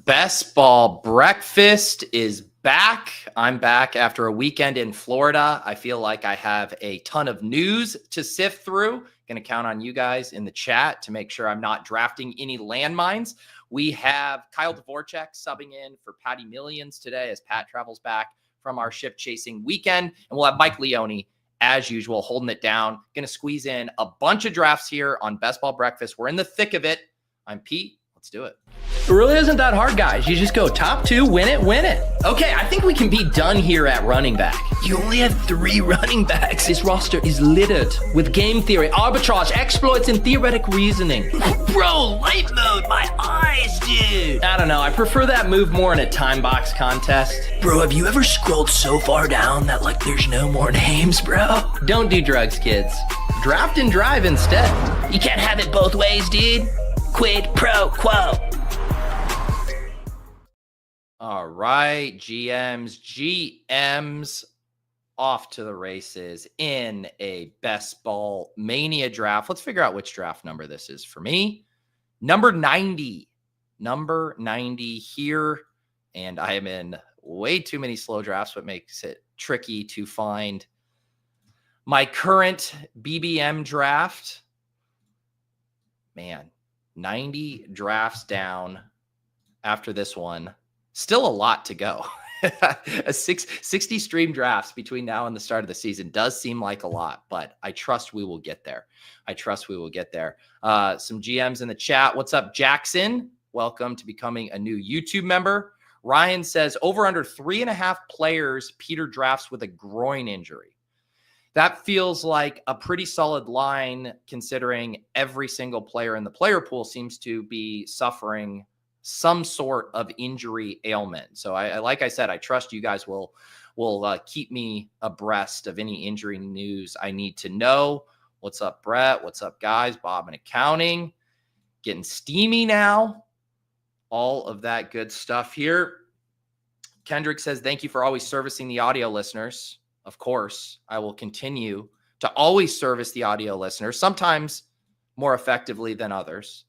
Best Ball Breakfast is back. I'm back after a weekend in Florida. I feel like I have a ton of news to sift through. Going to count on you guys in the chat to make sure I'm not drafting any landmines. We have Kyle Dvorchak subbing in for Patty Millions today as Pat travels back from our ship chasing weekend. And we'll have Mike Leone, as usual, holding it down. Going to squeeze in a bunch of drafts here on Best Ball Breakfast. We're in the thick of it. I'm Pete. Let's do it. It really isn't that hard, guys. You just go top two, win it, win it. Okay, I think we can be done here at running back. You only have 3 running backs. This roster is littered with game theory, arbitrage, exploits, and theoretic reasoning. Bro, light mode, my eyes, dude. I don't know, I prefer that move more in a time box contest. Bro, have you ever scrolled so far down that, like, there's no more names, bro? Don't do drugs, kids. Draft and drive instead. You can't have it both ways, dude. Quid pro quo. All right, GMs off to the races in a Best Ball Mania draft. Let's figure out which draft number this is for me. Number 90 here. And I am in way too many slow drafts, what makes it tricky to find my current BBM draft. Man, 90 drafts down after this one. Still a lot to go. 60 stream drafts between now and the start of the season does seem like a lot, but I trust we will get there. Some GMs in the chat. What's up, Jackson? Welcome to becoming a new YouTube member. Ryan says over under 3.5 players Peter drafts with a groin injury. That feels like a pretty solid line considering every single player in the player pool seems to be suffering some sort of injury ailment. So I like I said, I trust you guys will keep me abreast of any injury news I need to know. What's up, Brett? What's up, guys? Bob in accounting. Getting steamy now. All of that good stuff here. Kendrick says, thank you for always servicing the audio listeners. Of course, I will continue to always service the audio listeners, sometimes more effectively than others.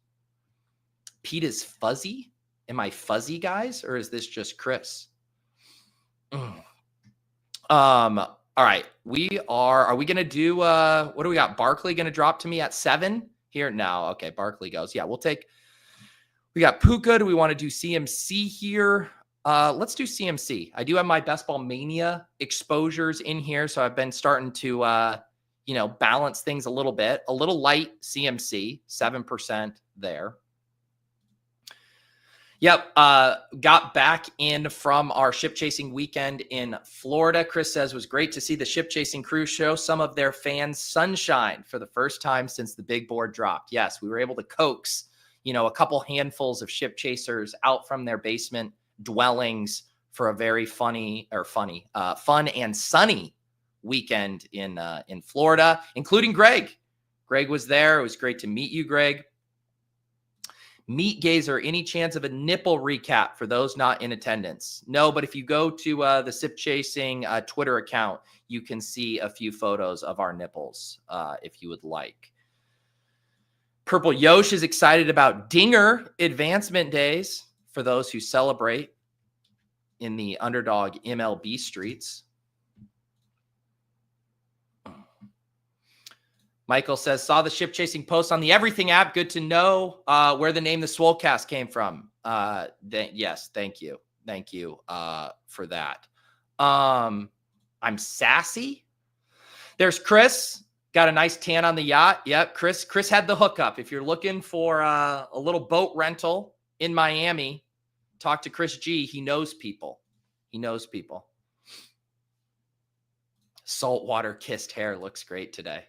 Pete is fuzzy. Am I fuzzy, guys? Or is this just Chris? All right. Are we going to do, what do we got? Barkley going to drop to me at 7 here? No. Okay. Barkley goes. Yeah, we got Puka. Do we want to do CMC here? Let's do CMC. I do have my Best Ball Mania exposures in here. So I've been starting to, balance things a little bit. A little light CMC, 7% there. Yep. Got back in from our ship chasing weekend in Florida. Chris says, was great to see the ship chasing crew show some of their fans sunshine for the first time since the big board dropped. Yes, we were able to coax, a couple handfuls of ship chasers out from their basement dwellings for a very fun and sunny weekend in Florida, including Greg. Greg was there. It was great to meet you, Greg. Meat Gazer, any chance of a nipple recap for those not in attendance? No, but if you go to the Sip Chasing Twitter account, you can see a few photos of our nipples if you would like. Purple Yosh is excited about Dinger advancement days for those who celebrate in the Underdog MLB streets. Michael says, saw the ship chasing post on the Everything app. Good to know where the name The Swolecast came from. Yes, thank you. Thank you for that. I'm sassy. There's Chris. Got a nice tan on the yacht. Yep, Chris had the hookup. If you're looking for a little boat rental in Miami, talk to Chris G. He knows people. Saltwater kissed hair looks great today.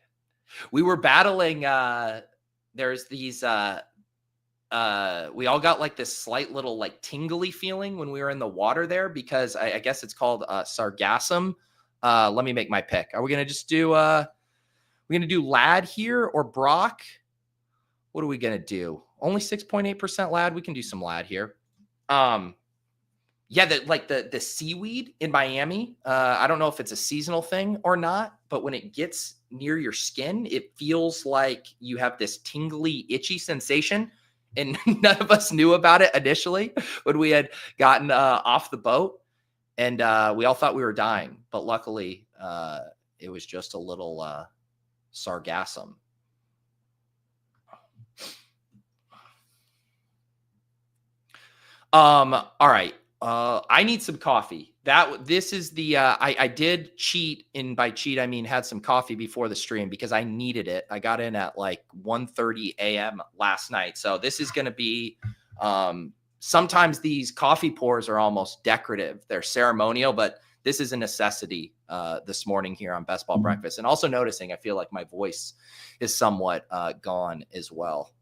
We were battling, there's these, we all got like this slight little like tingly feeling when we were in the water there because I guess it's called sargassum. Let me make my pick. Are we going to just do, we're going to do Lad here or Brock? What are we going to do? Only 6.8% Lad. We can do some Lad here. Yeah, the seaweed in Miami, I don't know if it's a seasonal thing or not, but when it gets near your skin, it feels like you have this tingly, itchy sensation. and none of us knew about it initially when we had gotten off the boat, and we all thought we were dying, but luckily it was just a little sargassum. All right. I need some coffee. This is the, I did cheat, and by cheat, I mean, had some coffee before the stream because I needed it. I got in at like 1:30 a.m. last night. So this is going to be, sometimes these coffee pours are almost decorative. They're ceremonial, but this is a necessity, this morning here on Best Ball Breakfast. And also noticing, I feel like my voice is somewhat, gone as well.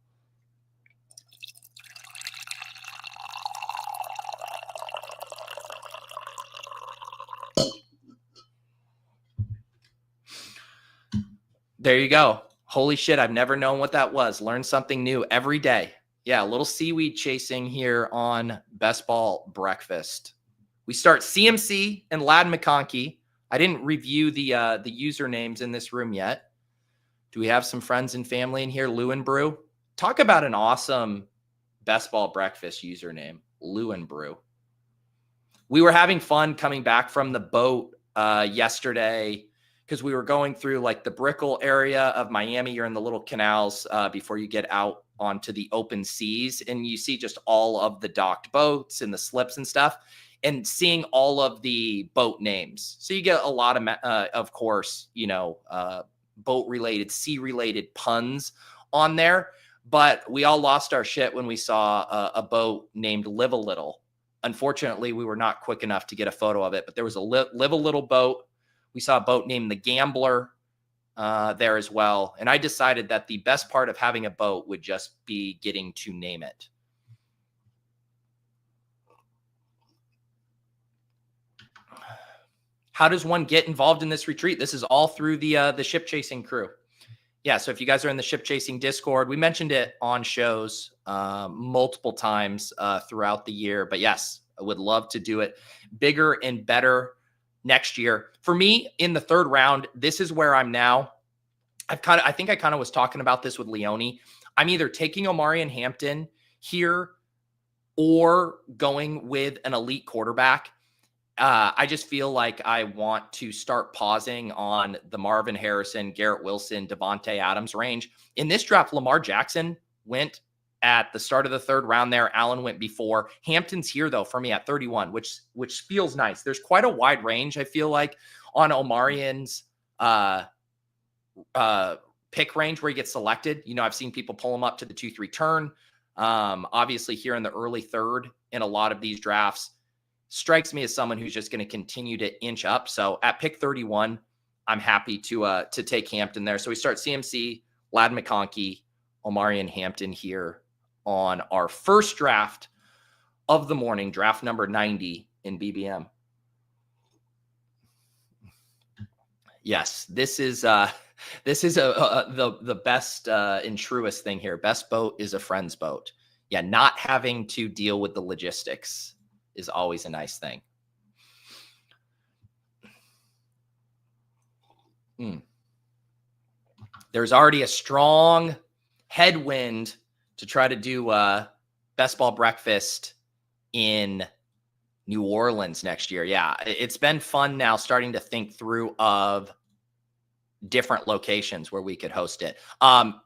There you go. Holy shit. I've never known what that was. Learn something new every day. Yeah. A little seaweed chasing here on Best Ball Breakfast. We start CMC and Ladd McConkey. I didn't review the usernames in this room yet. Do we have some friends and family in here? Lou and Brew. Talk about an awesome Best Ball Breakfast username. Lou and Brew. We were having fun coming back from the boat yesterday, because we were going through like the Brickell area of Miami. You're in the little canals before you get out onto the open seas, and you see just all of the docked boats and the slips and stuff, and seeing all of the boat names. So you get a lot of course, boat related, sea related puns on there, but we all lost our shit when we saw a boat named Live a Little. Unfortunately, we were not quick enough to get a photo of it, but there was a Live a Little boat. We saw a boat named the Gambler there as well. And I decided that the best part of having a boat would just be getting to name it. How does one get involved in this retreat? This is all through the ship chasing crew. Yeah, so if you guys are in the ship chasing Discord, we mentioned it on shows multiple times throughout the year. But yes, I would love to do it bigger and better next year. For me, in the third round, this is where I'm now. I think I kind of was talking about this with Leone. I'm either taking Omari and Hampton here or going with an elite quarterback. I just feel like I want to start pausing on the Marvin Harrison, Garrett Wilson, Devontae Adams range. In this draft, Lamar Jackson went at the start of the third round there. Allen went before. Hampton's here, though, for me at 31, which feels nice. There's quite a wide range, I feel like, on Omarian's pick range where he gets selected. I've seen people pull him up to the 2-3 turn. Obviously, here in the early third in a lot of these drafts, strikes me as someone who's just going to continue to inch up. So at pick 31, I'm happy to take Hampton there. So we start CMC, Ladd McConkey, Omari and Hampton here on our first draft of the morning, draft number 90 in BBM. Yes, this is the best and truest thing here. Best boat is a friend's boat. Yeah, not having to deal with the logistics is always a nice thing. There's already a strong headwind to try to do Best Ball Breakfast in New Orleans next year. Yeah, it's been fun now starting to think through of different locations where we could host it.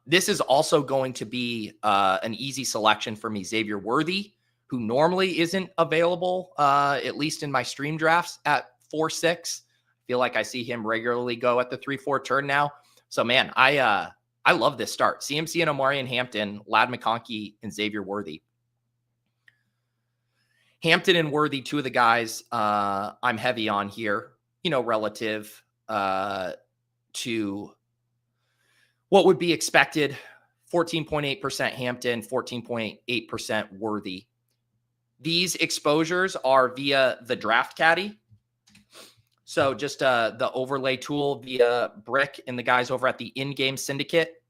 This is also going to be an easy selection for me. Xavier Worthy, who normally isn't available, at least in my stream drafts at 4-6. Feel like I see him regularly go at the 3-4 turn now. So man, I love this start. CMC and Omari and Hampton, Ladd McConkey and Xavier Worthy. Hampton and Worthy, two of the guys I'm heavy on here, relative to what would be expected. 14.8% Hampton, 14.8% Worthy. These exposures are via the Draft Caddy. So just the overlay tool via Brick and the guys over at the In-Game Syndicate.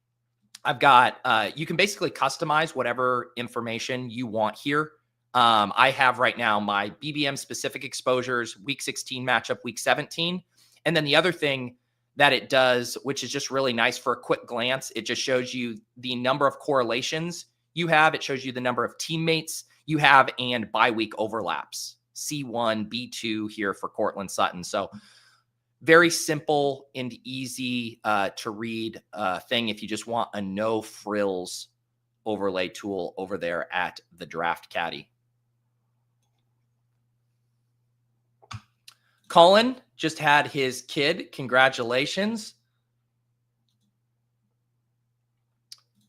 I've got, you can basically customize whatever information you want here. I have right now my BBM specific exposures, week 16 matchup, week 17. And then the other thing that it does, which is just really nice for a quick glance, it just shows you the number of correlations you have. It shows you the number of teammates you have and bye week overlaps. C1, B2 here for Cortland Sutton. So very simple and easy to read thing if you just want a no frills overlay tool over there at the Draft Caddy. Colin just had his kid. Congratulations.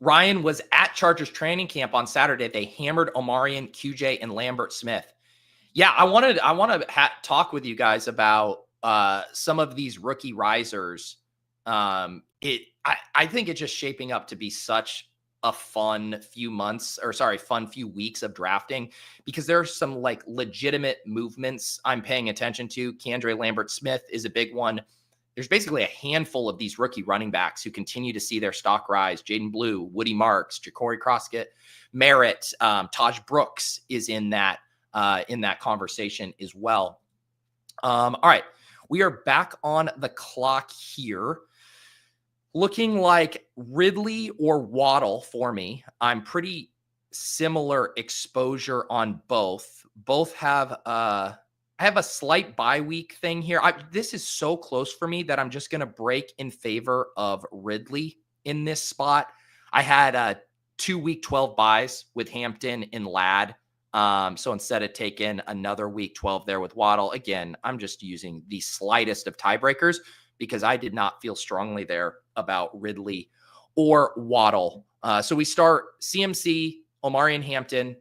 Ryan was at Chargers training camp on Saturday. They hammered Omarion, QJ, and Lambert-Smith. Yeah, I want to talk with you guys about some of these rookie risers. I think it's just shaping up to be such a fun few weeks of drafting, because there are some like legitimate movements I'm paying attention to. KeAndre Lambert-Smith is a big one. There's basically a handful of these rookie running backs who continue to see their stock rise. Jaden Blue, Woody Marks, Jacory, Croskey-Merrit, Taj Brooks is in that conversation as well. All right, we are back on the clock here. Looking like Ridley or Waddle for me. I'm pretty similar exposure on both. Both have I have a slight bye week thing here. This is so close for me that I'm just going to break in favor of Ridley in this spot. I had 2 week 12 buys with Hampton and Ladd. So instead of taking another week 12 there with Waddle, again, I'm just using the slightest of tiebreakers because I did not feel strongly there about Ridley or Waddle. So we start CMC, Omarion Hampton.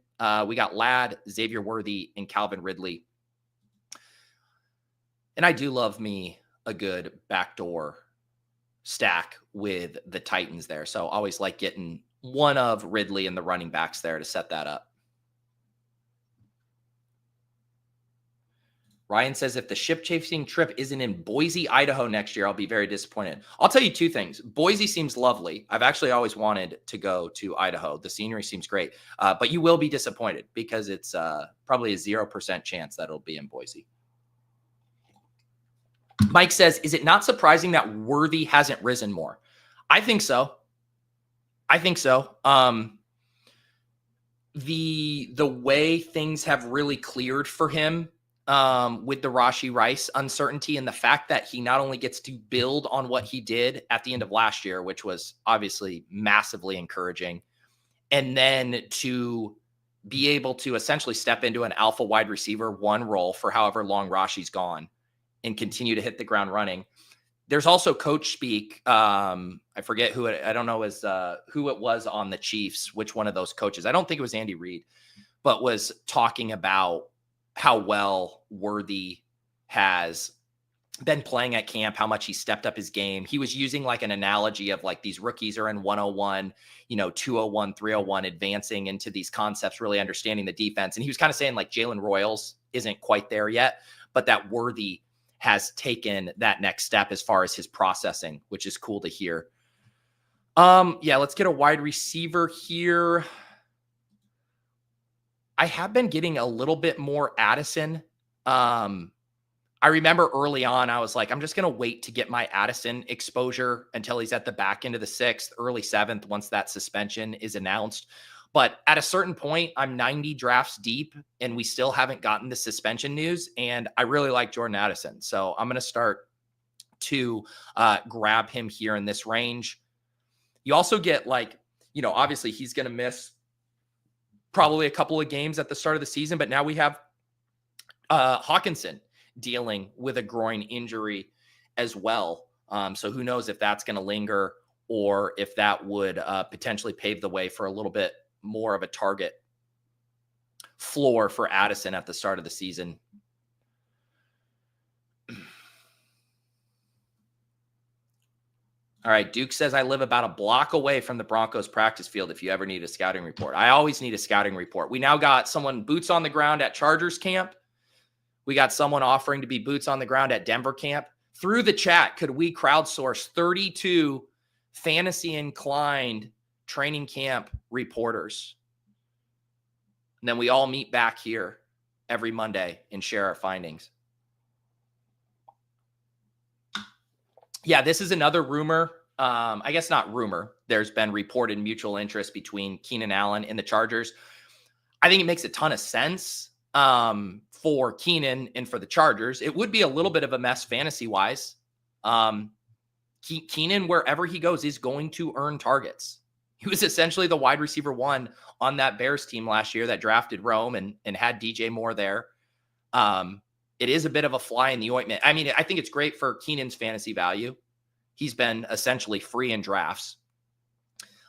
We got Ladd, Xavier Worthy, and Calvin Ridley. And I do love me a good backdoor stack with the Titans there. So always like getting one of Ridley and the running backs there to set that up. Ryan says, if the ship chasing trip isn't in Boise, Idaho next year, I'll be very disappointed. I'll tell you two things. Boise seems lovely. I've actually always wanted to go to Idaho. The scenery seems great, but you will be disappointed because it's probably a 0% chance that it'll be in Boise. Mike says, is it not surprising that Worthy hasn't risen more? I think so. The way things have really cleared for him with the Rashee Rice uncertainty and the fact that he not only gets to build on what he did at the end of last year, which was obviously massively encouraging, and then to be able to essentially step into an alpha wide receiver one role for however long Rashee's gone and continue to hit the ground running. There's also coach speak. I forget who I don't know who it was on the Chiefs, which one of those coaches. I don't think it was Andy Reid, but was talking about how well Worthy has been playing at camp, how much he stepped up his game. He was using like an analogy of like these rookies are in 101, 201, 301, advancing into these concepts, really understanding the defense. And he was kind of saying like Jalen Royals isn't quite there yet, but that Worthy has taken that next step as far as his processing, which is cool to hear. Yeah, let's get a wide receiver here. I have been getting a little bit more Addison. I remember early on, I was like, I'm just going to wait to get my Addison exposure until he's at the back end of the 6th, early 7th, once that suspension is announced. But at a certain point, I'm 90 drafts deep and we still haven't gotten the suspension news. And I really like Jordan Addison. So I'm going to start to grab him here in this range. You also get like, obviously he's going to miss probably a couple of games at the start of the season, but now we have Hawkinson dealing with a groin injury as well. So who knows if that's going to linger or if that would potentially pave the way for a little bit more of a target floor for Addison at the start of the season. All right, Duke says, I live about a block away from the Broncos practice field if you ever need a scouting report. I always need a scouting report. We now got someone boots on the ground at Chargers camp. We got someone offering to be boots on the ground at Denver camp. Through the chat, could we crowdsource 32 fantasy-inclined training camp reporters? And then we all meet back here every Monday and share our findings. Yeah, this is another rumor I guess not rumor. There's been reported mutual interest between Keenan Allen and the Chargers. I think it makes a ton of sense for Keenan and for the Chargers. It would be a little bit of a mess fantasy-wise. Keenan, wherever he goes, is going to earn targets. He was essentially the wide receiver 1 on that Bears team last year that drafted Rome and had DJ Moore there. It is a bit of a fly in the ointment. I mean, I think it's great for Keenan's fantasy value. He's been essentially free in drafts.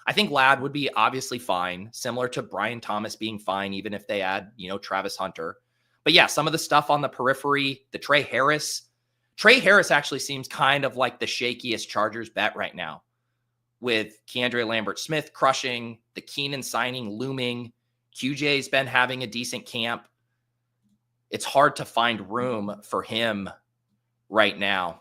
I think Ladd would be obviously fine, similar to Brian Thomas being fine, even if they add, Travis Hunter. But yeah, some of the stuff on the periphery, the Trey Harris actually seems kind of like the shakiest Chargers bet right now, with KeAndre Lambert-Smith crushing, the Keenan signing looming. QJ's been having a decent camp. It's hard to find room for him right now.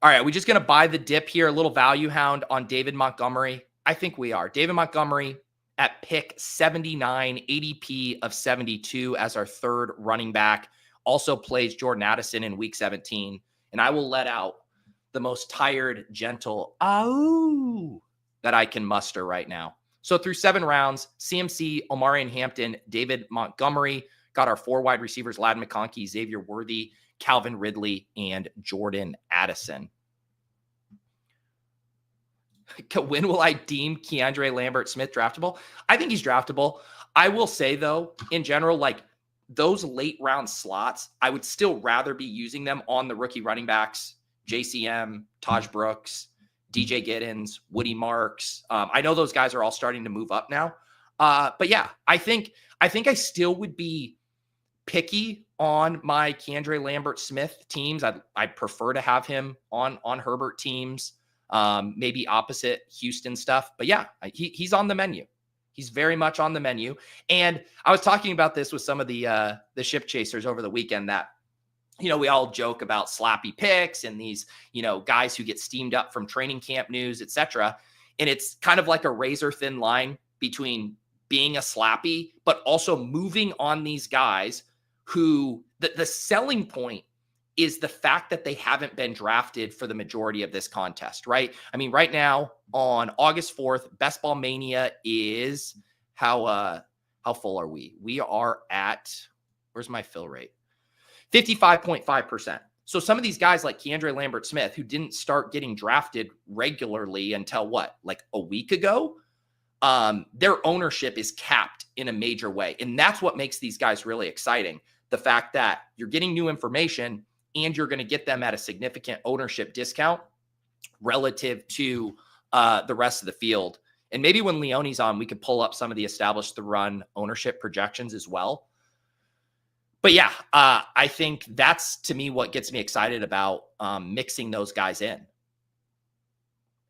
All right, are we just going to buy the dip here? A little value hound on David Montgomery? I think we are. David Montgomery at pick 79, ADP of 72 as our third running back. Also plays Jordan Addison in week 17. And I will let out the most tired, gentle "ow" that I can muster right now. So through 7 rounds, CMC, Omarion Hampton, David Montgomery, got our 4 wide receivers, Ladd McConkey, Xavier Worthy, Calvin Ridley, and Jordan Addison. When will I deem KeAndre Lambert-Smith draftable? I think he's draftable. I will say, though, in general, like those late round slots, I would still rather be using them on the rookie running backs, JCM, Taj Brooks, DJ Giddens, Woody Marks. I know those guys are all starting to move up now. But yeah, I think I still would be picky on my KeAndre Lambert-Smith teams. I'd prefer to have him on Herbert teams, maybe opposite Houston stuff. But yeah, he's on the menu. He's very much on the menu. And I was talking about this with some of the ship chasers over the weekend that, we all joke about slappy picks and these, guys who get steamed up from training camp news, etc. And it's kind of like a razor thin line between being a slappy, but also moving on these guys who the selling point is the fact that they haven't been drafted for the majority of this contest, right? I mean, right now on August 4th, Best Ball Mania is how full are we? We are at, where's my fill rate? 55.5%. So some of these guys like KeAndre Lambert-Smith, who didn't start getting drafted regularly until like a week ago, their ownership is capped in a major way. And that's what makes these guys really exciting. The fact that you're getting new information and you're going to get them at a significant ownership discount relative to the rest of the field. And maybe when Leone's on, we could pull up some of the established the run ownership projections as well. But yeah, I think that's, to me, what gets me excited about mixing those guys in.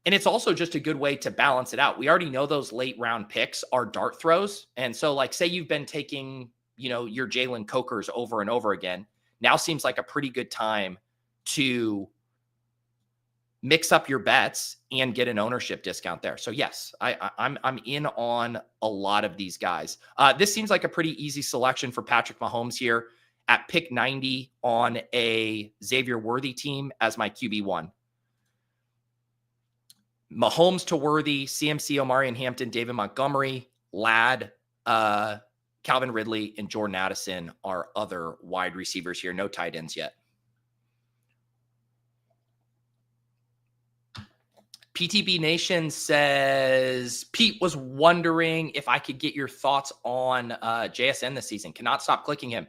And it's also just a good way to balance it out. We already know those late round picks are dart throws. And so like, say you've been taking, your Jalen Cokers over and over again. Now seems like a pretty good time to mix up your bets and get an ownership discount there. So yes, I'm in on a lot of these guys. This seems like a pretty easy selection for Patrick Mahomes here at pick 90 on a Xavier Worthy team as my QB1. Mahomes to Worthy, CMC, Omarion Hampton, David Montgomery, Ladd, Calvin Ridley, and Jordan Addison are other wide receivers here. No tight ends yet. PTB Nation says, Pete was wondering if I could get your thoughts on JSN this season. Cannot stop clicking him.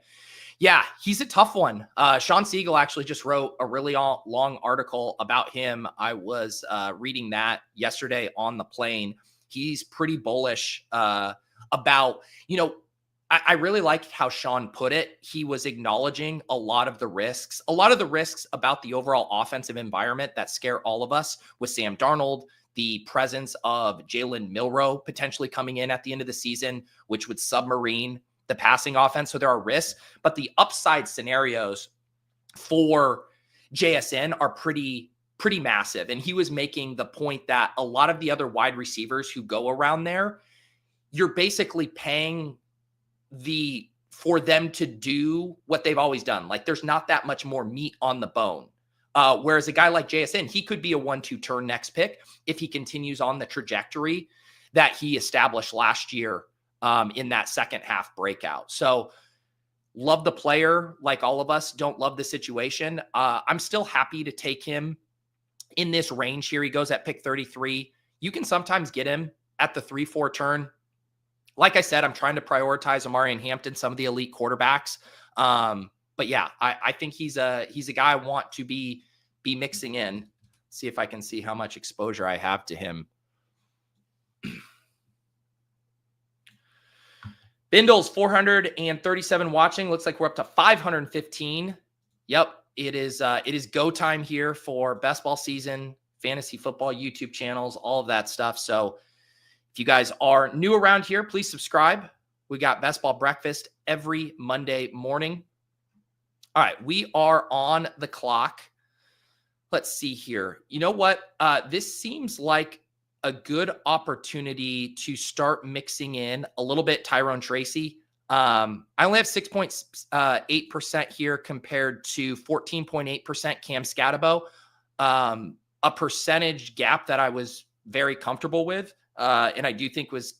Yeah, he's a tough one. Sean Siegel actually just wrote a really long article about him. I was reading that yesterday on the plane. He's pretty bullish about, I really liked how Sean put it. He was acknowledging a lot of the risks about the overall offensive environment that scare all of us with Sam Darnold, the presence of Jalen Milroe potentially coming in at the end of the season, which would submarine the passing offense. So there are risks, but the upside scenarios for JSN are pretty massive. And he was making the point that a lot of the other wide receivers who go around there, you're basically paying for them to do what they've always done. Like there's not that much more meat on the bone Whereas a guy like JSN, he could be a 1-2 turn next pick if he continues on the trajectory that he established last year in that second half breakout. So love the player, like all of us. Don't love the situation. I'm still happy to take him in this range here. He goes at pick 33. You can sometimes get him at the 3-4 turn. Like I said, I'm trying to prioritize Omari and Hampton, some of the elite quarterbacks. But yeah, I think he's a guy I want to be mixing in. See if I can see how much exposure I have to him. Bindles 437 watching. Looks like we're up to 515. Yep, it is go time here for best ball season, fantasy football, YouTube channels, all of that stuff. So if you guys are new around here, please subscribe. We got best ball breakfast every Monday morning. All right, we are on the clock. Let's see here. You know what? This seems like a good opportunity to start mixing in a little bit Tyrone Tracy. I only have 6.8% here compared to 14.8% Cam Scatabo. A percentage gap that I was very comfortable with. And I do think was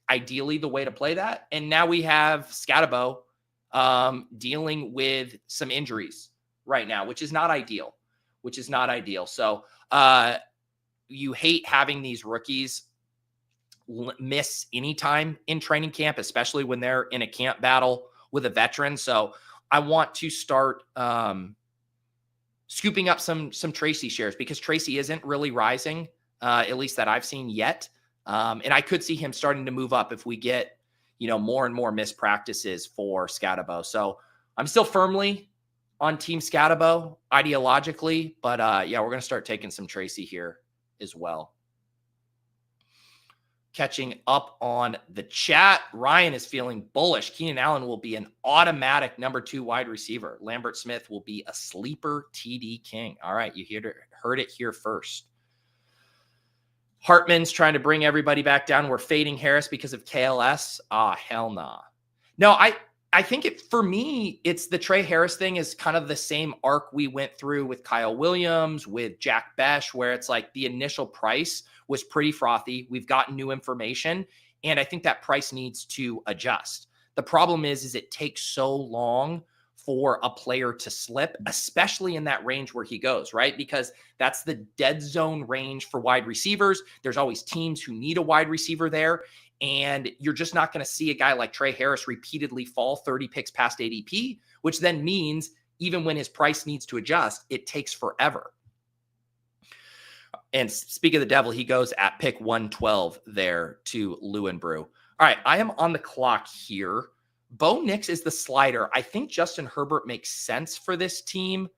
ideally the way to play that. And now we have Scatabo dealing with some injuries right now, which is not ideal. So you hate having these rookies miss any time in training camp, especially when they're in a camp battle with a veteran. So I want to start scooping up some Tracy shares because Tracy isn't really rising, at least that I've seen yet. And I could see him starting to move up if we get, more and more missed practices for Scatabo. So I'm still firmly on Team Scatabo ideologically, but yeah, we're going to start taking some Tracy here as well. Catching up on the chat. Ryan is feeling bullish. Keenan Allen will be an automatic number 2 wide receiver. Lambert-Smith will be a sleeper TD king. All right, you heard it here first. Hartman's trying to bring everybody back down. We're fading Harris because of KLS. Hell nah. No, I think for me, it's the Trey Harris thing is kind of the same arc we went through with Kyle Williams, with Jack Besh, where it's like the initial price was pretty frothy. We've gotten new information, and I think that price needs to adjust. The problem is it takes so long for a player to slip, especially in that range where he goes, right? Because that's the dead zone range for wide receivers. There's always teams who need a wide receiver there. And you're just not going to see a guy like Trey Harris repeatedly fall 30 picks past ADP, which then means even when his price needs to adjust, it takes forever. And speak of the devil, he goes at pick 112 there to Lewin Brew. All right, I am on the clock here. Bo Nix is the slider. I think Justin Herbert makes sense for this team.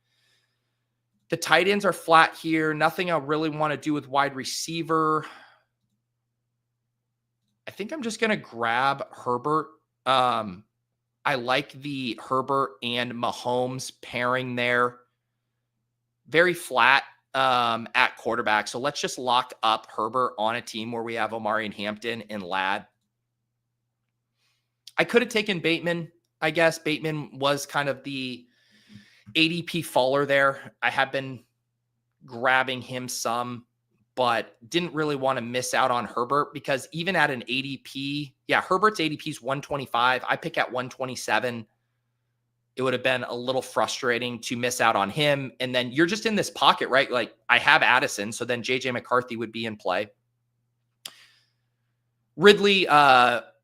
The tight ends are flat here. Nothing I really want to do with wide receiver. I think I'm just going to grab Herbert. I like the Herbert and Mahomes pairing there. Very flat at quarterback. So let's just lock up Herbert on a team where we have Omari and Hampton and Ladd. I could have taken Bateman, I guess. Bateman was kind of the ADP faller there. I have been grabbing him some, but didn't really want to miss out on Herbert because even at an ADP, Herbert's ADP is 125. I pick at 127. It would have been a little frustrating to miss out on him. And then you're just in this pocket, right? Like I have Addison, so then JJ McCarthy would be in play. Ridley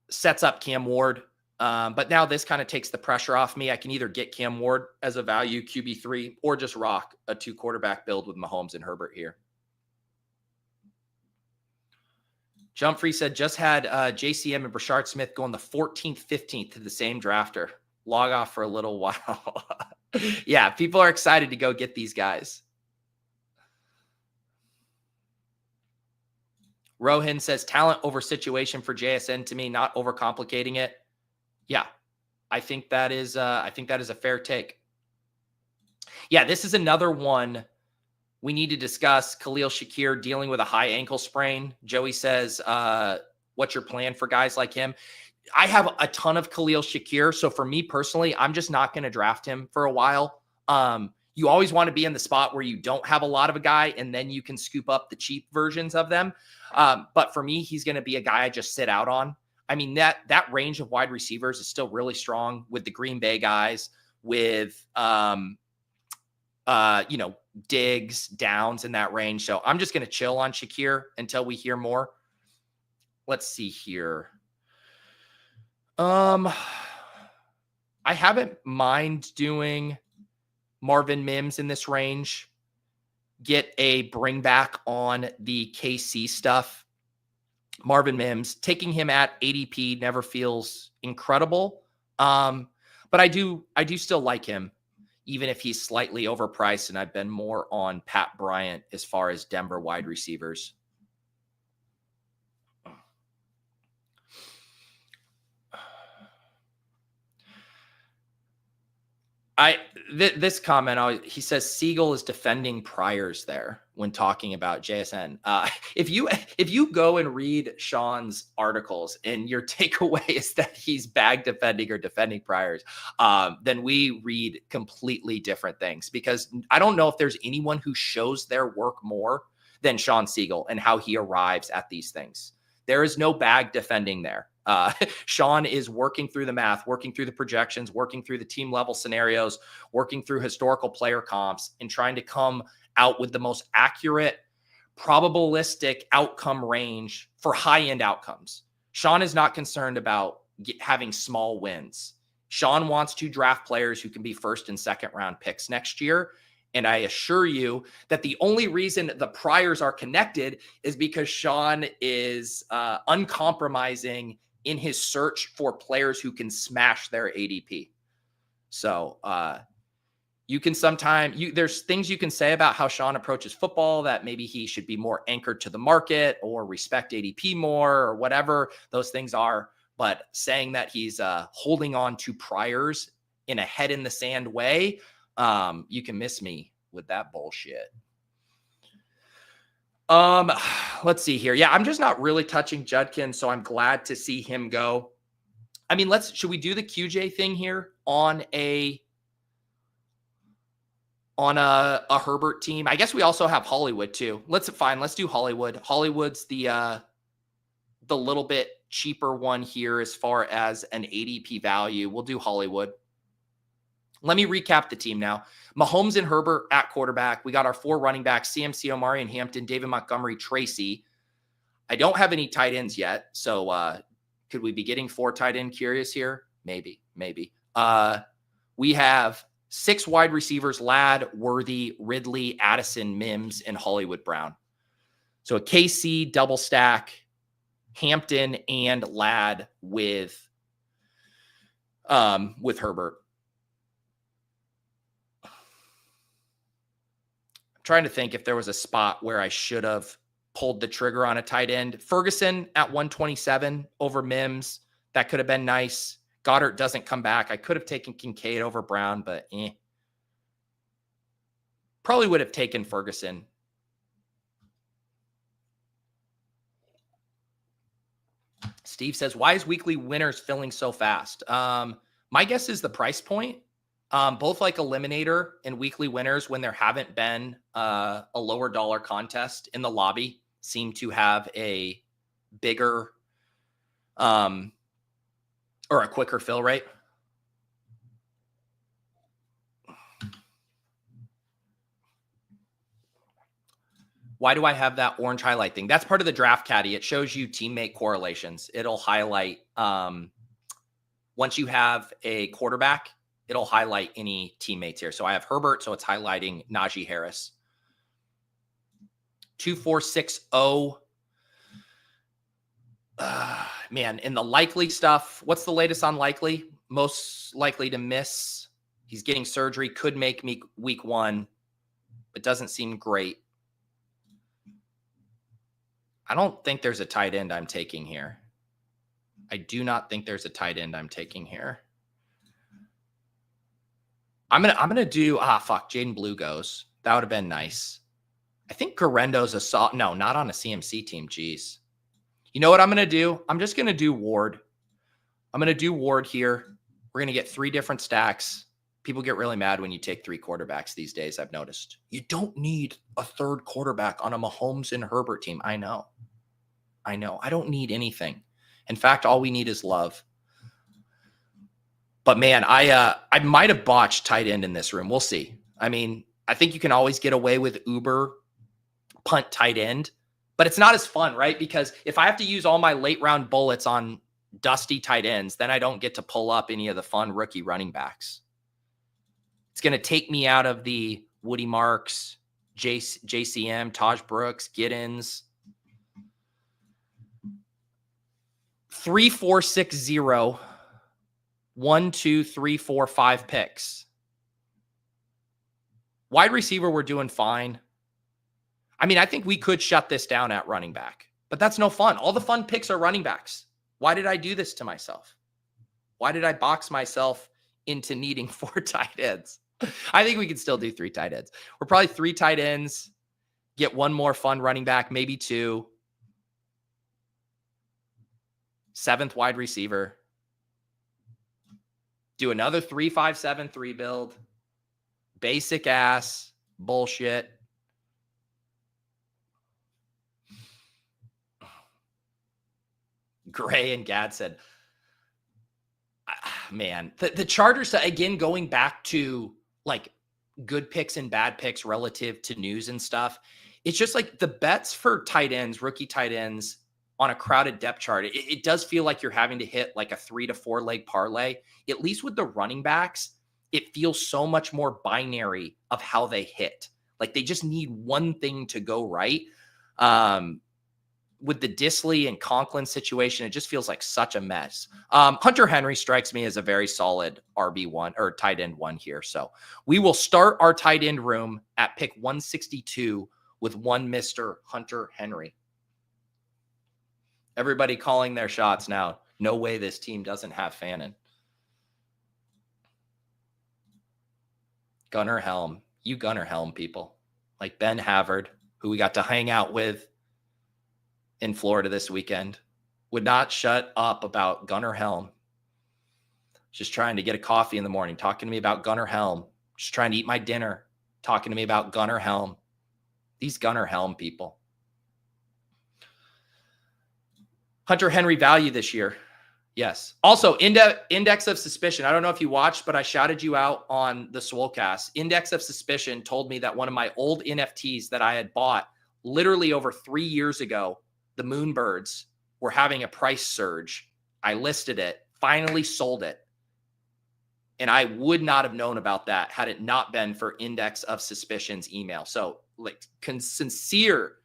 sets up Cam Ward. But now this kind of takes the pressure off me. I can either get Cam Ward as a value QB3 or just rock a 2 quarterback build with Mahomes and Herbert here. Jumfrey said, just had JCM and Brashard Smith going the 14th, 15th to the same drafter. Log off for a little while. Yeah, people are excited to go get these guys. Rohan says, talent over situation for JSN to me, not overcomplicating it. Yeah, I think that is a fair take. Yeah, this is another one we need to discuss. Khalil Shakir dealing with a high ankle sprain. Joey says, what's your plan for guys like him? I have a ton of Khalil Shakir. So for me personally, I'm just not going to draft him for a while. You always want to be in the spot where you don't have a lot of a guy, and then you can scoop up the cheap versions of them. But for me, he's going to be a guy I just sit out on. I mean, that range of wide receivers is still really strong with the Green Bay guys, with, Diggs, Downs in that range. So I'm just going to chill on Shakir until we hear more. Let's see here. I haven't mind doing Marvin Mims in this range. Get a bring back on the KC stuff. Marvin Mims, taking him at ADP never feels incredible. But I do still like him, even if he's slightly overpriced, and I've been more on Pat Bryant as far as Denver wide receivers. This comment, he says Siegel is defending priors there when talking about JSN. If you go and read Sean's articles and your takeaway is that he's bag defending or defending priors, then we read completely different things, because I don't know if there's anyone who shows their work more than Sean Siegel and how he arrives at these things. There is no bag defending there. Sean is working through the math, working through the projections, working through the team level scenarios, working through historical player comps, and trying to come out with the most accurate, probabilistic outcome range for high-end outcomes. Sean is not concerned about having small wins. Sean wants to draft players who can be first and second round picks next year. And I assure you that the only reason the priors are connected is because Sean is uncompromising in his search for players who can smash their ADP. So you can there's things you can say about how Sean approaches football, that maybe he should be more anchored to the market or respect ADP more or whatever those things are. But saying that he's holding on to priors in a head in the sand way, you can miss me with that bullshit. Let's see here. Yeah, I'm just not really touching Judkins, so I'm glad to see him go. I mean, should we do the QJ thing here on a Herbert team? I guess we also have Hollywood too. Let's do Hollywood. Hollywood's the little bit cheaper one here as far as an ADP value. We'll do Hollywood. Let me recap the team now. Mahomes and Herbert at quarterback. We got our 4 running backs, CMC, Omari, and Hampton, David Montgomery, Tracy. I don't have any tight ends yet, so could we be getting 4 tight end curious here? Maybe. We have 6 wide receivers, Ladd, Worthy, Ridley, Addison, Mims, and Hollywood Brown. So a KC double stack, Hampton and Ladd with Herbert. Trying to think if there was a spot where I should have pulled the trigger on a tight end. Ferguson at 127 over Mims. That could have been nice. Goddard doesn't come back. I could have taken Kincaid over Brown, but probably would have taken Ferguson. Steve says, why is weekly winners filling so fast? My guess is the price point. Both like Eliminator and weekly winners, when there haven't been a lower dollar contest in the lobby, seem to have a bigger or a quicker fill rate. Why do I have that orange highlight thing? That's part of the draft caddy. It shows you teammate correlations. It'll highlight once you have a quarterback, it'll highlight any teammates here. So I have Herbert, so it's highlighting Najee Harris. 2460. Man, in the likely stuff, what's the latest on likely? Most likely to miss. He's getting surgery, could make me week 1, but doesn't seem great. I don't think there's a tight end I'm taking here. I do not think there's a tight end I'm taking here. I'm gonna do Jaden Blue goes. That would have been nice. I think Garendo's no, not on a CMC team. Jeez. You know what I'm gonna do? I'm just gonna do Ward. I'm gonna do Ward here. We're gonna get 3 different stacks. People get really mad when you take 3 quarterbacks these days, I've noticed. You don't need a 3rd quarterback on a Mahomes and Herbert team. I know. I don't need anything. In fact, all we need is love. But man, I might have botched tight end in this room. We'll see. I mean, I think you can always get away with uber punt tight end, but it's not as fun, right? Because if I have to use all my late round bullets on dusty tight ends, then I don't get to pull up any of the fun rookie running backs. It's going to take me out of the Woody Marks, JCM, Taj Brooks, Giddens. 3, 4, 6, 0. 1, 2, 3, 4, 5 picks. Wide receiver, we're doing fine. I mean, I think we could shut this down at running back, but that's no fun. All the fun picks are running backs. Why did I do this to myself? Why did I box myself into needing 4 tight ends? I think we can still do 3 tight ends. We're probably 3 tight ends, get 1 more fun running back, maybe 2. 7th wide receiver. Do another 3-5-7-3 build. Basic ass bullshit. Gray and Gad said, man, the Chargers, again, going back to like good picks and bad picks relative to news and stuff. It's just like the bets for tight ends, rookie tight ends on a crowded depth chart. It does feel like you're having to hit like a 3 to 4 leg parlay. At least with the running backs, it feels so much more binary of how they hit. Like they just need one thing to go right. With the Disley and Conklin situation, it just feels like such a mess. Hunter Henry strikes me as a very solid RB1 or tight end 1 here. So we will start our tight end room at pick 162 with one Mr. Hunter Henry. Everybody calling their shots now. No way this team doesn't have Fannin. Gunnar Helm. You Gunnar Helm people. Like Ben Havard, who we got to hang out with in Florida this weekend, would not shut up about Gunnar Helm. Just trying to get a coffee in the morning, talking to me about Gunnar Helm. Just trying to eat my dinner, talking to me about Gunnar Helm. These Gunnar Helm people. Hunter Henry value this year. Yes. Also, Index of Suspicion. I don't know if you watched, but I shouted you out on the Swolecast. Index of Suspicion told me that one of my old NFTs that I had bought literally over 3 years ago, the Moonbirds, were having a price surge. I listed it, finally sold it. And I would not have known about that had it not been for Index of Suspicion's email. So like sincere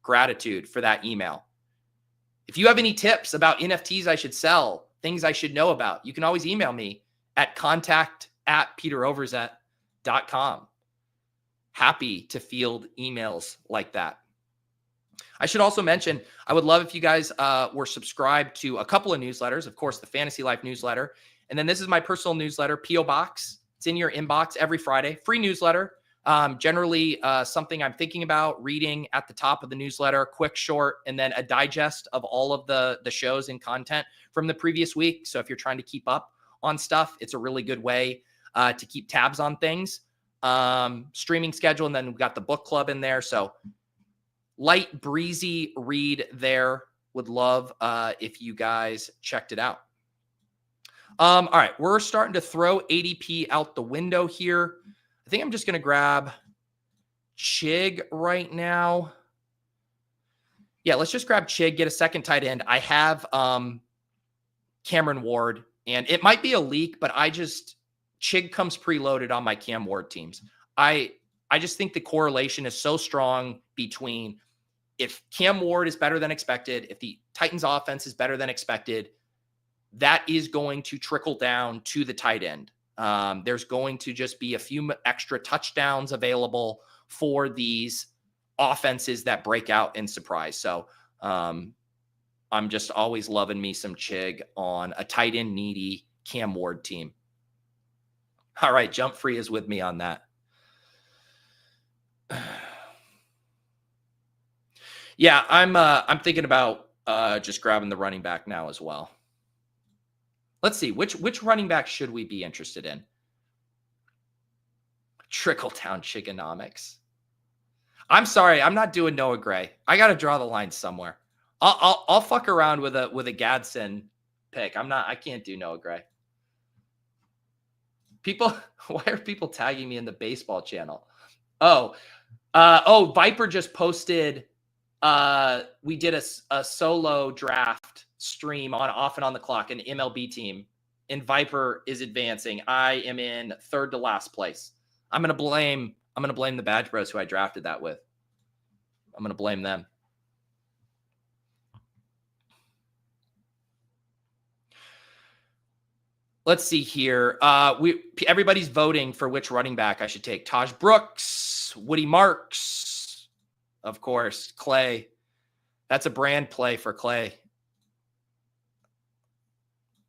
gratitude for that email. If you have any tips about NFTs I should sell, things I should know about, you can always email me at contact@peteroverzet.com. Happy to field emails like that. I should also mention, I would love if you guys were subscribed to a couple of newsletters. Of course, the Fantasy Life newsletter. And then this is my personal newsletter, P.O. Box. It's in your inbox every Friday. Free newsletter. Generally something I'm thinking about reading at the top of the newsletter, quick, short, and then a digest of all of the shows and content from the previous week. So if you're trying to keep up on stuff, it's a really good way to keep tabs on things. Streaming schedule, and then we've got the book club in there. So light, breezy read there. Would love if you guys checked it out. All right, we're starting to throw ADP out the window here. I think I'm just going to grab Chig right now. Yeah, let's just grab Chig, get a second tight end. I have Cameron Ward, and it might be a leak, but Chig comes preloaded on my Cam Ward teams. I just think the correlation is so strong between if Cam Ward is better than expected, if the Titans offense is better than expected, that is going to trickle down to the tight end. There's going to just be a few extra touchdowns available for these offenses that break out and surprise. So I'm just always loving me some Chig on a tight end needy Cam Ward team. All right, Jump Free is with me on that. Yeah, I'm thinking about just grabbing the running back now as well. Let's see, which running back should we be interested in? Trickle-down chicken-omics. I'm sorry, I'm not doing Noah Gray. I got to draw the line somewhere. I'll fuck around with a Gadsden pick. I can't do Noah Gray. People, why are people tagging me in the baseball channel? Viper just posted. We did a solo draft stream on off and on the clock, an MLB team, and Viper is advancing. I am in third to last place. I'm gonna blame the Badge Bros who I drafted that with. I'm gonna blame them. Let's see here. Everybody's voting for which running back I should take. Taj Brooks, Woody Marks, of course, Clay. That's a brand play for Clay.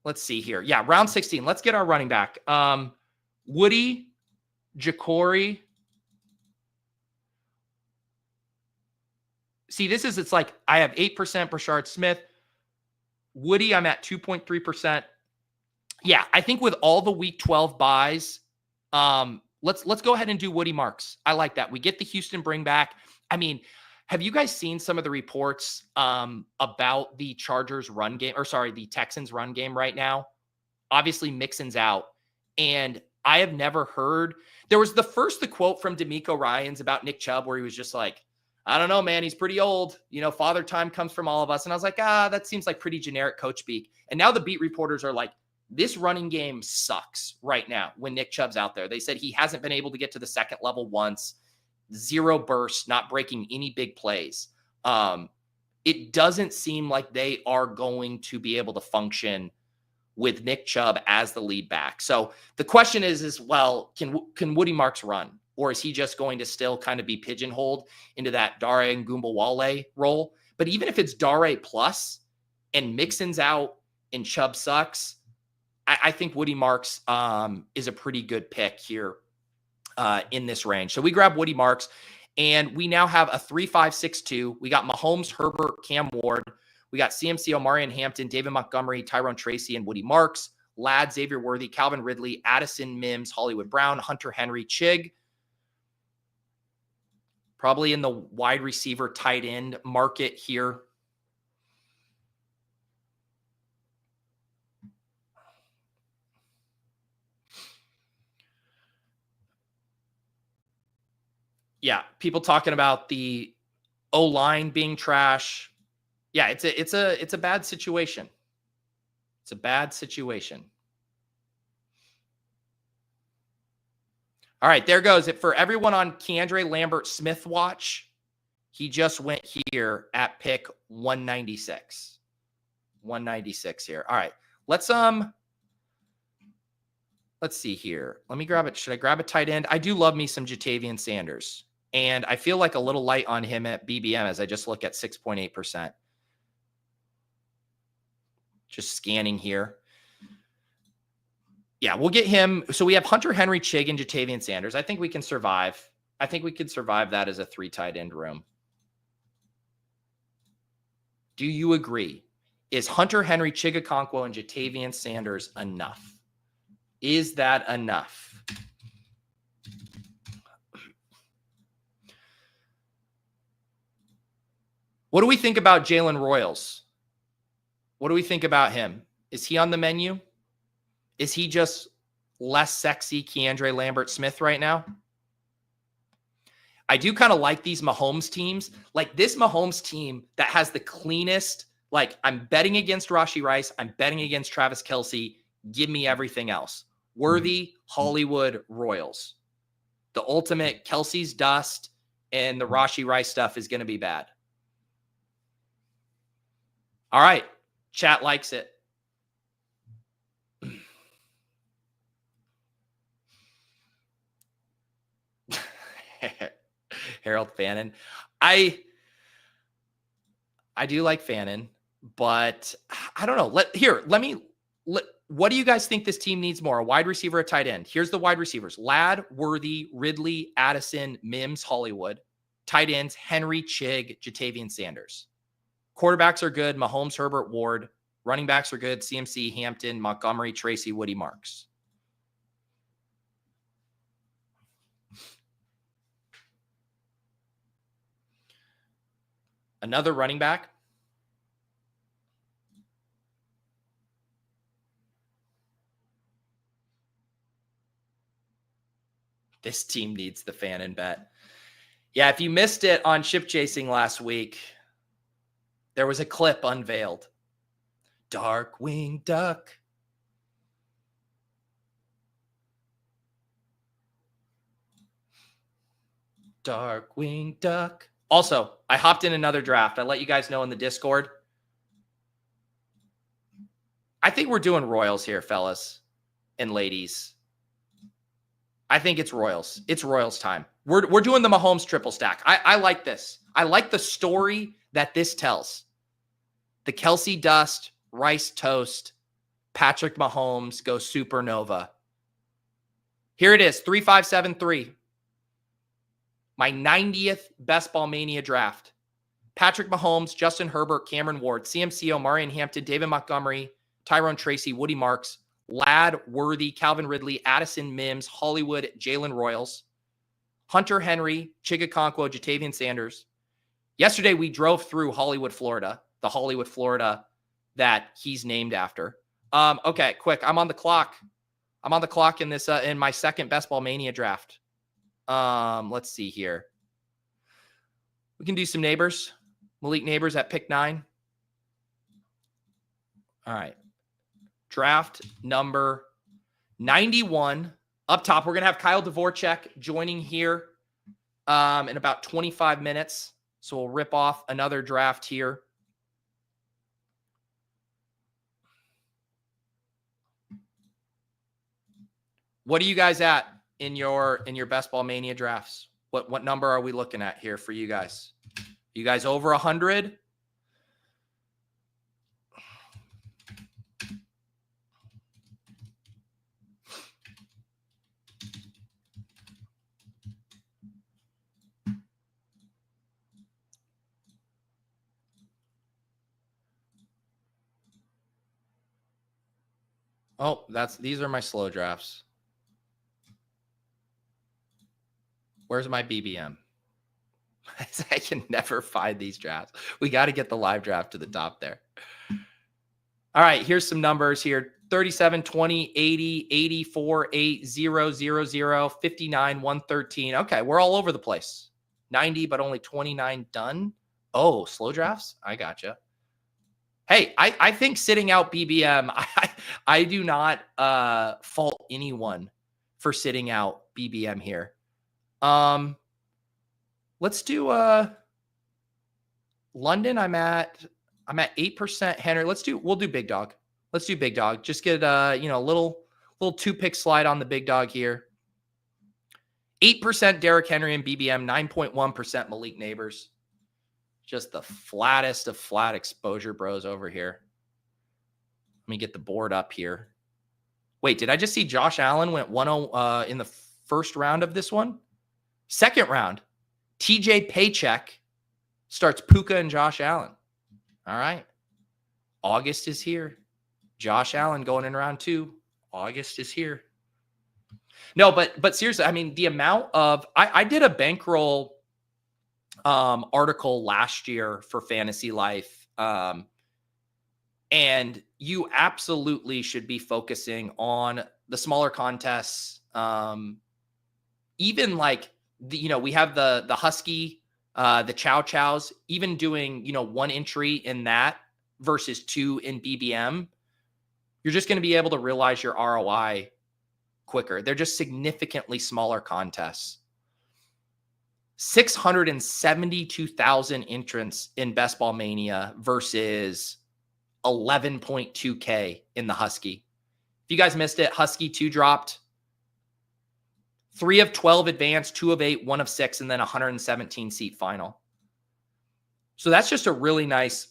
Let's see here. Yeah, round 16. Let's get our running back. Woody, Jacory. See, it's like I have 8% Brashard Smith. Woody, I'm at 2.3%. Yeah, I think with all the week 12 buys, let's go ahead and do Woody Marks. I like that. We get the Houston bring back. I mean, have you guys seen some of the reports about the Chargers run game, the Texans run game right now? Obviously, Mixon's out. And I have never heard, there was the quote from D'Amico Ryans about Nick Chubb where he was just like, I don't know, man, he's pretty old. Father time comes from all of us. And I was like, that seems like pretty generic coach speak. And now the beat reporters are like, this running game sucks right now when Nick Chubb's out there. They said he hasn't been able to get to the second level once. 0 bursts, not breaking any big plays. It doesn't seem like they are going to be able to function with Nick Chubb as the lead back. So the question is well, can Woody Marks run? Or is he just going to still kind of be pigeonholed into that Dare Ngumbawale role? But even if it's Dare plus and Mixon's out and Chubb sucks, I think Woody Marks is a pretty good pick here in this range. So we grab Woody Marks, and we now have a 3-5-6-2. We got Mahomes, Herbert, Cam Ward. We got CMC, Omarion Hampton, David Montgomery, Tyrone Tracy, and Woody Marks. Ladd, Xavier Worthy, Calvin Ridley, Addison Mims, Hollywood Brown, Hunter Henry, Chig. Probably in the wide receiver tight end market here. Yeah, people talking about the O-line being trash. Yeah, it's a bad situation. It's a bad situation. All right, there goes it for everyone on KeAndre Lambert-Smith watch. He just went here at pick 196. 196 here. All right, let's see here. Let me grab it. Should I grab a tight end? I do love me some Jatavian Sanders. And I feel like a little light on him at BBM as I just look at 6.8%. Just scanning here. Yeah, we'll get him. So we have Hunter Henry, Chig, and Jatavian Sanders. I think we can survive. I think we could survive that as a 3 tight end room. Do you agree? Is Hunter Henry, Chig Okonkwo, and Jatavian Sanders enough? Is that enough? What do we think about Jalen Royals? What do we think about him? Is he on the menu? Is he just less sexy KeAndre Lambert-Smith right now? I do kind of like these Mahomes teams. Like this Mahomes team that has the cleanest, like I'm betting against Rashee Rice. I'm betting against Travis Kelce. Give me everything else. Worthy, Hollywood, Royals. The ultimate Kelce's dust and the Rashee Rice stuff is going to be bad. All right. Chat likes it. Harold Fannin. I do like Fannin, but I don't know. What do you guys think this team needs more? A wide receiver, a tight end? Here's the wide receivers. Ladd, Worthy, Ridley, Addison, Mims, Hollywood. Tight ends, Henry, Chig, Jatavian Sanders. Quarterbacks are good. Mahomes, Herbert, Ward. Running backs are good. CMC, Hampton, Montgomery, Tracy, Woody Marks. Another running back. This team needs the fan and bet. Yeah, if you missed it on Ship Chasing last week, there was a clip unveiled. Darkwing Duck. Darkwing Duck. Also, I hopped in another draft. I let you guys know in the Discord. I think we're doing Royals here, fellas and ladies. I think it's Royals. It's Royals time. We're doing the Mahomes triple stack. I like this. I like the story that this tells. The Kelsey Dust, Rice Toast, Patrick Mahomes go supernova. Here it is, 3573. My 90th Best Ball Mania draft. Patrick Mahomes, Justin Herbert, Cameron Ward, CMCO, Marion Hampton, David Montgomery, Tyrone Tracy, Woody Marks, Ladd, Worthy, Calvin Ridley, Addison Mims, Hollywood, Jalen Royals, Hunter Henry, Chigakonkwo, Jatavian Sanders. Yesterday, we drove through Hollywood, Florida, the Hollywood, Florida that he's named after. Okay, quick. I'm on the clock. I'm on the clock in this, in my second Best Ball Mania draft. Let's see here. We can do some neighbors. Malik Neighbors at pick 9. All right. Draft number 91. Up top, we're going to have Kyle Dvorchak joining here in about 25 minutes. So we'll rip off another draft here. What are you guys at in your Best Ball Mania drafts? What number are we looking at here for you guys? You guys over 100? Oh, these are my slow drafts. Where's my BBM? I can never find these drafts. We got to get the live draft to the top there. All right, here's some numbers here. 37, 20, 80, 84, 8, 0, 0, 0, 59, 113. Okay, we're all over the place. 90, but only 29 done. Oh, slow drafts? I gotcha. Hey, I think sitting out BBM, I do not fault anyone for sitting out BBM here. Let's do London. I'm at 8%. Henry, we'll do Big Dog. Let's do Big Dog. Just get a little 2-pick slide on the Big Dog here. 8% Derrick Henry and BBM, 9.1% Malik Neighbors. Just the flattest of flat exposure bros over here. Let me get the board up here. Wait, did I just see Josh Allen went 1-0 in the first round of this one? Second round, TJ Paycheck starts Puka and Josh Allen. All right. August is here. Josh Allen going in round 2. August is here. No, but seriously, I mean, the amount of I did a bankroll article last year for Fantasy Life. And you absolutely should be focusing on the smaller contests. Even like we have the Husky, the Chow Chows, even doing, 1 entry in that versus 2 in BBM, you're just going to be able to realize your ROI quicker. They're just significantly smaller contests. 672,000 entrants in Best Ball Mania versus 11.2K in the Husky. If you guys missed it, Husky 2 dropped. 3 of 12 advanced, 2 of 8, 1 of 6, and then 117 seat final. So that's just a really nice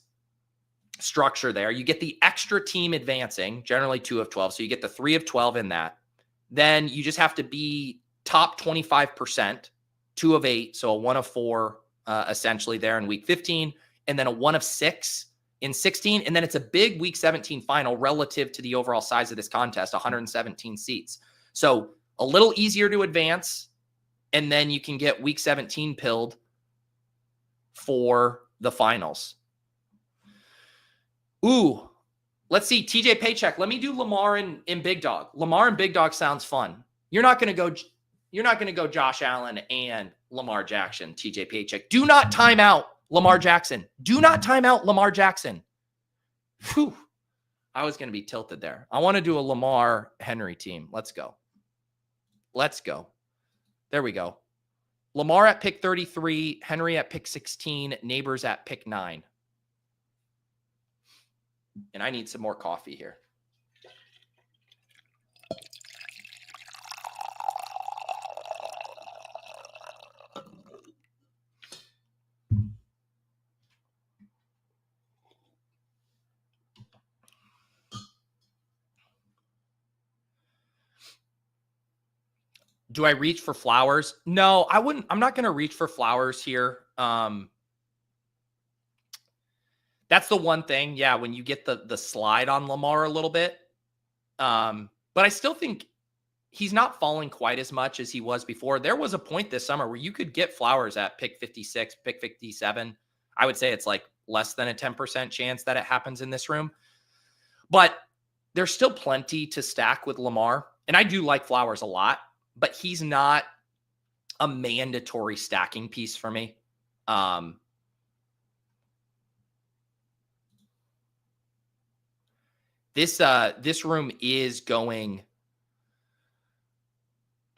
structure there. You get the extra team advancing, generally 2 of 12. So you get the 3 of 12 in that. Then you just have to be top 25%, 2 of 8. So a 1 of 4, essentially there in week 15, and then a 1 of 6 in 16. And then it's a big week 17 final relative to the overall size of this contest, 117 seats. So a little easier to advance And then you can get week 17 pilled for the finals. Ooh, let's see. TJ Paycheck. Let me do Lamar and Big Dog. Lamar and Big Dog sounds fun. You're not going to go Josh Allen and Lamar Jackson, TJ Paycheck. Do not time out Lamar Jackson. Do not time out Lamar Jackson. Whew. I was going to be tilted there. I want to do a Lamar Henry team. Let's go. Let's go. There we go. Lamar at pick 33, Henry at pick 16, Neighbors at pick 9. And I need some more coffee here. Do I reach for Flowers? No, I wouldn't. I'm not going to reach for Flowers here. That's the one thing. Yeah, when you get the slide on Lamar a little bit. But I still think he's not falling quite as much as he was before. There was a point this summer where you could get Flowers at pick 56, pick 57. I would say it's like less than a 10% chance that it happens in this room. But there's still plenty to stack with Lamar. And I do like Flowers a lot, but he's not a mandatory stacking piece for me. This room is going,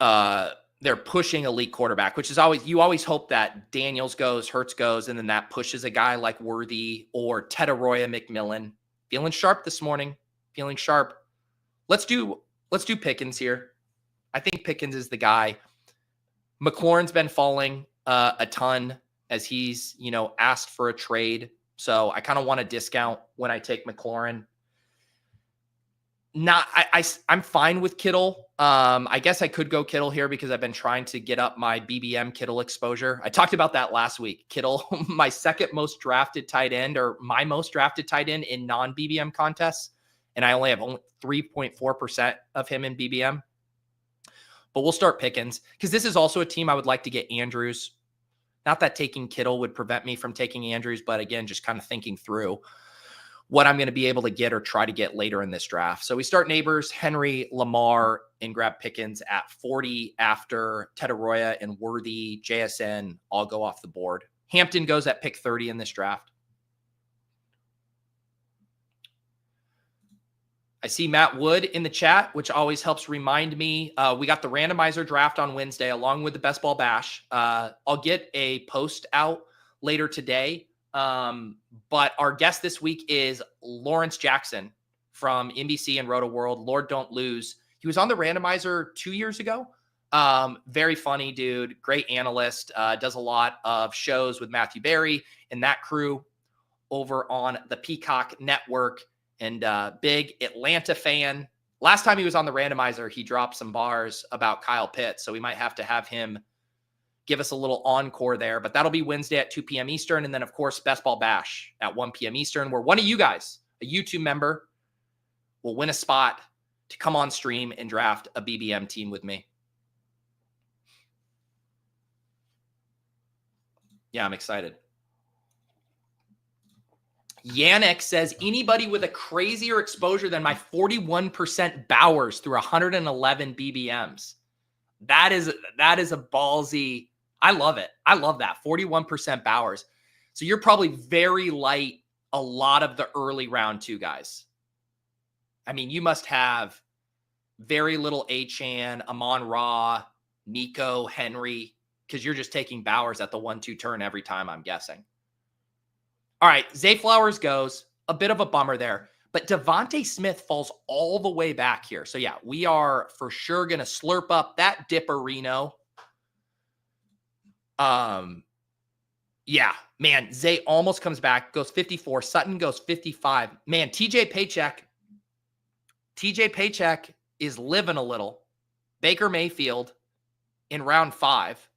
they're pushing elite quarterback, which is you always hope that Daniels goes, Hurts goes, and then that pushes a guy like Worthy or Tetaroya McMillan. Feeling sharp this morning, feeling sharp. Let's do Pickens here. I think Pickens is the guy. McLaurin's been falling a ton as he's, asked for a trade. So I kind of want a discount when I take McLaurin. I'm fine with Kittle. I guess I could go Kittle here because I've been trying to get up my BBM Kittle exposure. I talked about that last week. Kittle, my second most drafted tight end, or my most drafted tight end in non-BBM contests. And I only have 3.4% of him in BBM. But we'll start Pickens because this is also a team I would like to get Andrews. Not that taking Kittle would prevent me from taking Andrews, but again, just kind of thinking through what I'm going to be able to get or try to get later in this draft. So we start Neighbors, Henry, Lamar, and grab Pickens at 40 after Tetaroya and Worthy, JSN all go off the board. Hampton goes at pick 30 in this draft. I see Matt Wood in the chat, which always helps remind me. We got the randomizer draft on Wednesday along with the Best Ball Bash. I'll get a post out later today. But our guest this week is Lawrence Jackson from NBC and Rotoworld. Lord Don't Lose. He was on the randomizer 2 years ago. Very funny dude, great analyst, does a lot of shows with Matthew Berry and that crew over on the Peacock Network, and big Atlanta fan. Last time he was on the randomizer, he dropped some bars about Kyle Pitts. So we might have to have him give us a little encore there, but that'll be Wednesday at 2 p.m. Eastern. And then, of course, Best Ball Bash at 1 p.m. Eastern, where one of you guys, a YouTube member, will win a spot to come on stream and draft a BBM team with me. Yeah, I'm excited. Yannick says, anybody with a crazier exposure than my 41% Bowers through 111 BBMs. That is a ballsy. I love it. I love that. 41% Bowers. So you're probably very light a lot of the early round 2 guys. I mean, you must have very little Achane, Amon-Ra, Nico, Henry, because you're just taking Bowers at the 1-2 turn every time, I'm guessing. All right, Zay Flowers goes. A bit of a bummer there. But Devontae Smith falls all the way back here. So, yeah, we are for sure going to slurp up that dipparino. Yeah, man, Zay almost comes back, goes 54. Sutton goes 55. Man, TJ Paycheck is living a little. Baker Mayfield in round 5.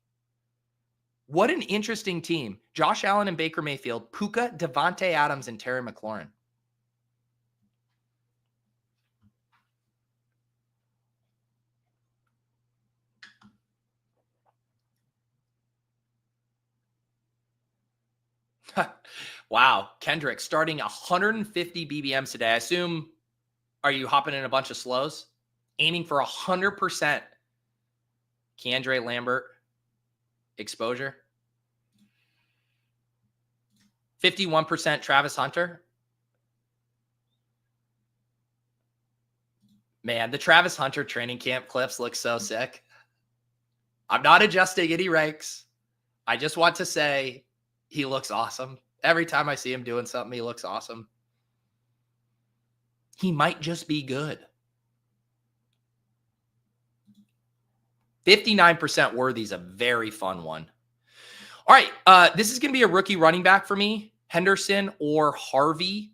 What an interesting team. Josh Allen and Baker Mayfield, Puka, Devontae Adams, and Terry McLaurin. Wow. Kendrick starting 150 BBMs today. I assume, are you hopping in a bunch of slows? Aiming for 100% KeAndre Lambert exposure. 51% Travis Hunter. Man, the Travis Hunter training camp clips look so sick. I'm not adjusting any ranks. I just want to say he looks awesome. Every time I see him doing something, he looks awesome. He might just be good. 59% worthy is a very fun one. All right, this is going to be a rookie running back for me, Henderson or Harvey.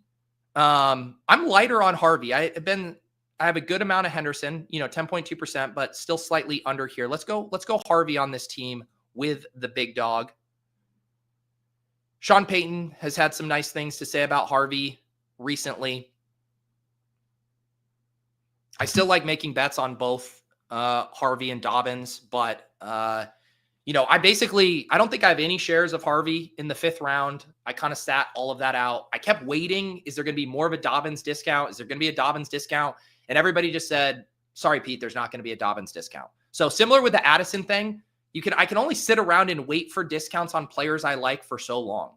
I'm lighter on Harvey. I have a good amount of Henderson, 10.2%, but still slightly under here. Let's go Harvey on this team with the big dog. Sean Payton has had some nice things to say about Harvey recently. I still like making bets on both Harvey and Dobbins, but I don't think I have any shares of Harvey in the 5th round. I kind of sat all of that out. I kept waiting. Is there going to be more of a Dobbins discount? Is there going to be a Dobbins discount? And everybody just said, sorry, Pete, there's not going to be a Dobbins discount. So similar with the Addison thing, I can only sit around and wait for discounts on players I like for so long.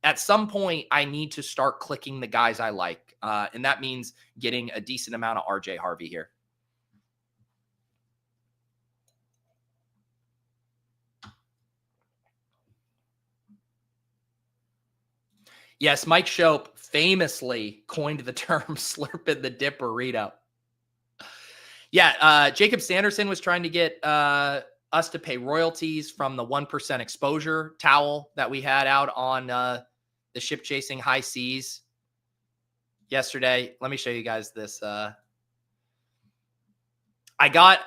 At some point, I need to start clicking the guys I like. And that means getting a decent amount of RJ Harvey here. Yes, Mike Shope famously coined the term slurping the dipparino. Yeah, Jacob Sanderson was trying to get us to pay royalties from the 1% exposure towel that we had out on the ship chasing high seas yesterday. Let me show you guys this. I brought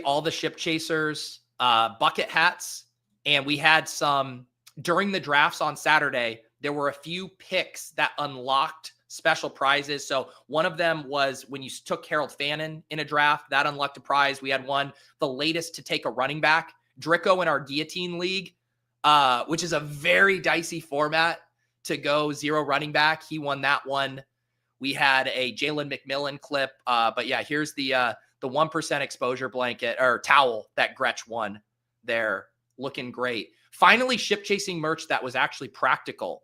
all the ship chasers bucket hats, and we had some during the drafts on Saturday. There were a few picks that unlocked special prizes. So one of them was when you took Harold Fannin in a draft, that unlocked a prize. We had one, the latest to take a running back, Drico in our guillotine league, which is a very dicey format to go 0 running back. He won that one. We had a Jalen McMillan clip. But yeah, here's the 1% exposure blanket or towel that Gretsch won there. Looking great. Finally, ship chasing merch that was actually practical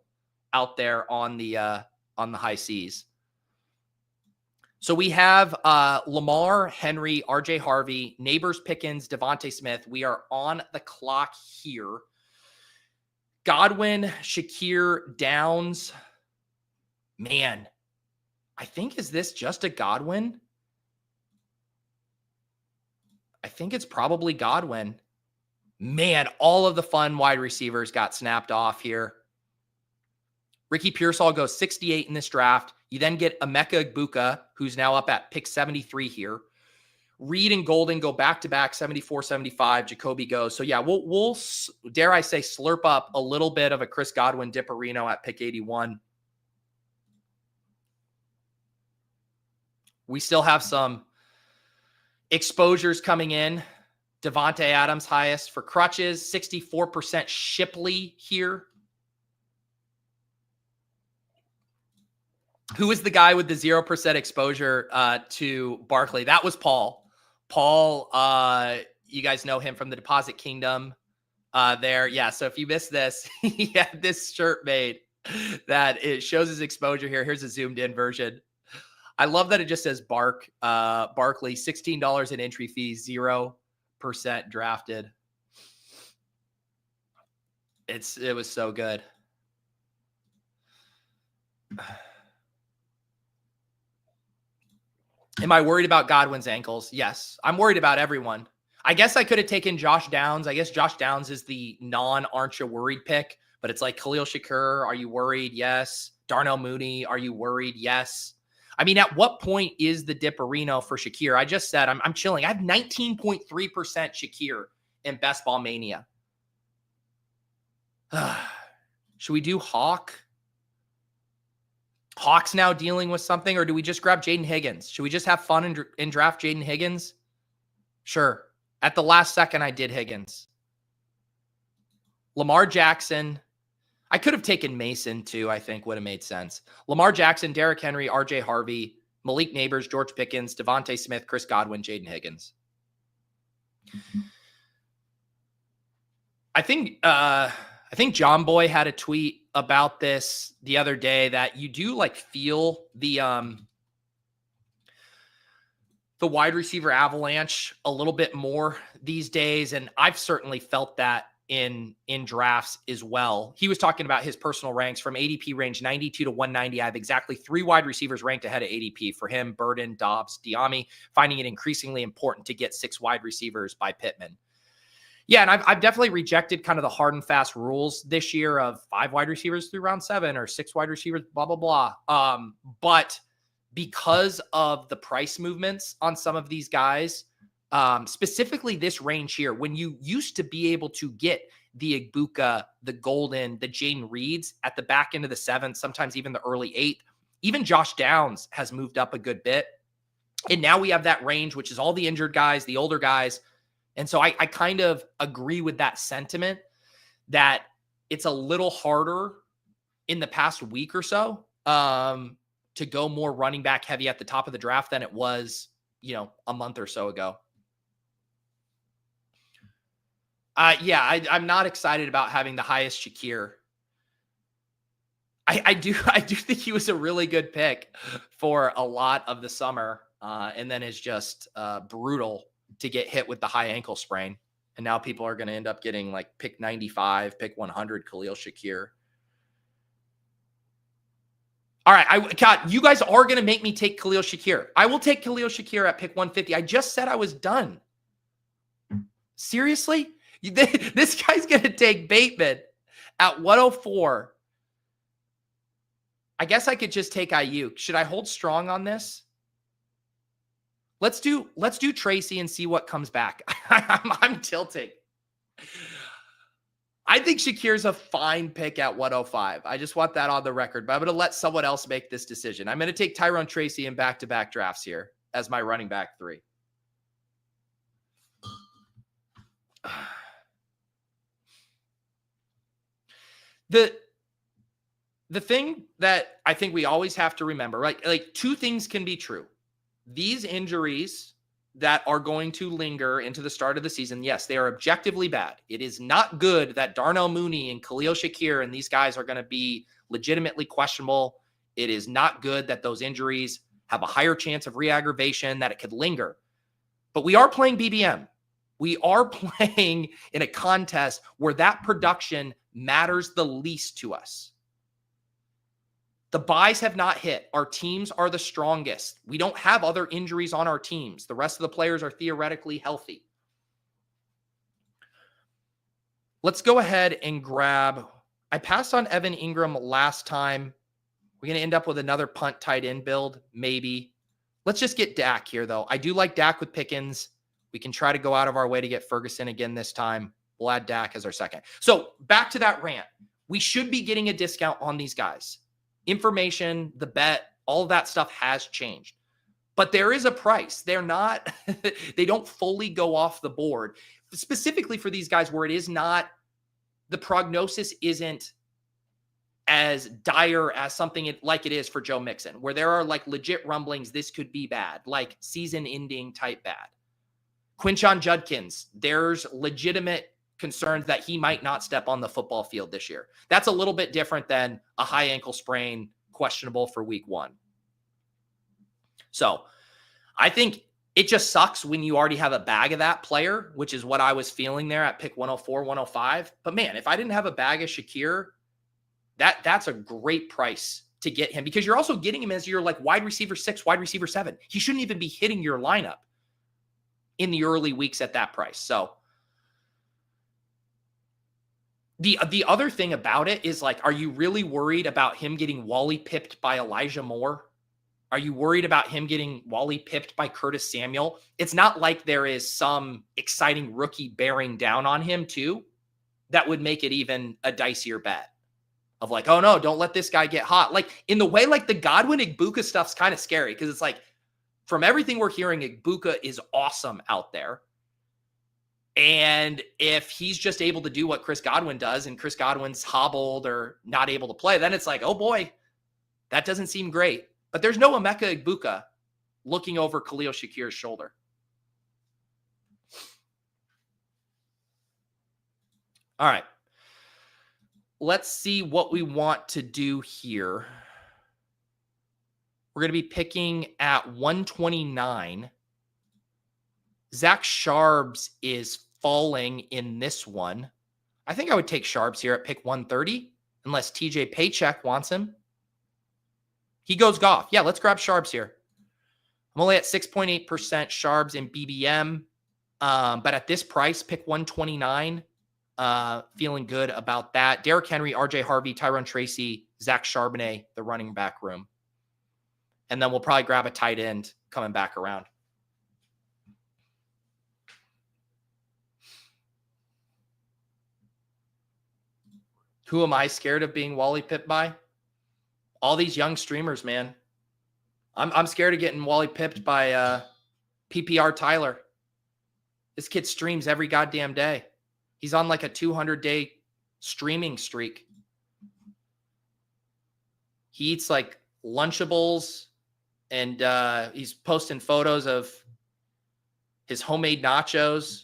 out there on the high seas. So we have Lamar, Henry, RJ Harvey, Neighbors, Pickens, Devontae Smith. We are on the clock here. Godwin, Shakir, Downs. Man, I think, is this just a Godwin? I think it's probably Godwin. Man, all of the fun wide receivers got snapped off here. Ricky Pearsall goes 68 in this draft. You then get Emeka Egbuka, who's now up at pick 73 here. Reed and Golden go back-to-back, 74, 75. Jacoby goes. So yeah, we'll dare I say, slurp up a little bit of a Chris Godwin dipparino at pick 81. We still have some exposures coming in. Devontae Adams highest for crutches, 64% Shipley here. Who is the guy with the 0% exposure to Barkley? That was Paul. Paul, you guys know him from the Deposit Kingdom there. Yeah, so if you missed this, he had this shirt made that it shows his exposure here. Here's a zoomed in version. I love that it just says Barkley, $16 in entry fee, 0% drafted. It was so good. Am I worried about Godwin's ankles? Yes. I'm worried about everyone. I guess I could have taken Josh Downs. I guess Josh Downs is the non-aren't you worried pick, but it's like Khalil Shakur. Are you worried? Yes. Darnell Mooney. Are you worried? Yes. I mean, at what point is the dipparino for Shakir? I just said I'm chilling. I have 19.3% Shakir in Best Ball Mania. Should we do Hawk? Hawk's now dealing with something, or do we just grab Jayden Higgins? Should we just have fun and draft Jayden Higgins? Sure. At the last second, I did Higgins. Lamar Jackson. I could have taken Mason too, I think would have made sense. Lamar Jackson, Derrick Henry, RJ Harvey, Malik Neighbors, George Pickens, Devontae Smith, Chris Godwin, Jayden Higgins. I think John Boy had a tweet about this the other day that you do like feel the wide receiver avalanche a little bit more these days. And I've certainly felt that in drafts as well. He was talking about his personal ranks from ADP range 92 to 190. I have exactly 3 wide receivers ranked ahead of ADP for him: Burden, Dobbs, Diami, finding it increasingly important to get 6 wide receivers by Pittman. Yeah, and I've definitely rejected kind of the hard and fast rules this year of 5 wide receivers through round 7 or 6 wide receivers, blah, blah, blah. But because of the price movements on some of these guys, specifically this range here, when you used to be able to get the Igbuka, the Golden, the Jayden Reeds at the back end of the 7th, sometimes even the early 8th, even Josh Downs has moved up a good bit. And now we have that range, which is all the injured guys, the older guys. And so I kind of agree with that sentiment that it's a little harder in the past week or so to go more running back heavy at the top of the draft than it was, a month or so ago. I'm not excited about having the highest Shakir. I do think he was a really good pick for a lot of the summer, and then it's just brutal to get hit with the high ankle sprain. And now people are going to end up getting like pick 95, pick 100, Khalil Shakir. All right, God, you guys are going to make me take Khalil Shakir. I will take Khalil Shakir at pick 150. I just said I was done. Seriously? This guy's going to take Bateman at 104. I guess I could just take Ayuk. Should I hold strong on this? Let's do Tracy and see what comes back. I'm tilting. I think Shakir's a fine pick at 105. I just want that on the record, but I'm going to let someone else make this decision. I'm going to take Tyrone Tracy in back-to-back drafts here as my running back 3. The thing that I think we always have to remember, right? Like 2 things can be true. These injuries that are going to linger into the start of the season, yes, they are objectively bad. It is not good that Darnell Mooney and Khalil Shakir and these guys are going to be legitimately questionable. It is not good that those injuries have a higher chance of re-aggravation, that it could linger. But we are playing BBM. We are playing in a contest where that production matters the least to us. The buys have not hit. Our teams are the strongest. We don't have other injuries on our teams. The rest of the players are theoretically healthy. Let's go ahead and grab. I passed on Evan Ingram last time. We're going to end up with another punt tight end build, maybe. Let's just get Dak here, though. I do like Dak with Pickens. We can try to go out of our way to get Ferguson again this time. We'll add Dak as our second. So back to that rant. We should be getting a discount on these guys. Information, the bet, all of that stuff has changed. But there is a price. They're not, they don't fully go off the board. Specifically for these guys where it is not, the prognosis isn't as dire as something like it is for Joe Mixon, where there are like legit rumblings this could be bad, like season-ending type bad. Quinshon Judkins, there's legitimate concerns that he might not step on the football field this year. That's a little bit different than a high ankle sprain, questionable for week 1. So I think it just sucks when you already have a bag of that player, which is what I was feeling there at pick 104, 105. But man, if I didn't have a bag of Shakir, that's a great price to get him, because you're also getting him as your like wide receiver 6, wide receiver 7. He shouldn't even be hitting your lineup in the early weeks at that price. So the other thing about it is like, are you really worried about him getting Wally pipped by Elijah Moore? Are you worried about him getting Wally pipped by Curtis Samuel? It's not like there is some exciting rookie bearing down on him too. That would make it even a dicier bet of like, oh no, don't let this guy get hot. Like in the way, like the Godwin Igbuka stuff's kind of scary, because it's like, from everything we're hearing, Igbuka is awesome out there. And if he's just able to do what Chris Godwin does and Chris Godwin's hobbled or not able to play, then it's like, oh boy, that doesn't seem great. But there's no Emeka Egbuka looking over Khalil Shakir's shoulder. All right. Let's see what we want to do here. We're going to be picking at 129. Zach Sharbs is falling in this one. I think I would take Sharbs here at pick 130, unless TJ Paycheck wants him. He goes Goff. Yeah, let's grab Sharbs here. I'm only at 6.8% Sharbs in BBM, but at this price, pick 129. Feeling good about that. Derrick Henry, RJ Harvey, Tyrone Tracy, Zach Charbonnet, the running back room. And then we'll probably grab a tight end coming back around. Who am I scared of being Wally pipped by? All these young streamers, man. I'm scared of getting Wally pipped by PPR Tyler. This kid streams every goddamn day. He's on like a 200-day streaming streak. He eats like Lunchables, and he's posting photos of his homemade nachos.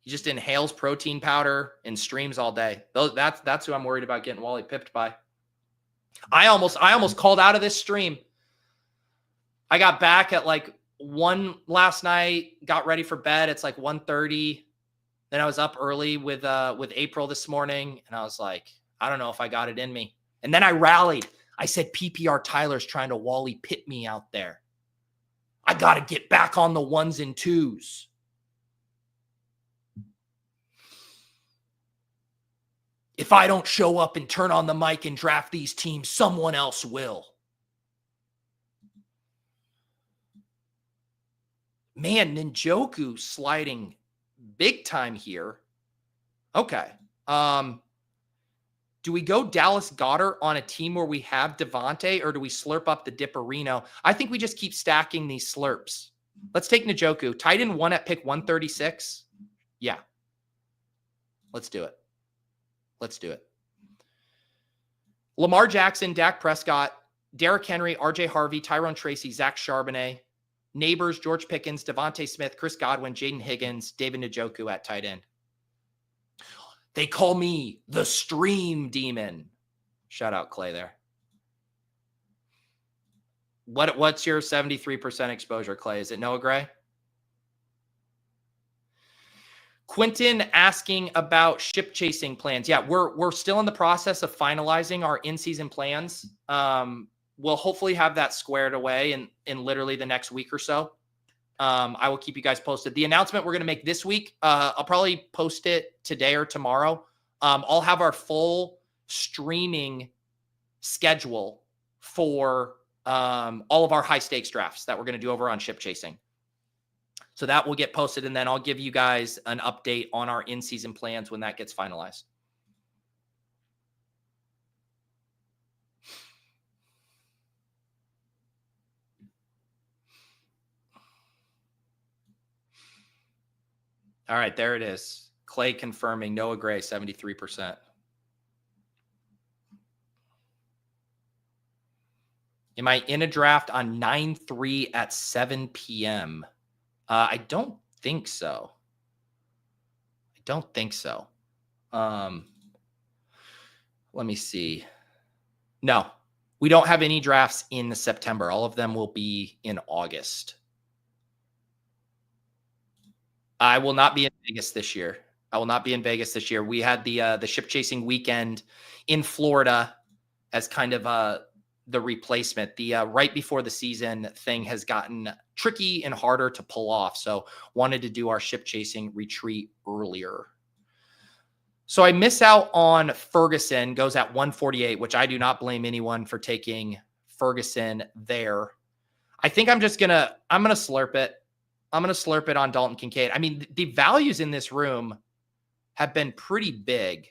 He just inhales protein powder and streams all day. That's who I'm worried about getting Wally pipped by. I almost called out of this stream. I got back at like 1 last night, got ready for bed. It's like 1:30. Then I was up early with April this morning, and I was like, I don't know if I got it in me. And then I rallied. I said, PPR Tyler's trying to Wally pit me out there. I got to get back on the 1s and 2s. If I don't show up and turn on the mic and draft these teams, someone else will. Man, Njoku sliding big time here. Okay. Do we go Dallas Goedert on a team where we have Devontae, or do we slurp up the Dipperino? I think we just keep stacking these slurps. Let's take Njoku. Tight end 1 at pick 136. Yeah. Let's do it. Let's do it. Lamar Jackson, Dak Prescott, Derrick Henry, RJ Harvey, Tyrone Tracy, Zach Charbonnet, Neighbors, George Pickens, Devontae Smith, Chris Godwin, Jayden Higgins, David Njoku at tight end. They call me the stream demon. Shout out Clay there. What's your 73% exposure, Clay? Is it Noah Gray? Quentin asking about ship chasing plans. Yeah, we're still in the process of finalizing our in-season plans. We'll hopefully have that squared away in literally the next week or so. I will keep you guys posted. The announcement we're going to make this week, I'll probably post it today or tomorrow. I'll have our full streaming schedule for all of our high stakes drafts that we're going to do over on ship chasing. So that will get posted, and then I'll give you guys an update on our in-season plans when that gets finalized. All right, there it is. Clay confirming Noah Gray, 73%. Am I in a draft on 9/3 at 7 p.m.? I don't think so. Let me see. No, we don't have any drafts in September. All of them will be in August. I will not be in Vegas this year. We had the ship chasing weekend in Florida as kind of the replacement. The right before the season thing has gotten tricky and harder to pull off. So wanted to do our ship chasing retreat earlier. So I miss out on Ferguson, goes at 148, which I do not blame anyone for taking Ferguson there. I think I'm going to slurp it. I'm going to slurp it on Dalton Kincaid. I mean, the values in this room have been pretty big.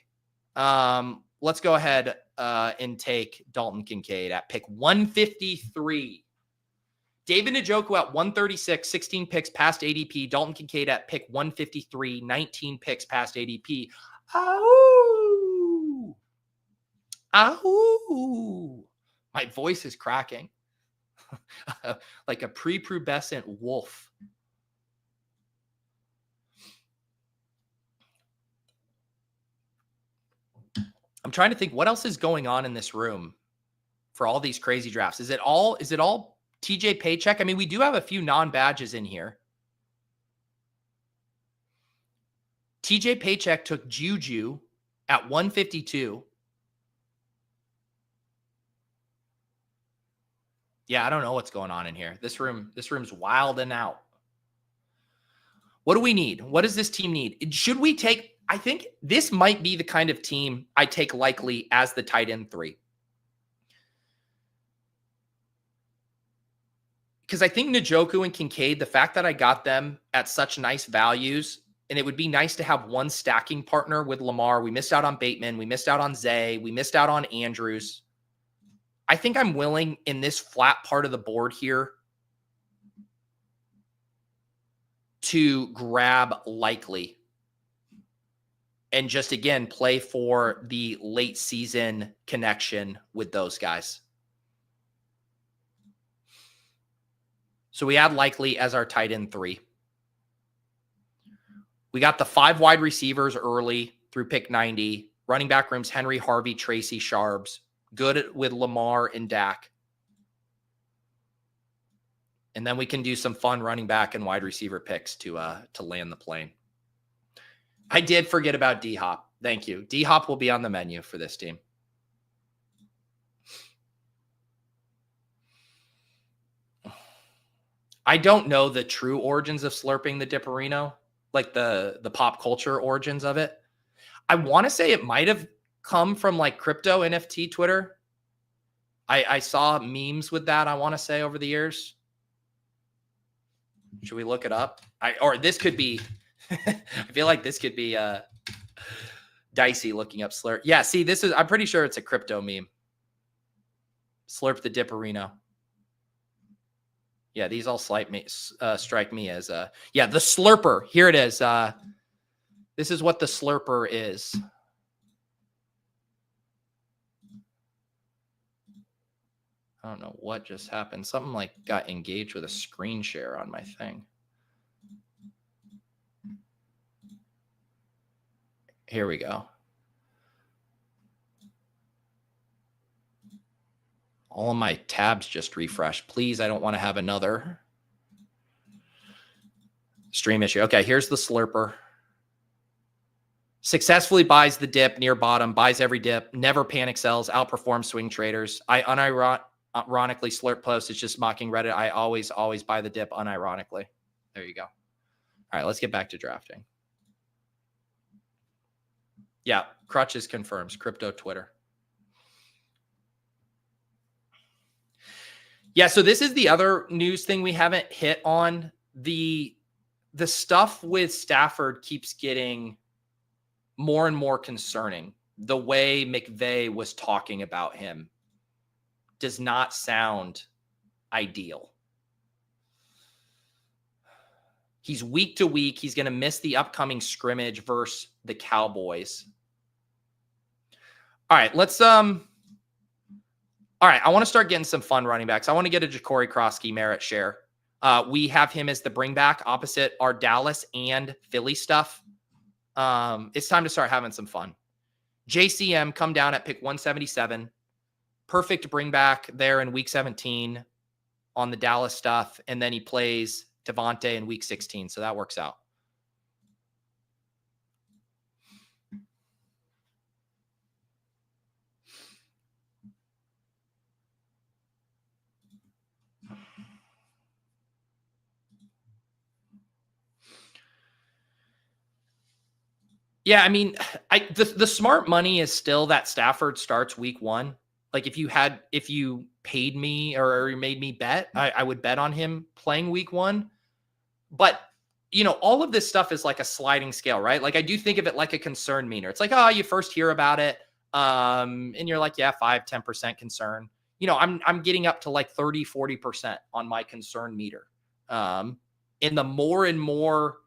Let's go ahead and take Dalton Kincaid at pick 153. David Njoku at 136, 16 picks past ADP. Dalton Kincaid at pick 153, 19 picks past ADP. Ow! Ow! My voice is cracking. Like a prepubescent wolf. I'm trying to think what else is going on in this room for all these crazy drafts. Is it all TJ Paycheck? I mean, we do have a few non-badges in here. TJ Paycheck took Juju at 152. Yeah, I don't know what's going on in here. This room's wild and out. What do we need? What does this team need? Should we take, I think this might be the kind of team I take likely as the tight end 3. Because I think Njoku and Kincaid, the fact that I got them at such nice values, and it would be nice to have one stacking partner with Lamar. We missed out on Bateman. We missed out on Zay. We missed out on Andrews. I think I'm willing in this flat part of the board here to grab Likely and just, again, play for the late season connection with those guys. So we add Likely as our tight end 3. We got the 5 wide receivers early through pick 90. Running back rooms, Henry, Harvey, Tracy, Sharbs. Good with Lamar and Dak. And then we can do some fun running back and wide receiver picks to land the plane. I did forget about D-Hop. Thank you. D-Hop will be on the menu for this team. I don't know the true origins of slurping the dipperino, like the pop culture origins of it. I want to say it might have come from like crypto NFT Twitter. I saw memes with that, I want to say, over the years. Should we look it up? Or this could be, I feel like this could be dicey looking up slurp. Yeah, see, I'm pretty sure it's a crypto meme. Slurp the dipperino. Yeah, these all strike me as, the slurper. Here it is. This is what the slurper is. I don't know what just happened. Something like got engaged with a screen share on my thing. Here we go. All of my tabs just refreshed. Please, I don't want to have another stream issue. Okay, here's the slurper. Successfully buys the dip near bottom, buys every dip, never panic sells, outperforms swing traders. I unironically slurp post. It's just mocking Reddit. I always buy the dip unironically. There you go. All right, let's get back to drafting. Yeah, Crutches confirms. Crypto Twitter. Yeah, so this is the other news thing we haven't hit on. The stuff with Stafford keeps getting more and more concerning. The way McVay was talking about him does not sound ideal. He's week to week. He's going to miss the upcoming scrimmage versus the Cowboys. All right, all right, I want to start getting some fun running backs. I want to get a Jacory Croskey-Merrit share. We have him as the bring back opposite our Dallas and Philly stuff. It's time to start having some fun. JCM come down at pick 177. Perfect bring back there in week 17 on the Dallas stuff. And then he plays Devontae in week 16. So that works out. Yeah, I mean, the smart money is still that Stafford starts week 1. Like if you paid me or made me bet, I would bet on him playing week 1. But, you know, all of this stuff is like a sliding scale, right? Like I do think of it like a concern meter. It's like, oh, you first hear about it. And you're like, yeah, 5-10% concern. I'm getting up to like 30, 40% on my concern meter. And the more and more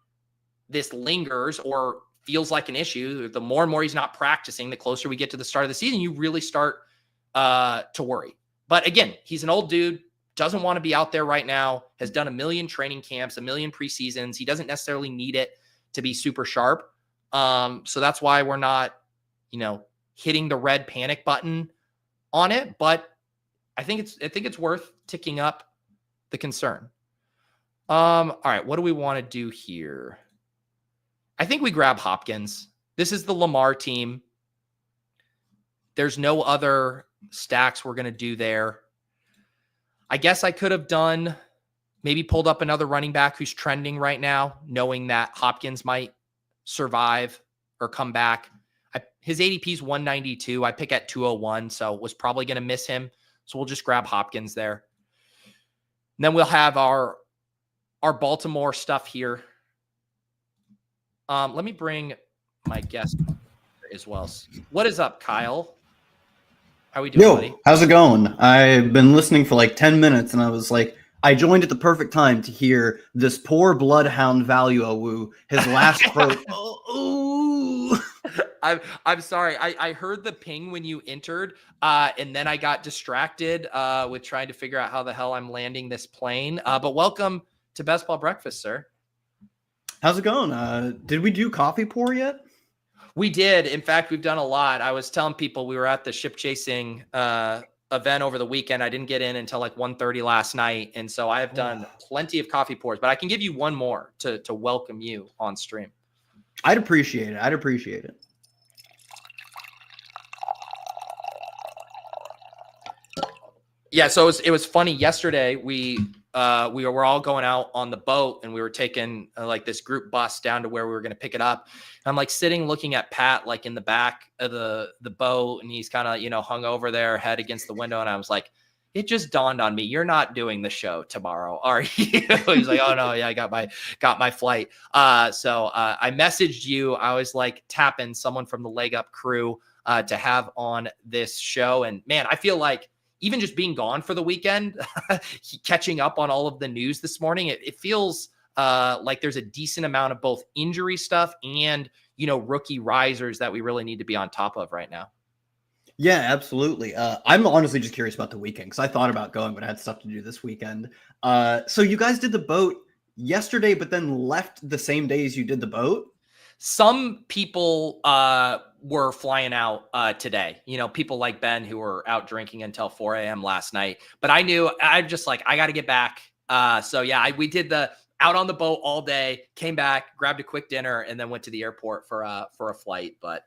this lingers or feels like an issue, the more and more he's not practicing, the closer we get to the start of the season, you really start to worry. But again, he's an old dude, doesn't want to be out there right now, has done a million training camps, a million preseasons. He doesn't necessarily need it to be super sharp. So that's why we're not, hitting the red panic button on it. But I think it's worth ticking up the concern. All right, what do we want to do here? I think we grab Hopkins. This is the Lamar team. There's no other stacks we're going to do there. I guess I could have maybe pulled up another running back who's trending right now, knowing that Hopkins might survive or come back. His ADP is 192. I pick at 201, so was probably going to miss him. So we'll just grab Hopkins there. And then we'll have our Baltimore stuff here. Let me bring my guest as well. What is up, Kyle? How are we doing, buddy? How's it going? I've been listening for like 10 minutes, and I was like, I joined at the perfect time to hear this poor bloodhound value his last quote. I'm sorry. I heard the ping when you entered, and then I got distracted with trying to figure out how the hell I'm landing this plane. But welcome to Best Ball Breakfast, sir. How's it going? Did we do coffee pour yet? We did. In fact, we've done a lot. I was telling people we were at the ship chasing event over the weekend. I didn't get in until like 1:30 last night. And so I have done plenty of coffee pours, but I can give you one more to welcome you on stream. I'd appreciate it. Yeah. So it was funny. Yesterday, we were all going out on the boat, and we were taking like this group bus down to where we were going to pick it up. And I'm like sitting looking at Pat, like in the back of the boat, and he's kind of, hung over there, head against the window. And I was like, it just dawned on me, you're not doing the show tomorrow, are you? He's like, oh no, yeah, I got my flight. So I messaged you. I was like tapping someone from the LegUp crew to have on this show. And man, I feel like even just being gone for the weekend, catching up on all of the news this morning, it feels like there's a decent amount of both injury stuff and, rookie risers that we really need to be on top of right now. Yeah, absolutely. I'm honestly just curious about the weekend because I thought about going, but I had stuff to do this weekend. So you guys did the boat yesterday, but then left the same day as you did the boat? Some people were flying out today, people like Ben who were out drinking until 4 a.m. last night. But I'm just like, I got to get back. So yeah, we did the out on the boat all day, came back, grabbed a quick dinner, and then went to the airport for a flight. But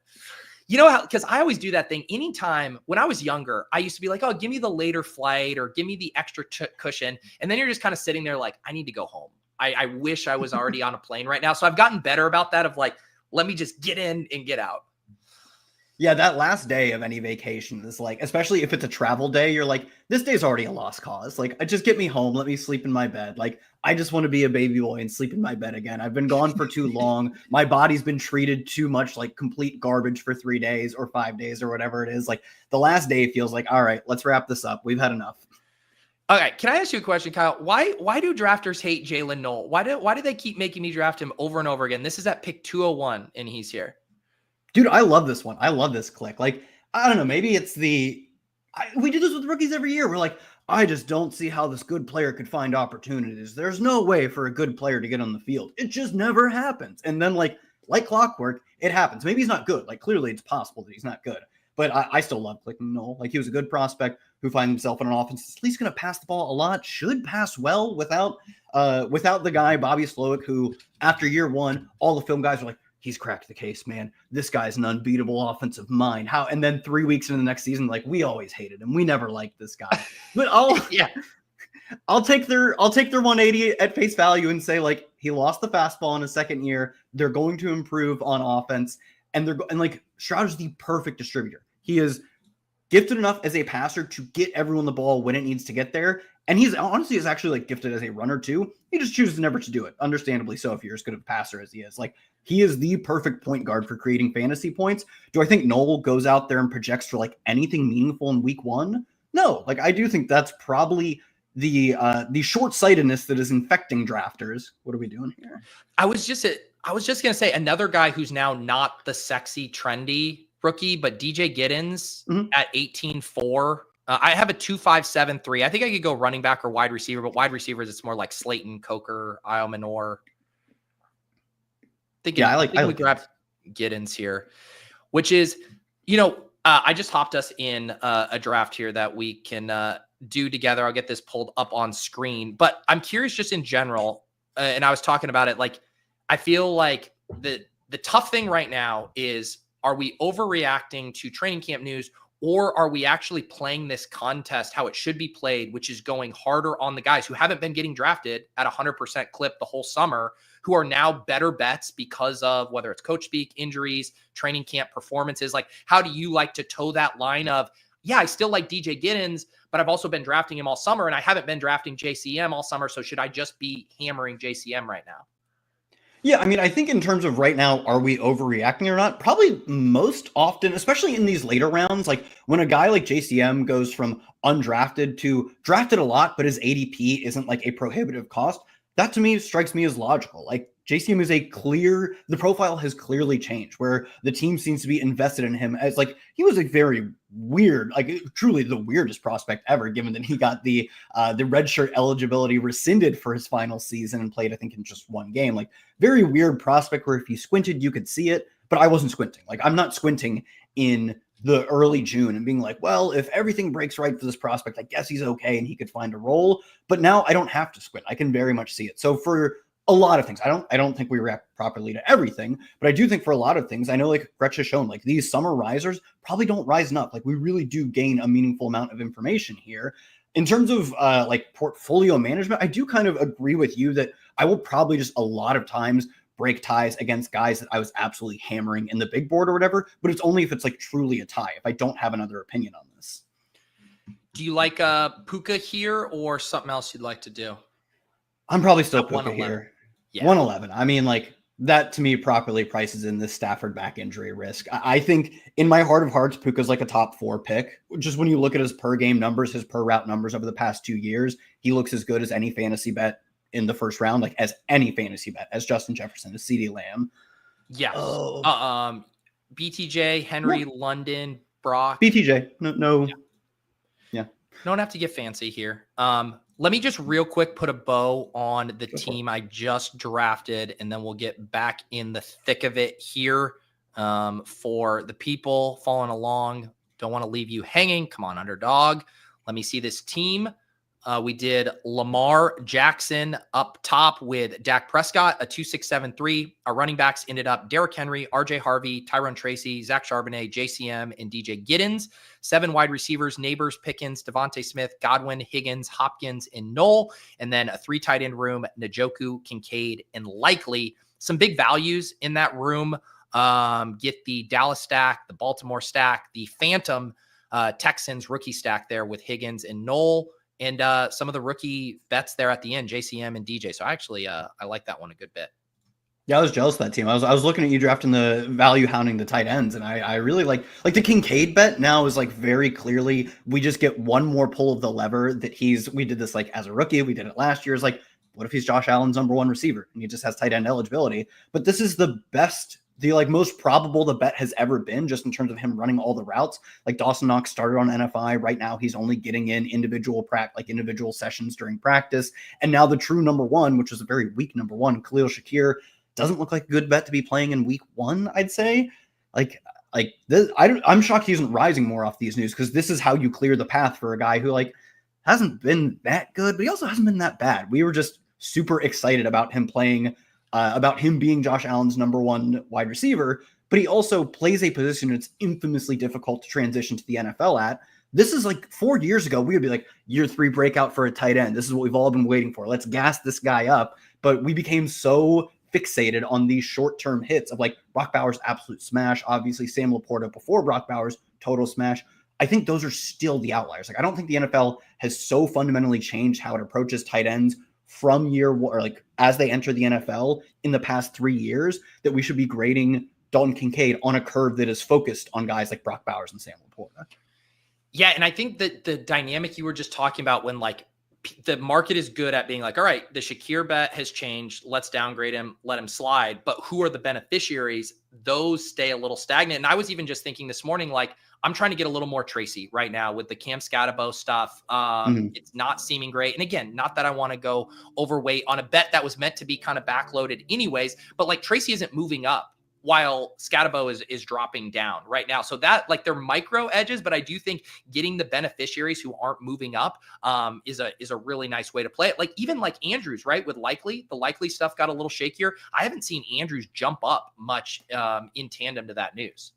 because I always do that thing anytime when I was younger, I used to be like, oh, give me the later flight or give me the extra cushion. And then you're just kind of sitting there like, I need to go home. I wish I was already on a plane right now. So I've gotten better about that of like, let me just get in and get out. Yeah, that last day of any vacation is like, especially if it's a travel day, you're like, this day's already a lost cause. Like, just get me home. Let me sleep in my bed. Like, I just want to be a baby boy and sleep in my bed again. I've been gone for too long. My body's been treated too much like complete garbage for 3 days or 5 days or whatever it is. Like, the last day feels like, all right, let's wrap this up. We've had enough. Okay, can I ask you a question, Kyle? Why do drafters hate Jalen Noel? Why do they keep making me draft him over and over again? This is at pick 201, and he's here. Dude, I love this one. I love this click. Like, I don't know. Maybe it's we do this with rookies every year. We're like, I just don't see how this good player could find opportunities. There's no way for a good player to get on the field. It just never happens. And then like clockwork, it happens. Maybe he's not good. Like, clearly it's possible that he's not good. But I still love clicking Noel. Like, he was a good prospect who finds himself in an offense that's at least going to pass the ball a lot, should pass well without the guy, Bobby Slowick, who after year one, all the film guys are like, he's cracked the case, man. This guy's an unbeatable offensive mind. And then 3 weeks into the next season, like, we always hated him. We never liked this guy. But I'll take their 180 at face value and say, like, he lost the fastball in his second year. They're going to improve on offense. And like, Stroud is the perfect distributor. He is gifted enough as a passer to get everyone the ball when it needs to get there. And he's honestly is actually like gifted as a runner too. He just chooses never to do it. Understandably so, if you're as good of a passer as he is. Like, he is the perfect point guard for creating fantasy points. Do I think Noel goes out there and projects for like anything meaningful in week one? No, like I do think that's probably the short-sightedness that is infecting drafters. What are we doing here? I was just gonna say another guy who's now not the sexy, trendy rookie, but DJ Giddens at 18.4. I have a 2.573. I think I could go running back or wide receiver, but wide receivers it's more like Slayton, Coker, Io Manor. I think we grab Giddens here, which is, I just hopped us in a draft here that we can do together. I'll get this pulled up on screen, but I'm curious just in general. And I was talking about it. Like, I feel like the tough thing right now is, are we overreacting to training camp news, or are we actually playing this contest how it should be played, which is going harder on the guys who haven't been getting drafted at 100% clip the whole summer, who are now better bets because of whether it's coach speak, injuries, training camp performances? Like, how do you like to toe that line of, yeah, I still like DJ Giddens, but I've also been drafting him all summer and I haven't been drafting JCM all summer. So should I just be hammering JCM right now? Yeah, I mean, I think in terms of right now, are we overreacting or not? Probably most often, especially in these later rounds, like when a guy like JCM goes from undrafted to drafted a lot, but his ADP isn't like a prohibitive cost, that to me strikes me as logical. Like JCM is the profile has clearly changed where the team seems to be invested in him as like, he was a very weird, like truly the weirdest prospect ever, given that he got the redshirt eligibility rescinded for his final season and played, I think, in just one game. Like very weird prospect where if you squinted, you could see it, but I wasn't squinting. Like I'm not squinting in the early June and being like, well, if everything breaks right for this prospect, I guess he's okay and he could find a role. But now I don't have to squint. I can very much see it. So for a lot of things, I don't think we react properly to everything, but I do think for a lot of things, I know like Gretsch has shown, like these summer risers probably don't rise enough. Like we really do gain a meaningful amount of information here. In terms of like portfolio management, I do kind of agree with you that I will probably just a lot of times break ties against guys that I was absolutely hammering in the big board or whatever, but it's only if it's like truly a tie, if I don't have another opinion on this. Do you like Puka here or something else you'd like to do? I'm probably still Puka here. Yeah. 111. I mean, like that to me properly prices in this Stafford back injury risk. I think in my heart of hearts, Puka's like a top 4 pick. Just when you look at his per game numbers, his per route numbers over the past 2 years, he looks as good as any fantasy bet in the first round, like as any fantasy bet, as Justin Jefferson, as CeeDee Lamb. Yes. BTJ, Henry, London, Brock. BTJ. No. Yeah. Don't have to get fancy here. Let me just real quick put a bow on the team I just drafted, and then we'll get back in the thick of it here. For the people following along, don't want to leave you hanging. Come on, Underdog. Let me see this team. We did Lamar Jackson up top with Dak Prescott, a 2.673. Our running backs ended up Derrick Henry, RJ Harvey, Tyrone Tracy, Zach Charbonnet, JCM, and DJ Giddens. 7 wide receivers, Neighbors, Pickens, Devontae Smith, Godwin, Higgins, Hopkins, and Knoll. And then a 3 tight end room, Njoku, Kincaid, and Likely. Some big values in that room. Get the Dallas stack, the Baltimore stack, the Phantom Texans rookie stack there with Higgins and Knoll. And some of the rookie bets there at the end, JCM and DJ. So actually, I like that one a good bit. Yeah, I was jealous of that team. I was looking at you drafting the value hounding the tight ends, and I really like the Kincaid bet now is like very clearly we just get one more pull of the lever that we did this like as a rookie. We did it last year. It's like, what if he's Josh Allen's number 1 receiver and he just has tight end eligibility? But this is the best, the like most probable the bet has ever been, just in terms of him running all the routes. Like Dawson Knox started on NFI. Right now he's only getting in individual sessions during practice. And now the true number 1, which was a very weak number 1, Khalil Shakir, doesn't look like a good bet to be playing in week 1, I'd say. Like this, I'm shocked he isn't rising more off these news, because this is how you clear the path for a guy who like hasn't been that good, but he also hasn't been that bad. We were just super excited about him playing, about him being Josh Allen's number 1 wide receiver, but he also plays a position that's infamously difficult to transition to the NFL at. This is like 4 years ago, we would be like, year 3 breakout for a tight end. This is what we've all been waiting for. Let's gas this guy up. But we became so fixated on these short-term hits of like Brock Bowers, absolute smash. Obviously, Sam Laporta before Brock Bowers, total smash. I think those are still the outliers. Like, I don't think the NFL has so fundamentally changed how it approaches tight ends from year one, or like as they enter the NFL in the past 3 years, that we should be grading Dalton Kincaid on a curve that is focused on guys like Brock Bowers and Sam Laporta. Yeah, and I think that the dynamic you were just talking about when like the market is good at being like, all right, the Shakir bet has changed. Let's downgrade him, let him slide. But who are the beneficiaries? Those stay a little stagnant. And I was even just thinking this morning, like, I'm trying to get a little more Tracy right now with the Cam Scatabo stuff. It's not seeming great. And again, not that I want to go overweight on a bet that was meant to be kind of backloaded anyways, but like Tracy isn't moving up while Scatabo is dropping down right now. So that like they're micro edges, but I do think getting the beneficiaries who aren't moving up is a really nice way to play it. Like even like Andrews, right? With the likely stuff got a little shakier. I haven't seen Andrews jump up much in tandem to that news.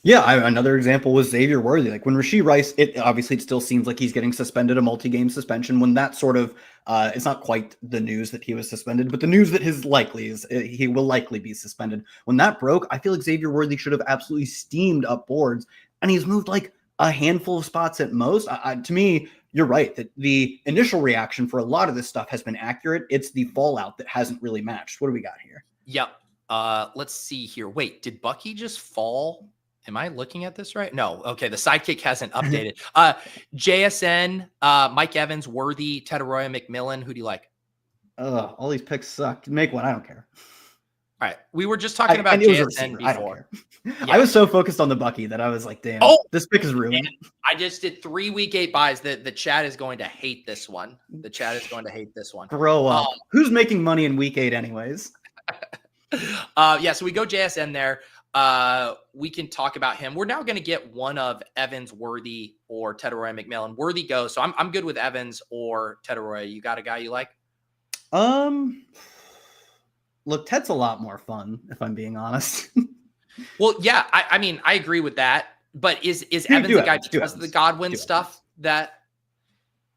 Yeah, another example was Xavier Worthy. Like when Rashee Rice, it still seems like he's getting suspended, a multi-game suspension. When that sort of, it's not quite the news that he was suspended, but the news that he will likely be suspended. When that broke, I feel like Xavier Worthy should have absolutely steamed up boards, and he's moved like a handful of spots at most. To me, you're right that the initial reaction for a lot of this stuff has been accurate. It's the fallout that hasn't really matched. What do we got here? Yep. Let's see here. Wait, did Bucky just fall? Am I looking at this right? No. Okay. The sidekick hasn't updated. JSN, Mike Evans, Worthy, Tedoroya, McMillan. Who do you like? All these picks suck. Make one. I don't care. All right. We were just talking about JSN before. I don't care. Yeah. I was so focused on the Bucky that I was like, damn, this pick is ruined. I just did 3 week 8 buys. The chat is going to hate this one. Grow up. Who's making money in week 8 anyways? Yeah. So we go JSN there. We can talk about him. We're now going to get one of Evans, Worthy, or Tedoroya McMillan. Worthy goes. So I'm good with Evans or Tedoroya. You got a guy you like? Look, Ted's a lot more fun, if I'm being honest. Well, yeah, I mean, I agree with that. But is Evans the guy because of the Godwin stuff that,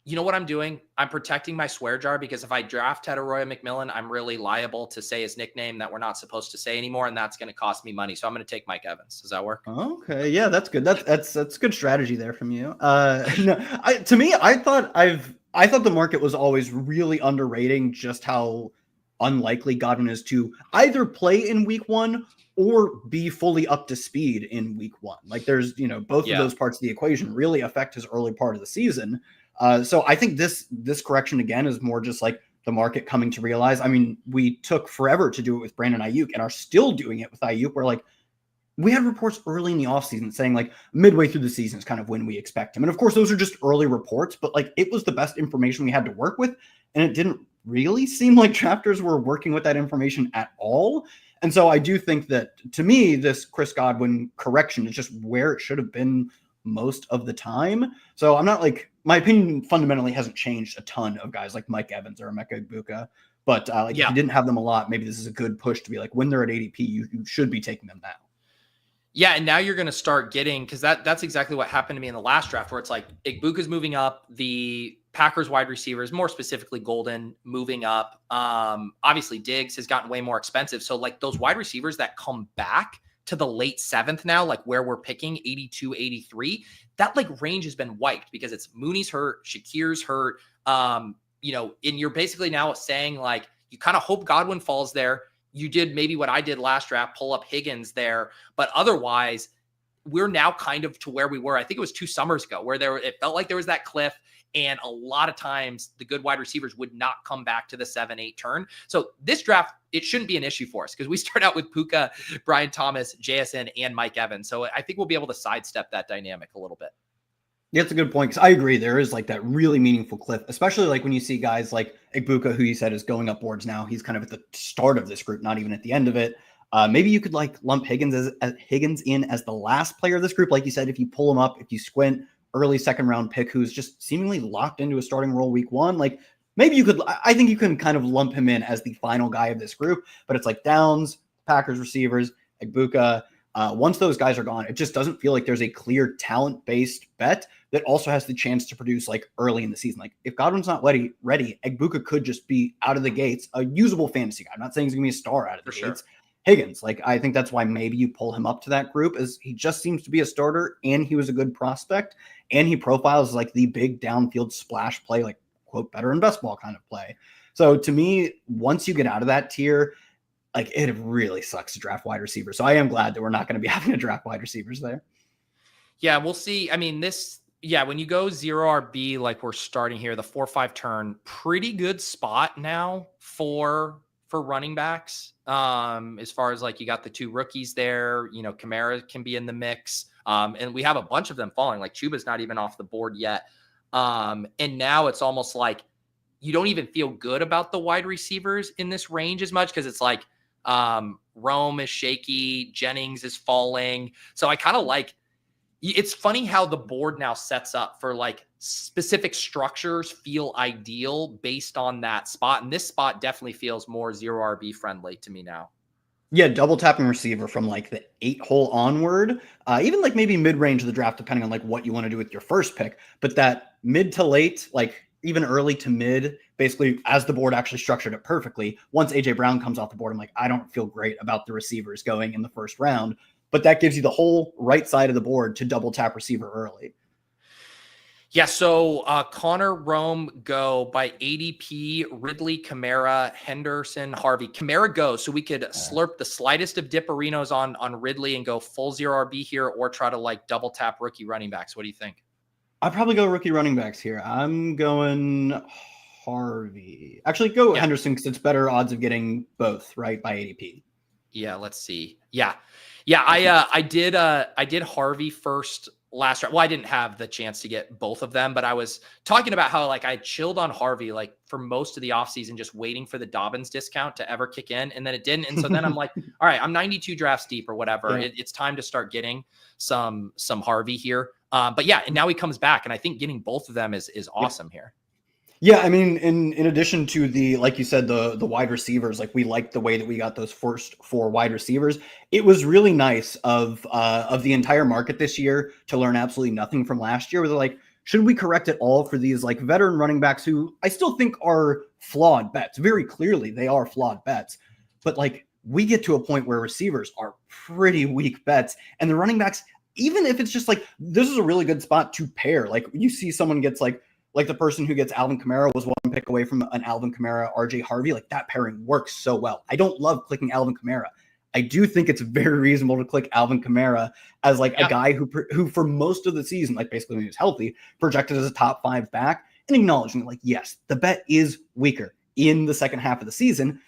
you know what I'm doing? I'm protecting my swear jar because if I draft Tedoroya McMillan, I'm really liable to say his nickname that we're not supposed to say anymore, and that's going to cost me money. So I'm going to take Mike Evans. Does that work? Okay, yeah, that's good. That's good strategy there from you. No, to me, I thought the market was always really underrating just how unlikely Godwin is to either play in week 1 or be fully up to speed in week 1. Like there's, both of those parts of the equation really affect his early part of the season. So I think this correction again is more just like the market coming to realize. I mean, we took forever to do it with Brandon Ayuk and are still doing it with Ayuk. Where like we had reports early in the offseason saying like midway through the season is kind of when we expect him. And of course, those are just early reports, but like it was the best information we had to work with. And it didn't really seem like drafters were working with that information at all. And so I do think that to me, this Chris Godwin correction is just where it should have been most of the time. So I'm not like, my opinion fundamentally hasn't changed a ton of guys like Mike Evans or Emeka Egbuka, but if you didn't have them a lot, maybe this is a good push to be like, when they're at ADP, you should be taking them now. Yeah, and now you're going to start getting, because that's exactly what happened to me in the last draft, where it's like Egbuka's moving up, the Packers wide receivers, more specifically Golden, moving up. Obviously, Diggs has gotten way more expensive. So like those wide receivers that come back to the late 7th now, like where we're picking 82, 83, that like range has been wiped because it's Mooney's hurt, Shakir's hurt. And you're basically now saying like, you kind of hope Godwin falls there. You did maybe what I did last draft, pull up Higgins there, but otherwise we're now kind of to where we were. I think it was 2 summers ago where it felt like there was that cliff. And a lot of times the good wide receivers would not come back to the 7-8 turn. So this draft, it shouldn't be an issue for us because we start out with Puka, Brian Thomas, JSN, and Mike Evans. So I think we'll be able to sidestep that dynamic a little bit. Yeah, it's a good point because I agree. There is like that really meaningful cliff, especially like when you see guys like Egbuka, who you said is going up boards now. He's kind of at the start of this group, not even at the end of it. Maybe you could like lump Higgins in as the last player of this group. Like you said, if you pull him up, if you squint, early 2nd round pick who's just seemingly locked into a starting role week 1. Like maybe I think you can kind of lump him in as the final guy of this group, but it's like Downs, Packers receivers, Egbuka. Once those guys are gone, it just doesn't feel like there's a clear talent-based bet that also has the chance to produce like early in the season. Like if Godwin's not ready, Egbuka could just be out of the gates, a usable fantasy guy. I'm not saying he's gonna be a star out of the gates. Higgins, like I think that's why maybe you pull him up to that group, is he just seems to be a starter and he was a good prospect and he profiles like the big downfield splash play, like quote better in best ball kind of play. So to me, once you get out of that tier, like it really sucks to draft wide receivers. So I am glad that we're not going to be having to draft wide receivers there. Yeah, we'll see. I mean, this Yeah, when you go 0 RB, like we're starting here, the 4-5 turn, pretty good spot now for running backs. As far as like you got the 2 rookies there, you know, KeAndre can be in the mix. And we have a bunch of them falling. Like Chuba's not even off the board yet. And now it's almost like you don't even feel good about the wide receivers in this range as much because it's like Rome is shaky, Jennings is falling. So I kind of like. It's funny how the board now sets up for like specific structures feel ideal based on that spot. And this spot definitely feels more 0 RB friendly to me now. Yeah, double tapping receiver from like the 8 hole onward, even like maybe mid range of the draft, depending on like what you want to do with your first pick. But that mid to late, like even early to mid, basically as the board actually structured it perfectly. Once AJ Brown comes off the board, I'm like, I don't feel great about the receivers going in the first round. But that gives you the whole right side of the board to double tap receiver early. Yeah, so Connor, Rome go by ADP, Ridley, KeAndre, Henderson, Harvey. KeAndre goes, so we could slurp the slightest of dipparinos on Ridley and go full 0 RB here, or try to like double tap rookie running backs. What do you think? I'd probably go rookie running backs here. I'm going Harvey. Actually, go Henderson because it's better odds of getting both, right, by ADP. Yeah, let's see. Yeah, I did Harvey first last round. Well, I didn't have the chance to get both of them, but I was talking about how like I chilled on Harvey like for most of the offseason, just waiting for the Dobbins discount to ever kick in, and then it didn't. And so then I'm like, all right, I'm 92 drafts deep or whatever. Yeah. It's time to start getting some Harvey here. But yeah, and now he comes back, and I think getting both of them is awesome here. Yeah, I mean, in addition to the, like you said, the wide receivers, like we liked the way that we got those first 4 wide receivers. It was really nice of the entire market this year to learn absolutely nothing from last year. Where they're like, should we correct it all for these like veteran running backs who I still think are flawed bets? Very clearly, they are flawed bets. But like we get to a point where receivers are pretty weak bets, and the running backs, even if it's just like this is a really good spot to pair. Like you see someone gets like the person who gets Alvin Kamara was 1 pick away from an Alvin Kamara, RJ Harvey. Like that pairing works so well. I don't love clicking Alvin Kamara. I do think it's very reasonable to click Alvin Kamara as like a guy who for most of the season, like basically when he was healthy, projected as a top 5 back, and acknowledging like, yes, the bet is weaker in the second half of the season.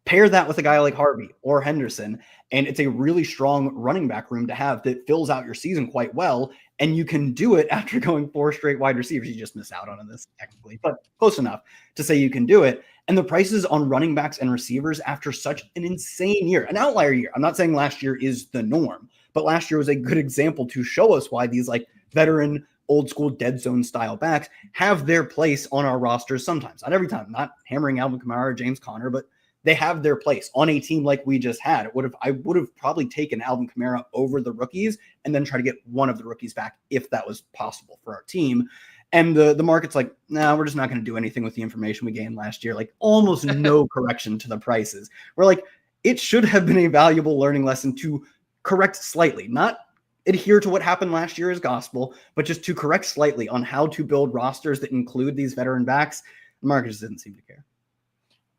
Pair that with a guy like Harvey or Henderson, and it's a really strong running back room to have that fills out your season quite well. And you can do it after going 4 straight wide receivers. You just miss out on this technically, but close enough to say you can do it. And the prices on running backs and receivers after such an insane year, an outlier year. I'm not saying last year is the norm, but last year was a good example to show us why these like veteran, old school dead zone style backs have their place on our rosters sometimes. Not every time, not hammering Alvin Kamara or James Conner, but they have their place on a team like we just had. I would have probably taken Alvin Kamara over the rookies and then try to get one of the rookies back if that was possible for our team. And the market's like, nah, we're just not going to do anything with the information we gained last year. Like almost no correction to the prices. We're like, it should have been a valuable learning lesson to correct slightly, not adhere to what happened last year as gospel, but just to correct slightly on how to build rosters that include these veteran backs. The market just didn't seem to care.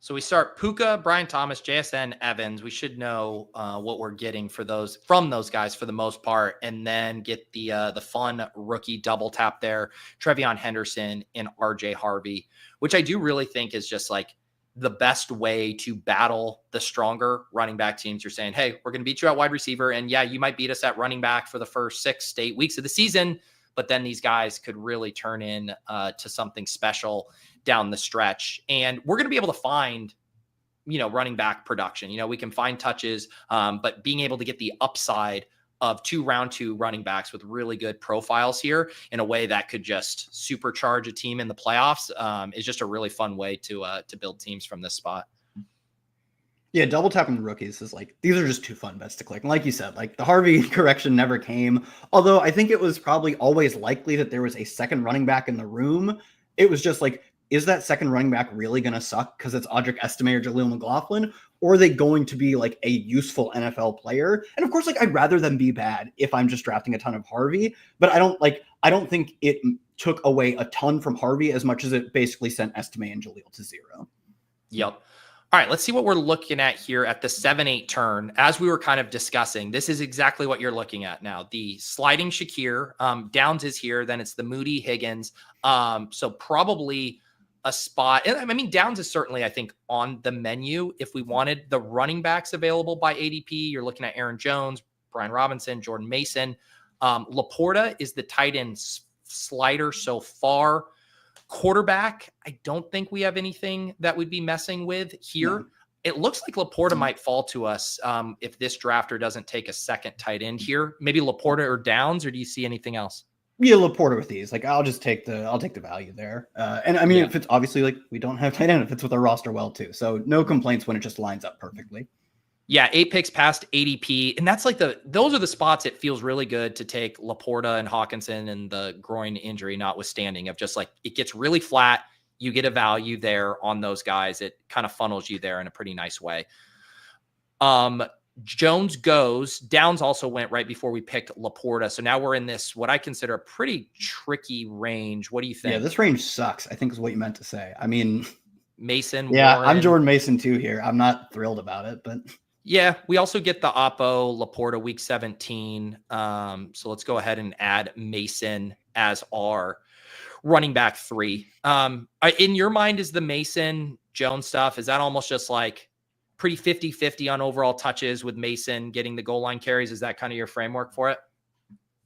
So we start Puka, Brian Thomas, JSN, Evans. We should know what we're getting from those guys for the most part, and then get the fun rookie double tap there, Trevion Henderson and RJ Harvey, which I do really think is just like the best way to battle the stronger running back teams. You're saying, hey, we're going to beat you at wide receiver, and yeah, you might beat us at running back for the first 6 to 8 weeks of the season, but then these guys could really turn in to something special down the stretch. And we're going to be able to find, running back production. We can find touches, but being able to get the upside of 2 round 2 running backs with really good profiles here in a way that could just supercharge a team in the playoffs is just a really fun way to build teams from this spot. Yeah, double tapping rookies is like, these are just 2 fun bets to click. And like you said, like the Harvey correction never came. Although I think it was probably always likely that there was a second running back in the room. It was just like, is that second running back really going to suck because it's Audric Estime or Jaleel McLaughlin? Or are they going to be like a useful NFL player? And of course, like I'd rather them be bad if I'm just drafting a ton of Harvey, but I don't think it took away a ton from Harvey as much as it basically sent Estime and Jaleel to 0. Yep. All right, let's see what we're looking at here at the 7-8 turn. As we were kind of discussing, this is exactly what you're looking at now. The sliding Shakir, Downs is here, then it's the Moody Higgins. So probably a spot. And I mean, Downs is certainly, I think, on the menu. If we wanted the running backs available by ADP, you're looking at Aaron Jones, Brian Robinson, Jordan Mason. Laporta is the tight end slider so far. Quarterback, I don't think we have anything that we'd be messing with here. No. It looks like Laporta might fall to us if this drafter doesn't take a second tight end here. Maybe Laporta or Downs, or do you see anything else? Yeah, Laporta with these. Like, I'll take the value there. And I mean, if it's obviously like we don't have tight end, it fits with our roster well too. So no complaints when it just lines up perfectly. Yeah, 8 picks past ADP. And that's like those are the spots it feels really good to take Laporta and Hawkinson and the groin injury notwithstanding, of just like it gets really flat. You get a value there on those guys. It kind of funnels you there in a pretty nice way. Jones goes. Downs also went right before we picked Laporta. So now we're in this, what I consider a pretty tricky range. What do you think? Yeah, this range sucks, I think is what you meant to say. I mean, Mason. Yeah, Warren. I'm Jordan Mason too here. I'm not thrilled about it, but yeah, we also get the Oppo Laporta week 17. So let's go ahead and add Mason as our running back 3. In your mind, is the Mason Jones stuff, is that almost just like pretty 50-50 on overall touches with Mason getting the goal line carries? Is that kind of your framework for it?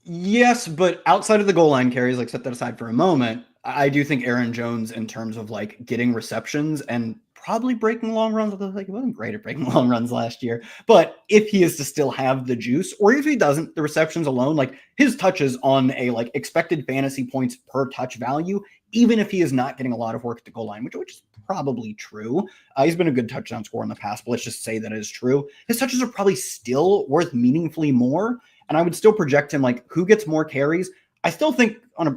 Yes, but outside of the goal line carries, like set that aside for a moment, I do think Aaron Jones, in terms of like getting receptions and probably breaking long runs, although like he wasn't great at breaking long runs last year, but if he is to still have the juice, or if he doesn't, the receptions alone, like his touches on a like expected fantasy points per touch value, even if he is not getting a lot of work at the goal line, which is probably true. He's been a good touchdown scorer in the past, but let's just say that is true. His touches are probably still worth meaningfully more. And I would still project him like who gets more carries. I still think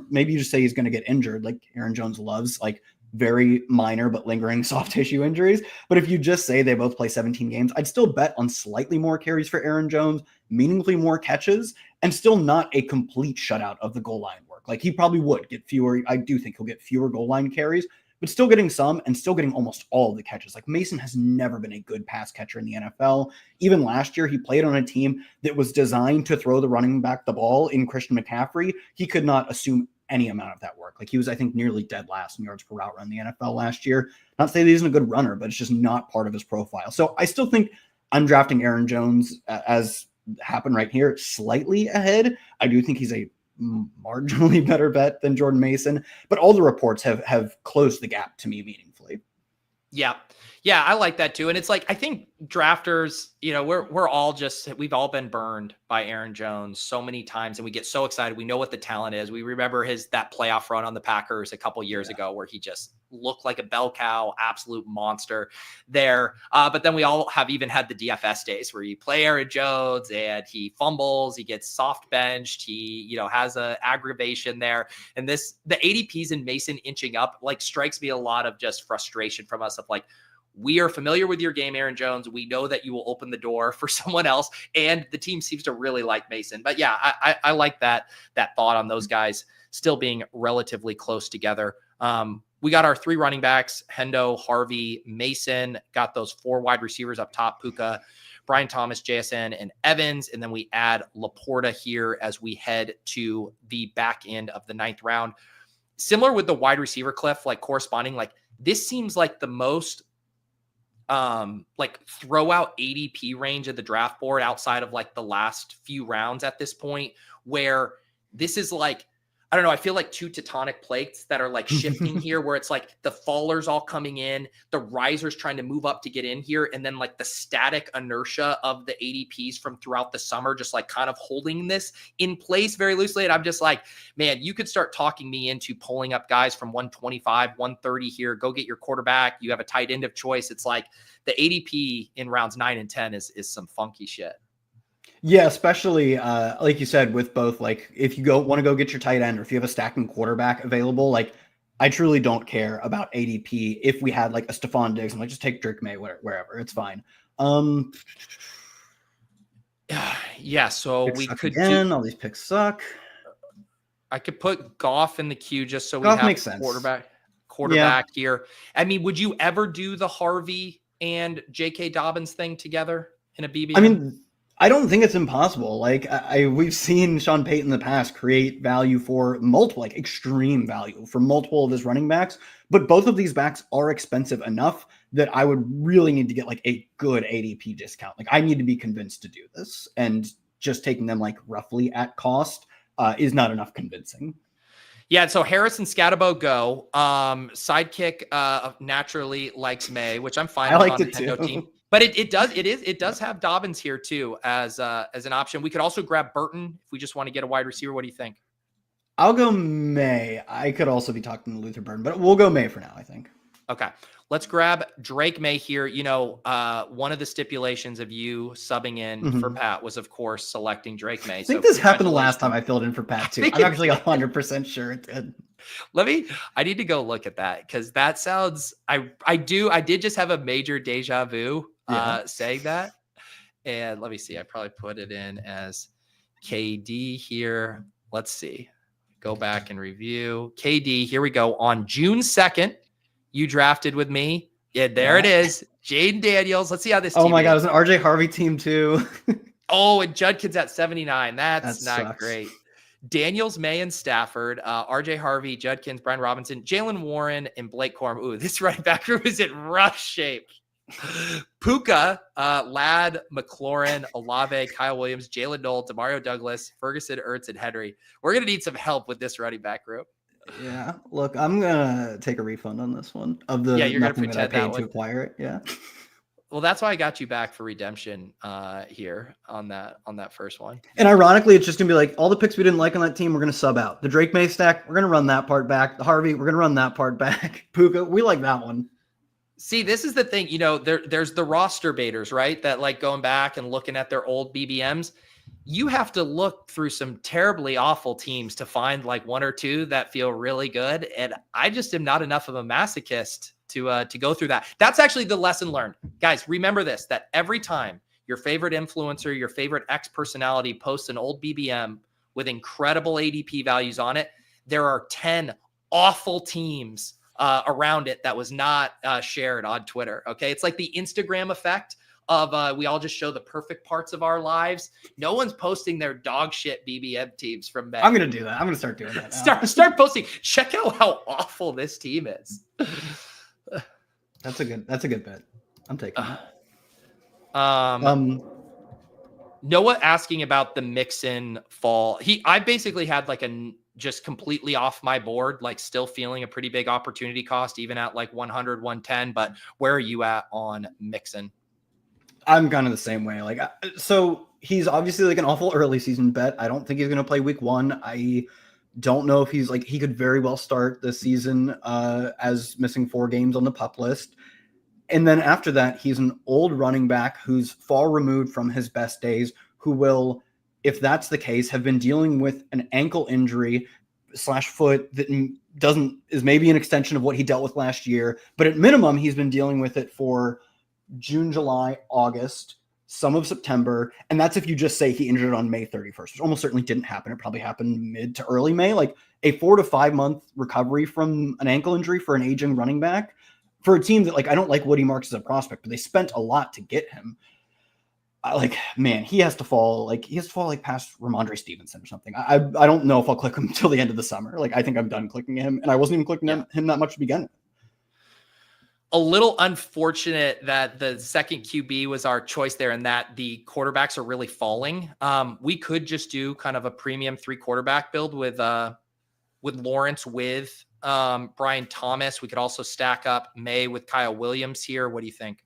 maybe you just say he's going to get injured. Like Aaron Jones loves like very minor but lingering soft tissue injuries. But if you just say they both play 17 games, I'd still bet on slightly more carries for Aaron Jones, meaningfully more catches, and still not a complete shutout of the goal line work. Like he probably would get fewer. I do think he'll get fewer goal line carries, but still getting some and still getting almost all of the catches. Like Mason has never been a good pass catcher in the NFL. Even last year, he played on a team that was designed to throw the running back the ball in Christian McCaffrey. He could not assume any amount of that work. Like he was, I think, nearly dead last in yards per route run in the NFL last year. Not to say that he isn't a good runner, but it's just not part of his profile. So I still think I'm drafting Aaron Jones, as happened right here, slightly ahead. I do think he's a marginally better bet than Jordan Mason, but all the reports have closed the gap to me meaningfully. Yeah, I like that too. And it's like, I think drafters, you know, we've all been burned by Aaron Jones so many times, and we get so excited. We know what the talent is. We remember that playoff run on the Packers a couple years ago where he just looked like a bell cow, absolute monster there. But then we all have even had the DFS days where you play Aaron Jones and he fumbles, he gets soft benched, he, has a aggravation there. And the ADPs in Mason inching up, like, strikes me a lot of just frustration from us of like, we are familiar with your game, Aaron Jones. We know that you will open the door for someone else, and the team seems to really like Mason. But yeah, I like that thought on those guys still being relatively close together. We got our 3 running backs, Hendo, Harvey, Mason, got those 4 wide receivers up top, Puka, Brian Thomas, JSN, and Evans. And then we add Laporta here as we head to the back end of the 9th round. Similar with the wide receiver cliff, like corresponding, like this seems like the most like throw out ADP range of the draft board outside of like the last few rounds at this point, where this is like, I don't know, I feel like 2 tectonic plates that are like shifting here, where it's like the fallers all coming in, the risers trying to move up to get in here, and then like the static inertia of the ADPs from throughout the summer, just like kind of holding this in place very loosely. And I'm just like, man, you could start talking me into pulling up guys from 125, 130 here, go get your quarterback. You have a tight end of choice. It's like the ADP in rounds 9 and 10 is some funky shit. Yeah, especially like you said, with both, like if you want to go get your tight end, or if you have a stacking quarterback available, like I truly don't care about ADP. If we had like a Stephon Diggs, I'm like, just take Drake May wherever, it's fine. Yeah, so we could all these picks suck. I could put Goff in the queue just so Goff we have makes sense. quarterback here. I mean, would you ever do the Harvey and JK Dobbins thing together in a BBM? I mean, I don't think it's impossible. Like we've seen Sean Payton in the past create value for multiple, like extreme value for multiple of his running backs. But both of these backs are expensive enough that I would really need to get like a good ADP discount. Like I need to be convinced to do this, and just taking them like roughly at cost is not enough convincing. Yeah, so Harris and Scatabo go. Sidekick naturally likes May, which I'm fine with on the Nintendo team. But it does have Dobbins here too as an option. We could also grab Burton if we just want to get a wide receiver. What do you think? I'll go May. I could also be talking to Luther Burton, but we'll go May for now, I think. Okay. Let's grab Drake May here. You know, one of the stipulations of you subbing in for Pat was, of course, selecting Drake May. I think this happened the last time I filled in for Pat, too. I'm actually 100% sure it did. I need to go look at that, because that sounds, I did just have a major deja vu saying that. And let me see. I probably put it in as KD here. Let's see. Go back and review. KD, here we go. On June 2nd, you drafted with me. Yeah, there it is. Jayden Daniels. Let's see how this team my God, it was an RJ Harvey team too. Oh, and Judkins at 79. That's not sucks. Great. Daniels, May, and Stafford. RJ Harvey, Judkins, Brian Robinson, Jalen Warren, and Blake Corum. Ooh, this running back room is in rough shape. Puka, Ladd, McLaurin, Olave, Kyle Williams, Jalen Noel, Demario Douglas, Ferguson, Ertz, and Henry. We're going to need some help with this running back group. Yeah, look, I'm gonna take a refund on this one of the you're gonna pretend that I paid that to acquire it. Yeah. Well, that's why I got you back for redemption here on that first one. And ironically, it's just gonna be like all the picks we didn't like on that team, we're gonna sub out. The Drake May stack, we're gonna run that part back. The Harvey, we're gonna run that part back. Puka, we like that one. See, this is the thing, you know, there's the roster baiters, right? That like going back and looking at their old BBMs. You have to look through some terribly awful teams to find like one or two that feel really good. And I just am not enough of a masochist to go through that. That's actually the lesson learned. Guys, remember this, that every time your favorite influencer, your favorite X personality posts an old BBM with incredible ADP values on it, there are 10 awful teams around it that was not shared on Twitter. Okay. It's like the Instagram effect of we all just show the perfect parts of our lives. No one's posting their dog shit BBM teams from May. I'm going to do that. I'm going to start doing that now. Start posting. Check out how awful this team is. That's a good bet. I'm taking that. Noah asking about the Mixon fall. I basically had like just completely off my board, like still feeling a pretty big opportunity cost, even at like 100, 110. But where are you at on Mixon? I'm kind of the same way. Like, so he's obviously like an awful early season bet. I don't think he's going to play week 1. I don't know if he's like, he could very well start this season as missing 4 games on the PUP list. And then after that, he's an old running back who's far removed from his best days, who will, if that's the case, have been dealing with an ankle injury / foot that is maybe an extension of what he dealt with last year. But at minimum, he's been dealing with it for June, July, August, some of September. And that's if you just say he injured it on May 31st, which almost certainly didn't happen. It probably happened mid to early May, like a 4 to 5 month recovery from an ankle injury for an aging running back for a team that, like, I don't like Woody Marks as a prospect, but they spent a lot to get him. Man, he has to fall past Ramondre Stevenson or something. I don't know if I'll click him until the end of the summer. Like, I think I'm done clicking him, and I wasn't even clicking him that much to begin with. A little unfortunate that the second QB was our choice there, and that the quarterbacks are really falling. We could just do kind of a premium 3 quarterback build with Lawrence, with Brian Thomas. We could also stack up May with Kyle Williams here. What do you think?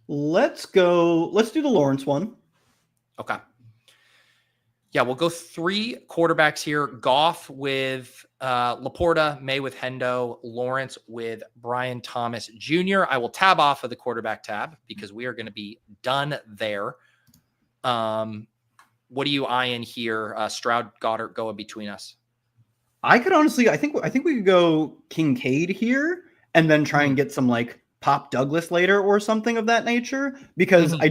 Let's do the Lawrence one. Okay. Yeah, we'll go 3 quarterbacks here. Goff with Laporta, May with Hendo, Lawrence with Brian Thomas Jr. I will tab off of the quarterback tab because we are going to be done there. What are you eyeing here? Stroud, Goddard, go in between us. I could honestly, I think we could go Kincaid here and then try and get some like Pop Douglas later or something of that nature, because I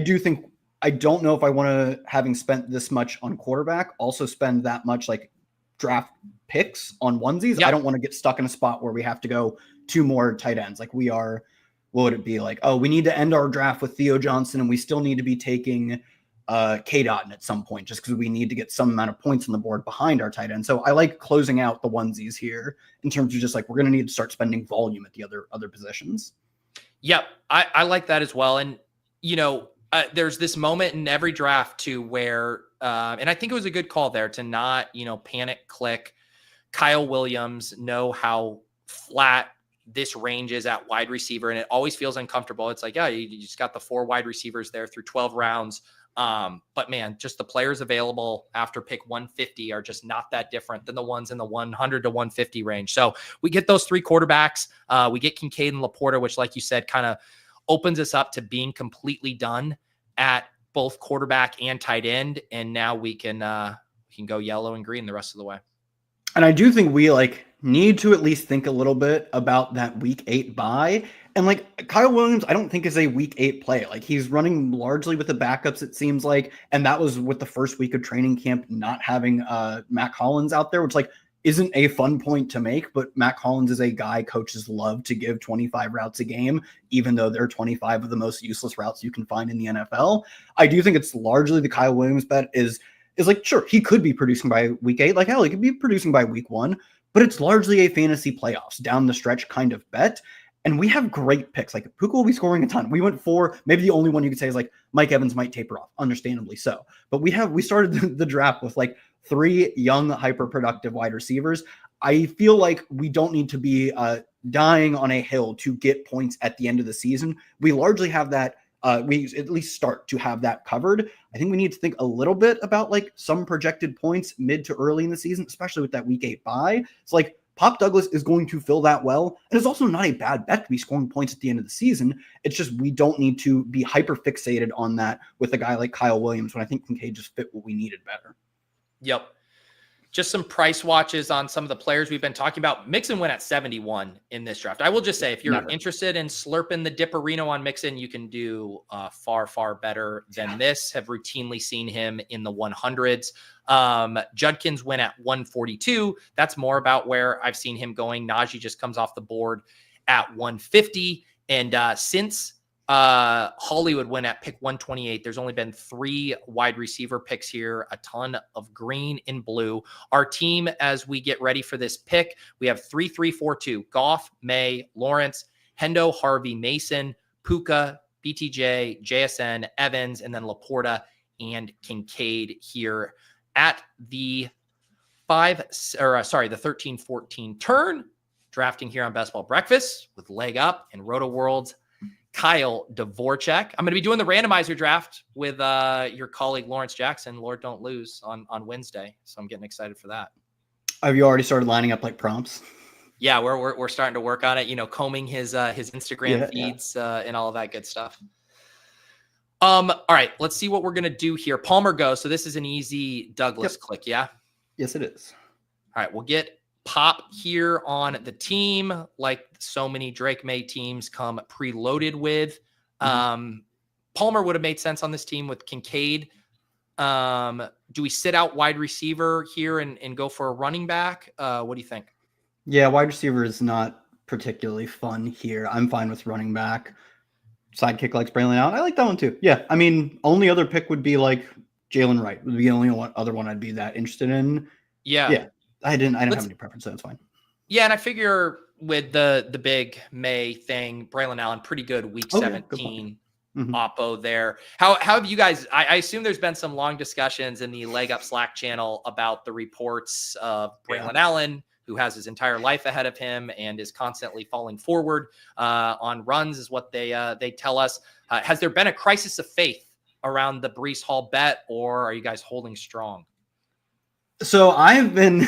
don't know if I want to, having spent this much on quarterback, also spend that much like draft picks on onesies. Yep. I don't want to get stuck in a spot where we have to go 2 more tight ends. Like we are what would it be like? Oh, we need to end our draft with Theo Johnson, and we still need to be taking K-Dotton at some point, just because we need to get some amount of points on the board behind our tight end. So I like closing out the onesies here in terms of just like, we're going to need to start spending volume at the other positions. Yep. I like that as well. And, there's this moment in every draft too, where, and I think it was a good call there to not, panic click Kyle Williams, know how flat this range is at wide receiver. And it always feels uncomfortable. It's like, yeah, you just got the 4 wide receivers there through 12 rounds. But man, just the players available after pick 150 are just not that different than the ones in the 100 to 150 range. So we get those 3 quarterbacks. We get Kincaid and Laporta, which, like you said, kind of opens us up to being completely done at both quarterback and tight end. And now we can go yellow and green the rest of the way. And I do think we need to at least think a little bit about that week 8 bye. And Kyle Williams, I don't think is a week 8 play. He's running largely with the backups, it seems like. And that was with the first week of training camp, not having Mac Hollins out there, which isn't a fun point to make. But Mac Hollins is a guy coaches love to give 25 routes a game, even though they're 25 of the most useless routes you can find in the NFL. I do think it's largely the Kyle Williams bet is sure, he could be producing by week 8. Hell, he could be producing by week 1. But it's largely a fantasy playoffs down the stretch kind of bet. And we have great picks. Puka will be scoring a ton. We went 4. Maybe the only one you could say is Mike Evans might taper off, understandably so. But we started the draft with 3 young, hyper-productive wide receivers. I feel like we don't need to be dying on a hill to get points at the end of the season. We largely have that. We at least start to have that covered. I think we need to think a little bit about some projected points mid to early in the season, especially with that week 8 bye. It's Pop Douglas is going to fill that well. And it's also not a bad bet to be scoring points at the end of the season. It's just we don't need to be hyper fixated on that with a guy like Kyle Williams when I think Kincaid just fit what we needed better. Yep. Just some price watches on some of the players we've been talking about. Mixon went at 71 in this draft. I will just say, if you're interested in slurping the dipparino on Mixon, you can do far, far better than this. Have routinely seen him in the 100s. Judkins went at 142. That's more about where I've seen him going. Najee just comes off the board at 150. And since Hollywood went at pick 128. There's only been 3 wide receiver picks here, a ton of green and blue. Our team, as we get ready for this pick, we have 3-3-4-2, Goff, May, Lawrence, Hendo, Harvey, Mason, Puka, BTJ, JSN, Evans, and then Laporta and Kincaid here at the 13-14 turn. Drafting here on Best Ball Breakfast with LegUp and Rotoworld's Kyle Dvorchak. I'm going to be doing the randomizer draft with your colleague Lawrence Jackson. Lord don't lose on Wednesday, so I'm getting excited for that. Have you already started lining up prompts? Yeah, we're starting to work on it. Combing his Instagram feeds and all of that good stuff. All right, let's see what we're going to do here. Palmer go. So this is an easy Douglas click. Yeah. Yes, it is. All right, we'll get Pop here on the team, like so many Drake May teams come preloaded with. Palmer would have made sense on this team with Kincaid. Do we sit out wide receiver here and go for a running back? What do you think? Yeah, wide receiver is not particularly fun here. I'm fine with running back. Sidekick likes Braelon Allen. I like that one too. Yeah, I mean, only other pick would be Jalen Wright would be the only other one I'd be that interested in. Yeah. I don't have any preference, so that's fine. Yeah, and I figure with the big May thing, Braelon Allen, pretty good week 17 oppo there. How have you guys, I assume there's been some long discussions in the LegUp Slack channel about the reports of Braelon Allen, who has his entire life ahead of him and is constantly falling forward on runs is what they tell us. Has there been a crisis of faith around the Breece Hall bet, or are you guys holding strong? So I've been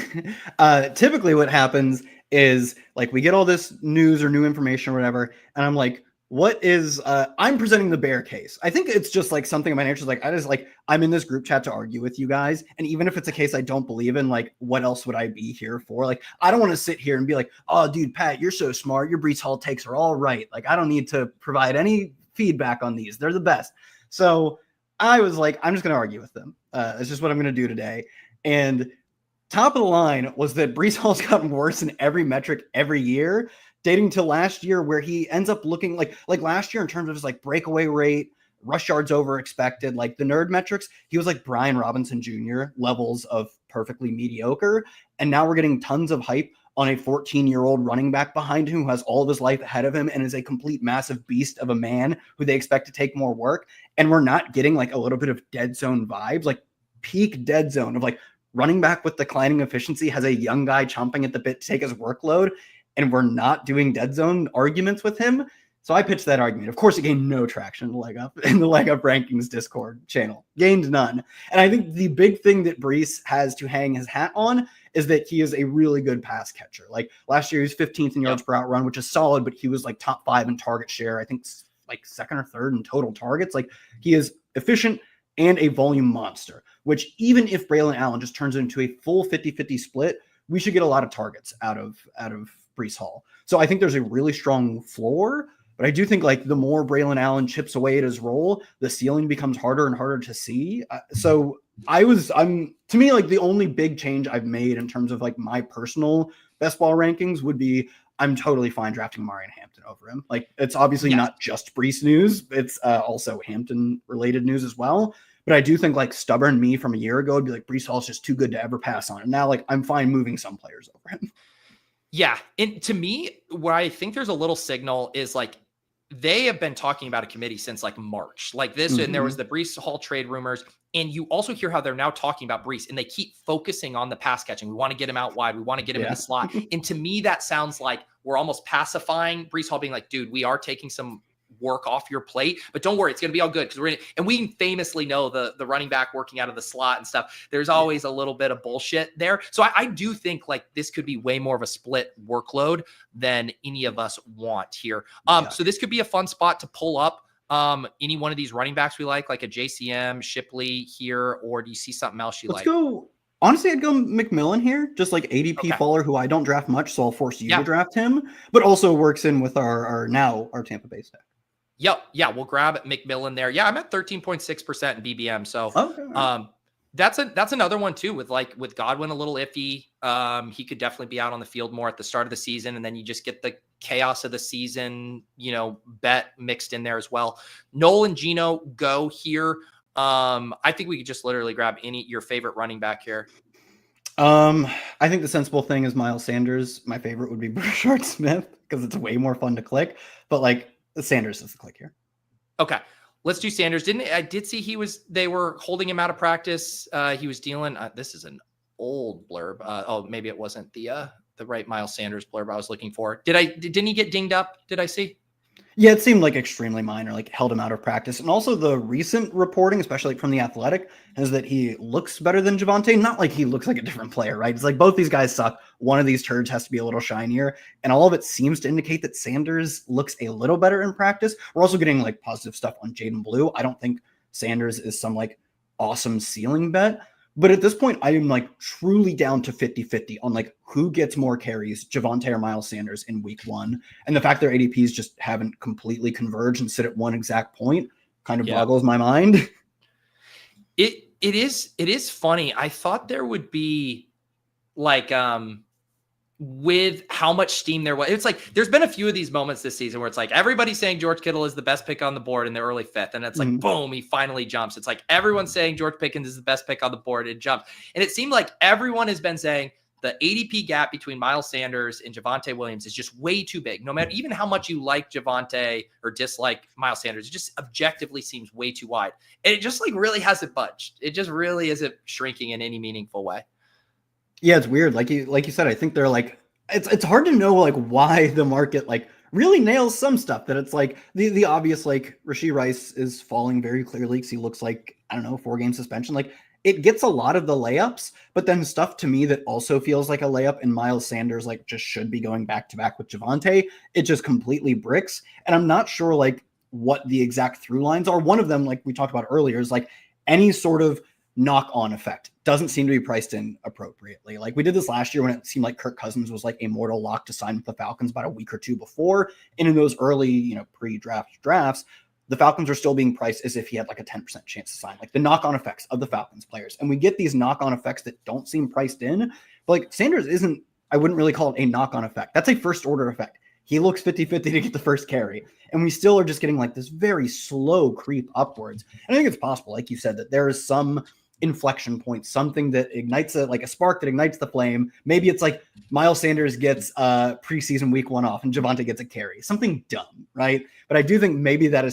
typically what happens is we get all this news or new information or whatever, and I'm like, what is I'm presenting the bear case. I think it's just something in my nature is I'm in this group chat to argue with you guys, and even if it's a case I don't believe in, what else would I be here for? I don't want to sit here and be like, oh dude, Pat, you're so smart, your Breece Hall takes are all right, I don't need to provide any feedback on these, they're the best. So I was like, I'm just going to argue with them. It's just what I'm going to do today. And top of the line was that Breece Hall's gotten worse in every metric every year. dating to last year where he ends up looking like last year in terms of his like breakaway rate, rush yards over expected, like the nerd metrics, he was like Brian Robinson Jr. levels of perfectly mediocre. And now we're getting tons of hype on a 14-year-old running back behind him who has all of his life ahead of him and is a complete massive beast of a man who they expect to take more work. And we're not getting like a little bit of dead zone vibes, like peak dead zone of like running back with declining efficiency has a young guy chomping at the bit to take his workload. And we're not doing dead zone arguments with him. So I pitched that argument. Of course, it gained no traction in the LegUp rankings Discord channel. Gained none. And I think the big thing that Breece has to hang his hat on is that he is a really good pass catcher. Like last year, he was 15th in yards per out run, which is solid, but he was like top 5 in target share. I think like 2nd or 3rd in total targets. Like he is efficient and a volume monster, which even if Braelon Allen just turns into a full 50-50 split, we should get a lot of targets out of Breece Hall. So I think there's a really strong floor. But I do think like the more Braelon Allen chips away at his role, the ceiling becomes harder and harder to see. So I'm to me, like the only big change I've made in terms of like my personal best ball rankings would be I'm totally fine drafting Marion Hampton over him. Like it's obviously not just Breece news. It's also Hampton related news as well. But I do think like stubborn me from a year ago would be like Breece Hall's just too good to ever pass on. And now like I'm fine moving some players over him. Yeah. And to me, where I think there's a little signal is like, they have been talking about a committee since like March, like this. And there was the Breece Hall trade rumors. And you also hear how they're now talking about Breece and they keep focusing on the pass catching. We want to get him out wide. We want to get him in the slot. And to me, that sounds like we're almost pacifying Breece Hall being like, dude, we are taking some work off your plate, but don't worry, it's going to be all good. Because we're in it. And we famously know the running back working out of the slot and stuff. There's always a little bit of bullshit there. So I do think like this could be way more of a split workload than any of us want here. So this could be a fun spot to pull up any one of these running backs we like a JCM, Shipley here, or do you see something else you like? Let's go. Honestly, I'd go McMillan here, just like ADP faller, who I don't draft much, so I'll force you to draft him, but also works in with our Tampa Bay stack. Yep. Yeah. We'll grab McMillan there. Yeah. I'm at 13.6% in BBM. So, that's another one too, with Godwin a little iffy. He could definitely be out on the field more at the start of the season. And then you just get the chaos of the season, bet mixed in there as well. Nolan Gino go here. I think we could just literally grab your favorite running back here. I think the sensible thing is Miles Sanders. My favorite would be Brashard Smith because it's way more fun to click, but like, Sanders is the click here. Okay. Let's do Sanders. I did see they were holding him out of practice. He was dealing, this is an old blurb. Maybe it wasn't the right Miles Sanders blurb I was looking for. Didn't he get dinged up? Did I see? Yeah, it seemed like extremely minor, like held him out of practice. And also the recent reporting, especially from The Athletic, is that he looks better than Javonte. Not like he looks like a different player, right? It's like both these guys suck. One of these turds has to be a little shinier. And all of it seems to indicate that Sanders looks a little better in practice. We're also getting like positive stuff on Jayden Blue. I don't think Sanders is some like awesome ceiling bet. But at this point, I am like truly down to 50-50 on like who gets more carries, Javonte or Miles Sanders in week 1. And the fact their ADPs just haven't completely converged and sit at one exact point kind of boggles my mind. It is funny. I thought there would be like with how much steam there was. It's like there's been a few of these moments this season where it's like everybody's saying George Kittle is the best pick on the board in the early 5th. And it's like, boom, he finally jumps. It's like everyone's saying George Pickens is the best pick on the board. It jumps. And it seemed like everyone has been saying the ADP gap between Miles Sanders and Javonte Williams is just way too big. No matter even how much you like Javonte or dislike Miles Sanders, it just objectively seems way too wide. And it just like really hasn't budged. It just really isn't shrinking in any meaningful way. Yeah, it's weird. Like you said, I think they're like, it's hard to know like why the market like really nails some stuff that it's like the obvious, like Rashee Rice is falling very clearly because he looks like, I don't know, 4-game suspension. Like it gets a lot of the layups, but then stuff to me that also feels like a layup and Miles Sanders like just should be going back to back with Javonte. It just completely bricks. And I'm not sure like what the exact through lines are. One of them, like we talked about earlier, is like any sort of knock-on effect doesn't seem to be priced in appropriately. Like we did this last year when it seemed like Kirk Cousins was like a mortal lock to sign with the Falcons about a week or two before. And in those early, pre-draft drafts, the Falcons are still being priced as if he had like a 10% chance to sign, like the knock-on effects of the Falcons players. And we get these knock-on effects that don't seem priced in, but like Sanders isn't, I wouldn't really call it a knock-on effect. That's a first order effect. he looks 50-50 to get the first carry. And we still are just getting like this very slow creep upwards. And I think it's possible, like you said, that there is some inflection point, something that ignites like a spark that ignites the flame. Maybe it's like Miles Sanders gets preseason week 1 off and Javonte gets a carry, something dumb, right? But I do think maybe that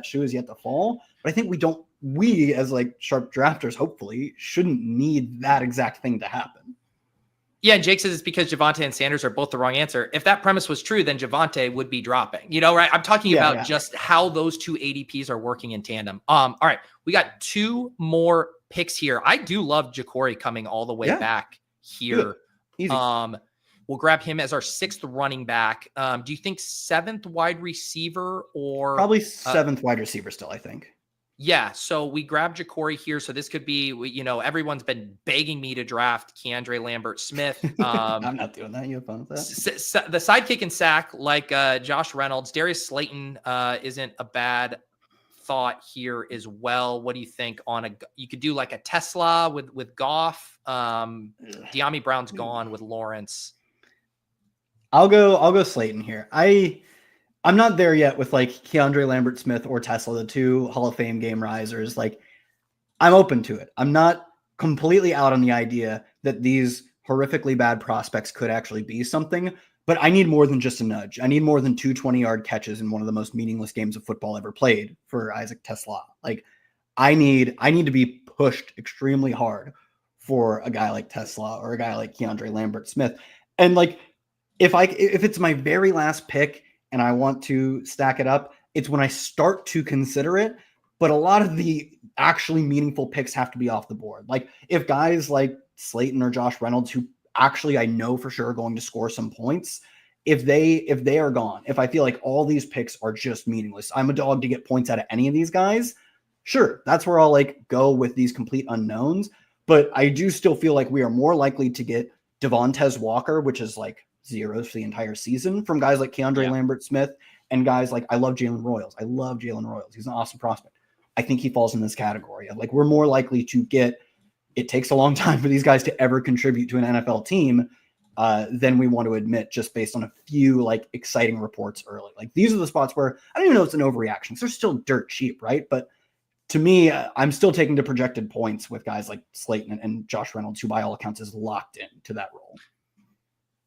shoe is yet to fall. But I think we as like sharp drafters, hopefully shouldn't need that exact thing to happen. Yeah, and Jake says it's because Javonte and Sanders are both the wrong answer. If that premise was true, then Javonte would be dropping. Right? I'm talking about just how those two ADPs are working in tandem. All right, we got 2 more picks here. I do love Jacory coming all the way back here. Easy. We'll grab him as our 6th running back. Do you think 7th wide receiver or probably 7th wide receiver still, I think. Yeah, so we grabbed Jacory here. So this could be, everyone's been begging me to draft KeAndre Lambert-Smith. I'm not doing that. You have fun with that? The sidekick and sack, like Josh Reynolds. Darius Slayton isn't a bad thought here as well. What do you think on you could do like a Tesla with Goff? De'Ami Brown's gone with Lawrence. I'll go Slayton here. I'm not there yet with like KeAndre Lambert-Smith or Tesla, the 2 Hall of Fame game risers. Like, I'm open to it. I'm not completely out on the idea that these horrifically bad prospects could actually be something, but I need more than just a nudge. I need more than 2 20-yard catches in one of the most meaningless games of football ever played for Isaac Tesla. Like, I need to be pushed extremely hard for a guy like Tesla or a guy like KeAndre Lambert-Smith. And like, if it's my very last pick and I want to stack it up, it's when I start to consider it. But a lot of the actually meaningful picks have to be off the board. Like if guys like Slayton or Josh Reynolds, who actually I know for sure are going to score some points, if they are gone, if I feel like all these picks are just meaningless, I'm a dog to get points out of any of these guys, sure, that's where I'll like go with these complete unknowns. But I do still feel like we are more likely to get Devontae Walker, which is like zeros for the entire season, from guys like KeAndre Lambert-Smith and guys like, I love Jalen Royals. I love Jalen Royals. He's an awesome prospect. I think he falls in this category of like, we're more likely to get, it takes a long time for these guys to ever contribute to an NFL team than we want to admit, just based on a few like exciting reports early. Like these are the spots where I don't even know it's an overreaction because they're still dirt cheap, right? But to me, I'm still taking the projected points with guys like Slayton and Josh Reynolds, who by all accounts is locked in to that role.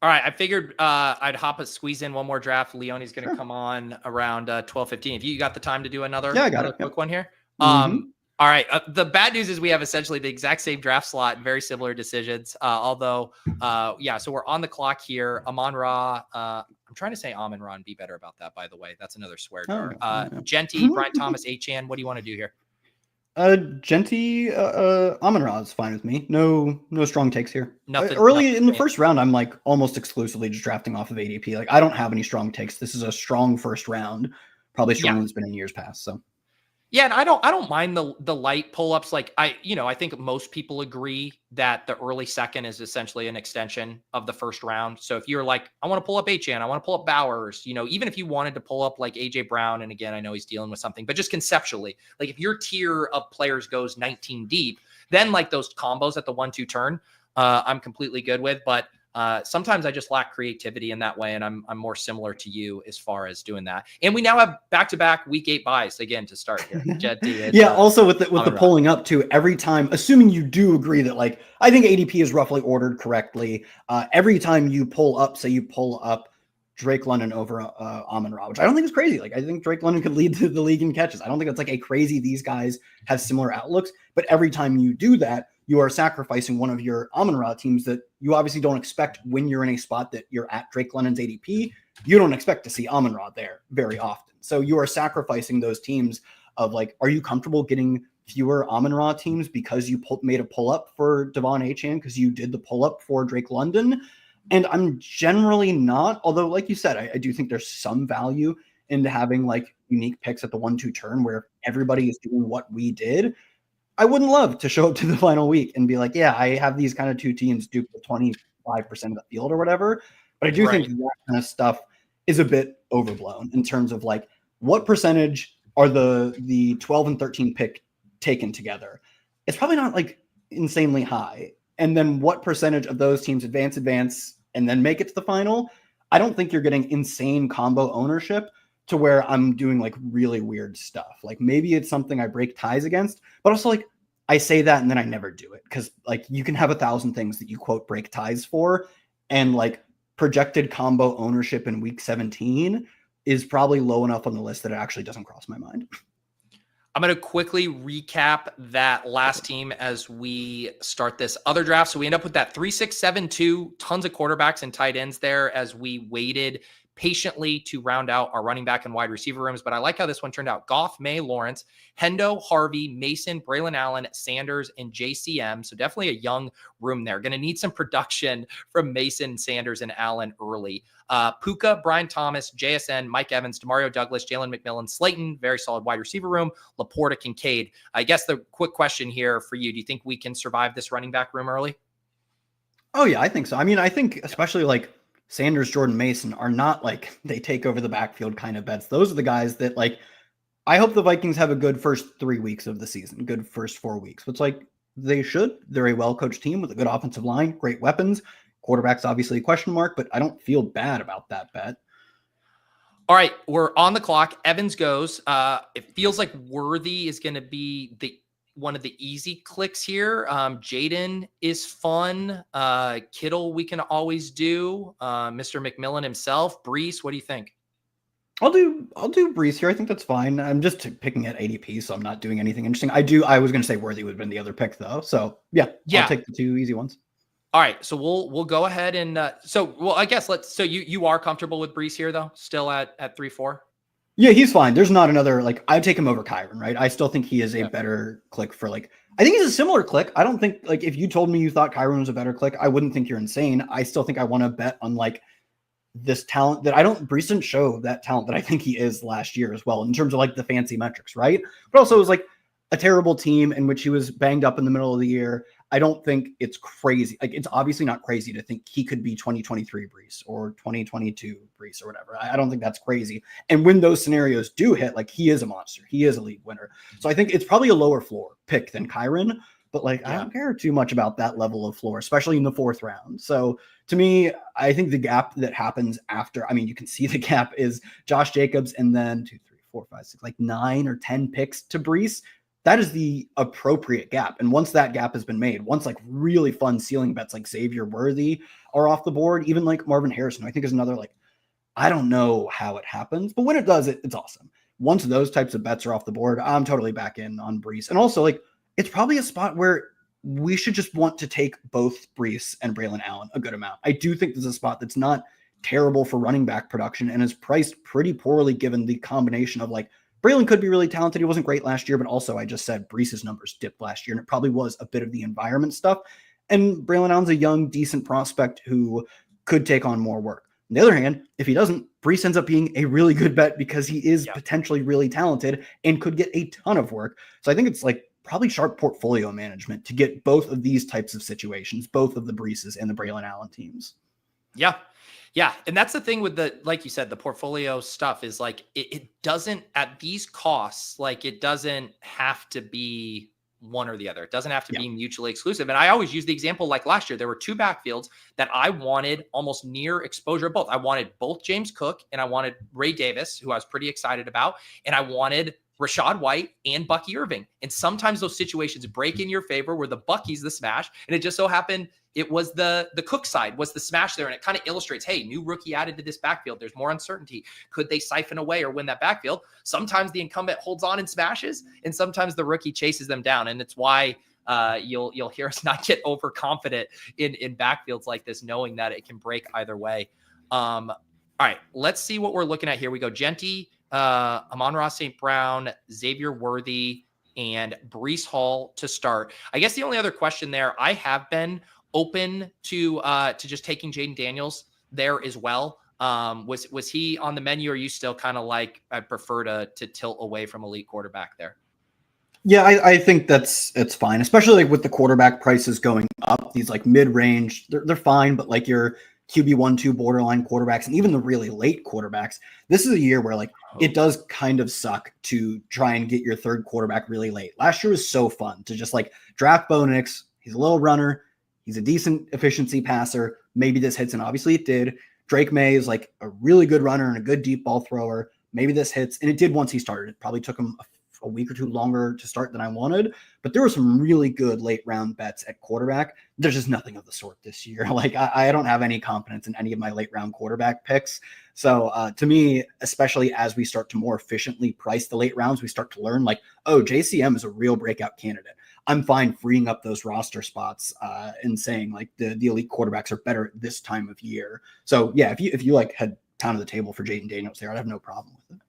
All right, I figured I'd squeeze in one more draft. Leone's going to come on around 12:15. If you got the time to do another, I got it. Quick one here. All right. The bad news is we have essentially the exact same draft slot, very similar decisions. So we're on the clock here. Amon-Ra. I'm trying to say Amon-Ra and be better about that, by the way. That's another swear jar. Jeanty, Brian Thomas, H.N. What do you want to do here? Jeanty, Amon-Ra is fine with me. No strong takes here. Nothing in the first round, I'm like almost exclusively just drafting off of ADP. Like I don't have any strong takes. This is a strong first round, probably stronger than it's been in years past. So. Yeah, and I don't mind the light pull-ups. Like I think most people agree that the early second is essentially an extension of the first round. So if you're like, I want to pull up HN, I want to pull up Bowers, even if you wanted to pull up like AJ Brown, and again, I know he's dealing with something, but just conceptually, like if your tier of players goes 19 deep, then like those combos at the 1-2 turn, I'm completely good with. But sometimes I just lack creativity in that way, and I'm more similar to you as far as doing that. And we now have back-to-back week 8 buys again to start here. Also with the pulling up too, every time, assuming you do agree that like I think ADP is roughly ordered correctly. Every time you pull up, say you pull up Drake London over Amon-Ra, which I don't think is crazy. Like I think Drake London could lead the league in catches. I don't think it's like a crazy, these guys have similar outlooks, but every time you do that, you are sacrificing one of your Amon-Ra teams that you obviously don't expect when you're in a spot that you're at Drake London's ADP. You don't expect to see Amon-Ra there very often. So you are sacrificing those teams of like, are you comfortable getting fewer Amon-Ra teams because you made a pull up for Devon Achane because you did the pull up for Drake London? And I'm generally not, although like you said, I do think there's some value into having like unique picks at the 1-2 turn where everybody is doing what we did. I wouldn't love to show up to the final week and be like, yeah, I have these kind of two teams duke the 25% of the field or whatever. But I do think that kind of stuff is a bit overblown in terms of like what percentage are the 12 and 13 pick taken together. It's probably not like insanely high. And then what percentage of those teams advance, and then make it to the final? I don't think you're getting insane combo ownership to where I'm doing like really weird stuff. Like maybe it's something I break ties against, but also like I say that and then I never do it because like you can have 1,000 things that you quote break ties for, and like projected combo ownership in week 17 is probably low enough on the list that it actually doesn't cross my mind. I'm going to quickly recap that last team as we start this other draft. So we end up with that 3-6-7-2, tons of quarterbacks and tight ends there as we waited patiently to round out our running back and wide receiver rooms. But I like how this one turned out. Goff, May, Lawrence, Hendo, Harvey, Mason, Braelon Allen, Sanders, and JCM. So definitely a young room there. Going to need some production from Mason, Sanders, and Allen early. Puka, Brian Thomas, JSN, Mike Evans, Demario Douglas, Jalen McMillan, Slayton, very solid wide receiver room, Laporta, Kincaid. I guess the quick question here for you, do you think we can survive this running back room early? Oh yeah, I think so. I mean, I think especially like Sanders, Jordan Mason are not like they take over the backfield kind of bets. Those are the guys that like, I hope the Vikings have a good first 3 weeks of the season, good first 4 weeks. It's like they should. They're a well-coached team with a good offensive line, great weapons. Quarterback's obviously a question mark, but I don't feel bad about that bet. All right, we're on the clock. Evans goes. It feels like Worthy is going to be one of the easy clicks here. Jayden is fun. Kittle we can always do. Mr. McMillan himself. Breece, what do you think? I'll do Breece here. I think that's fine. I'm just picking at ADP, so I'm not doing anything interesting. I was going to say Worthy would have been the other pick though. So yeah, I'll take the 2 easy ones. All right, so we'll go ahead and I guess you are comfortable with Breece here though, still at 3-4. Yeah, he's fine. There's not another like I'd take him over Kyren, right? I still think he is a better click for like I think he's a similar click. I don't think like if you told me you thought Kyren was a better click, I wouldn't think you're insane. I still think I want to bet on like this talent that Breece didn't show that talent that I think he is last year as well in terms of like the fancy metrics, right? But also it was like a terrible team in which he was banged up in the middle of the year. I don't think it's crazy. Like it's obviously not crazy to think he could be 2023 Breece or 2022 Breece or whatever. I don't think that's crazy. And when those scenarios do hit, like he is a monster. He is a league winner. So I think it's probably a lower floor pick than Kyren, but like I don't care too much about that level of floor, especially in the 4th round. So to me, I think the gap that happens after, I mean, you can see the gap is Josh Jacobs and then 2, 3, 4, 5, 6, like 9 or 10 picks to Breece. That is the appropriate gap. And once that gap has been made, once like really fun ceiling bets like Xavier Worthy are off the board, even like Marvin Harrison, I think is another like, I don't know how it happens, but when it does, it's awesome. Once those types of bets are off the board, I'm totally back in on Breece. And also like, it's probably a spot where we should just want to take both Breece and Braelon Allen a good amount. I do think there's a spot that's not terrible for running back production and is priced pretty poorly given the combination of like, Braelon could be really talented. He wasn't great last year, but also I just said Breece's numbers dipped last year, and it probably was a bit of the environment stuff. And Braelon Allen's a young, decent prospect who could take on more work. On the other hand, if he doesn't, Breece ends up being a really good bet because he is potentially really talented and could get a ton of work. So I think it's like probably sharp portfolio management to get both of these types of situations, both of the Breeces and the Braelon Allen teams. Yeah. Yeah. And that's the thing with like you said, the portfolio stuff is like, it doesn't at these costs, like it doesn't have to be one or the other. It doesn't have to be mutually exclusive. And I always use the example, like last year, there were 2 backfields that I wanted almost near exposure of both. I wanted both James Cook and I wanted Ray Davis, who I was pretty excited about. And I wanted Rachaad White and Bucky Irving. And sometimes those situations break in your favor where the Bucky's the smash. And it just so happened it was the Cook side was the smash there. And it kind of illustrates, hey, new rookie added to this backfield. There's more uncertainty. Could they siphon away or win that backfield? Sometimes the incumbent holds on and smashes, and sometimes the rookie chases them down. And it's why you'll hear us not get overconfident in backfields like this, knowing that it can break either way. All right, let's see what we're looking at here. We go Jeanty, Amon-Ra St. Brown, Xavier Worthy, and Breece Hall to start. I guess the only other question there, I have been open to just taking Jayden Daniels there as well. Was he on the menu, or are you still kind of like, I prefer to tilt away from elite quarterback there? Yeah, I think it's fine, especially like with the quarterback prices going up. These like mid-range, they're fine, but like your QB 1-2 borderline quarterbacks and even the really late quarterbacks, this is a year where like it does kind of suck to try and get your third quarterback really late. Last year was so fun to just like draft Bo Nix. He's a little runner. He's a decent efficiency passer. Maybe this hits, and obviously it did. Drake May is like a really good runner and a good deep ball thrower. Maybe this hits. And it did once he started. It probably took him a week or two longer to start than I wanted. But there were some really good late round bets at quarterback. There's just nothing of the sort this year. Like I don't have any confidence in any of my late round quarterback picks. So to me, especially as we start to more efficiently price the late rounds, we start to learn like, oh, JCM is a real breakout candidate. I'm fine freeing up those roster spots and saying like the elite quarterbacks are better at this time of year. So yeah, if you like had pound of the table for Jayden Daniels there, I'd have no problem with it.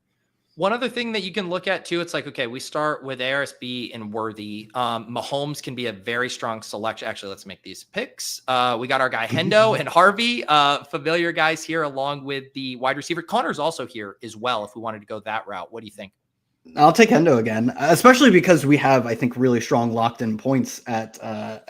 One other thing that you can look at too, it's like, okay, we start with ARSB and Worthy. Mahomes can be a very strong selection. Actually, let's make these picks. We got our guy Hendo and Harvey, familiar guys here, along with the wide receiver. Connor's also here as well, if we wanted to go that route. What do you think? I'll take Hendo again, especially because we have, I think, really strong locked-in points at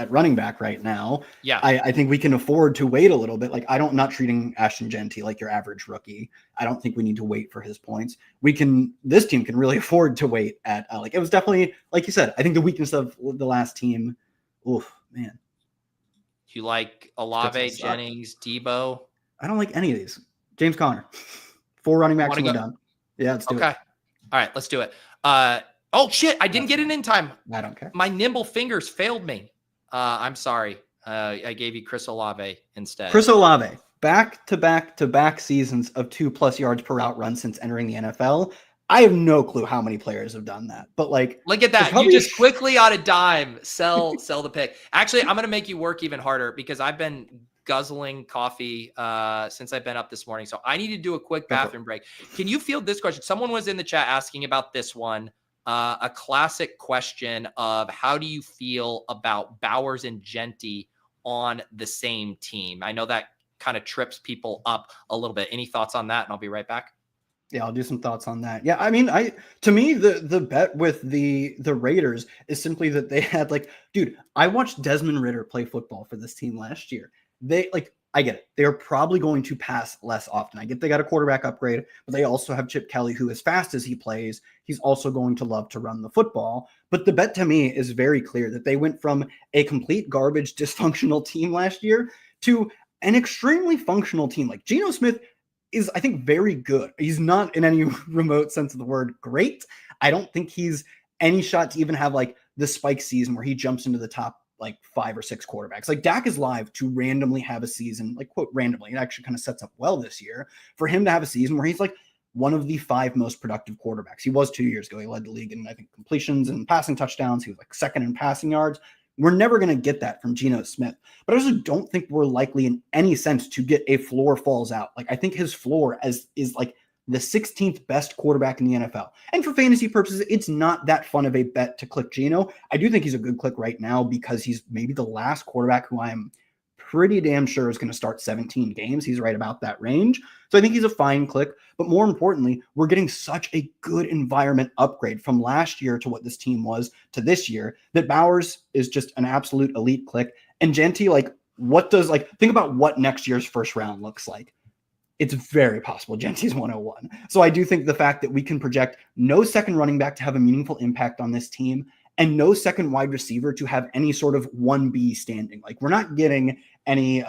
running back right now. Yeah, I think we can afford to wait a little bit. Like not treating Ashton Jeanty like your average rookie. I don't think we need to wait for his points. This team can really afford to wait at it was definitely, like you said, I think the weakness of the last team. Oof, man. You like Olave, Jennings, Debo? I don't like any of these. James Conner, 4 running backs and we're done. Yeah, let's do it. Okay. All right, let's do it. Oh, shit. I didn't get it in time. I don't care. My nimble fingers failed me. I'm sorry. I gave you Chris Olave instead. Chris Olave, back-to-back seasons of 2+ yards per route run since entering the NFL. I have no clue how many players have done that. But like, look at that. You just quickly on a dime sell the pick. Actually, I'm going to make you work even harder because I've been guzzling coffee since I've been up this morning. So I need to do a quick bathroom break. Can you field this question? Someone was in the chat asking about this one. A classic question of how do you feel about Bowers and Jeanty on the same team? I know that kind of trips people up a little bit. Any thoughts on that? And I'll be right back. Yeah, I'll do some thoughts on that. Yeah, I mean, to me, the bet with the Raiders is simply that they had dude, I watched Desmond Ridder play football for this team last year. I get it. They're probably going to pass less often. I get they got a quarterback upgrade, but they also have Chip Kelly, who as fast as he plays, he's also going to love to run the football. But the bet to me is very clear that they went from a complete garbage, dysfunctional team last year to an extremely functional team. Like Geno Smith is, I think, very good. He's not in any remote sense of the word great. I don't think he's any shot to even have the spike season where he jumps into the top 5 or 6 quarterbacks. Like Dak is live to randomly have a season, quote randomly. It actually kind of sets up well this year for him to have a season where he's one of the 5 most productive quarterbacks. He was 2 years ago. He led the league in, I think, completions and passing touchdowns. He was second in passing yards. We're never going to get that from Geno Smith, but I also don't think we're likely in any sense to get a floor falls out. I think his floor is the 16th best quarterback in the NFL. And for fantasy purposes, it's not that fun of a bet to click Geno. I do think he's a good click right now because he's maybe the last quarterback who I am pretty damn sure is going to start 17 games. He's right about that range. So I think he's a fine click. But more importantly, we're getting such a good environment upgrade from last year to what this team was to this year that Bowers is just an absolute elite click. And Jeanty, think about what next year's first round looks like. It's very possible Jeanty's 101. So I do think the fact that we can project no second running back to have a meaningful impact on this team and no second wide receiver to have any sort of 1B standing. We're not getting any,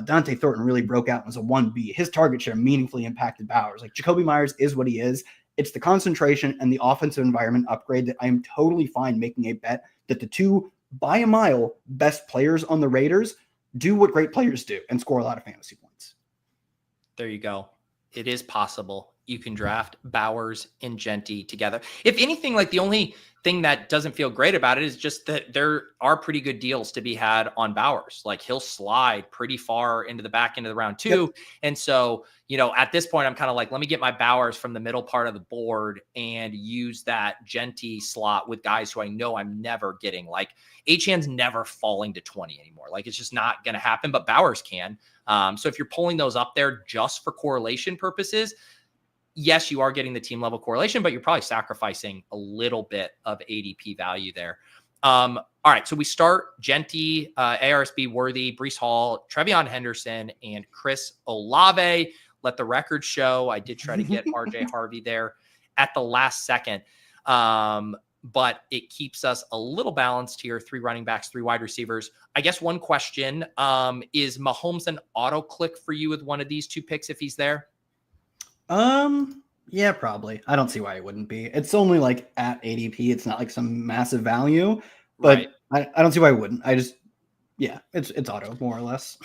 Dante Thornton really broke out as a 1B. His target share meaningfully impacted Bowers. Jacoby Myers is what he is. It's the concentration and the offensive environment upgrade that I am totally fine making a bet that the 2, by a mile, best players on the Raiders do what great players do and score a lot of fantasy points. There you go. It is possible. You can draft Bowers and Jeanty together. If anything, the only thing that doesn't feel great about it is just that there are pretty good deals to be had on Bowers. He'll slide pretty far into the back end of the round 2. Yep. And so, at this point, I'm kind of let me get my Bowers from the middle part of the board and use that Jeanty slot with guys who I know I'm never getting. Achane's never falling to 20 anymore. It's just not going to happen, but Bowers can. So if you're pulling those up there just for correlation purposes, yes, you are getting the team level correlation, but you're probably sacrificing a little bit of ADP value there. All right. So we start Jeanty, ARSB Worthy, Breece Hall, Trevion Henderson, and Chris Olave. Let the record show I did try to get RJ Harvey there at the last second. but it keeps us a little balanced here. 3 running backs, 3 wide receivers. I guess one question, is Mahomes an auto click for you with one of these 2 picks if he's there? Yeah, probably. I don't see why it wouldn't be. It's only like at ADP. It's not like some massive value, but right. I don't see why it wouldn't. It's auto more or less.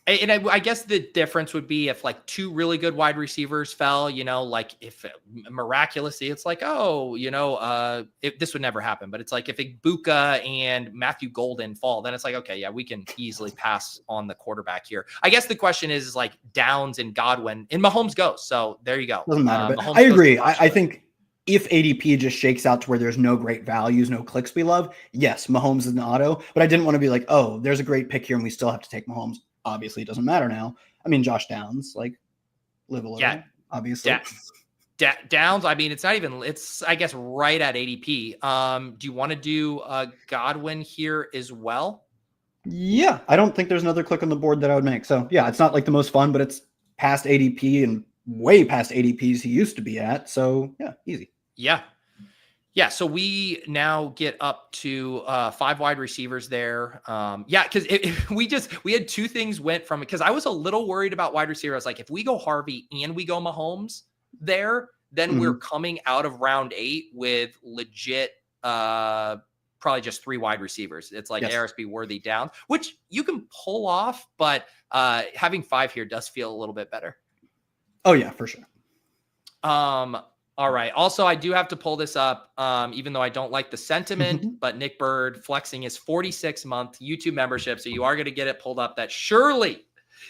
And I guess the difference would be if like 2 really good wide receivers fell, like if miraculously it's like, this would never happen. But it's like if Ibuka and Matthew Golden fall, then it's like, okay, yeah, we can easily pass on the quarterback here. I guess the question is like Downs and Godwin and Mahomes goes. So there you go. Doesn't matter. But I agree. I think if ADP just shakes out to where there's no great values, no clicks we love, yes, Mahomes is an auto. But I didn't want to be like, oh, there's a great pick here and we still have to take Mahomes. Obviously, it doesn't matter now. I mean, Josh Downs, like, live a little, obviously. Downs, I mean, it's, I guess, right at ADP. Do you want to do Godwin here as well? Yeah, I don't think there's another click on the board that I would make. So, yeah, it's not like the most fun, but it's past ADP and way past ADPs he used to be at. So, yeah, easy. Yeah, so we now get up to 5 wide receivers there. Because we had 2 things went from it because I was a little worried about wide receiver. I was like, if we go Harvey and we go Mahomes there, then we're coming out of round 8 with legit probably just 3 wide receivers. It's like ARSB worthy down, which you can pull off, but having 5 here does feel a little bit better. Oh yeah, for sure. All right. Also, I do have to pull this up, even though I don't like the sentiment, but Nick Bird flexing his 46-month YouTube membership. So you are going to get it pulled up that surely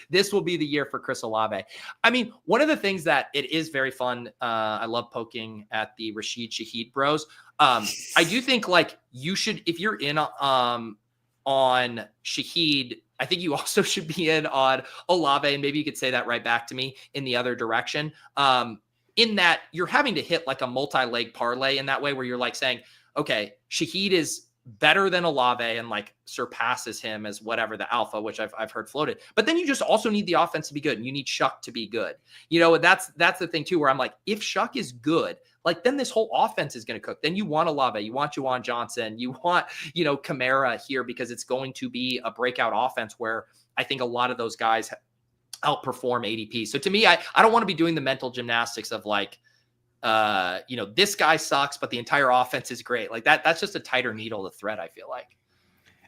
this will be the year for Chris Olave. I mean, one of the things that it is very fun. I love poking at the Rashid Shaheed bros. I do think like you should, if you're in on Shaheed, I think you also should be in on Olave. And maybe you could say that right back to me in the other direction. In that you're having to hit like a multi-leg parlay in that way where you're like saying, okay, Shaheed is better than Olave and like surpasses him as whatever the alpha, which I've heard floated. But then you just also need the offense to be good and you need Shuck to be good. That's the thing too, where I'm like, if Shuck is good, like then this whole offense is going to cook. Then you want Olave, you want Juwan Johnson, you want, KeMarra here because it's going to be a breakout offense where I think a lot of those guys outperform ADP. So to me, I don't want to be doing the mental gymnastics of like, this guy sucks, but the entire offense is great. Like that's just a tighter needle to thread, I feel like.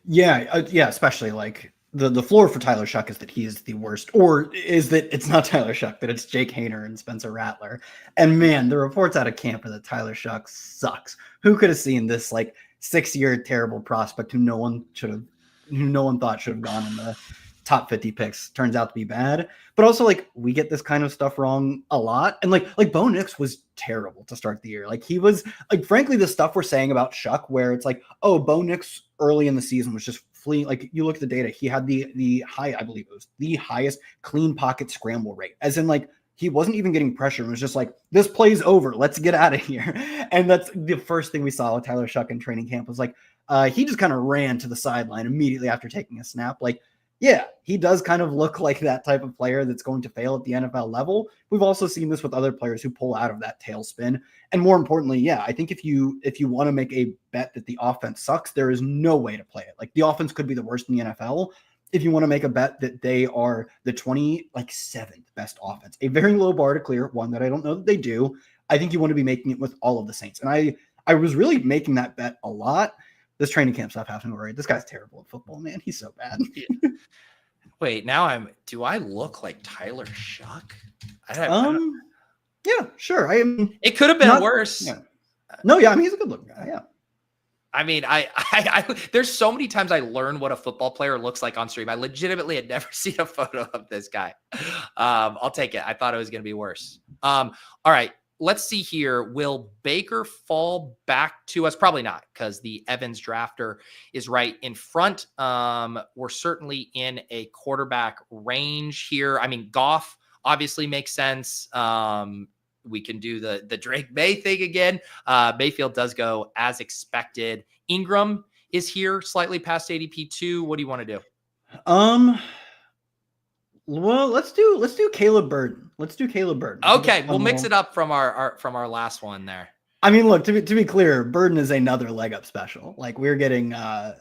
Yeah. Especially like the floor for Tyler Shuck is that he is the worst, or is that it's not Tyler Shuck, that it's Jake Haener and Spencer Rattler. And man, the reports out of camp are that Tyler Shuck sucks. Who could have seen this like 6-year terrible prospect who no one thought should have gone in the top 50 picks turns out to be bad. But also like we get this kind of stuff wrong a lot. And like Bo Nix was terrible to start the year. Like he was like, frankly, the stuff we're saying about Shuck where it's like, oh, Bo Nix early in the season was just fleeing. Like you look at the data, he had the high, I believe it was the highest clean pocket scramble rate, as in like he wasn't even getting pressure. It was just like, this play's over, let's get out of here. And that's the first thing we saw with Tyler Shuck in training camp was like he just kind of ran to the sideline immediately after taking a snap. Like, yeah, he does kind of look like that type of player that's going to fail at the NFL level. We've also seen this with other players who pull out of that tailspin. And more importantly, yeah, I think if you want to make a bet that the offense sucks, there is no way to play it. Like the offense could be the worst in the NFL. If you want to make a bet that they are the 27th best offense, a very low bar to clear, one that I don't know that they do. I think you want to be making it with all of the Saints. And I was really making that bet a lot. This training camp stuff has me worried. This guy's terrible at football, man. He's so bad. Wait, now do I look like Tyler Shuck? Yeah, sure. It could have been worse. Yeah. No, yeah, I mean, he's a good looking guy. Yeah. I mean, I there's so many times I learned what a football player looks like on stream. I legitimately had never seen a photo of this guy. I'll take it. I thought it was going to be worse. All right. Let's see here. Will Baker fall back to us? Probably not, because the Evans drafter is right in front. We're certainly in a quarterback range here. I mean, Goff obviously makes sense. We can do the Drake May thing again. Mayfield does go as expected. Ingram is here slightly past ADP 2. What do you want to do? Well, let's do Caleb Burton. Let's do Caleb Burton. Okay, we'll mix it up from our last one there. I mean, look, to be clear, Burden is another leg up special. Like we're getting, but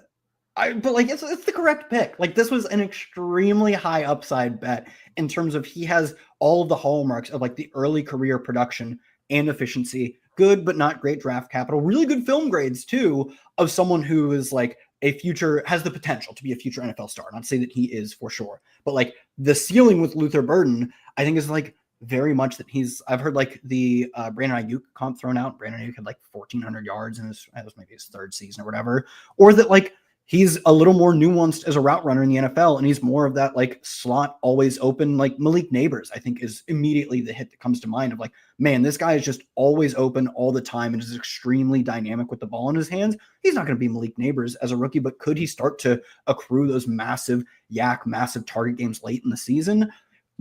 like it's the correct pick. Like this was an extremely high upside bet in terms of he has all of the hallmarks of like the early career production and efficiency, good but not great draft capital, really good film grades too, of someone who is like has the potential to be a future NFL star. Not to say that he is for sure, but like the ceiling with Luther Burden, I think is like very much that I've heard like the Brandon Ayuk comp thrown out. Brandon Ayuk had like 1,400 yards in that was maybe his third season or whatever, or that like he's a little more nuanced as a route runner in the NFL, and he's more of that like slot always open, like Malik Neighbors, I think is immediately the hit that comes to mind of like, man, this guy is just always open all the time and is extremely dynamic with the ball in his hands. He's not going to be Malik Neighbors as a rookie, but could he start to accrue those massive target games late in the season?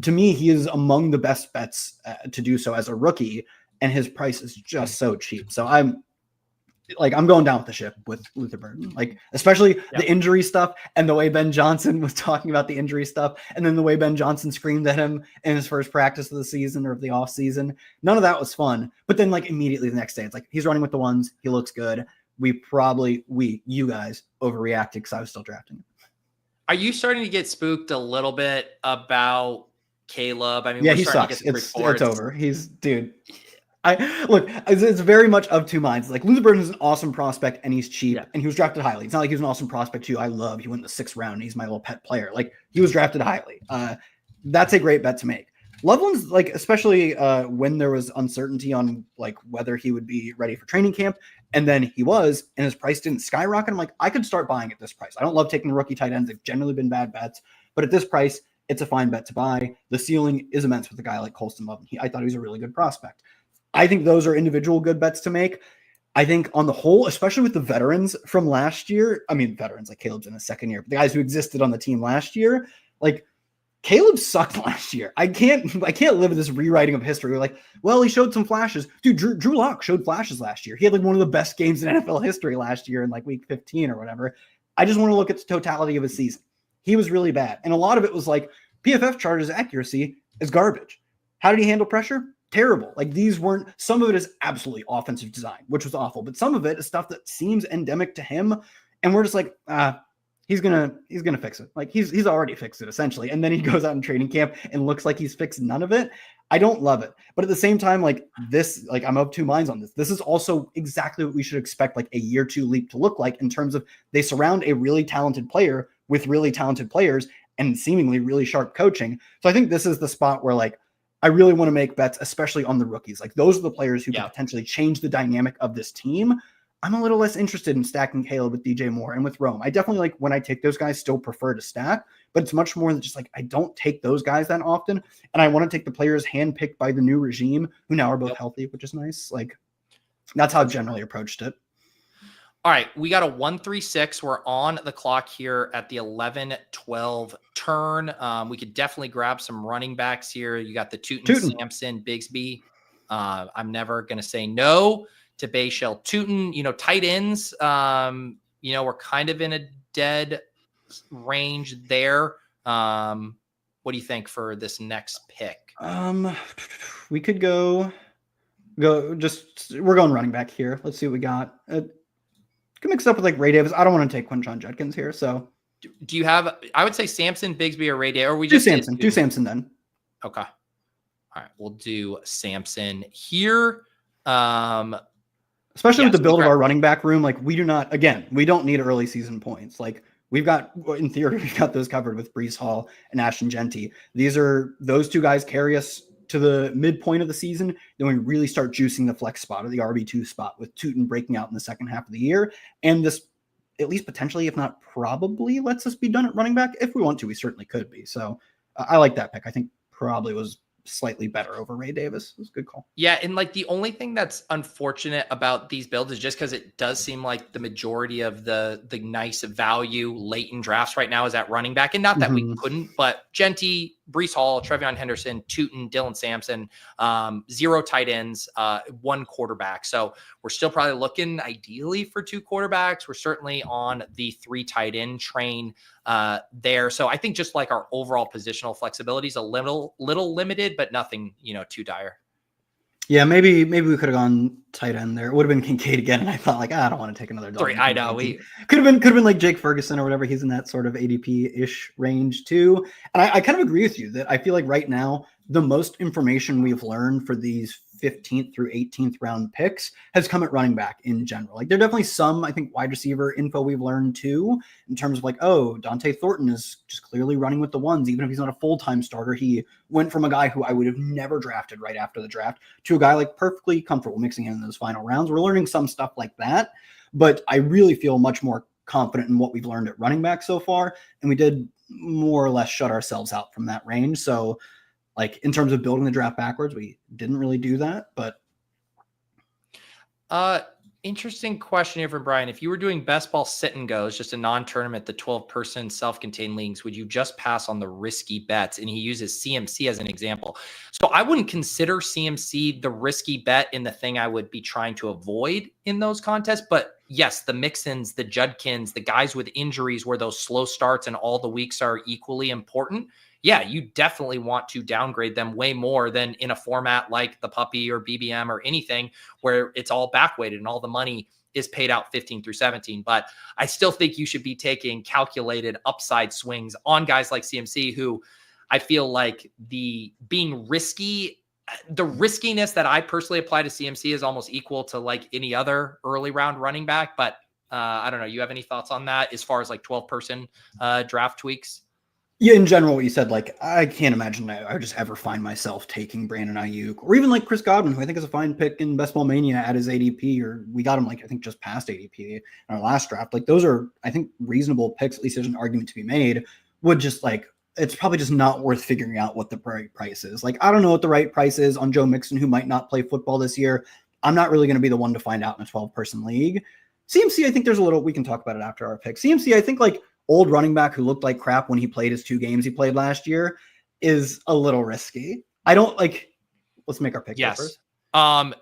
To me, he is among the best bets to do so as a rookie, and his price is just so cheap. So I'm going down with the ship with Luther Burden, like especially the injury stuff and the way Ben Johnson was talking about the injury stuff. And then the way Ben Johnson screamed at him in his first practice of the season or of the off season. None of that was fun. But then like immediately the next day, it's like, he's running with the ones. He looks good. You guys overreacted because I was still drafting him. Are you starting to get spooked a little bit about Caleb? I mean, yeah, he sucks. It's over. It's very much of two minds. Like Luther Burden is an awesome prospect and he's cheap and he was drafted highly. It's not like he was an awesome prospect too. He went in the 6th round. And he's my little pet player. Like he was drafted highly. That's a great bet to make. Loveland's like, especially when there was uncertainty on like whether he would be ready for training camp. And then he was, and his price didn't skyrocket. I'm like, I could start buying at this price. I don't love taking the rookie tight ends. They've generally been bad bets, but at this price, it's a fine bet to buy. The ceiling is immense with a guy like Colston Loveland. I thought he was a really good prospect. I think those are individual good bets to make. I think on the whole, especially with the veterans from last year, I mean, veterans like Caleb's in his second year, but the guys who existed on the team last year, like Caleb sucked last year. I can't live with this rewriting of history. We're like, well, he showed some flashes. Dude, Drew Lock showed flashes last year. He had like one of the best games in NFL history last year in like week 15 or whatever. I just want to look at the totality of his season. He was really bad. And a lot of it was like PFF charges accuracy is garbage. How did he handle pressure? Terrible. Like some of it is absolutely offensive design, which was awful, but some of it is stuff that seems endemic to him. And we're just like, he's going to fix it. Like he's already fixed it essentially. And then he goes out in training camp and looks like he's fixed none of it. I don't love it. But at the same time, like this, like I'm of two minds on this. This is also exactly what we should expect like a year 2 leap to look like in terms of they surround a really talented player with really talented players and seemingly really sharp coaching. So I think this is the spot where like, I really want to make bets, especially on the rookies. Like those are the players who can potentially change the dynamic of this team. I'm a little less interested in stacking Caleb with DJ Moore and with Rome. I definitely like when I take those guys, still prefer to stack, but it's much more than just like, I don't take those guys that often. And I want to take the players handpicked by the new regime who now are both healthy, which is nice. Like that's how I've generally approached it. All right, we got a 1-3-6. We're on the clock here at the 11-12 turn. We could definitely grab some running backs here. You got the Tootin. Sampson, Bigsby. I'm never going to say no to Bayshell Tootin. Tight ends, we're kind of in a dead range there. What do you think for this next pick? We could go we're going running back here. Let's see what we got. Can mix it up with like Ray Davis. I don't want to take Quinshon Judkins here. So do you have, I would say Sampson, Bigsby, or Ray Davis, or we just do Sampson then. Okay. All right. We'll do Sampson here. Especially with the build of our running back room. Like we don't need early season points. Like in theory, we've got those covered with Breece Hall and Ashton Jeanty. Those two guys carry us to the midpoint of the season. Then we really start juicing the flex spot or the RB2 spot with Tootin breaking out in the second half of the year. And this, at least potentially, if not probably, lets us be done at running back. If we want to, we certainly could be. So I like that pick. I think probably was slightly better over Ray Davis. It was a good call. Yeah. And like the only thing that's unfortunate about these builds is just because it does seem like the majority of the nice value late in drafts right now is at running back. And not that we couldn't, but Jeanty, Breece Hall, Trevion Henderson, Tootin, Dylan Sampson, 0 tight ends, 1 quarterback. So we're still probably looking ideally for 2 quarterbacks. We're certainly on the 3 tight end train there. So I think just like our overall positional flexibility is a little limited, but nothing, too dire. Yeah, maybe we could have gone tight end there. It would have been Kincaid again, and I thought like, I don't want to take another dog. I know. Could have been like Jake Ferguson or whatever. He's in that sort of ADP-ish range too. And I kind of agree with you that I feel like right now the most information we've learned for these 15th through 18th round picks has come at running back in general. Like there are definitely some, I think, wide receiver info we've learned too, in terms of like, oh, Dante Thornton is just clearly running with the ones. Even if he's not a full-time starter, he went from a guy who I would have never drafted right after the draft to a guy like perfectly comfortable mixing in those final rounds. We're learning some stuff like that, but I really feel much more confident in what we've learned at running back so far. And we did more or less shut ourselves out from that range. So like in terms of building the draft backwards, we didn't really do that, but. Interesting question here from Brian. If you were doing best ball sit and goes, just a non-tournament, the 12-person self-contained leagues, would you just pass on the risky bets? And he uses CMC as an example. So I wouldn't consider CMC the risky bet in the thing I would be trying to avoid in those contests. But yes, the Mixons, the Judkins, the guys with injuries where those slow starts and all the weeks are equally important. Yeah, you definitely want to downgrade them way more than in a format like the puppy or BBM or anything where it's all backweighted and all the money is paid out 15 through 17. But I still think you should be taking calculated upside swings on guys like CMC, who I feel like the riskiness that I personally apply to CMC is almost equal to like any other early round running back. But I don't know. You have any thoughts on that as far as like 12-person draft tweaks? Yeah, in general, what you said, like, I can't imagine I would just ever find myself taking Brandon Ayuk or even like Chris Godwin, who I think is a fine pick in Best Ball Mania at his ADP, or we got him like, I think just past ADP in our last draft. Like those are, I think, reasonable picks. At least there's an argument to be made. Would just like, it's probably just not worth figuring out what the right price is. Like, I don't know what the right price is on Joe Mixon, who might not play football this year. I'm not really going to be the one to find out in a 12-person league. CMC, I think there's a little, we can talk about it after our pick. CMC, I think like, old running back who looked like crap when he played his 2 games he played last year is a little risky. I don't like, let's make our pick. Yes. First. Nope.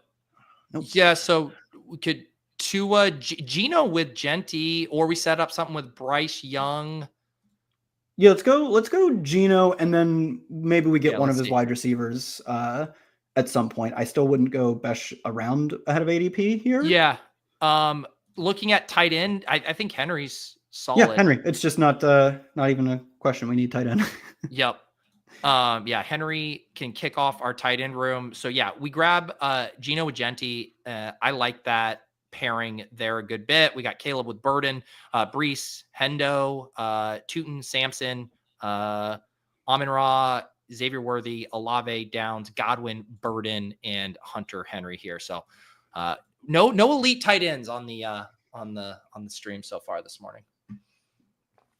Yeah. So we could Gino with Jeanty, or we set up something with Bryce Young. Yeah, let's go Gino. And then maybe we get one of his wide receivers at some point. I still wouldn't go Besh around ahead of ADP here. Yeah. Looking at tight end, I think Henry's solid. Yeah, Henry. It's just not even a question. We need tight end. Yep. Yeah, Henry can kick off our tight end room. So yeah, we grab Gino with Jeanty. I like that pairing there a good bit. We got Caleb with Burden, Breece, Hendo, Tootin, Sampson, Amon-Ra, Xavier Worthy, Olave, Downs, Godwin, Burden, and Hunter Henry here. So no elite tight ends on the stream so far this morning.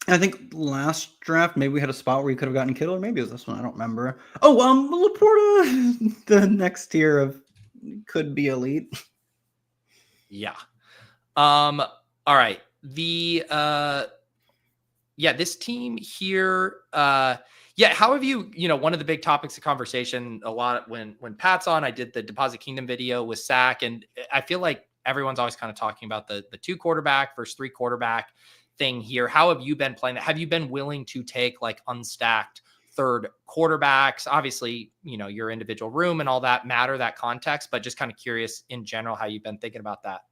I think last draft, maybe we had a spot where you could have gotten Kittle, or maybe it was this one. I don't remember. Oh, Laporta, the next tier of could be elite. Yeah. All right. This team here. How have you, one of the big topics of conversation a lot when Pat's on, I did the Deposit Kingdom video with Sack, and I feel like everyone's always kind of talking about the 2 quarterback versus 3 quarterback thing here. How have you been playing that? Have you been willing to take like unstacked third quarterbacks? Obviously, your individual room and all that matter, that context, but just kind of curious in general how you've been thinking about that.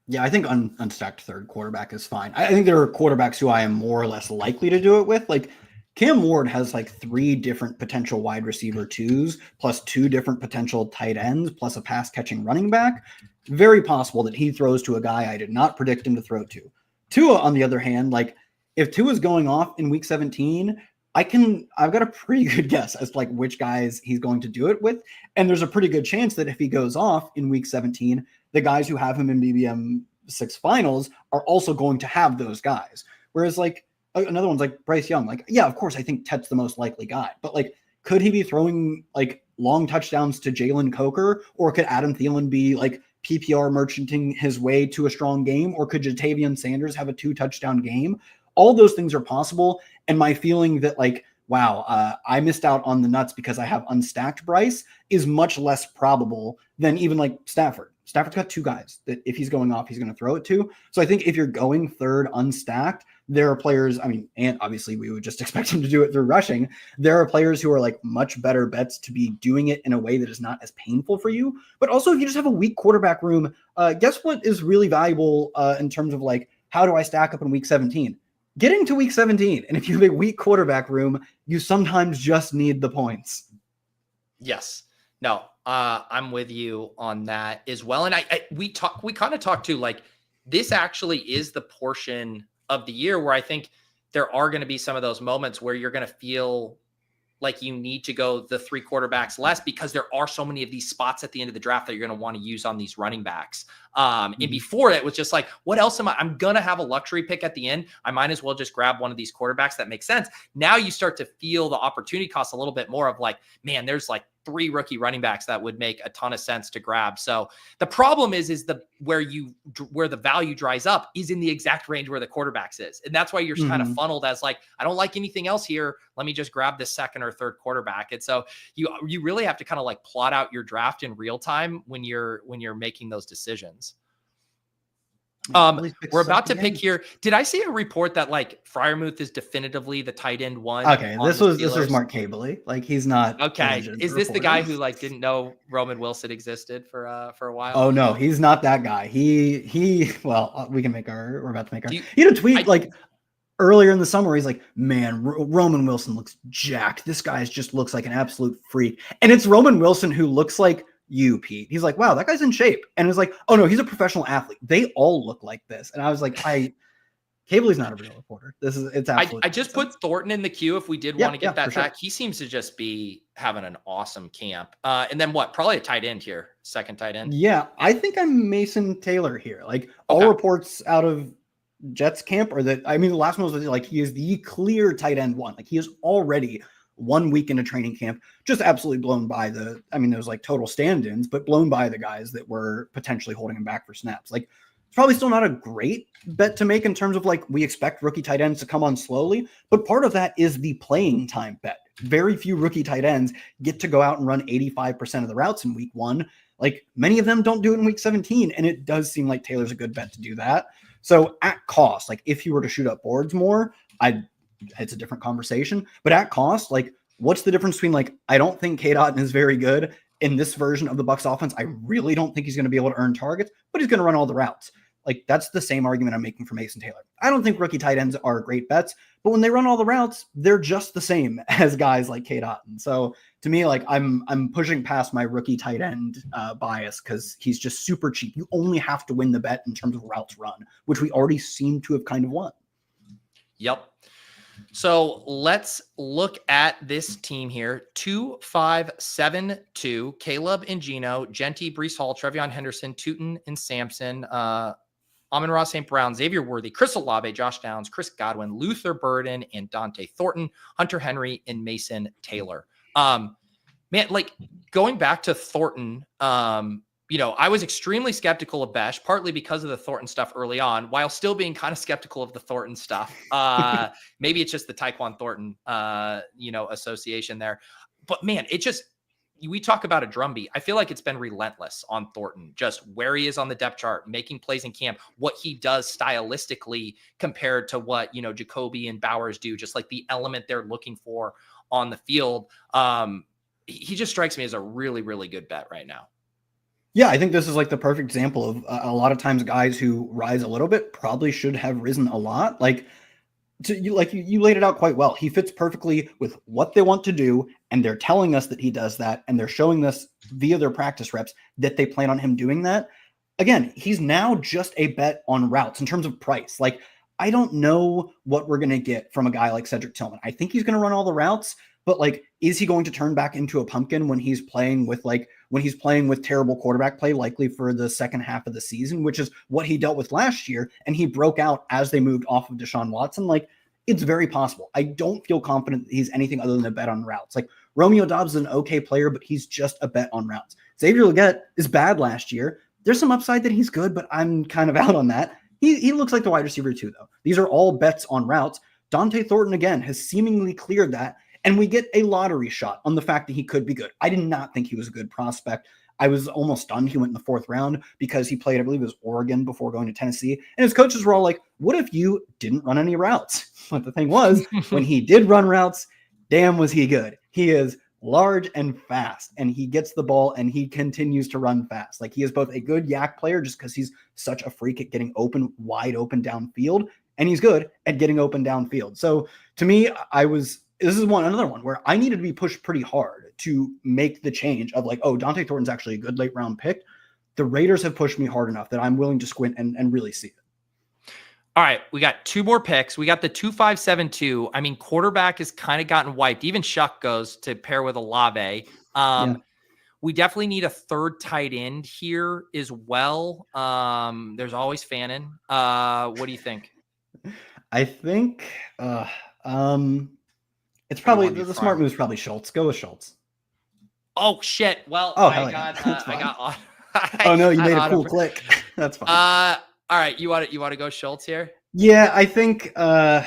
Yeah, I think unstacked third quarterback is fine. I think there are quarterbacks who I am more or less likely to do it with. Like Cam Ward has like 3 different potential wide receiver 2s plus 2 different potential tight ends plus a pass catching running back. Very possible that he throws to a guy I did not predict him to throw to. Tua, on the other hand, like if Tua is going off in week 17, I've got a pretty good guess as to like which guys he's going to do it with. And there's a pretty good chance that if he goes off in week 17, the guys who have him in BBM 6 finals are also going to have those guys. Whereas like another one's like Bryce Young. Like, yeah, of course, I think Tet's the most likely guy, but like, could he be throwing like long touchdowns to Jalen Coker, or could Adam Thielen be like PPR merchanting his way to a strong game, or could Jatavian Sanders have a 2-touchdown game? All those things are possible. And my feeling that like, wow, I missed out on the nuts because I have unstacked Bryce is much less probable than even like Stafford. Stafford's got 2 guys that if he's going off, he's going to throw it to. So I think if you're going third unstacked, there are players, I mean, and obviously we would just expect him to do it through rushing. There are players who are like much better bets to be doing it in a way that is not as painful for you. But also, if you just have a weak quarterback room, guess what is really valuable in terms of like, how do I stack up in week 17? Getting to week 17. And if you have a weak quarterback room, you sometimes just need the points. Yes. No, I'm with you on that as well. And we kind of talked to like, this actually is the portion of the year where I think there are going to be some of those moments where you're going to feel like you need to go the 3 quarterbacks less, because there are so many of these spots at the end of the draft that you're going to want to use on these running backs. And before it was just like, what else I'm going to have a luxury pick at the end. I might as well just grab one of these quarterbacks that makes sense. Now you start to feel the opportunity cost a little bit more of like, man, there's like 3 rookie running backs that would make a ton of sense to grab. So the problem is where the value dries up is in the exact range where the quarterbacks is. And that's why you're kind of funneled as like, I don't like anything else here. Let me just grab the second or third quarterback. And so you really have to kind of like plot out your draft in real time when you're making those decisions. We're about to pick here. Did I see a report that like Freiermuth is definitively the tight end 1? Okay, this was Mark Cabley. Like, he's not. Okay, is this the guy who like didn't know Roman Wilson existed for a while? Oh no, he's not that guy. Well, we're about to make our. He had a tweet like earlier in the summer. He's like, man, Roman Wilson looks jacked. This guy just looks like an absolute freak. And it's Roman Wilson who looks like you, Pete. He's like, wow, that guy's in shape. And it's like, oh no, he's a professional athlete. They all look like this. And I was like, Cabley's not a real reporter. It's absolutely. I just put Thornton in the queue if we did want to get that back. Sure. He seems to just be having an awesome camp. And then probably a tight end here, second tight end. Yeah, I think I'm Mason Taylor here. Like all reports out of Jets camp are that, I mean, the last one was like, he is the clear tight end 1. Like he is already 1 week into training camp, just absolutely blown by there's like total stand-ins, but blown by the guys that were potentially holding him back for snaps. Like, it's probably still not a great bet to make in terms of like, we expect rookie tight ends to come on slowly, but part of that is the playing time bet. Very few rookie tight ends get to go out and run 85% of the routes in week 1. Like, many of them don't do it in week 17. And it does seem like Taylor's a good bet to do that. So at cost, like if you were to shoot up boards more, it's a different conversation, but at cost, like what's the difference between like, I don't think K-Dot is very good in this version of the Bucs offense. I really don't think he's going to be able to earn targets, but he's going to run all the routes. Like that's the same argument I'm making for Mason Taylor. I don't think rookie tight ends are great bets, but when they run all the routes, they're just the same as guys like K-Dot. And so to me, like I'm pushing past my rookie tight end bias because he's just super cheap. You only have to win the bet in terms of routes run, which we already seem to have kind of won. Yep. So let's look at this team here. 2-5-7-2, Caleb and Gino, Jeanty, Breece Hall, Trevion Henderson, Tootin and Sampson, Amon-Ra St. Brown, Xavier Worthy, Chris Olave, Josh Downs, Chris Godwin, Luther Burden, and Dante Thornton, Hunter Henry, and Mason Taylor. Man, like going back to Thornton, I was extremely skeptical of Besh, partly because of the Thornton stuff early on, while still being kind of skeptical of the Thornton stuff. Maybe it's just the Tyquan Thornton, association there. But man, we talk about a drumbeat. I feel like it's been relentless on Thornton, just where he is on the depth chart, making plays in camp, what he does stylistically compared to what, Jacoby and Bowers do, just like the element they're looking for on the field. He just strikes me as a really, really good bet right now. Yeah, I think this is like the perfect example of a lot of times guys who rise a little bit probably should have risen a lot. You laid it out quite well. He fits perfectly with what they want to do, and they're telling us that he does that, and they're showing us via their practice reps that they plan on him doing that. Again, he's now just a bet on routes in terms of price. Like, I don't know what we're going to get from a guy like Cedric Tillman. I think he's going to run all the routes, but like, is he going to turn back into a pumpkin when he's playing with terrible quarterback play, likely for the second half of the season, which is what he dealt with last year. And he broke out as they moved off of Deshaun Watson. Like, it's very possible. I don't feel confident that he's anything other than a bet on routes. Like, Romeo Doubs is an okay player, but he's just a bet on routes. Xavier Legette is bad last year. There's some upside that he's good, but I'm kind of out on that. He looks like the wide receiver too, though. These are all bets on routes. Dante Thornton, again, has seemingly cleared that. And we get a lottery shot on the fact that he could be good. I did not think he was a good prospect. I was almost stunned he went in the 4th round because he played, I believe it was Oregon before going to Tennessee. And his coaches were all like, what if you didn't run any routes? But the thing was, when he did run routes, damn, was he good. He is large and fast, and he gets the ball and he continues to run fast. Like, he is both a good yak player just because he's such a freak at getting open, wide open downfield, and he's good at getting open downfield. So to me, this is another one where I needed to be pushed pretty hard to make the change of like, oh, Dante Thornton's actually a good late round pick. The Raiders have pushed me hard enough that I'm willing to squint and really see it. All right, we got 2 more picks. We got the 2-5-7-2. I mean, quarterback has kind of gotten wiped. Even Shuck goes to pair with Olave. We definitely need a 3rd tight end here as well. There's always Fannin. What do you think? I think it's probably the smart move is probably Schultz. Go with Schultz. Oh shit! Well, I got. Oh no, you made a cool click. That's fine. All right, you want to go Schultz here? Yeah, I think. I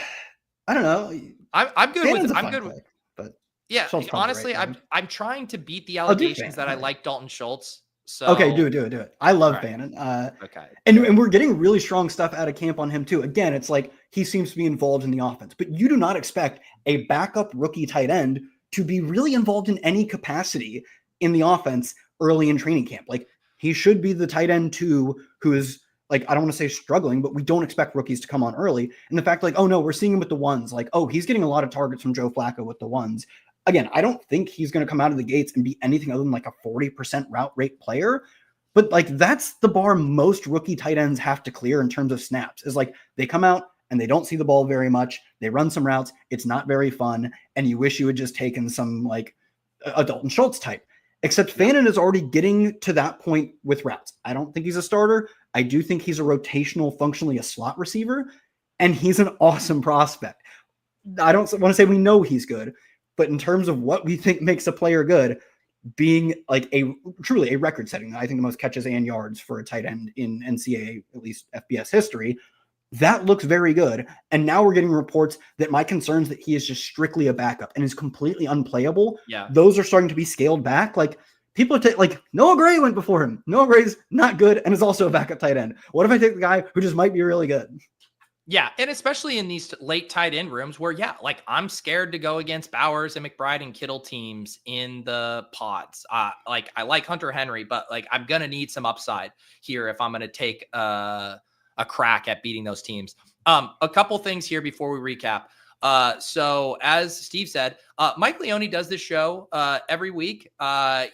don't know. I'm good Fannon's with. I'm good with. But yeah, honestly, I'm trying to beat the allegations that I like Dalton Schultz. So okay, do it. I love Fannin. Okay, and we're getting really strong stuff out of camp on him too. Again, it's like he seems to be involved in the offense, but you do not expect a backup rookie tight end to be really involved in any capacity in the offense early in training camp. Like, he should be the tight end too, who is like, I don't want to say struggling, but we don't expect rookies to come on early. And the fact like, oh no, we're seeing him with the ones, like, oh, he's getting a lot of targets from Joe Flacco with the ones. Again, I don't think he's going to come out of the gates and be anything other than like a 40% route rate player. But like, that's the bar most rookie tight ends have to clear in terms of snaps, is like they come out and they don't see the ball very much. They run some routes. It's not very fun. And you wish you had just taken some like a Dalton Schultz type. Except Fannin is already getting to that point with routes. I don't think he's a starter. I do think he's a rotational, functionally a slot receiver, and he's an awesome prospect. I don't want to say we know he's good, but in terms of what we think makes a player good, being like truly a record setting, I think the most catches and yards for a tight end in NCAA, at least FBS history, that looks very good. And now we're getting reports that my concerns that he is just strictly a backup and is completely unplayable. Yeah. Those are starting to be scaled back. Like, people are like Noah Gray went before him. Noah Gray's not good and is also a backup tight end. What if I take the guy who just might be really good? Yeah, and especially in these late tight end rooms where, yeah, like I'm scared to go against Bowers and McBride and Kittle teams in the pods. Like, I like Hunter Henry, but like I'm going to need some upside here if I'm going to take a crack at beating those teams. A couple things here before we recap. So as Steve said, Mike Leone does this show every week.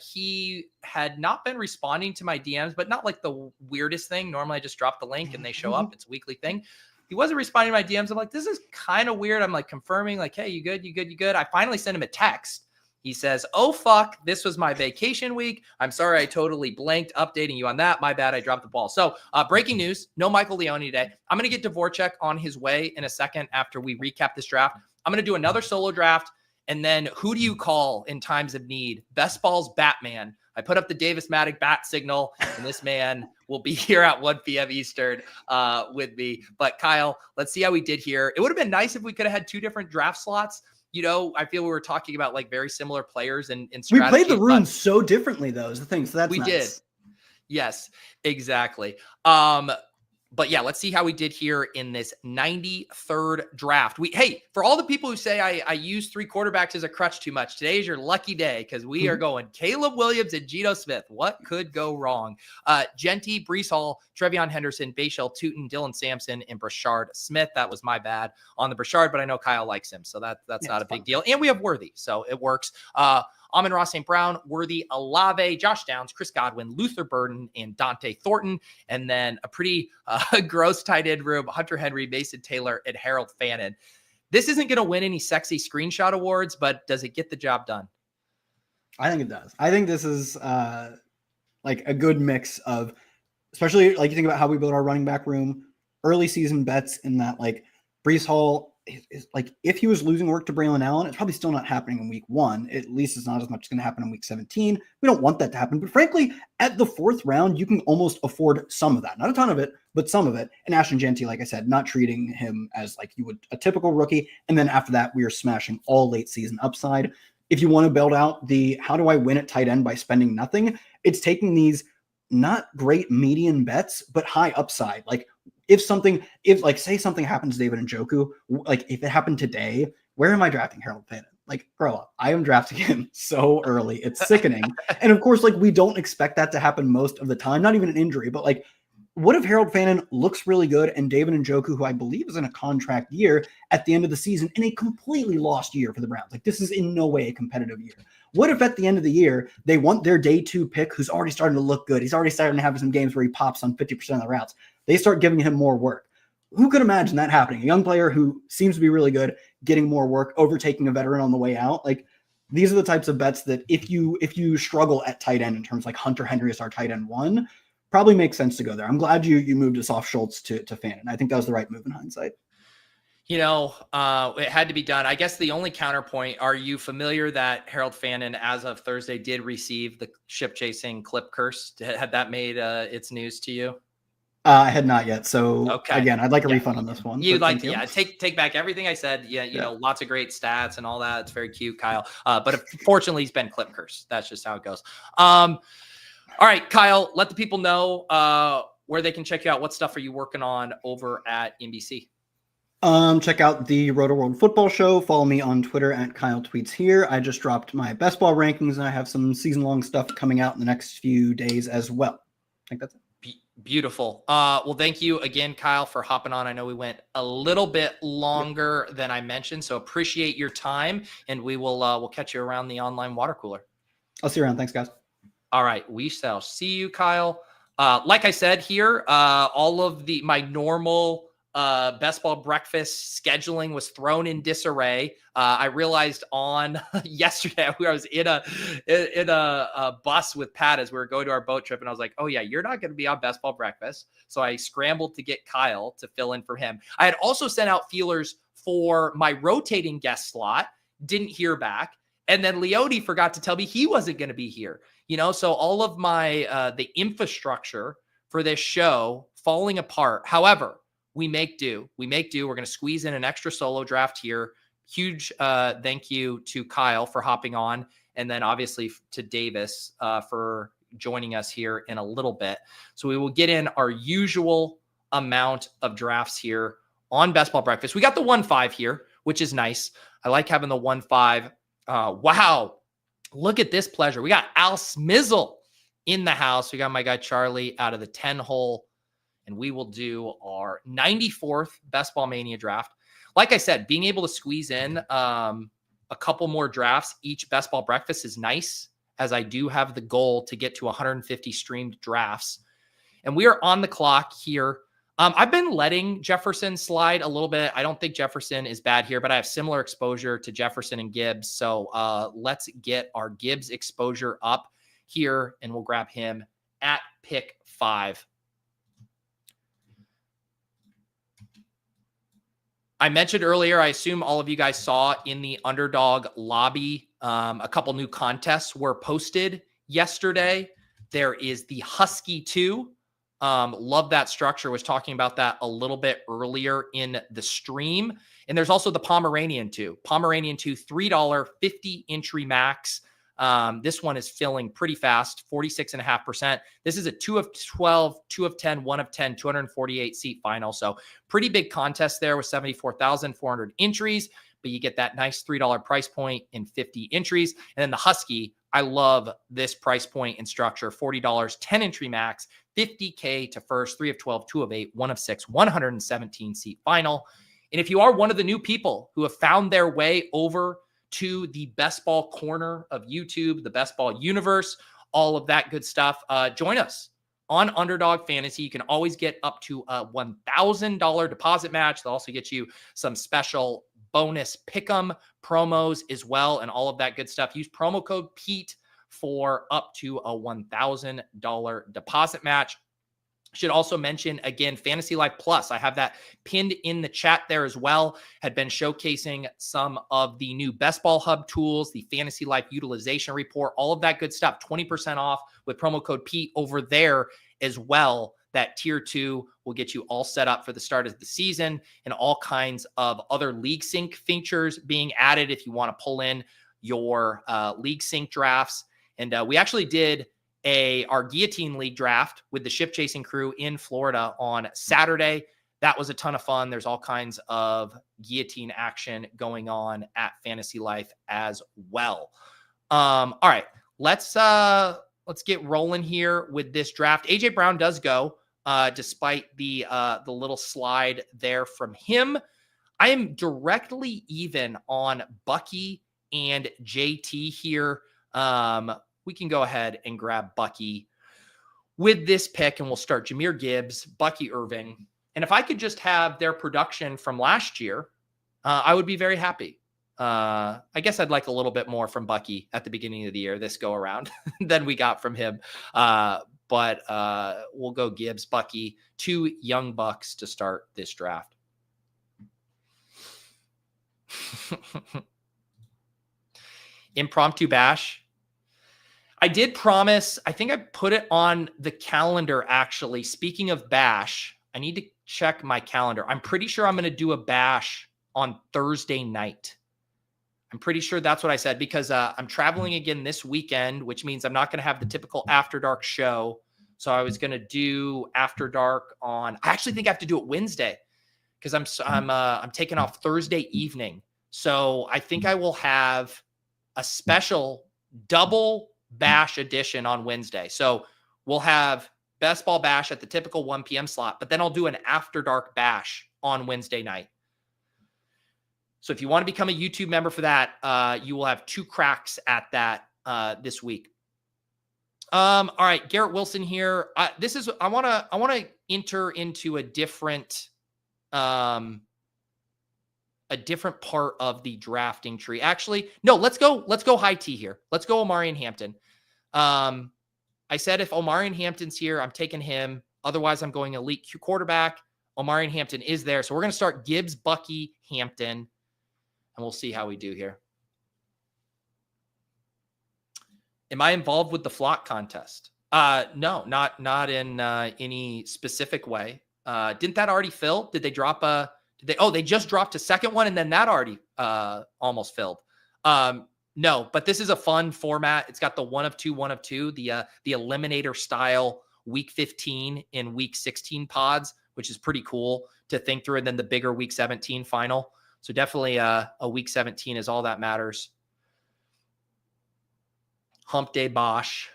He had not been responding to my DMs, but not like the weirdest thing. Normally I just drop the link and they show up. It's a weekly thing. He wasn't responding to my DMs. I'm like, this is kind of weird. I'm like confirming like, hey, you good? I finally sent him a text. He says, oh, fuck, this was my vacation week. I'm sorry, I totally blanked updating you on that. My bad, I dropped the ball. So breaking news, no Michael Leone today. I'm going to get Dvorchak on his way in a second after we recap this draft. I'm going to do another solo draft. And then who do you call in times of need? Best Ball's Batman. I put up the Davis Mattek bat signal, and this man will be here at 1 p.m. Eastern with me. But Kyle, let's see how we did here. It would have been nice if we could have had 2 different draft slots. You know, I feel we were talking about like very similar players and strategy. We played the rooms so differently, though, is the thing. So that's we nice. Did. Yes, exactly. But yeah, let's see how we did here in this 93rd draft. Hey, for all the people who say I use 3 quarterbacks as a crutch too much, today is your lucky day because we are going Caleb Williams and Geno Smith. What could go wrong? Jeanty, Breece Hall, Trevion Henderson, Bashal Tootin, Dylan Sampson, and Brashard Smith. That was my bad on the Brashard, but I know Kyle likes him, so that's not a big deal. And we have Worthy, so it works. Amon-Ra St. Brown, Worthy, Olave, Josh Downs, Chris Godwin, Luther Burden, and Dante Thornton. And then a pretty gross tight end room, Hunter Henry, Mason Taylor, and Harold Fannin. This isn't going to win any sexy screenshot awards, but does it get the job done? I think it does. I think this is like a good mix of, especially like you think about how we build our running back room, early season bets in that like Breece Hall is like, if he was losing work to Braelon Allen, it's probably still not happening in week 1. At least it's not as much going to happen in week 17. We don't want that to happen. But frankly, at the 4th round, you can almost afford some of that. Not a ton of it, but some of it. And Ashton Jeanty, like I said, not treating him as like you would a typical rookie. And then after that, we are smashing all late season upside. If you want to build out the how do I win at tight end by spending nothing, it's taking these not great median bets, but high upside. Like say something happens to David Njoku, like if it happened today, where am I drafting Harold Fannin? Like, grow up. I am drafting him so early. It's sickening. And of course, like, we don't expect that to happen most of the time, not even an injury, but like, what if Harold Fannin looks really good and David Njoku, who I believe is in a contract year at the end of the season, in a completely lost year for the Browns? Like, this is in no way a competitive year. What if at the end of the year, they want their day 2 pick, who's already starting to look good? He's already starting to have some games where he pops on 50% of the routes. They start giving him more work. Who could imagine that happening? A young player who seems to be really good, getting more work, overtaking a veteran on the way out. Like, these are the types of bets that if you struggle at tight end in terms like Hunter Henry is our tight end 1, probably makes sense to go there. I'm glad you moved us off Schultz to Fannin. I think that was the right move in hindsight. You know, it had to be done. I guess the only counterpoint, are you familiar that Harold Fannin, as of Thursday, did receive the ship chasing clip curse? Had that made its news to you? I had not yet. So okay. Again, I'd like a refund on this one. Take back everything I said. Yeah, you know, lots of great stats and all that. It's very cute, Kyle. But unfortunately, he's been clip cursed. That's just how it goes. All right, Kyle, let the people know where they can check you out. What stuff are you working on over at NBC? Check out the Rotoworld football show. Follow me on Twitter at Kyle Tweets Here. I just dropped my best ball rankings, and I have some season-long stuff coming out in the next few days as well. I think that's it. Beautiful. Well, thank you again, Kyle, for hopping on. I know we went a little bit longer than I mentioned, so appreciate your time, and we will we'll catch you around the online water cooler. I'll see you around. Thanks, guys. All right, we shall see you, Kyle. Like I said here, all of my normal best ball breakfast scheduling was thrown in disarray. I realized on yesterday I was in a bus with Pat as we were going to our boat trip, and I was like, "Oh yeah, you're not going to be on best ball breakfast." So I scrambled to get Kyle to fill in for him. I had also sent out feelers for my rotating guest slot, didn't hear back, and then Leody forgot to tell me he wasn't going to be here. You know, so all of my the infrastructure for this show falling apart. However, we make do. We're going to squeeze in an extra solo draft here. Huge thank you to Kyle for hopping on, and then obviously to Davis for joining us here in a little bit. So we will get in our usual amount of drafts here on Best Ball Breakfast. We got the 1-5 here, which is nice. I like having the 1-5. Wow. Look at this pleasure. We got Al Smizzle in the house. We got my guy Charlie out of the 10 hole. And we will do our 94th Best Ball Mania draft. Like I said, being able to squeeze in a couple more drafts each Best Ball Breakfast is nice, as I do have the goal to get to 150 streamed drafts. And we are on the clock here. I've been letting Jefferson slide a little bit. I don't think Jefferson is bad here, but I have similar exposure to Jefferson and Gibbs. So let's get our Gibbs exposure up here, and we'll grab him at pick 5. I mentioned earlier, I assume all of you guys saw in the Underdog lobby, a couple new contests were posted yesterday. There is the Husky 2. Love that structure. Was talking about that a little bit earlier in the stream. And there's also the Pomeranian 2. Pomeranian 2, $3, 50 entry max. This one is filling pretty fast, 46.5%. This is a 2 of 12, 2 of 10, 1 of 10, 248 seat final. So pretty big contest there with 74,400 entries, but you get that nice $3 price point in 50 entries. And then the Husky, I love this price point and structure, $40, 10 entry max, 50K to first, 3 of 12, 2 of 8, 1 of 6, 117 seat final. And if you are one of the new people who have found their way over to the Best Ball corner of YouTube, the Best Ball universe, all of that good stuff, join us on Underdog Fantasy. You can always get up to a $1,000 deposit match. They'll also get you some special bonus pick'em promos as well, and all of that good stuff. Use promo code Pete for up to a $1,000 deposit match. Should also mention, again, Fantasy Life Plus. I have that pinned in the chat there as well. Had been showcasing some of the new Best Ball Hub tools, the Fantasy Life Utilization Report, all of that good stuff. 20% off with promo code Pete over there as well. That tier 2 will get you all set up for the start of the season, and all kinds of other League Sync features being added if you want to pull in your League Sync drafts. And we actually did our Guillotine League draft with the ship chasing crew in Florida on Saturday. That was a ton of fun. There's all kinds of guillotine action going on at Fantasy Life as well. All right, let's get rolling here with this draft. AJ Brown does go, despite the little slide there from him. I am directly even on Bucky and JT here. We can go ahead and grab Bucky with this pick, and we'll start Jahmyr Gibbs, Bucky Irving. And if I could just have their production from last year, I would be very happy. I guess I'd like a little bit more from Bucky at the beginning of the year, this go around, than we got from him. But we'll go Gibbs, Bucky, 2 young bucks to start this draft. Impromptu bash. I did promise, I think I put it on the calendar actually. Speaking of bash, I need to check my calendar. I'm pretty sure I'm going to do a bash on Thursday night. I'm pretty sure that's what I said, because I'm traveling again this weekend, which means I'm not going to have the typical After Dark show. So I was going to do After Dark on, I actually think I have to do it Wednesday, because I'm taking off Thursday evening. So I think I will have a special double bash edition on Wednesday. So we'll have Best Ball Bash at the typical 1 p.m. slot, but then I'll do an After Dark bash on Wednesday night. So if you want to become a YouTube member for that, you will have 2 cracks at that this week. All right, Garrett Wilson here. I want to enter into a different part of the drafting tree. Actually, no, let's go high T here. Let's go Omarion Hampton. I said if Omarion Hampton's here, I'm taking him. Otherwise, I'm going elite Q quarterback. Omarion Hampton is there. So we're going to start Gibbs, Bucky, Hampton, and we'll see how we do here. Am I involved with the flock contest? No, not in any specific way. Didn't that already fill? Did they drop they just dropped a second one, and then that already almost filled. No, but this is a fun format. It's got the 1 of 2, the eliminator style week 15 and week 16 pods, which is pretty cool to think through. And then the bigger week 17 final. So definitely a week 17 is all that matters. Hump Day Bosch.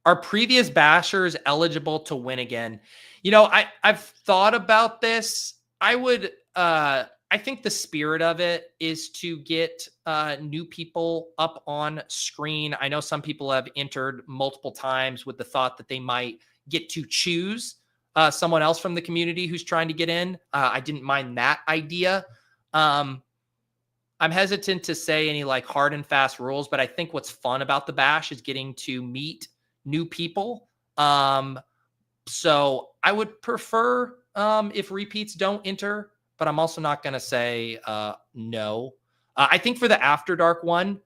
Are previous bashers eligible to win again? You know, I've thought about this. I think the spirit of it is to get new people up on screen. I know some people have entered multiple times with the thought that they might get to choose someone else from the community who's trying to get in. I didn't mind that idea. I'm hesitant to say any like hard and fast rules, but I think what's fun about the bash is getting to meet new people. So I would prefer if repeats don't enter, but I'm also not going to say no. I think for the After Dark one,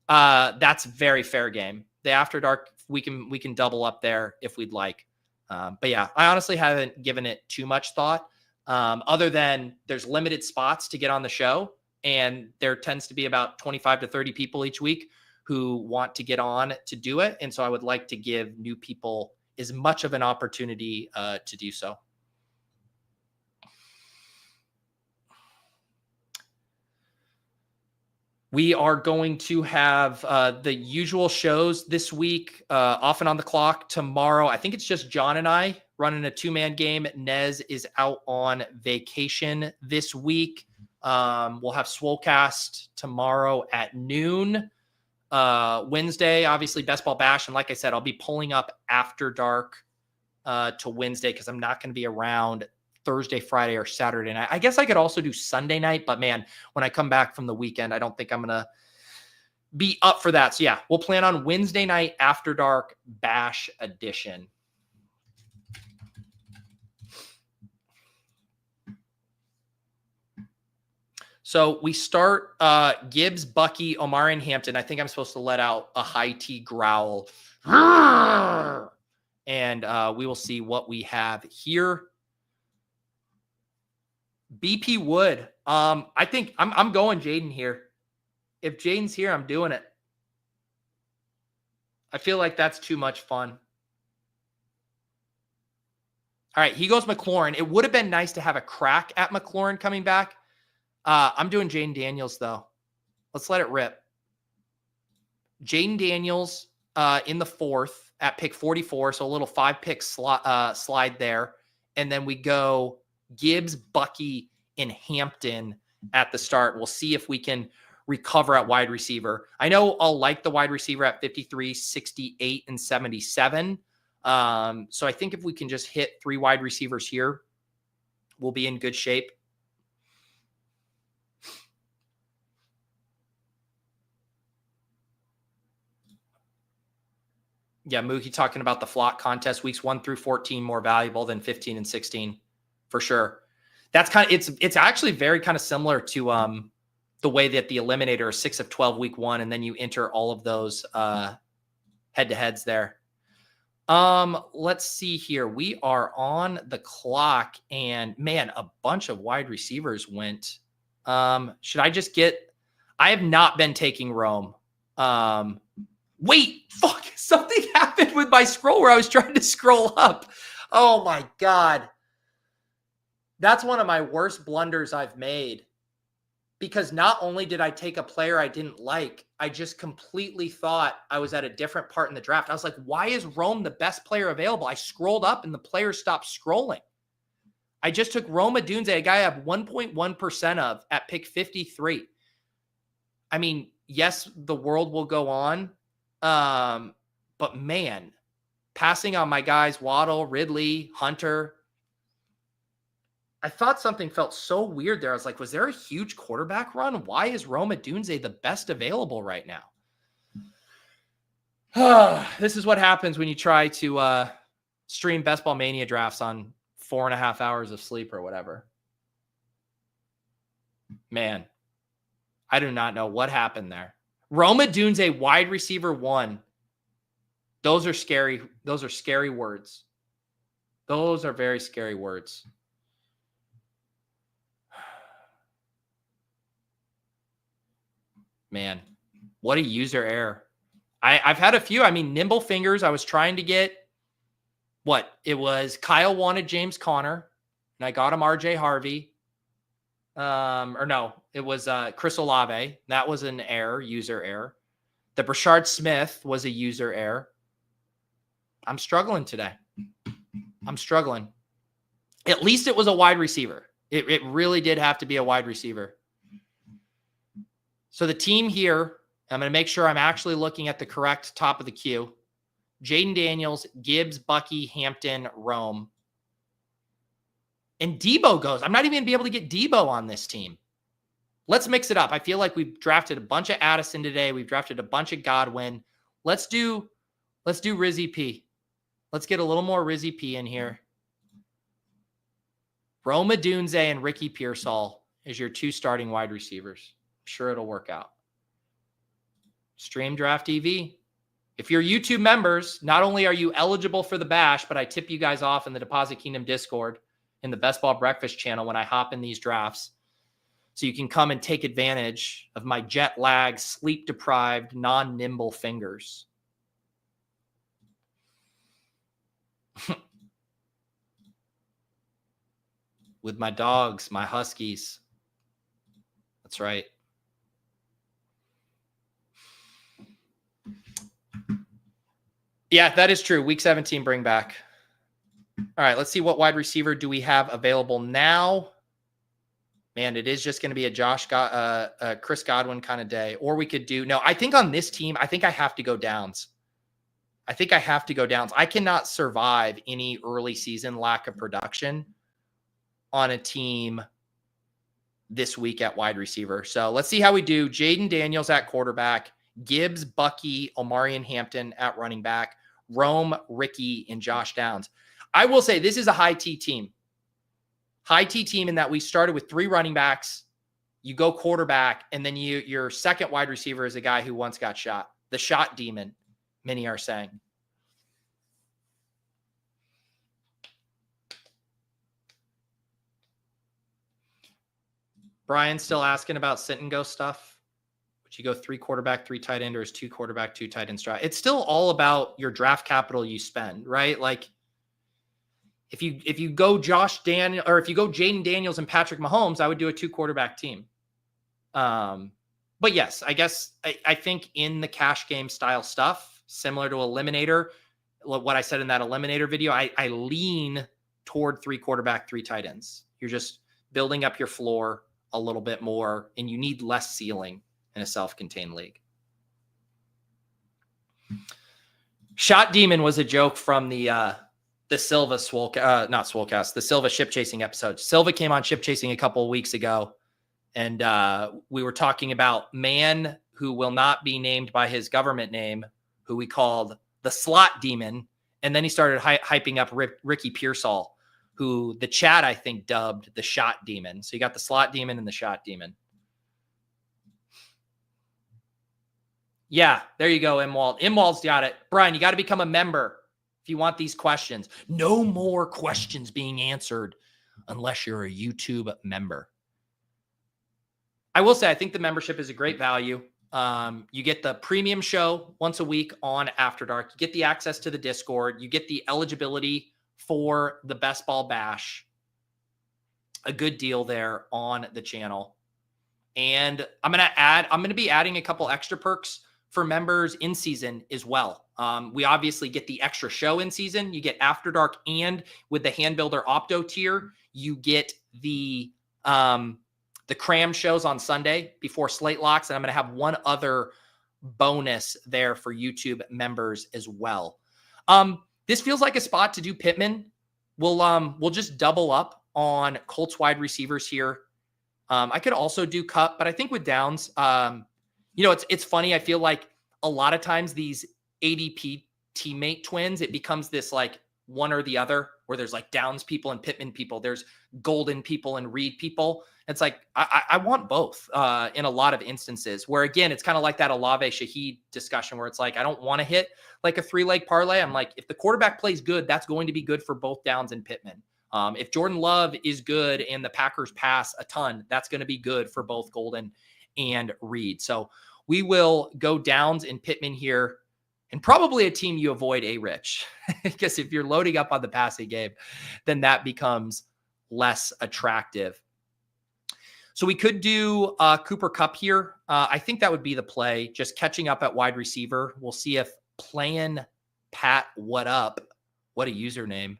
that's very fair game. The After Dark, we can double up there if we'd like. But yeah, I honestly haven't given it too much thought, other than there's limited spots to get on the show. And there tends to be about 25 to 30 people each week who want to get on to do it. And so I would like to give new people as much of an opportunity to do so. We are going to have the usual shows this week, off and on the clock tomorrow. I think it's just John and I running a 2-man game. Nez is out on vacation this week. We'll have Swolecast tomorrow at noon. Wednesday, obviously, Best Ball Bash. And like I said, I'll be pulling up After Dark to Wednesday because I'm not going to be around Thursday, Friday, or Saturday night. I guess I could also do Sunday night, but man, when I come back from the weekend, I don't think I'm going to be up for that. So yeah, we'll plan on Wednesday night After Dark Bash edition. So we start Gibbs, Bucky, Omarion Hampton. I think I'm supposed to let out a high T growl. And we will see what we have here. BP Wood. I think I'm going Jayden here. If Jayden's here, I'm doing it. I feel like that's too much fun. All right, he goes McLaurin. It would have been nice to have a crack at McLaurin coming back. I'm doing Jayden Daniels, though. Let's let it rip. Jayden Daniels in the 4th at pick 44, so a little 5-pick slide there. And then we go Gibbs, Bucky, and Hampton at the start. We'll see if we can recover at wide receiver. I know I'll like the wide receiver at 53, 68, and 77. So I think if we can just hit 3 wide receivers here, we'll be in good shape. Yeah, Mookie talking about the flock contest, weeks 1 through 14 more valuable than 15 and 16 for sure. That's kind of, it's actually very kind of similar to the way that the eliminator is 6 of 12 week 1, and then you enter all of those head-to-heads there. Let's see here. We are on the clock, and man, a bunch of wide receivers went. Should I just get, I have not been taking Rome. Wait, fuck, something happened with my scroll where I was trying to scroll up. Oh my God. That's one of my worst blunders I've made, because not only did I take a player I didn't like, I just completely thought I was at a different part in the draft. I was like, why is Rome the best player available? I scrolled up and the player stopped scrolling. I just took Rome Odunze, a guy I have 1.1% of at pick 53. I mean, yes, the world will go on. But man, passing on my guys, Waddle, Ridley, Hunter. I thought something felt so weird there. I was like, was there a huge quarterback run? Why is Rome Odunze the best available right now? This is what happens when you try to stream Best Ball Mania drafts on 4.5 hours of sleep or whatever. Man, I do not know what happened there. Rome Odunze, wide receiver 1. Those are scary. Those are scary words. Those are very scary words. Man, what a user error. I've had a few. I mean, nimble fingers. I was trying to get what? It was Kyle wanted James Conner, and I got him RJ Harvey. Or no, it was Chris Olave. That was an error, user error. The Brashard Smith was a user error. I'm struggling today. I'm struggling. At least it was a wide receiver. It really did have to be a wide receiver. So the team here, I'm going to make sure I'm actually looking at the correct top of the queue. Jayden Daniels, Gibbs, Bucky, Hampton, Rome. And Debo goes. I'm not even going to be able to get Debo on this team. Let's mix it up. I feel like we've drafted a bunch of Addison today. We've drafted a bunch of Godwin. Let's do Rizzy P. Let's get a little more Rizzy P in here. Rome Odunze and Ricky Pearsall is your 2 starting wide receivers. I'm sure it'll work out. Stream Draft EV. If you're YouTube members, not only are you eligible for the bash, but I tip you guys off in the Deposit Kingdom Discord in the Best Ball Breakfast channel when I hop in these drafts. So you can come and take advantage of my jet lag, sleep-deprived, non-nimble fingers. With my dogs, my Huskies. That's right. Yeah, that is true. Week 17 bring back. All right, let's see what wide receiver do we have available now. Man, it is just going to be a Chris Godwin kind of day. Or we could do, no, I think on this team, I think I have to go Downs. I cannot survive any early season lack of production on a team this week at wide receiver. So let's see how we do. Jayden Daniels at quarterback, Gibbs, Bucky, Omarion Hampton at running back, Rome, Ricky, and Josh Downs. I will say this is a high T team. High T team in that we started with 3 running backs. You go quarterback, and then your second wide receiver is a guy who once got shot. The shot demon, many are saying. Brian's still asking about sit and go stuff. Would you go 3 quarterback, 3 tight end, or is 2 quarterback, 2 tight end strat? It's still all about your draft capital you spend, right? Like if you go Josh Daniel, or if you go Jayden Daniels and Patrick Mahomes, I would do a 2 quarterback team. But yes, I guess I think in the cash game style stuff, similar to Eliminator, what I said in that Eliminator video, I lean toward 3 quarterback, 3 tight ends. You're just building up your floor a little bit more, and you need less ceiling in a self-contained league. Shot Demon was a joke from the Silva the Silva ship chasing episode. Silva came on ship chasing a couple of weeks ago, and we were talking about man who will not be named by his government name, who we called the Slot Demon, and then he started hyping up Ricky Pearsall, who the chat I think dubbed the Shot Demon. So you got the Slot Demon and the Shot Demon. Yeah, there you go, Imwald. Imwald's got it. Brian, you got to become a member if you want these questions. No more questions being answered unless you're a YouTube member. I will say, I think the membership is a great value. You get the premium show once a week on After Dark. You get the access to the Discord. You get the eligibility for the Best Ball Bash. A good deal there on the channel. And I'm going to be adding a couple extra perks for members in season as well. We obviously get the extra show in season. You get After Dark, and with the Hand Builder Opto tier, you get the cram shows on Sunday before slate locks. And I'm going to have one other bonus there for YouTube members as well. This feels like a spot to do Pittman. We'll just double up on Colts wide receivers here. I could also do Cup, but I think with Downs, it's funny. I feel like a lot of times these ADP teammate twins, it becomes this like one or the other, where there's like Downs people and Pittman people. There's Golden people and Reed people. It's like, I want both in a lot of instances, where again, it's kind of like that Olave Shaheed discussion, where it's like, I don't want to hit like a 3-leg parlay. I'm like, if the quarterback plays good, that's going to be good for both Downs and Pittman. If Jordan Love is good and the Packers pass a ton, that's going to be good for both Golden and Reed. So we will go Downs and Pittman here, and probably a team you avoid, Rich, because if you're loading up on the passing game, then that becomes less attractive. So we could do Cooper Kupp here. I think that would be the play, just catching up at wide receiver. We'll see if playing Pat What Up, what a username.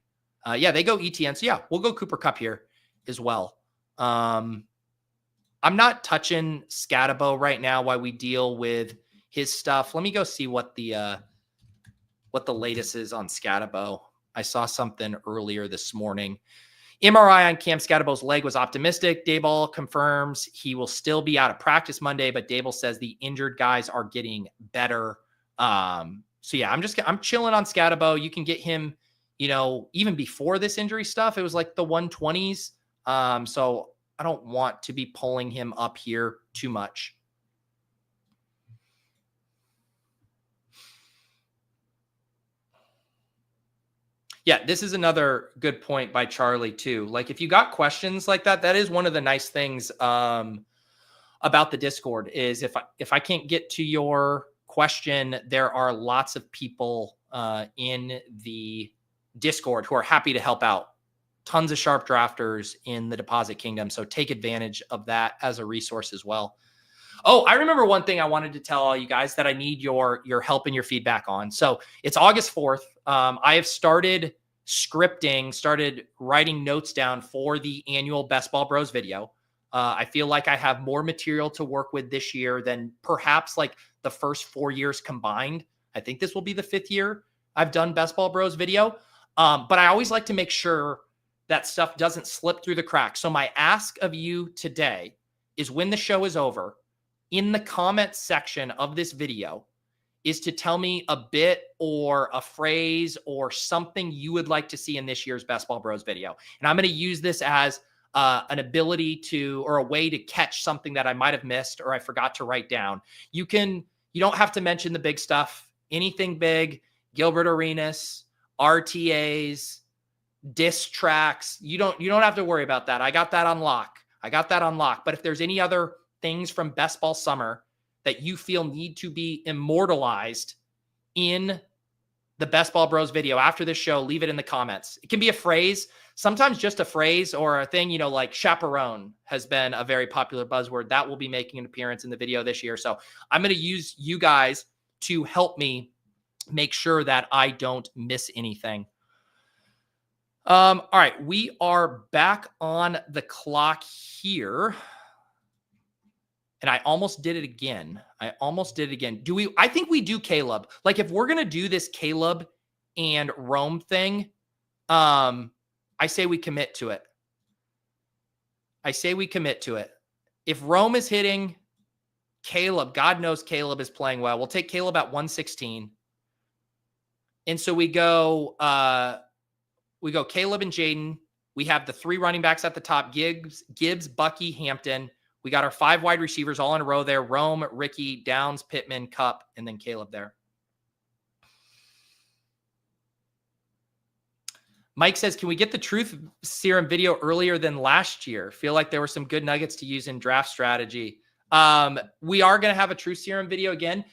Yeah, they go ETN. So yeah, we'll go Cooper Kupp here as well. I'm not touching Scatabo right now while we deal with his stuff. Let me go see what the latest is on Scatabo. I saw something earlier this morning. MRI on Cam Scatabo's leg was optimistic. Daboll confirms he will still be out of practice Monday, but Daboll says the injured guys are getting better. So yeah, I'm chilling on Scatabo. You can get him, even before this injury stuff, it was like the 120s. So I don't want to be pulling him up here too much. Yeah, this is another good point by Charlie too. Like if you got questions like that, that is one of the nice things about the Discord is if I can't get to your question, there are lots of people in the Discord who are happy to help out. Tons of sharp drafters in the Deposit Kingdom. So take advantage of that as a resource as well. Oh, I remember one thing I wanted to tell all you guys that I need your help and your feedback on. So it's August 4th. I have started writing notes down for the annual Best Ball Bros video. I feel like I have more material to work with this year than perhaps like the first 4 years combined. I think this will be the 5th year I've done Best Ball Bros video. But I always like to make sure that stuff doesn't slip through the cracks. So my ask of you today is, when the show is over, in the comments section of this video, is to tell me a bit or a phrase or something you would like to see in this year's Best Ball Bros video. And I'm going to use this as an ability to, or a way to catch something that I might have missed or I forgot to write down. You don't have to mention the big stuff, anything big, Gilbert Arenas, RTAs, diss tracks. You don't have to worry about that. I got that on lock. But if there's any other things from Best Ball Summer that you feel need to be immortalized in the Best Ball Bros video after this show, leave it in the comments. It can be a phrase, sometimes just a phrase or a thing, you know, like chaperone has been a very popular buzzword that will be making an appearance in the video this year. So I'm going to use you guys to help me make sure that I don't miss anything. All right, we are back on the clock here. And I almost did it again. I think we do Caleb. Like if we're going to do this Caleb and Rome thing, I say we commit to it. If Rome is hitting, Caleb, God knows Caleb is playing well. We'll take Caleb at 116. And so we go Caleb and Jayden. We have the 3 running backs at the top, Gibbs, Bucky, Hampton. We got our 5 wide receivers all in a row there. Rome, Ricky, Downs, Pittman, Kupp, and then Caleb there. Mike says, can we get the truth serum video earlier than last year? Feel like there were some good nuggets to use in draft strategy. We are going to have a truth serum video again.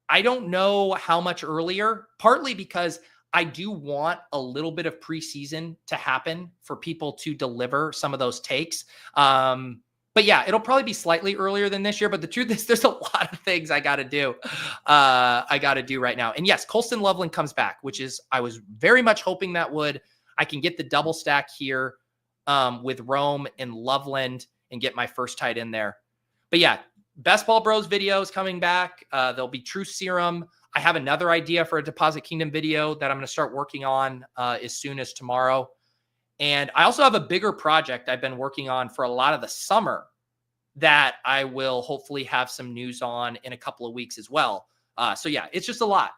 I don't know how much earlier, partly because I do want a little bit of preseason to happen for people to deliver some of those takes. But yeah, it'll probably be slightly earlier than this year. But the truth is there's a lot of things I got to do. Right now. And yes, Colston Loveland comes back, which is, I was very much hoping that would. I can get the double stack here with Rome and Loveland and get my first tight end there. But yeah, Best Ball Bros video is coming back. There'll be Truth Serum. I have another idea for a Deposit Kingdom video that I'm going to start working on as soon as tomorrow. And I also have a bigger project I've been working on for a lot of the summer that I will hopefully have some news on in a couple of weeks as well. So yeah, it's just a lot.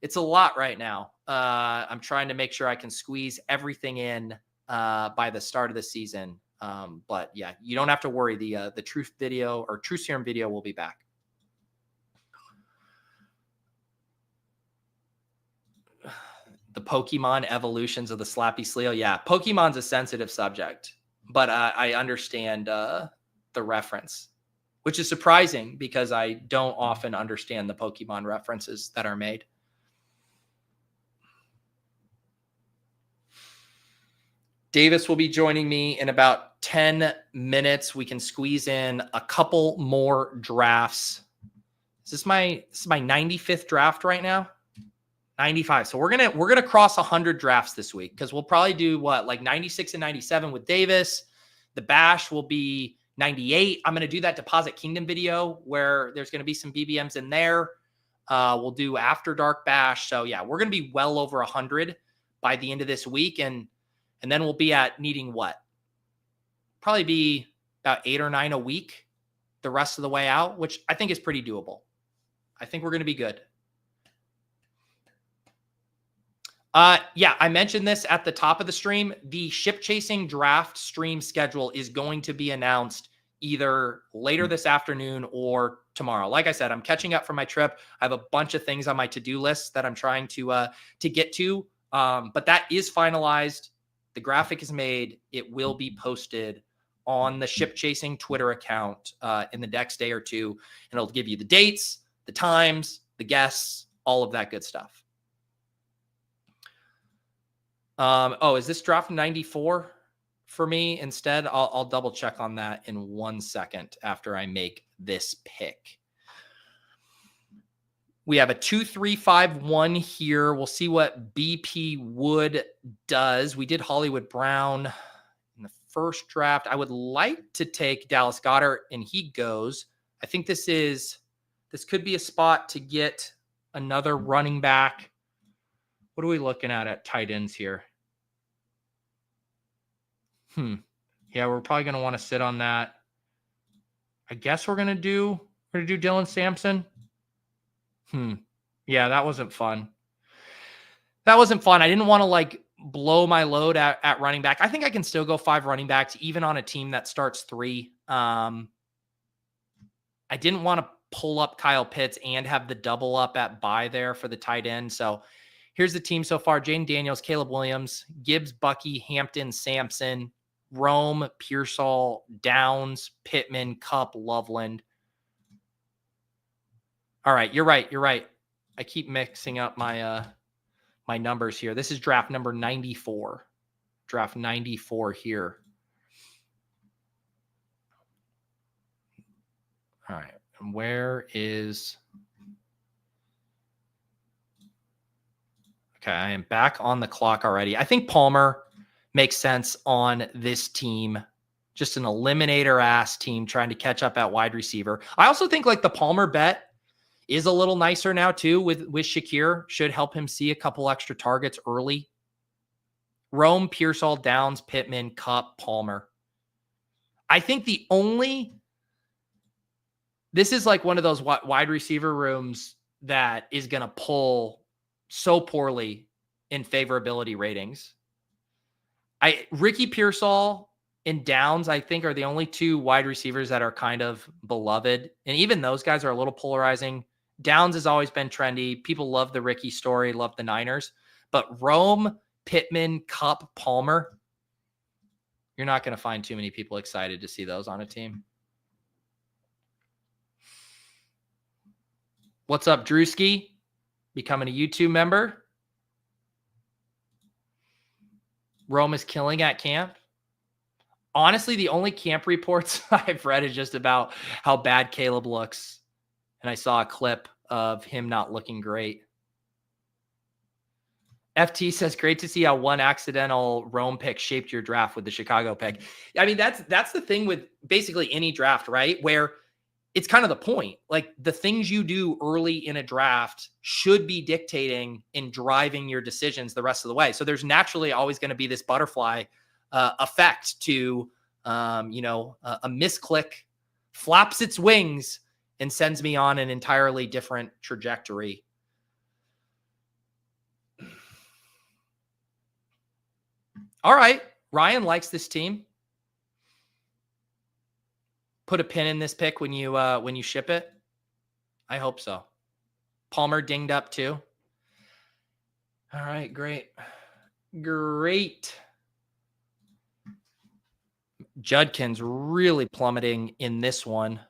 It's a lot right now. I'm trying to make sure I can squeeze everything in by the start of the season. But yeah, you don't have to worry. The truth video or Truth Serum video will be back. The Pokemon evolutions of the Slappy Sleo. Yeah, Pokemon's a sensitive subject, but I understand the reference, which is surprising because I don't often understand the Pokemon references that are made. Davis will be joining me in about 10 minutes. We can squeeze in a couple more drafts. Is this my 95th draft right now? 95. So we're gonna cross 100 drafts this week because we'll probably do like 96 and 97 with Davis. The Bash will be 98. I'm gonna do that Deposit Kingdom video where there's gonna be some BBMs in there. We'll do After Dark Bash. So yeah, we're gonna be well over 100 by the end of this week, and then we'll be at needing what? Probably be about 8 or 9 a week the rest of the way out, which I think is pretty doable. I think we're gonna be good. Yeah, I mentioned this at the top of the stream. The Ship Chasing Draft stream schedule is going to be announced either later this afternoon or tomorrow. Like I said, I'm catching up from my trip. I have a bunch of things on my to-do list that I'm trying to get to. But that is finalized. The graphic is made. It will be posted on the Ship Chasing Twitter account in the next day or two. And it'll give you the dates, the times, the guests, all of that good stuff. Is this draft 94 for me instead? I'll double check on that in 1 second after I make this pick. We have a 2-3-5-1 here. We'll see what BP Wood does. We did Hollywood Brown in the first draft. I would like to take Dallas Goedert, and he goes. I think this could be a spot to get another running back. What are we looking at tight ends here? Yeah, we're probably going to want to sit on that. I guess we're going to do Dylan Sampson. Yeah, that wasn't fun. I didn't want to blow my load at running back. I think I can still go 5 running backs, even on a team that starts 3. I didn't want to pull up Kyle Pitts and have the double up at bye there for the tight end. So here's the team so far. Jayden Daniels, Caleb Williams, Gibbs, Bucky, Hampton, Sampson, Rome, Pearsall, Downs, Pittman, Kupp, Loveland. All right. You're right. You're right. I keep mixing up my my numbers here. This is draft number 94. Draft 94 here. All right. And where is... Okay, I am back on the clock already. I think Palmer makes sense on this team. Just an eliminator-ass team trying to catch up at wide receiver. I also think like the Palmer bet is a little nicer now too with Shakir. Should help him see a couple extra targets early. Rome, Pearsall, Downs, Pittman, Kupp, Palmer. I think this is like one of those wide receiver rooms that is going to pull so poorly in favorability ratings. Ricky Pearsall and Downs, I think, are the only two wide receivers that are kind of beloved. And even those guys are a little polarizing. Downs has always been trendy. People love the Ricky story, love the Niners. But Rome, Pittman, Kupp, Palmer, you're not going to find too many people excited to see those on a team. What's up, Drewski? Becoming a YouTube member. Rome is killing at camp. Honestly, the only camp reports I've read is just about how bad Caleb looks. And I saw a clip of him not looking great. FT says, great to see how one accidental Rome pick shaped your draft with the Chicago pick. I mean, that's the thing with basically any draft, right? Where it's kind of the point. Like the things you do early in a draft should be dictating and driving your decisions the rest of the way. So there's naturally always going to be this butterfly effect to, a misclick flaps its wings and sends me on an entirely different trajectory. All right. Ryan likes this team. Put a pin in this pick when you ship it. I hope so. Palmer dinged up too. All right, great. Judkins really plummeting in this one.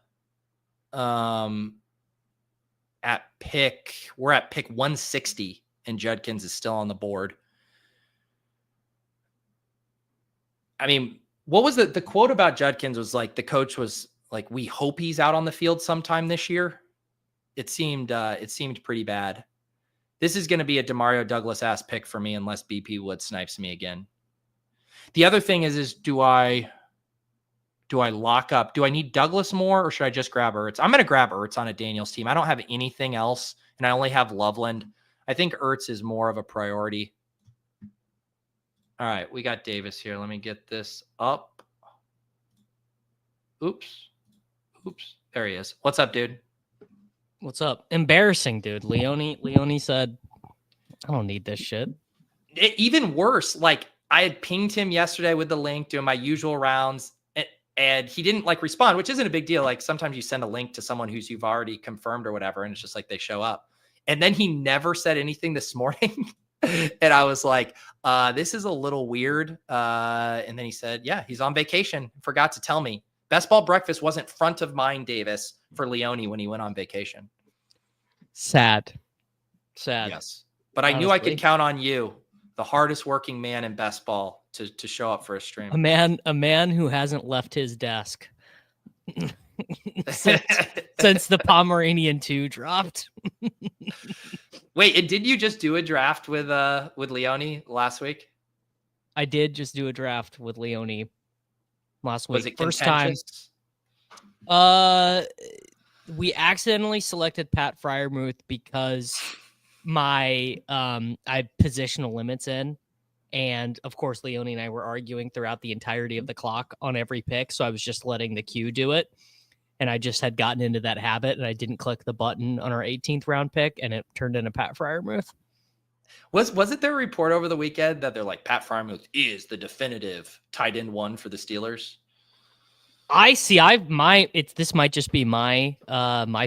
We're at pick 160 and Judkins is still on the board. I mean, what was the quote about Judkins was like, the coach was like, we hope he's out on the field sometime this year. It seemed pretty bad. This is going to be a Demario Douglas ass pick for me unless BP Wood snipes me again. The other thing is do I lock up? Do I need Douglas more or should I just grab Ertz? I'm going to grab Ertz on a Daniels team. I don't have anything else and I only have Loveland. I think Ertz is more of a priority. All right, we got Davis here. Let me get this up. Oops. There he is. What's up, dude? What's up? Embarrassing, dude. Leone said, I don't need this shit. Even worse, like I had pinged him yesterday with the link doing my usual rounds and he didn't like respond, which isn't a big deal. Like sometimes you send a link to someone you've already confirmed or whatever, and it's just like they show up. And then he never said anything this morning. And I was like, this is a little weird. And then he said, yeah, he's on vacation. Forgot to tell me. Best Ball Breakfast wasn't front of mind, Davis, for Leone when he went on vacation. Sad. Yes. But I knew I could count on you, the hardest working man in Best Ball, to show up for a stream. A man who hasn't left his desk since the Pomeranian 2 dropped. Wait, and did you just do a draft with Leone last week? I did just do a draft with Leone last week. Was it first time? We accidentally selected Pat Freiermuth because I had positional limits in, and of course Leone and I were arguing throughout the entirety of the clock on every pick, so I was just letting the queue do it. And I just had gotten into that habit, and I didn't click the button on our 18th round pick, and it turned into Pat Freiermuth. Was it their report over the weekend that they're like, Pat Freiermuth is the definitive tight end 1 for the Steelers? I see. This might just be my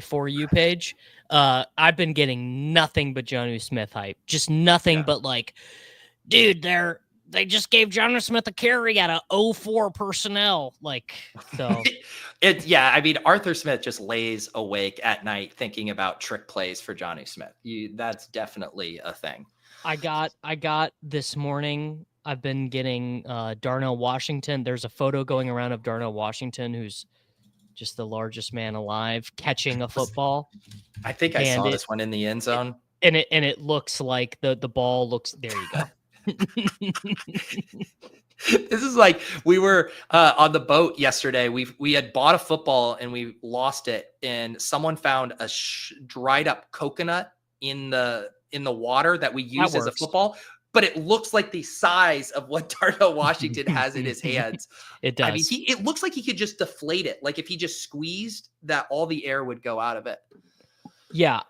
For You page. I've been getting nothing but Jonnu Smith hype, just nothing but like, dude, they just gave Jonnu Smith a carry at a 0-4 personnel. Like, so I mean, Arthur Smith just lays awake at night thinking about trick plays for Jonnu Smith. That's definitely a thing. I got this morning. I've been getting Darnell Washington. There's a photo going around of Darnell Washington, who's just the largest man alive, catching a football. I think I saw this one in the end zone. And it looks like the ball looks, there you go. This is like we were on the boat yesterday. We had bought a football and we lost it, and someone found a dried up coconut in the water that we use as a football. But it looks like the size of what Darnell Washington has in his hands. It does. I mean, it looks like he could just deflate it. Like if he just squeezed, that all the air would go out of it. Yeah,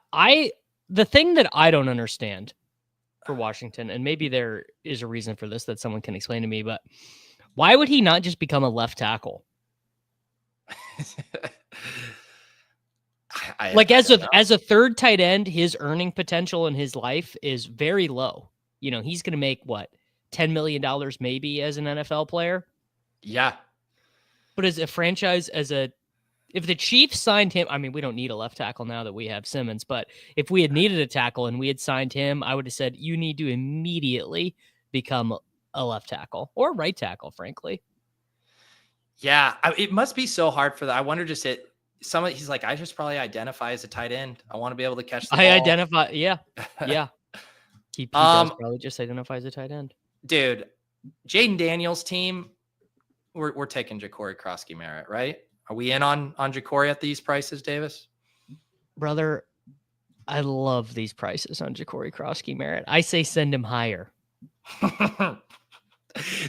the thing that I don't understand for Washington, and maybe there is a reason for this that someone can explain to me, but why would he not just become a left tackle? As a third tight end, his earning potential in his life is very low. You know, he's going to make what, $10 million maybe as an NFL player. Yeah. But as a franchise, if the Chiefs signed him, I mean, we don't need a left tackle now that we have Simmons, but if we had needed a tackle and we had signed him, I would have said, you need to immediately become a left tackle or right tackle, frankly. Yeah. It must be so hard for that. I wonder just he's like, I just probably identify as a tight end. I want to be able to catch the ball. I identify. Yeah. Yeah. He does probably just identify as a tight end. Dude, Jayden Daniels' team, we're taking Jacory Croskey-Merrit, right? Are we in on Jacory at these prices, Davis? Brother, I love these prices on Jacory Croskey-Merrit. I say send him higher.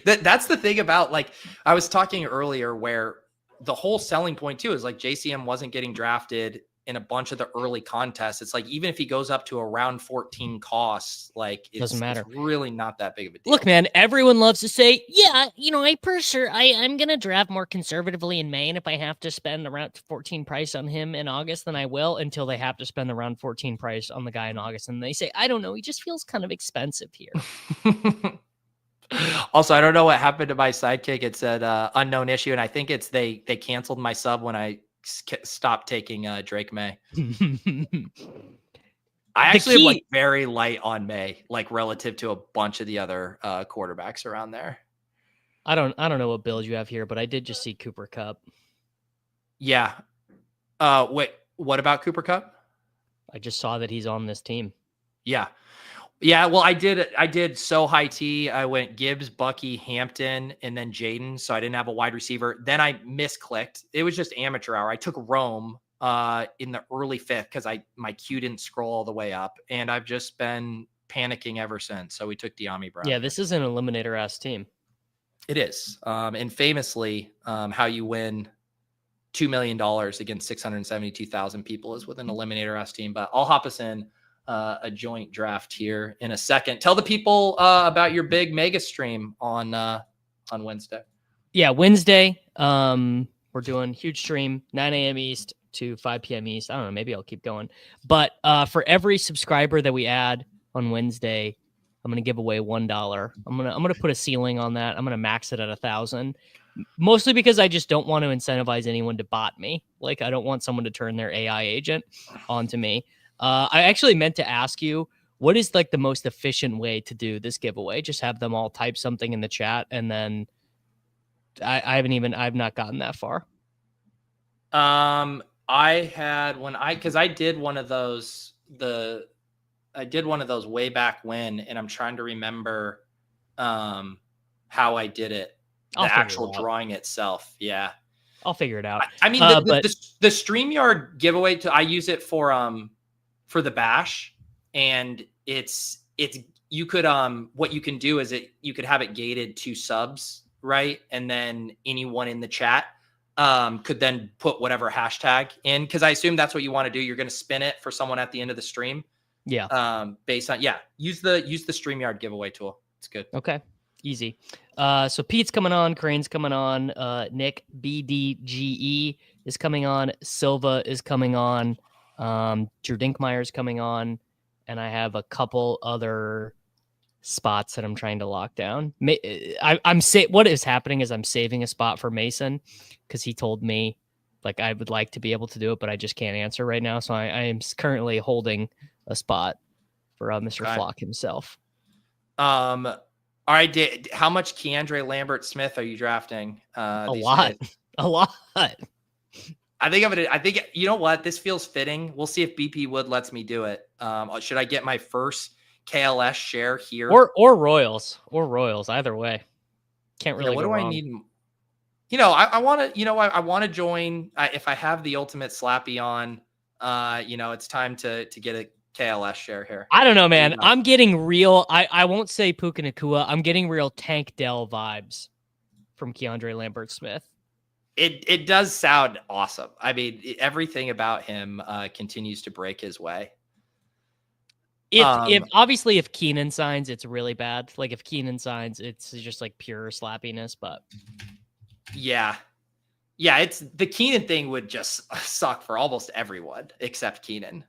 That's the thing about, like, I was talking earlier where the whole selling point too is like JCM wasn't getting drafted in a bunch of the early contests. It's like, even if he goes up to around 14 costs, like doesn't matter. It's really not that big of a deal. Look, man, everyone loves to say, yeah, you know, I'm going to draft more conservatively in May. And if I have to spend around 14 price on him in August, then I will, until they have to spend around 14 price on the guy in August. And they say, I don't know, he just feels kind of expensive here. Also, I don't know what happened to my sidekick. It said unknown issue. And I think it's they canceled my sub when I stopped taking Drake May. I actually am like very light on May, like relative to a bunch of the other quarterbacks around there. I don't know what build you have here, but I did just see Cooper Kupp. Yeah. Wait, what about Cooper Kupp? I just saw that he's on this team. Yeah. Yeah, well, I did so high T. I went Gibbs, Bucky, Hampton, and then Jayden. So I didn't have a wide receiver. Then I misclicked. It was just amateur hour. I took Rome in the early 5th because my queue didn't scroll all the way up, and I've just been panicking ever since. So we took De'Ami Brown. Yeah, this is an eliminator-ass team. It is. And famously, how you win $2 million against 672,000 people is with an eliminator-ass team. But I'll hop us in a joint draft here in a second. Tell the people about your big mega stream on Wednesday. Yeah, Wednesday. We're doing huge stream, 9 a.m. East to 5 p.m. East. I don't know, maybe I'll keep going. But for every subscriber that we add on Wednesday, I'm gonna give away $1. I'm gonna put a ceiling on that. I'm gonna max it at 1,000. Mostly because I just don't want to incentivize anyone to bot me. Like, I don't want someone to turn their AI agent onto me. I actually meant to ask you, what is like the most efficient way to do this giveaway? Just have them all type something in the chat, and then I've not gotten that far. I did one of those way back when, and I'm trying to remember how I did it. The actual drawing itself. Yeah. I'll figure it out. I mean, the StreamYard giveaway, I use it for the bash, and it's you could what you can do is you could have it gated to subs, right? And then anyone in the chat could then put whatever hashtag in, because I assume that's what you want to do. You're going to spin it for someone at the end of the stream. Yeah. Based on use the StreamYard giveaway tool. It's good. Okay. Easy. So Pete's coming on, Crane's coming on, Nick BDGE is coming on, Silva is coming on, Drew Dinkmeyer's coming on, and I have a couple other spots that I'm trying to lock down. What is happening is I'm saving a spot for Mason because he told me like I would like to be able to do it, but I just can't answer right now. So I am currently holding a spot for Mr. Okay. Flock himself. All right, how much KeAndre Lambert-Smith are you drafting? A lot. I think you know what? This feels fitting. We'll see if BP Wood lets me do it. Should I get my first KLS share here? Or Royals. Either way. Can't really what go do wrong. I need? I want to, I want to join. If I have the ultimate slappy on, it's time to get a KLS share here. I don't know, man. I'm getting real. I won't say Puka Nakua. I'm getting real Tank Dell vibes from KeAndre Lambert-Smith. It does sound awesome. I mean, everything about him continues to break his way. If obviously if Keenan signs, it's really bad. Like if Keenan signs, it's just like pure slappiness. But yeah, it's the Keenan thing would just suck for almost everyone except Keenan.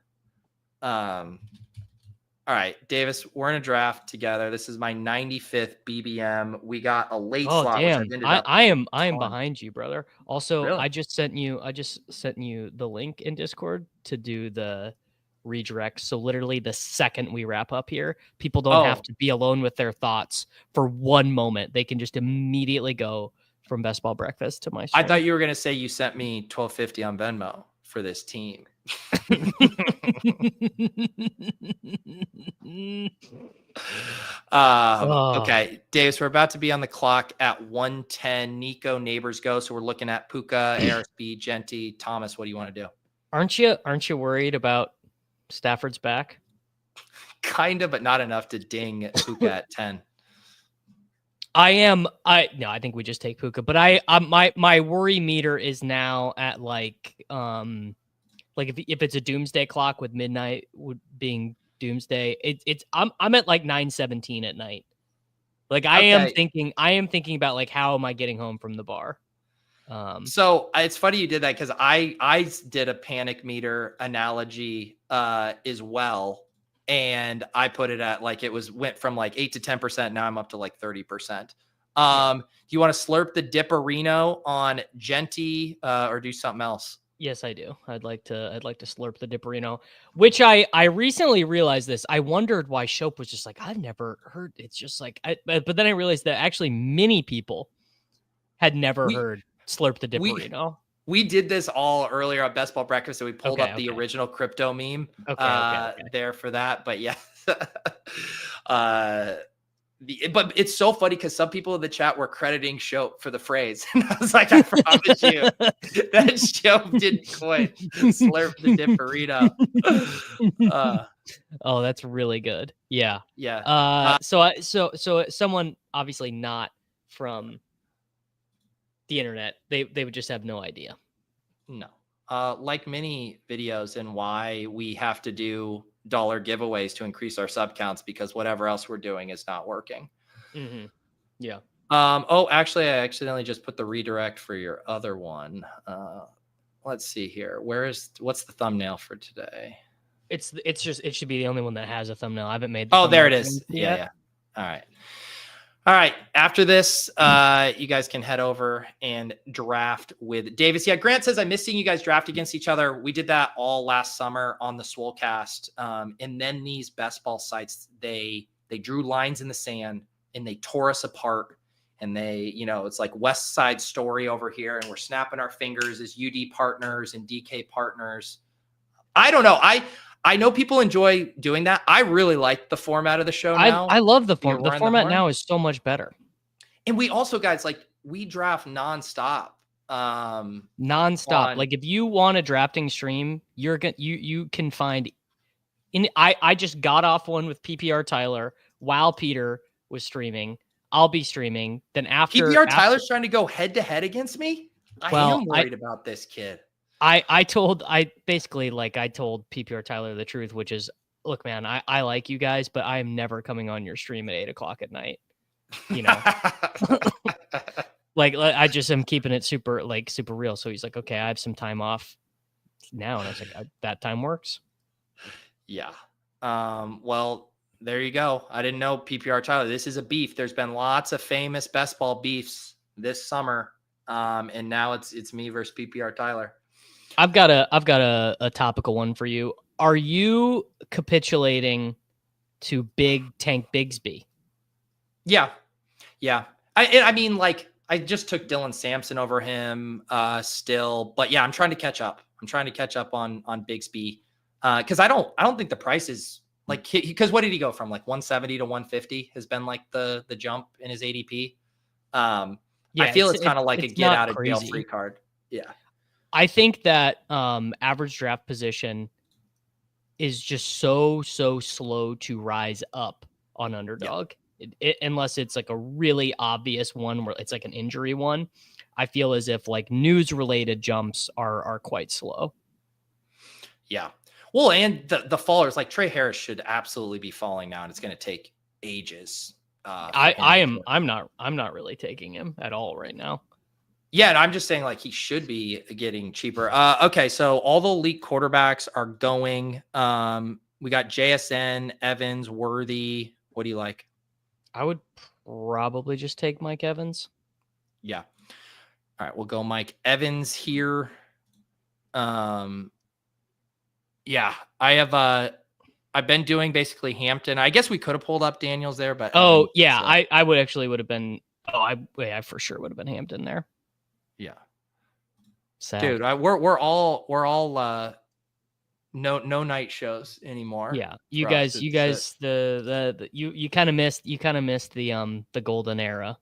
All right, Davis, we're in a draft together. This is my 95th BBM. We got a late slot. Damn. I am behind you, brother. Also, really? I just sent you the link in Discord to do the redirect. So literally the second we wrap up here, people don't have to be alone with their thoughts for one moment. They can just immediately go from Best Ball Breakfast to my stream. I thought you were gonna say you sent me $12.50 on Venmo for this team. Okay, Davis, we're about to be on the clock at 1:10. Nico, neighbors go, so we're looking at Puka, ARSB, Jeanty, Thomas. What do you want to do? Aren't you worried about Stafford's back? Kind of, but not enough to ding Puka at 10. I think we just take Puka, but my worry meter is now at like if it's a doomsday clock with midnight being doomsday, I'm at like 9:17 at night. Like I am thinking about like how am I getting home from the bar? So it's funny you did that because I did a panic meter analogy as well, and I put it at like went from like 8 to 10%. Now I'm up to like 30%. Do you want to slurp the dipparino on Jeanty or do something else? Yes, I do. I'd like to slurp the dipparino, which I recently realized this. I wondered why Shope was just like, I've never heard. It's just like, but then I realized that actually many people had never heard slurp the dipparino. We did this all earlier on Best Ball Breakfast, so we pulled up the original crypto meme there for that. But yeah, but it's so funny because some people in the chat were crediting Shope for the phrase. And I was like, I promise you that Shope didn't coin slurp the dipparino. Oh, that's really good. Yeah. Yeah. So someone obviously not from the internet, they would just have no idea. No. Like many videos and why we have to do dollar giveaways to increase our sub counts because whatever else we're doing is not working. Mm-hmm. Yeah. Actually, I accidentally just put the redirect for your other one. Let's see here. What's the thumbnail for today? It should be the only one that has a thumbnail. I haven't made. There it is. Yeah. All right. After this, you guys can head over and draft with Davis. Yeah, Grant says, I miss seeing you guys draft against each other. We did that all last summer on the Swolecast. And then these best ball sites, they drew lines in the sand and they tore us apart. And they, it's like West Side Story over here. And we're snapping our fingers as UD partners and DK partners. I don't know. I know people enjoy doing that. I really like the format of the show now. I love the format. The format now is so much better. And we also, guys, we draft nonstop. Like if you want a drafting stream, you can find. I just got off one with PPR Tyler while Peter was streaming. I'll be streaming. Then after Tyler's trying to go head to head against me. I am worried about this kid. I told PPR Tyler the truth, which is, look, man, I like you guys, but I am never coming on your stream at 8:00 at night. Like I just am keeping it super real. So he's like, okay, I have some time off now. And I was like, that time works. Yeah. Well, There you go. I didn't know PPR Tyler. This is a beef. There's been lots of famous best ball beefs this summer. And now it's me versus PPR Tyler. I've got a topical one for you. Are you capitulating to Big Tank Bigsby? Yeah. I mean, like, I just took Dylan Sampson over him still, but yeah, I'm trying to catch up. I'm trying to catch up on Bigsby because I don't think the price is like, because what did he go from, like 170 to 150 has been like the jump in his ADP. Yeah, I feel it's kind of like a get out of jail crazy. free card. Yeah. I think that average draft position is just so slow to rise up on Underdog. Unless it's like a really obvious one where it's like an injury one. I feel as if like news related jumps are quite slow. Yeah. Well, and the fallers like Trey Harris should absolutely be falling now, and it's going to take ages. I'm not really taking him at all right now. Yeah, and I'm just saying like he should be getting cheaper. Okay, so all the elite quarterbacks are going. We got JSN, Evans, Worthy. What do you like? I would probably just take Mike Evans. Yeah. All right, we'll go Mike Evans here. Yeah, I've been doing basically Hampton. I guess we could have pulled up Daniels there, but Evans, yeah, so. I would have been. I for sure would have been Hampton there. Yeah, sad. Dude, we're all no night shows anymore. Yeah, you guys, you kind of missed the golden era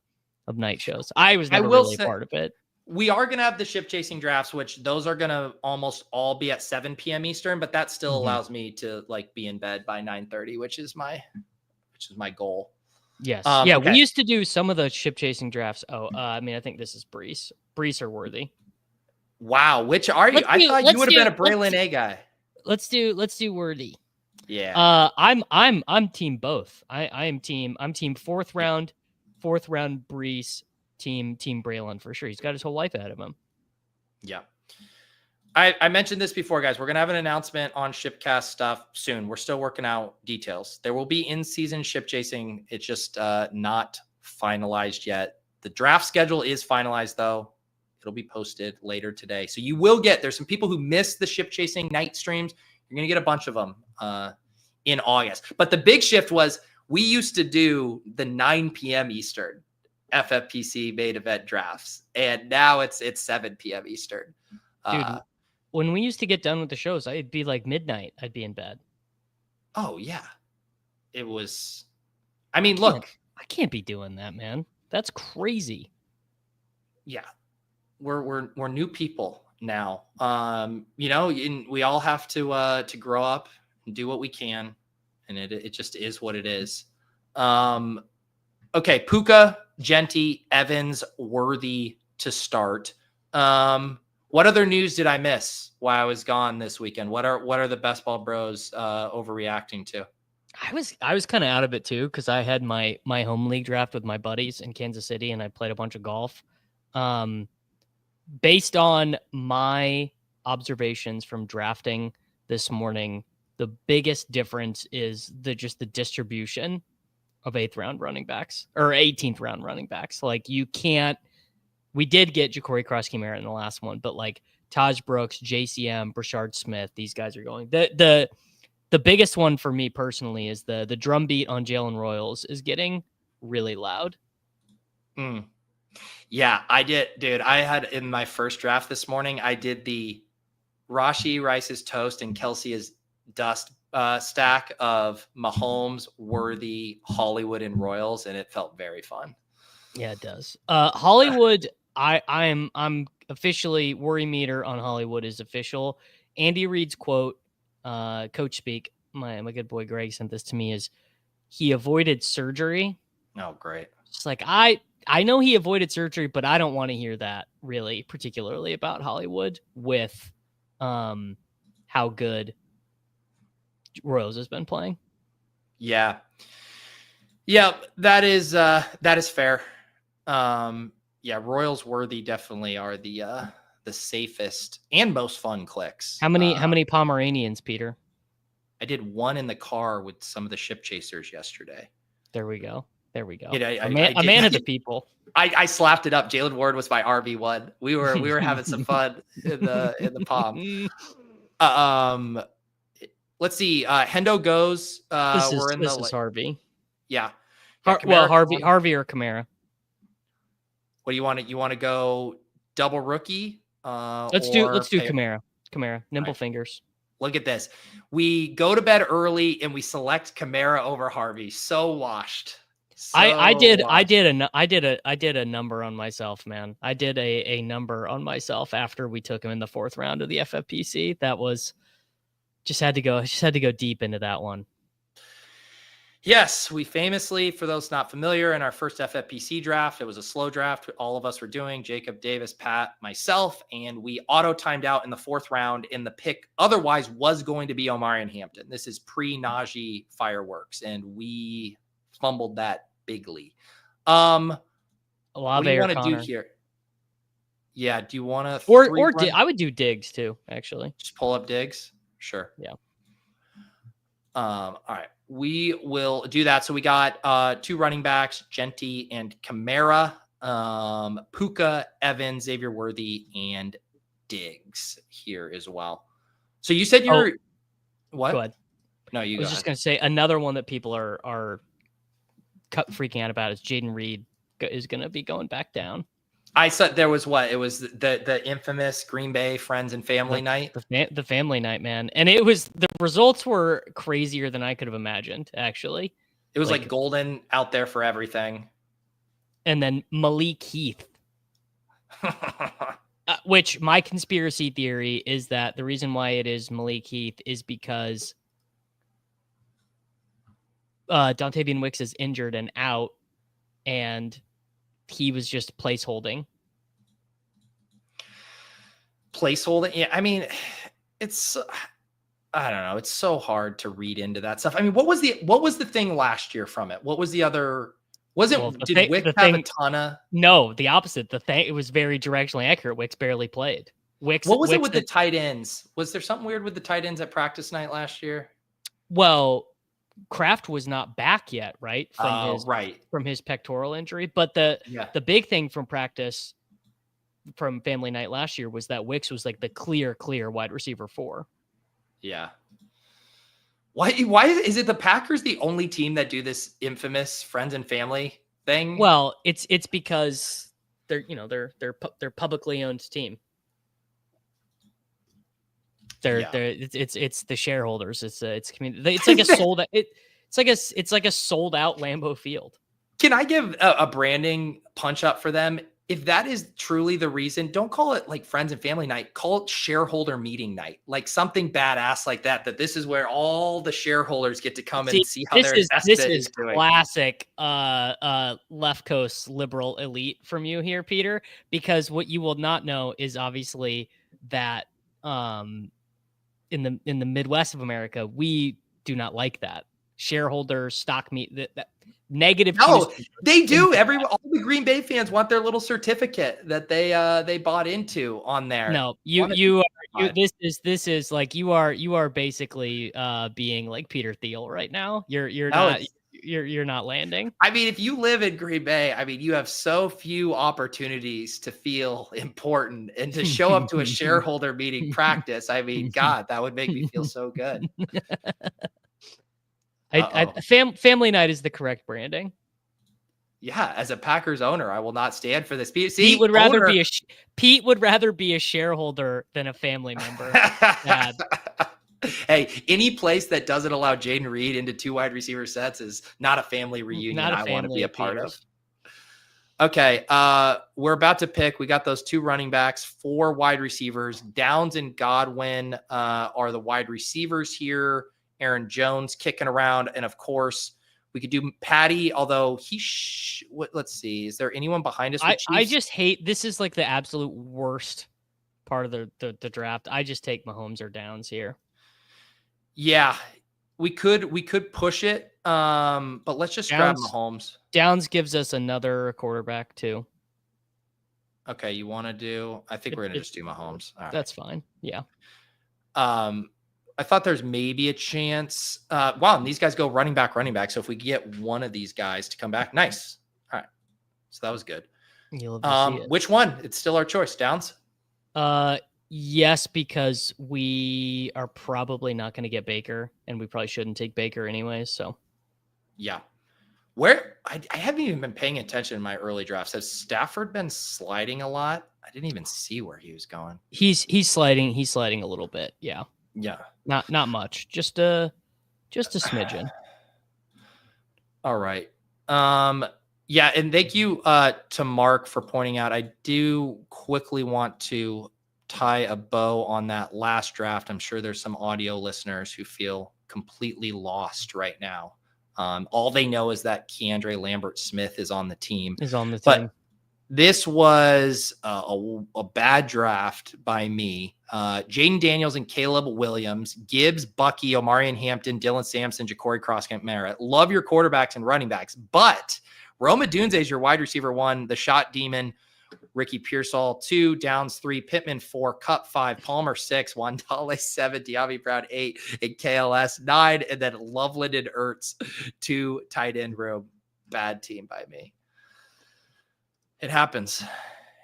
of night shows. I was never really part of it. We are going to have the ship chasing drafts, which those are going to almost all be at 7 p.m. Eastern, but that still allows me to like be in bed by 9:30, which is my goal. Yes. Yeah. Okay. We used to do some of the ship chasing drafts. I mean, I think this is Breece or Worthy. Wow. Which are you? I thought you would have been a Braelon A guy. Let's do Worthy. Yeah. I'm team both. I'm team fourth round Breece, team Braelon for sure. He's got his whole life ahead of him. Yeah. I mentioned this before, guys. We're going to have an announcement on Shipcast stuff soon. We're still working out details. There will be in-season ship chasing. It's just not finalized yet. The draft schedule is finalized, though. It'll be posted later today. So you will there's some people who missed the ship chasing night streams. You're going to get a bunch of them in August. But the big shift was we used to do the 9 p.m. Eastern FFPC main event drafts. And now it's 7 p.m. Eastern. Dude, when we used to get done with the shows, it'd be like midnight. I'd be in bed. Oh, yeah. It was... I mean, look. I can't be doing that, man. That's crazy. Yeah. We're new people now. We all have to grow up and do what we can, and it just is what it is. Okay, Puka, Jeanty, Evans, Worthy to start. What other news did I miss while I was gone this weekend? What are the best ball bros overreacting to? I was kind of out of it too because I had my home league draft with my buddies in Kansas City, and I played a bunch of golf. Based on my observations from drafting this morning, the biggest difference is the distribution of 8th round running backs or 18th round running backs. Like we did get Jacory Croskey-Merrit in the last one, but like Taj Brooks, JCM, Brashard Smith, these guys are going. The biggest one for me personally is the drum beat on Jalen Royals is getting really loud. Yeah, I did, dude. I had in my first draft this morning, I did the Rashi Rice's toast and Kelsey's dust stack of Mahomes, Worthy, Hollywood, and Royals, and it felt very fun. Yeah, it does. Hollywood, I'm officially worry meter on Hollywood is official. Andy Reid's quote, coach speak, my good boy Greg sent this to me, is he avoided surgery. Oh, great. It's like I know he avoided surgery, but I don't want to hear that really, particularly about Hollywood with how good Royals has been playing. Yeah, that is fair. Yeah, Royals Worthy definitely are the safest and most fun clicks. How many Pomeranians, Peter? I did one in the car with some of the ship chasers yesterday. There we go. Yeah, A man of the people. I slapped it up. Jalen Ward was my RB1. We were having some fun in the palm. Let's see. Hendo goes. This We're in is Harvey. Yeah. Harvey or Kamara. What do you want? You want to go double rookie? Let's do Kamara. Nimble fingers. Look at this. We go to bed early and we select Kamara over Harvey. So washed. I did a number on myself, man. I did a number on myself after we took him in the 4th round of the FFPC. That was just had to go deep into that one. Yes, we famously, for those not familiar, in our first FFPC draft, it was a slow draft. All of us were doing Jacob, Davis, Pat, myself, and we auto-timed out in the 4th round in the pick otherwise was going to be Omarion Hampton. This is pre-Najee fireworks, and we fumbled that bigly. What do you want to do here? Yeah, do you want to I would do Diggs too, actually. Just pull up Diggs? Sure. Yeah. All right. We will do that. So we got 2 running backs, Jeanty and Kamara, Puka, Evans, Xavier Worthy, and Diggs here as well. So you said you're what? Go ahead. No, you. I was just going to say another one that people are freaking out about is Jayden Reed is going to be going back down. I said there was what? It was the infamous Green Bay friends and family night. The family night, man. And it was, the results were crazier than I could have imagined, actually. It was like Golden out there for everything. And then Malik Heath. Which my conspiracy theory is that the reason why it is Malik Heath is because Dontavian Wicks is injured and out, and he was just placeholding. Yeah, I mean, it's, I don't know. It's so hard to read into that stuff. I mean, what was the thing last year from it? What was the other? Did Wicks have a ton of? No, the opposite. It was very directionally accurate. Wicks barely played. What was it with the tight ends? Was there something weird with the tight ends at practice night last year? Well, Kraft was not back yet, right? From his pectoral injury. But the big thing from practice from family night last year was that Wicks was like the clear wide receiver 4. Yeah. Why is it the Packers the only team that do this infamous friends and family thing? Well, it's because they're publicly owned team. It's the shareholders. It's community. It's like a sold. It's like a sold out Lambeau Field. Can I give a branding punch up for them? If that is truly the reason, don't call it like friends and family night. Call it shareholder meeting night, like something badass like that. That this is where all the shareholders get to come and see how their investment is doing. Classic left coast liberal elite from you here, Peter. Because what you will not know is obviously that in the Midwest of America, we do not like that shareholder stock meet that negative. No, they do. All the Green Bay fans want their little certificate that they bought into on there. No, this is like you are basically being like Peter Thiel right now. You're not landing. I mean, if you live in Green Bay, I mean, you have so few opportunities to feel important and to show up to a shareholder meeting practice. I mean, God, that would make me feel so good. Family night is the correct branding. Yeah, as a Packers owner, I will not stand for this. Pete would rather be a shareholder than a family member. Hey, any place that doesn't allow Jayden Reed into 2 wide receiver sets is not a family reunion I want to be a part of. Okay, we're about to pick. We got those 2 running backs, 4 wide receivers. Downs and Godwin are the wide receivers here. Aaron Jones kicking around. And of course, we could do Patty, although let's see. Is there anyone behind us? I just hate, this is like the absolute worst part of the draft. I just take Mahomes or Downs here. Yeah, we could push it. But let's just grab Mahomes. Downs gives us another quarterback too. Okay, you want to do? I think we're gonna just do Mahomes. All right. That's fine. Yeah. I thought there's maybe a chance. Wow, and these guys go running back. So if we get one of these guys to come back, nice. All right. So that was good. You'll love to see it. Which one? It's still our choice. Downs? Yes, because we are probably not going to get Baker, and we probably shouldn't take Baker anyways. So, yeah. Where I haven't even been paying attention in my early drafts. Has Stafford been sliding a lot? I didn't even see where he was going. He's sliding. He's sliding a little bit. Yeah. Yeah. Not much. Just a smidgen. All right. Yeah, and thank you to Mark for pointing out. I do quickly want to tie a bow on that last draft. I'm sure there's some audio listeners who feel completely lost right now. All they know is that KeAndre Lambert-Smith is on the team. But this was a bad draft by me. Jayden Daniels and Caleb Williams, Gibbs, Bucky, Omarion Hampton, Dylan Sampson, Jacory, Croskey-Merrit. Love your quarterbacks and running backs, but Rome Odunze is your wide receiver 1, the shot demon. Ricky Pearsall 2, Downs 3, Pittman 4, Cup 5, Palmer 6, Wandale 7, Diaby Brown 8, and KLS 9, and then Loveland and Ertz 2 tight end room. Bad team by me. It happens.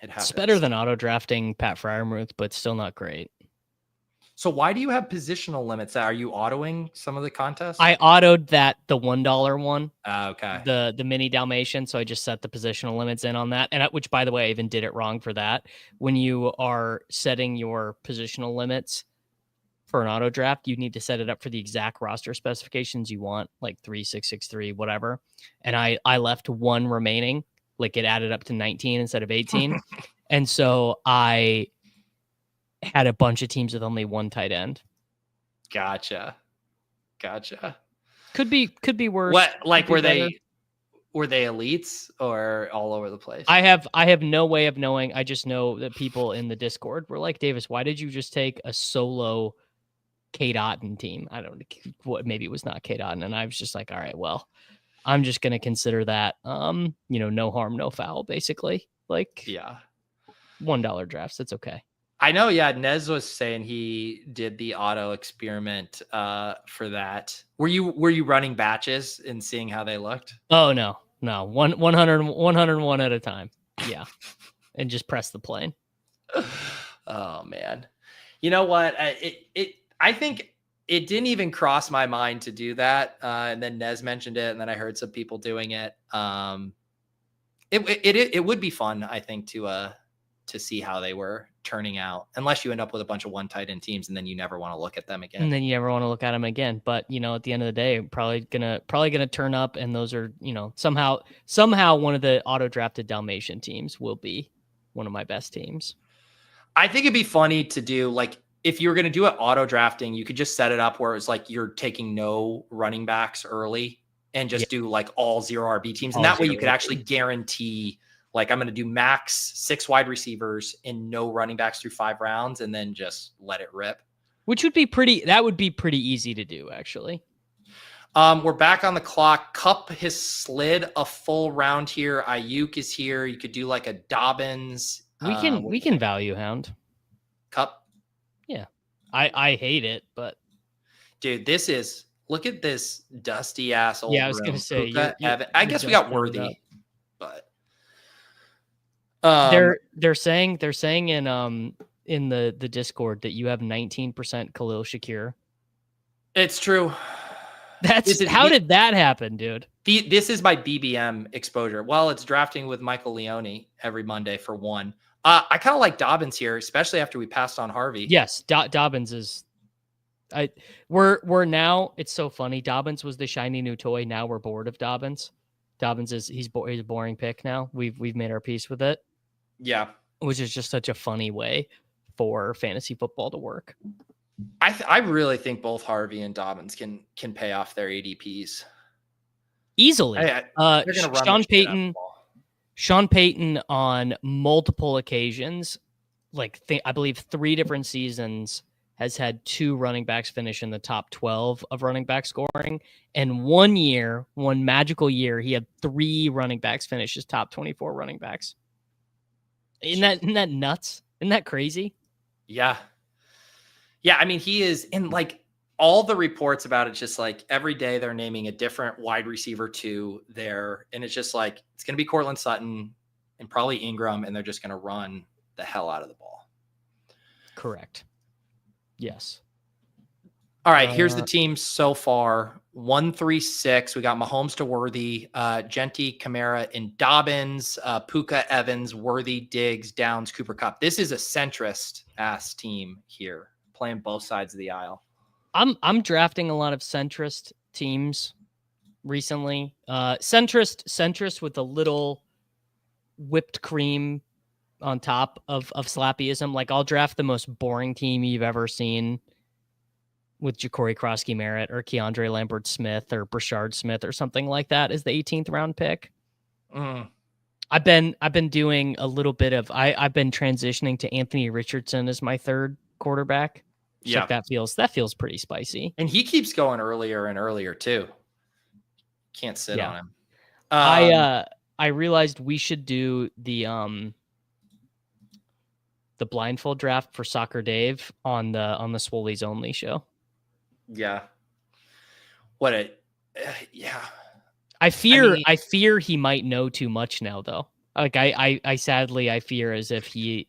It's better than auto drafting Pat Fryermuth, but still not great. So why do you have positional limits? Are you autoing some of the contests? I autoed the $1 one. Okay. The mini Dalmatian. So I just set the positional limits in on that. And which, by the way, I even did it wrong for that. When you are setting your positional limits for an auto draft, you need to set it up for the exact roster specifications you want, like 3, 6, 6, 3, whatever. And I left 1 remaining, like it added up to 19 instead of 18. And so I had a bunch of teams with only 1 tight end. Gotcha. Could be worse. What, like, were they elites or all over the place? I have no way of knowing. I just know that people in the Discord were like, Davis, why did you just take a solo Kate Otten team? I don't know. Maybe it was not Kate Otten. And I was just like, all right, well, I'm just going to consider that, no harm, no foul, basically. Like, yeah, $1 drafts. That's okay. I know. Yeah. Nez was saying he did the auto experiment for that. Were you running batches and seeing how they looked? Oh, no. 101 at a time. Yeah. And just press the plane. Oh man. You know what? I think it didn't even cross my mind to do that. And then Nez mentioned it, and then I heard some people doing it. It would be fun, I think, to see how they were turning out, unless you end up with a bunch of 1 tight end teams and then you never want to look at them again. And then you never want to look at them again. But, at the end of the day, probably gonna turn up, and those are, somehow one of the auto drafted Dalmatian teams will be one of my best teams. I think it'd be funny to do, like, if you were going to do it auto drafting, you could just set it up where it's like you're taking no running backs early and just do like all 0 RB teams. And that way you could actually guarantee, like, I'm going to do max 6 wide receivers and no running backs through 5 rounds, and then just let it rip. Which would be pretty easy to do, actually. We're back on the clock. Cup has slid a full round here. Ayuk is here. You could do like a Dobbins. We can value hound Cup. Yeah. I hate it, but dude, look at this dusty ass old. Yeah, I was going to say, I guess we got Worthy, but they're saying in the Discord that you have 19% Khalil Shakir. It's true. How did that happen, dude? This is my BBM exposure. Well, it's drafting with Michael Leone every Monday for 1. I kind of like Dobbins here, especially after we passed on Harvey. Yes, Dobbins is. We're now. It's so funny. Dobbins was the shiny new toy. Now we're bored of Dobbins. Dobbins he's a boring pick now. We've made our peace with it. Yeah, which is just such a funny way for fantasy football to work. I really think both Harvey and Dobbins can pay off their ADPs easily. Sean Payton on multiple occasions, like I believe 3 different seasons, has had 2 running backs finish in the top 12 of running back scoring. And one magical year, he had 3 running backs finish as top 24 running backs. Isn't that nuts? Isn't that crazy? Yeah. Yeah. I mean, he is in, like, all the reports about it, just like every day they're naming a different wide receiver 2 there. And it's just like, it's going to be Cortland Sutton and probably Ingram, and they're just going to run the hell out of the ball. Correct. Yes. All right, here's the team so far. 1-3-6. We got Mahomes to Worthy, Jeanty, Kamara, and Dobbins, Puka, Evans, Worthy, Diggs, Downs, Cooper Kupp. This is a centrist-ass team here, playing both sides of the aisle. I'm drafting a lot of centrist teams recently. Centrist with a little whipped cream on top of slappyism. Like, I'll draft the most boring team you've ever seen with Jacory, Croskey-Merrit, or KeAndre Lambert-Smith, or Brashard Smith, or something like that as the 18th round pick. I've been doing a little bit of I've been transitioning to Anthony Richardson as my third quarterback. So that feels pretty spicy. And he keeps going earlier and earlier too. Can't sit on him. I realized we should do the blindfold draft for Soccer Dave on the Swollies Only show. Yeah. I fear he might know too much now, though. Like I sadly fear as if he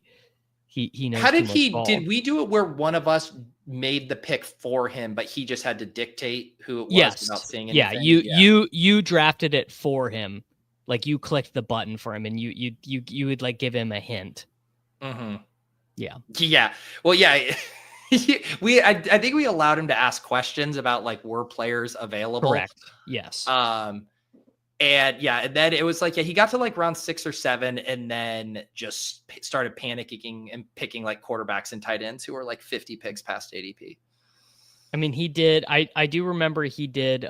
knows. How did too much did we do it where one of us made the pick for him, but he just had to dictate who it was without saying anything? Yeah, you drafted it for him. Like, you clicked the button for him, and you would like give him a hint. Mm-hmm. Yeah. Well, yeah. I think we allowed him to ask questions about, like, were players available? Correct. Yes. And then it was like, he got to like round 6 or 7 and then just started panicking and picking like quarterbacks and tight ends who were like 50 picks past ADP. I mean, he did. I do remember he did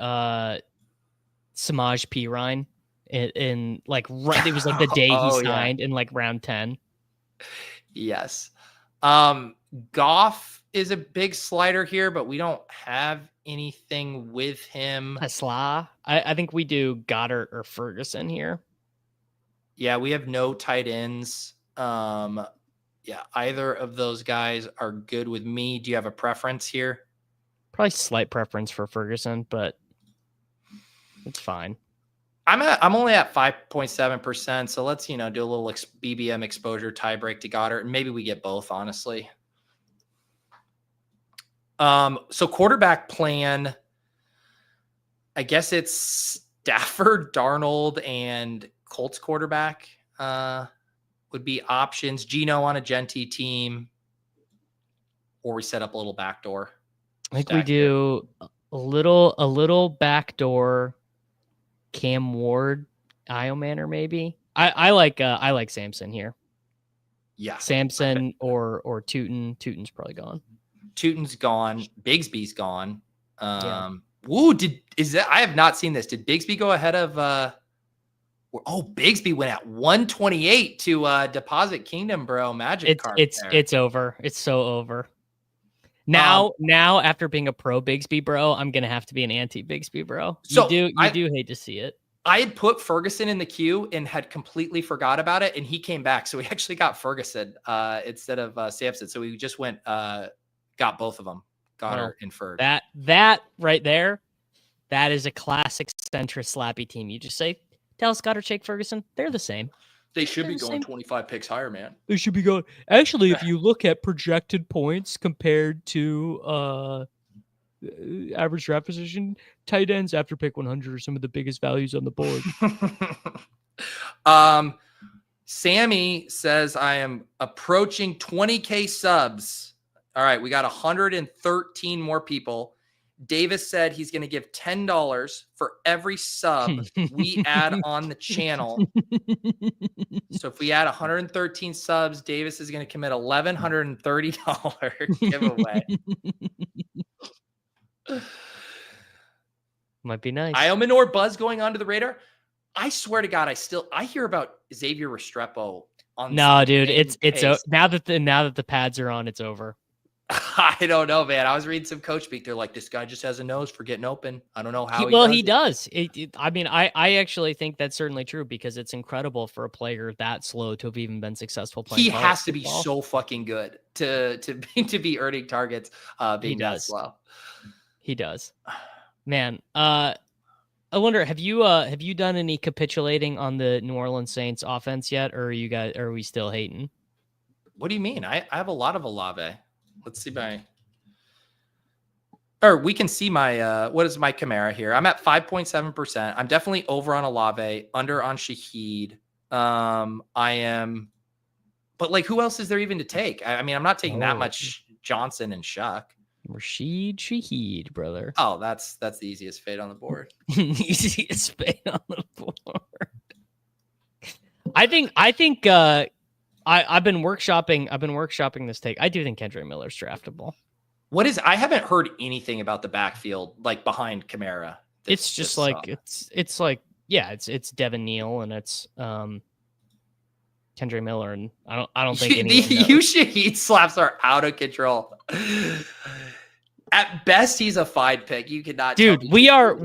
Samaj Pirine in like, it was like the day he signed in like round 10. Yes. Goff is a big slider here, but we don't have anything with him. Tesla. I think we do Goddard or Ferguson here. Yeah, we have no tight ends. Either of those guys are good with me. Do you have a preference here? Probably slight preference for Ferguson, but it's fine. I'm only at 5.7%, so let's do a little BBM exposure tiebreak to Goddard, and maybe we get both, honestly. So quarterback plan, I guess it's Stafford, Darnold, and Colts quarterback would be options. Geno on a Jeanty team, or we set up a little backdoor. I think we do a little backdoor. Cam Ward, Io Manor, maybe. I like Samson here. Yeah, Samson or Tootin. Tootin's probably gone. Tootin's gone. Bigsby's gone. I have not seen this. Did Bigsby go ahead of Bigsby went at 128 to Deposit Kingdom, bro. Magic card. It's over. It's so over. Now after being a pro Bigsby bro, I'm gonna have to be an anti Bigsby bro. You do hate to see it. I had put Ferguson in the queue and had completely forgot about it, and he came back. So we actually got Ferguson instead of Sampson. So we just went got both of them. Goddard inferred. That right there, that is a classic centrist slappy team. You just say Dallas Goddard, Jake Ferguson, they're the same. They should be going 25 picks higher, man. They should be going. Actually, if you look at projected points compared to average draft position, tight ends after pick 100 are some of the biggest values on the board. Sammy says, I am approaching 20K subs. All right, we got 113 more people. Davis said he's going to give $10 for every sub we add on the channel. So if we add 113 subs, Davis is going to commit $1,130 giveaway. Might be nice. Iomanor buzz going onto the radar. I swear to God, I hear about Xavier Restrepo on. No, dude, it's now that the pads are on, it's over. I don't know, man. I was reading some coach speak. They're like, this guy just has a nose for getting open. I don't know how he does. I actually think that's certainly true because it's incredible for a player that slow to have even been successful playing. He has to be so fucking good to be earning targets being that slow. He does. Man, I wonder, have you done any capitulating on the New Orleans Saints offense yet, or are we still hating? What do you mean? I have a lot of Olave. Let's see or we can see my what is my Kamara here? I'm at 5.7%. I'm definitely over on Olave, under on Shaheed. I am, but like, who else is there even to take? I mean, I'm not taking that much Johnson and Shuck. Rashid Shaheed, brother. Oh, that's the easiest fade on the board. Easiest fade on the board. I've been workshopping this take. I do think Kendra Miller's draftable. I haven't heard anything about the backfield like behind Kamara. It's just like it's like it's Devin Neal and it's Kendra Miller, and I don't think you Shaheed slaps are out of control. At best, he's a fide pick. You cannot. Dude, we are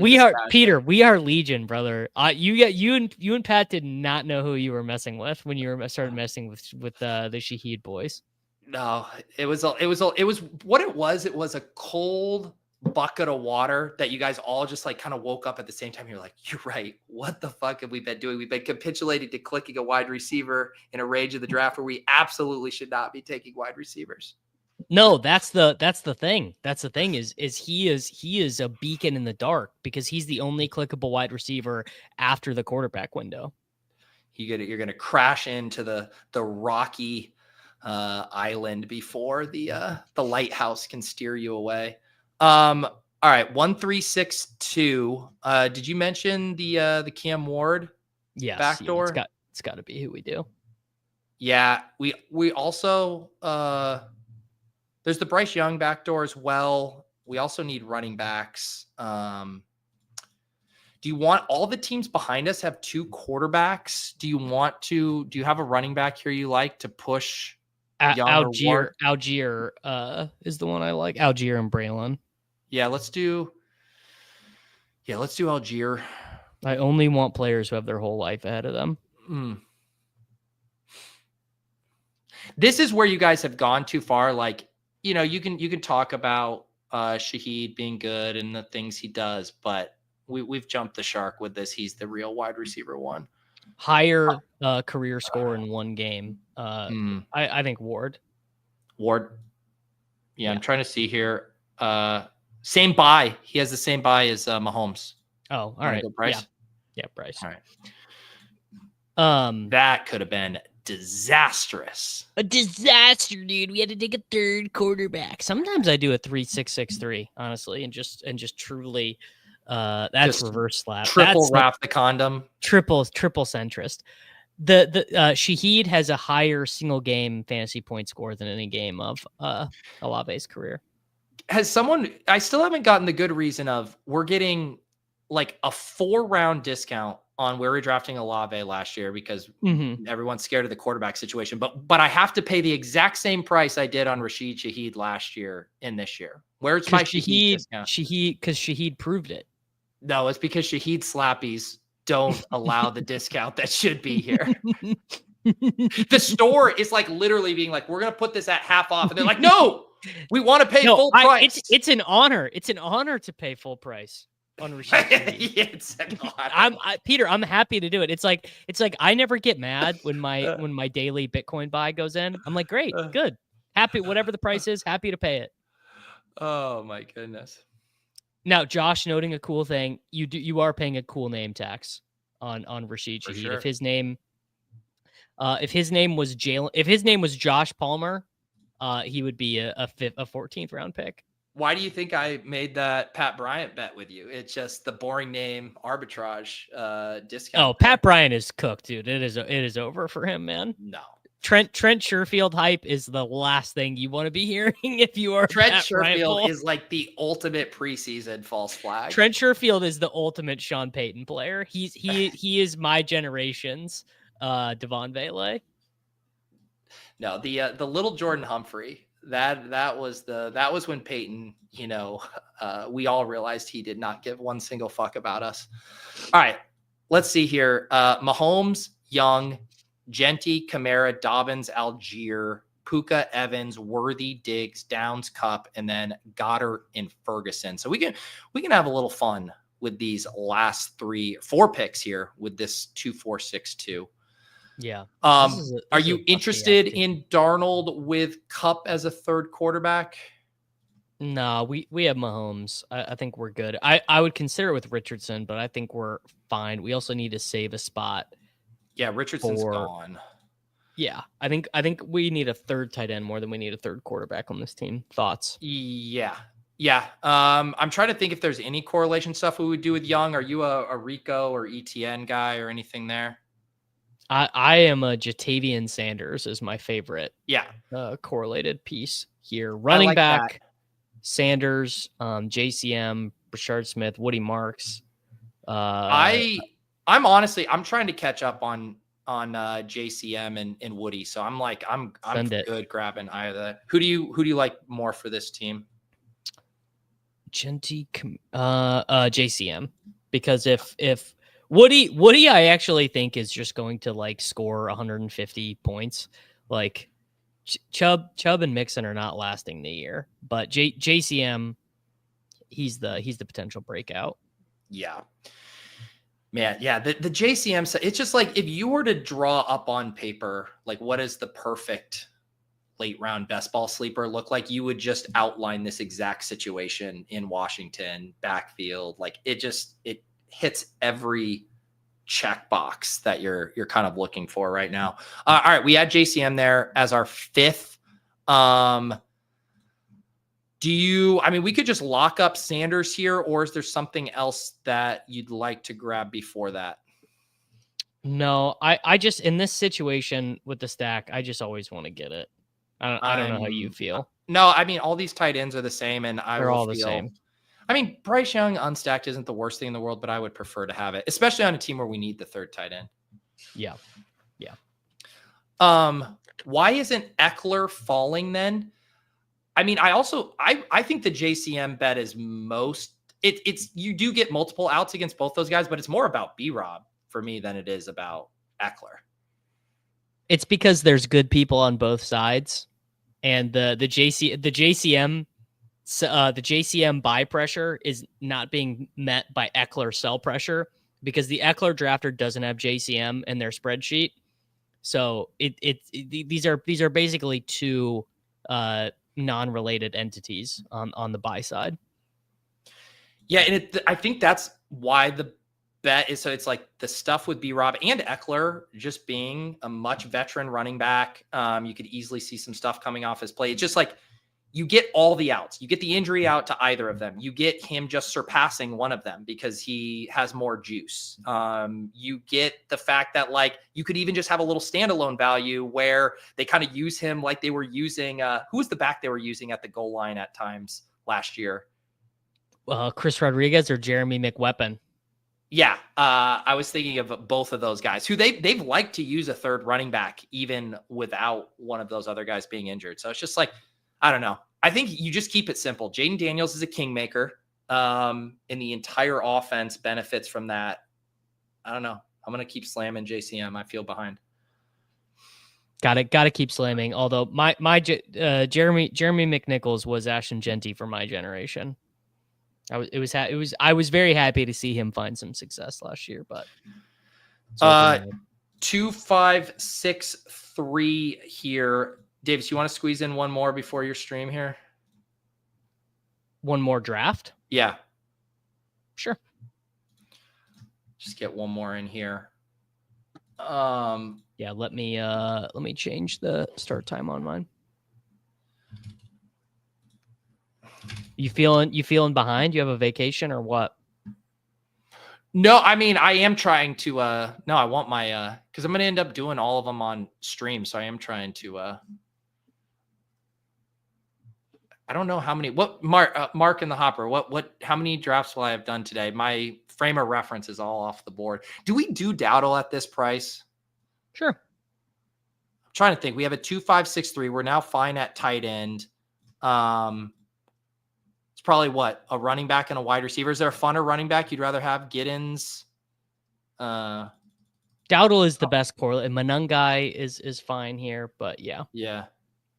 Peter. We are Legion, brother. You and Pat did not know who you were messing with when you started messing with the Shaheed boys. No, it was what it was. It was a cold bucket of water that you guys all just like kind of woke up at the same time. You're like, you're right. What the fuck have we been doing? We've been capitulating to clicking a wide receiver in a range of the draft where we absolutely should not be taking wide receivers. No, that's the thing. That's the thing is he is a beacon in the dark because he's the only clickable wide receiver after the quarterback window. You're gonna crash into the rocky island before the lighthouse can steer you away. All right, 1362. Did you mention the Cam Ward? Yes, backdoor. It's got to be who we do. Yeah, we also there's the Bryce Young backdoor as well. We also need running backs. Do you want all the teams behind us have two quarterbacks? Do you have a running back here you like to push? Algier is the one I like. Algier and Braelon. Yeah, let's do Algier. I only want players who have their whole life ahead of them. This is where you guys have gone too far. Like, you can talk about Shaheed being good and the things he does, but we've jumped the shark with this. He's the real wide receiver one. Higher career score in one game. I think Ward. Yeah, I'm trying to see here. Same buy. He has the same buy as Mahomes. Oh, all right. Bryce? Yeah, Bryce. All right. That could have been disastrous. A disaster, dude. We had to take a third quarterback. Sometimes I do a 3-6-6-3, honestly, and just truly that's just reverse slap. Triple wrap the condom. Triple centrist. The Shaheed has a higher single game fantasy point score than any game of Olave's career. I still haven't gotten the good reason of we're getting like a 4-round discount on where we're drafting Olave last year because everyone's scared of the quarterback situation. But I have to pay the exact same price I did on Rashid Shaheed last year and this year. Where's my Shaheed discount? Because Shaheed proved it. No, it's because Shaheed slappies don't allow the discount that should be here. The store is like literally being like, we're going to put this at half off. And they're like, no, we want to pay full price. It's an honor. It's an honor to pay full price on Rashid. It's an honor. Peter, I'm happy to do it. It's like I never get mad when my daily Bitcoin buy goes in. I'm like, great, good. Happy, whatever the price is, happy to pay it. Oh my goodness. Now, Josh, noting a cool thing, you are paying a cool name tax on Rashid Shaheed. Sure. If his name was Josh Palmer, he would be a 14th round pick. Why do you think I made that Pat Bryant bet with you? It's just the boring name arbitrage discount. Oh, Pat Bryant is cooked, dude. It is over for him, man. No. Trent Sherfield hype is the last thing you want to be hearing if you are Trent Sherfield is like the ultimate preseason false flag. Trent Sherfield is the ultimate Sean Payton player. He is my generation's Devon Vele. No, the little Jordan Humphrey. That was when Peyton, we all realized he did not give one single fuck about us. All right, let's see here. Mahomes, Young, Jeanty, Kamara, Dobbins, Algier, Puka, Evans, Worthy, Diggs, Downs, Cup, and then Goddard and Ferguson. So we can have a little fun with these last 4 picks here with this 2-4-6-2. Yeah. Are you interested in Darnold with Cup as a third quarterback? No, we have Mahomes. I think we're good. I would consider it with Richardson, but I think we're fine. We also need to save a spot. Yeah, Richardson's gone. Yeah, I think we need a third tight end more than we need a third quarterback on this team. Thoughts? Yeah. I'm trying to think if there's any correlation stuff we would do with Young. Are you a Rico or ETN guy or anything there? I am a Jatavian Sanders is my favorite. Yeah, correlated piece here. Running like back, that. Sanders, JCM, Brashard Smith, Woody Marks. I'm trying to catch up on JCM and Woody. So I'm good grabbing either. Who do you like more for this team? Jeanty, JCM, because if Woody, I actually think is just going to like score 150 points. Like Chubb and Mixon are not lasting the year, but JCM, he's the potential breakout. Yeah. Man, yeah, the JCM, it's just like if you were to draw up on paper, like what is the perfect late round best ball sleeper look like, you would just outline this exact situation in Washington backfield. Like it hits every checkbox that you're kind of looking for right now. All right, we had JCM there as our 5th. We could just lock up Sanders here, or is there something else that you'd like to grab before that? No, I just, in this situation with the stack, I just always want to get it. I don't know how you feel. No, all these tight ends are the same, and they're all the same. Bryce Young unstacked isn't the worst thing in the world, but I would prefer to have it, especially on a team where we need the third tight end. Yeah. Why isn't Eckler falling then? I think the JCM bet is you do get multiple outs against both those guys, but it's more about B-Rob for me than it is about Eckler. It's because there's good people on both sides, and the JCM buy pressure is not being met by Eckler sell pressure because the Eckler drafter doesn't have JCM in their spreadsheet. So these are basically two non-related entities on the buy side. Yeah, and I think that's why the bet is, so it's like the stuff with B-Rob and Eckler just being a much veteran running back. You could easily see some stuff coming off his play. It's just like you get all the outs. You get the injury out to either of them. You get him just surpassing one of them because he has more juice. You get the fact that like you could even just have a little standalone value where they kind of use him like they were using who was the back they were using at the goal line at times last year? Chris Rodriguez or Jeremy McWeapon. Yeah, I was thinking of both of those guys who they've liked to use a third running back even without one of those other guys being injured. So it's just like, I don't know. I think you just keep it simple. Jayden Daniels is a kingmaker, and the entire offense benefits from that. I don't know. I'm going to keep slamming JCM. I feel behind. Got to keep slamming. Although my Jeremy McNichols was Ashton Jeanty for my generation. I was very happy to see him find some success last year, but 2563 here. Davis, you want to squeeze in one more before your stream here? One more draft? Yeah. Sure. Just get one more in here. Yeah, let me change the start time on mine. You feeling behind? You have a vacation or what? No, I am trying to no, I want my because I'm gonna end up doing all of them on stream. So I am trying to I don't know how many Mark in the hopper. How many drafts will I have done today? My frame of reference is all off the board. Do we do Dowdle at this price? Sure. I'm trying to think. We have a 2-5-6-3. We're now fine at tight end. It's probably a running back and a wide receiver. Is there a funner running back you'd rather have? Giddens? Dowdle is the best correlate. Manungai is fine here, but yeah. Yeah.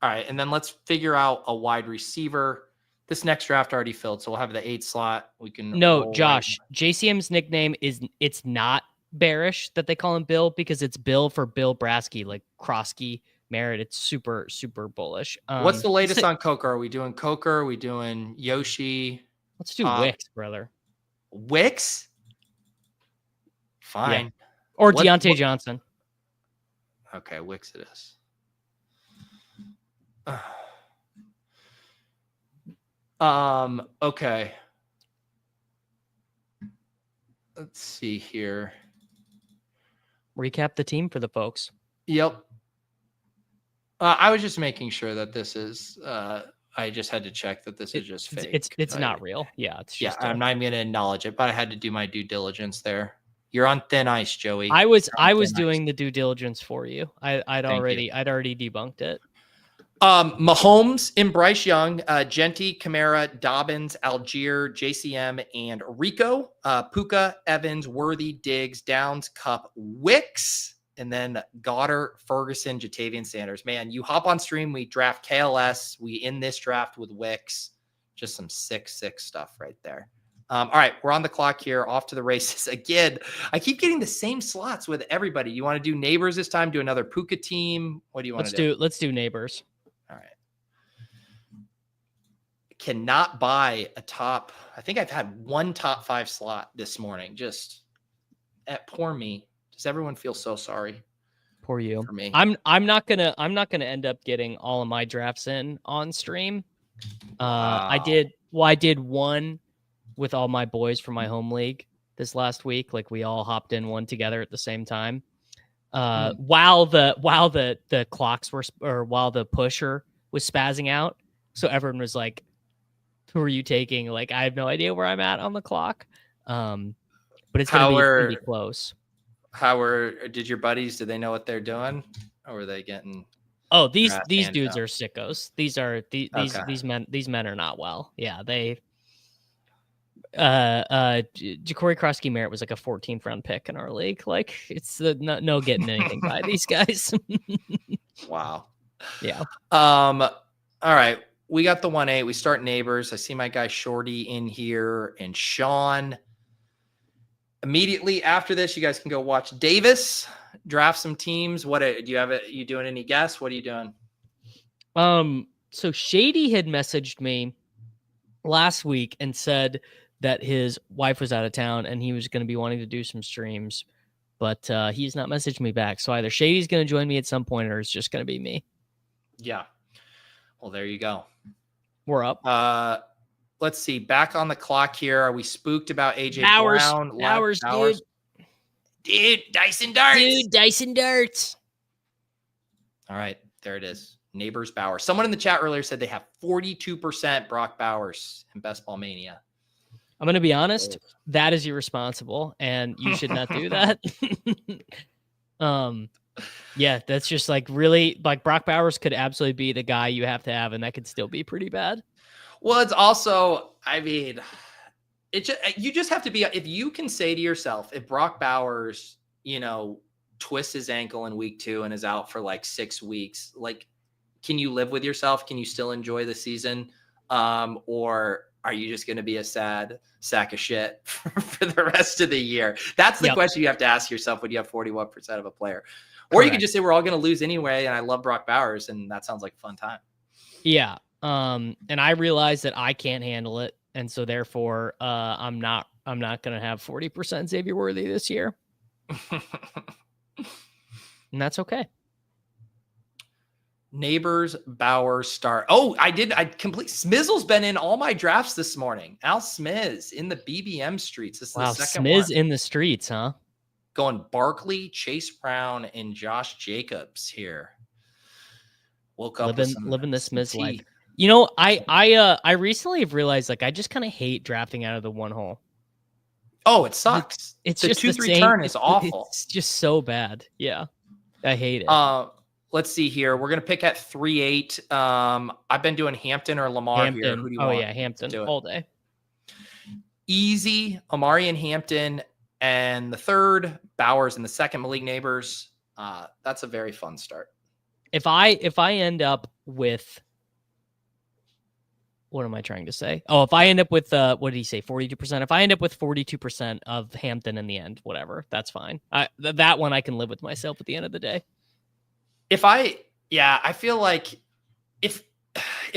All right, and then let's figure out a wide receiver. This next draft already filled, so we'll have the 8 slot. We can No, Josh, JCM's nickname it's not Bearish that they call him Bill because it's Bill for Bill Brasky, like Croskey-Merrit. It's super, super bullish. What's the latest on Coker? Are we doing Coker? Are we doing Yoshi? Let's do Wicks, brother. Wicks? Fine. Yeah. Or Deontay Johnson. Okay, Wicks it is. Okay. Let's see here. Recap the team for the folks. Yep. I was just making sure that this is I just had to check that this is just fake. It's not real. Yeah, it's just I'm not even gonna acknowledge it, but I had to do my due diligence there. You're on thin ice, Joey. I was doing the due diligence for you. I'd already debunked it. Mahomes and Bryce Young, Jeanty, Kamara, Dobbins, Algier, JCM, and Rico, Puka, Evans, Worthy, Diggs, Downs, Cup, Wicks, and then Goddard, Ferguson, Jatavian Sanders. Man, you hop on stream, we draft KLS, we end this draft with Wicks. Just some sick stuff right there. All right, we're on the clock here, off to the races. Again, I keep getting the same slots with everybody. You want to do neighbors this time? Do another Puka team? What do you want to do? Let's do neighbors. All right. Cannot buy a top. I think I've had one top 5 slot this morning. Just poor me. Does everyone feel so sorry? Poor you. For me. I'm not gonna end up getting all of my drafts in on stream. Wow. I did one with all my boys from my home league this last week. Like we all hopped in one together at the same time. While the clocks were, or while the pusher was spazzing out. So everyone was like, who are you taking? Like, I have no idea where I'm at on the clock. But it's going to be close. Did your buddies, do they know what they're doing? Or were they getting? Oh, these dudes are sickos. These men are not well. Yeah. Jacory Croskey-Merrit was like a 14th round pick in our league. Like it's no getting anything by these guys. Wow. Yeah. All right. We got the 1-8. We start neighbors. I see my guy Shorty in here and Sean. Immediately after this, you guys can go watch Davis draft some teams. What do you have? You doing any guess? What are you doing? So Shady had messaged me last week and said that his wife was out of town and he was going to be wanting to do some streams, but he's not messaged me back. So either Shady's going to join me at some point or it's just going to be me. Yeah. Well, there you go. We're up. Let's see. Back on the clock here. Are we spooked about AJ Brown? Bowers, dude. Dyson darts. Dude, Dyson darts. All right. There it is. Neighbors Bowers. Someone in the chat earlier said they have 42% Brock Bowers in Best Ball Mania. I'm going to be honest. That is irresponsible, and you should not do that. Yeah, that's just like really like Brock Bowers could absolutely be the guy you have to have, and that could still be pretty bad. Well, it's also, I mean, you just have to be, if you can say to yourself, if Brock Bowers, twists his ankle in week 2 and is out for like 6 weeks, like, can you live with yourself? Can you still enjoy the season? Or are you just going to be a sad sack of shit for the rest of the year? That's the question you have to ask yourself when you have 41% of a player. Or you can just say, we're all going to lose anyway. And I love Brock Bowers. And that sounds like a fun time. Yeah. And I realize that I can't handle it. And so therefore, I'm not going to have 40% Xavier Worthy this year. And that's okay. Neighbors, Bowers, start. Oh, I complete. Smizzle's been in all my drafts this morning. Al Smiz in the BBM streets. This is the second Smiz one. In the streets, huh? Going Barkley, Chase Brown, and Josh Jacobs here. Woke up living the Smiz life. I recently have realized like I just kind of hate drafting out of the one hole. Oh, it sucks. It's the just 2-3 turn is awful. It's just so bad. Yeah, I hate it. Let's see here. We're gonna pick at 3-8. I've been doing Hampton or Lamar here. Who do you want? Yeah, Hampton all day. Easy, Amari and Hampton, and the third, Bowers in the second. Malik Neighbors. That's a very fun start. If I end up with, what am I trying to say? Oh, if I end up with what did he say? 42%. If I end up with 42% of Hampton in the end, whatever, that's fine. That one I can live with myself at the end of the day. I feel like if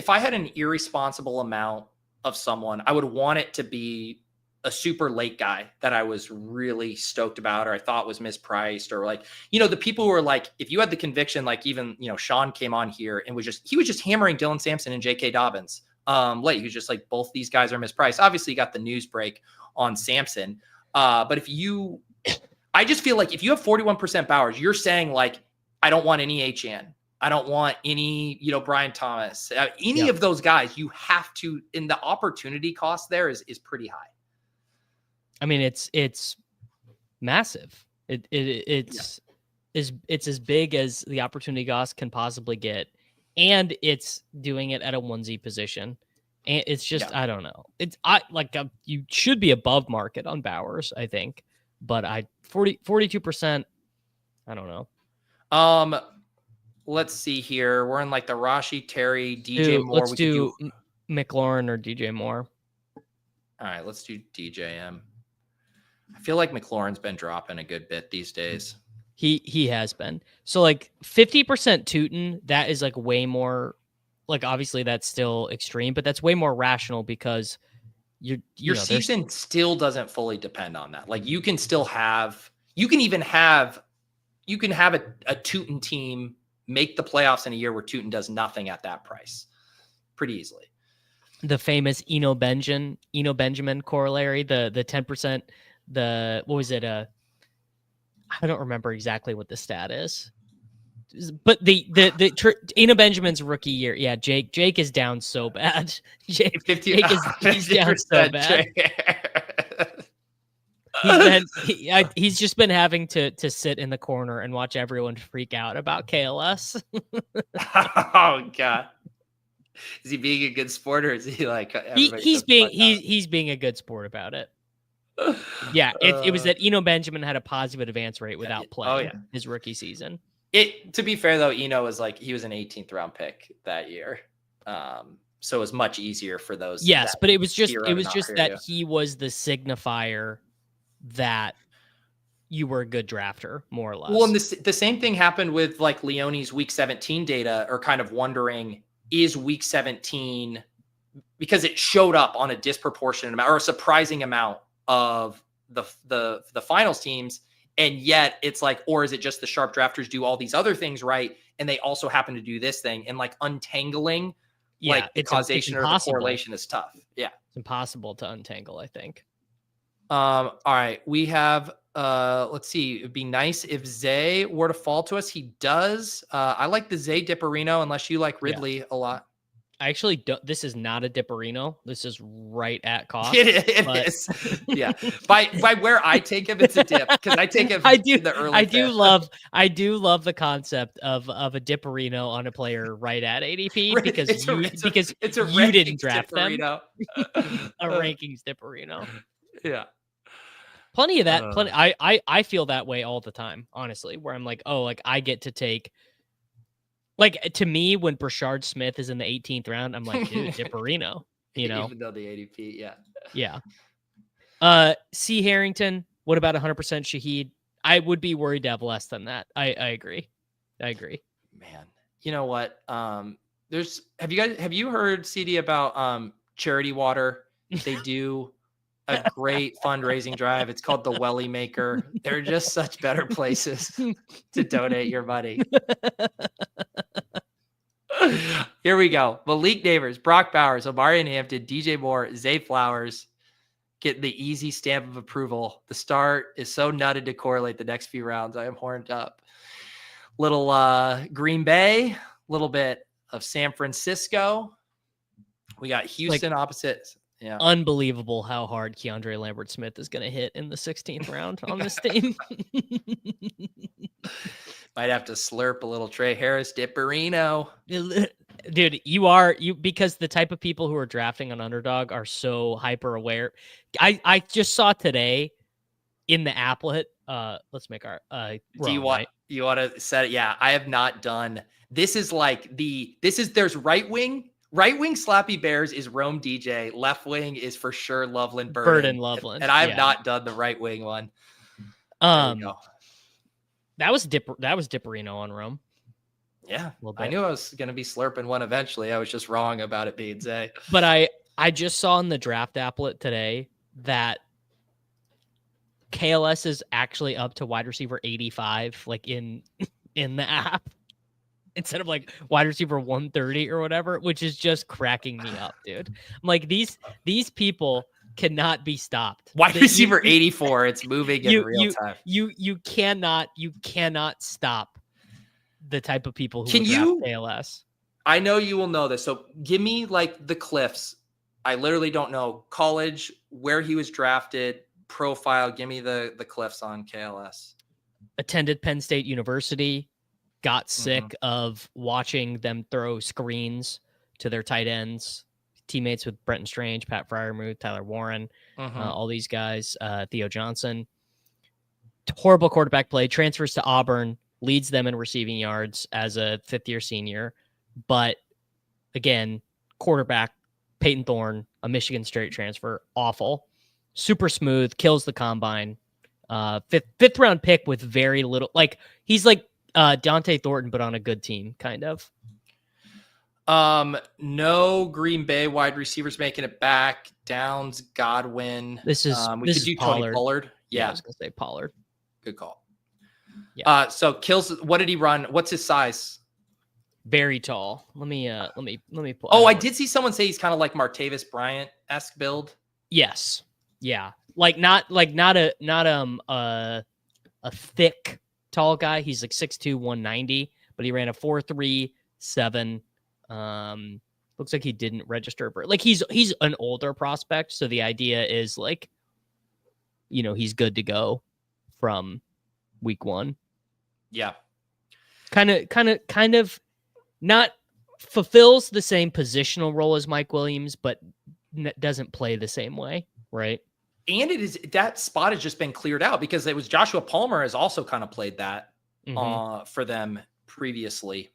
I had an irresponsible amount of someone, I would want it to be a super late guy that I was really stoked about, or I thought was mispriced, or like, the people who are like, if you had the conviction, like even, Sean came on here and he was just hammering Dylan Sampson and JK Dobbins late. He was just like, both these guys are mispriced. Obviously you got the news break on Sampson. But I just feel like if you have 41% Bowers, you're saying like, I don't want any HN. I don't want any, Brian Thomas, any of those guys. You have to, and the opportunity cost there is pretty high. I mean, it's massive. It's as big as the opportunity cost can possibly get, and it's doing it at a onesie position. And it's just, I don't know. You should be above market on Bowers, I think, but 42%. I don't know. Let's see here. We're in like the Rashi, Terry, DJ Moore. Let's do McLaurin or DJ Moore. All right, let's do DJM. I feel like McLaurin's been dropping a good bit these days. He has been. So like 50% Tootin, that is like way more, like obviously that's still extreme, but that's way more rational because your season still doesn't fully depend on that. Like you can even have a Tootin team make the playoffs in a year where Tootin does nothing at that price pretty easily. The famous Eno Benjamin corollary, the 10%, what was it? I don't remember exactly what the stat is, but the Eno Benjamin's rookie year. Yeah. Jake is down so bad. Jake is down so bad. He's just been having to sit in the corner and watch everyone freak out about KLS. Oh God. Is he being a good sport, or is he like he's being a good sport about it? Yeah, it was that Eno Benjamin had a positive advance rate without playing his rookie season. To be fair though, Eno was he was an 18th round pick that year. So it was much easier for those. Yes, but it was just that he was the signifier that you were a good drafter, more or less. Well, and the same thing happened with like Leone's week 17 data, or kind of wondering, is week 17, because it showed up on a disproportionate amount or a surprising amount of the finals teams. And yet it's like, or is it just the sharp drafters do all these other things right, and they also happen to do this thing, and like untangling the causation or the correlation is tough. Yeah. It's impossible to untangle, I think. All right. We have, let's see. It'd be nice if Zay were to fall to us. He does. I like the Zay Dipparino, unless you like Ridley a lot. I actually don't. This is not a Dipparino. This is right at cost. It is. Yeah. By where I take him, it's a dip, because I take him. The early. I do love the concept of a Dipparino on a player right at ADP, because you didn't draft Dipparino. Them. A rankings Dipparino. Yeah. Plenty of that. I feel that way all the time, honestly, where I'm like, oh, like I get to take, like, to me, when Brashard Smith is in the 18th round, I'm like, dude, Dipparino, even though the ADP, yeah. C. Harrington, what about 100% Shaheed? I would be worried to have less than that. I agree. Man, you know what? Have you heard, CD, about Charity Water? They do a great fundraising drive. It's called the Welly Maker. They're just such better places to donate your money. Here we go. Malik Neighbors, Brock Bowers, Omarion Hampton, DJ Moore, Zay Flowers get the easy stamp of approval. The start is so nutted to correlate the next few rounds. I am horned up. Little Green Bay, little bit of San Francisco. We got Houston opposite. Yeah. Unbelievable how hard KeAndre Lambert-Smith is going to hit in the 16th round on this team. Might have to slurp a little Trey Harris Dipparino. Dude, because the type of people who are drafting on Underdog are so hyper aware. I just saw today in the applet. Let's make our do you want to set it? Yeah, I have not done This is like there's right wing Slappy Bears is Rome DJ. Left wing is for sure Loveland Burden. Loveland. And I have not done the right wing one. There we go. That was Dipparino on Rome. Yeah. I knew I was going to be slurping one eventually. I was just wrong about it being Zay. But I just saw in the draft applet today that KLS is actually up to wide receiver 85, like in the app, instead of like wide receiver 130 or whatever, which is just cracking me up, dude. I'm like, these people cannot be stopped. Wide receiver 84, it's moving in real time. You cannot stop the type of people who can you draft KLS. I know you will know this, so give me like the cliffs. I literally don't know college, where he was drafted, profile. Give me the cliffs on KLS. Attended Penn State University, got sick of watching them throw screens to their tight ends, teammates with Brenton Strange, Pat Fryermuth, Tyler Warren, all these guys, Theo Johnson. Horrible quarterback play, transfers to Auburn, leads them in receiving yards as a fifth-year senior. But again, quarterback, Peyton Thorne, a Michigan State transfer, awful. Super smooth, kills the combine. Fifth round pick with very little, like he's like Dante Thornton, but on a good team, kind of. No Green Bay wide receivers making it back. Downs, Godwin. We could do Tony Pollard. Yeah, I was gonna say Pollard. Good call. Yeah. So kills. What did he run? What's his size? Very tall. Let me pull. Oh, I did see someone say he's kind of like Martavis Bryant-esque build. Yes. Yeah. Not a thick tall guy. He's like 6'2", 190, but he ran a 4.37. Looks like he didn't register for like he's an older prospect, so the idea is like, he's good to go from week one. Yeah. Kind of not fulfills the same positional role as Mike Williams, but doesn't play the same way, right? And that spot has just been cleared out because it was Joshua Palmer has also kind of played that for them previously.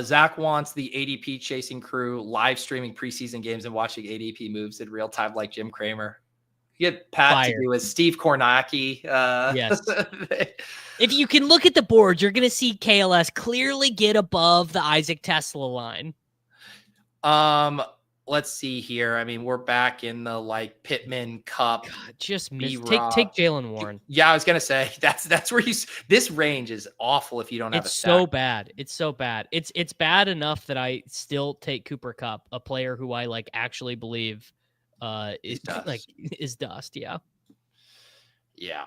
Zach wants the ADP chasing crew live streaming preseason games and watching ADP moves in real time like Jim Cramer. You get Pat to do with Steve Kornacki. Yes. If you can look at the board, you're going to see KLS clearly get above the Isaac Tesla line. Let's see here. I mean, we're back in the like Pittman Cup. God, just take Jaylen Warren. Yeah, I was gonna say that's where this range is awful if you don't have a stack. It's so bad. It's bad enough that I still take Cooper Kupp, a player who I like actually believe is dust. Yeah. Yeah.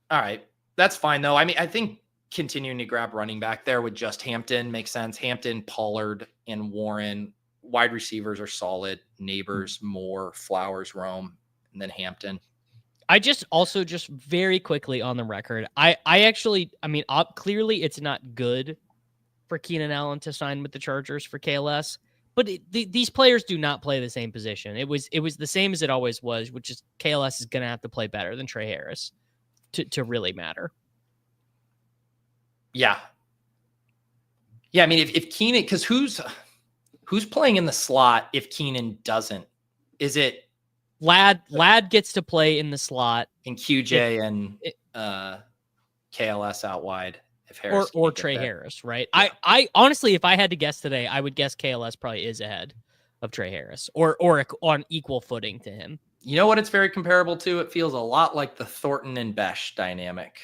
All right. That's fine though. I mean, I think continuing to grab running back there with just Hampton makes sense. Hampton, Pollard, and Warren. Wide receivers are solid. Neighbors, Moore, Flowers, Rome, and then Hampton. I just very quickly on the record, I mean, clearly it's not good for Keenan Allen to sign with the Chargers for KLS, but these players do not play the same position. It was the same as it always was, which is KLS is going to have to play better than Trey Harris to really matter. Yeah. Yeah, I mean, if Keenan, because who's playing in the slot if Keenan doesn't? Is it Ladd gets to play in the slot and QJ and KLS out wide if Harris or Trey Harris, right? Yeah. I honestly, if I had to guess today, I would guess KLS probably is ahead of Trey Harris or on equal footing to him. You know what it's very comparable to? It feels a lot like the Thornton and Besh dynamic.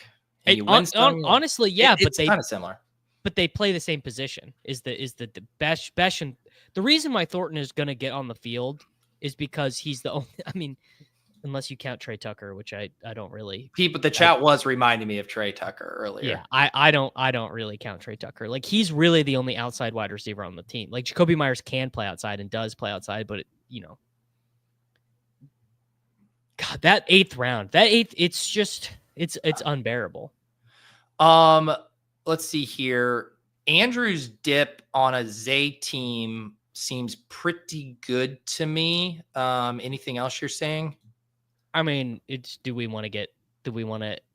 And honestly, yeah, but they kind of similar. But they play the same position. Is the Besh and the reason why Thornton is going to get on the field is because he's the only. I mean, unless you count Trey Tucker, which I don't really. But the chat was reminding me of Trey Tucker earlier. Yeah, I don't really count Trey Tucker. Like he's really the only outside wide receiver on the team. Like Jacoby Myers can play outside and does play outside, but God, that eighth round, it's unbearable. Let's see here. Andrew's dip on a Zay team seems pretty good to me. Anything else you're saying? I mean, do we want to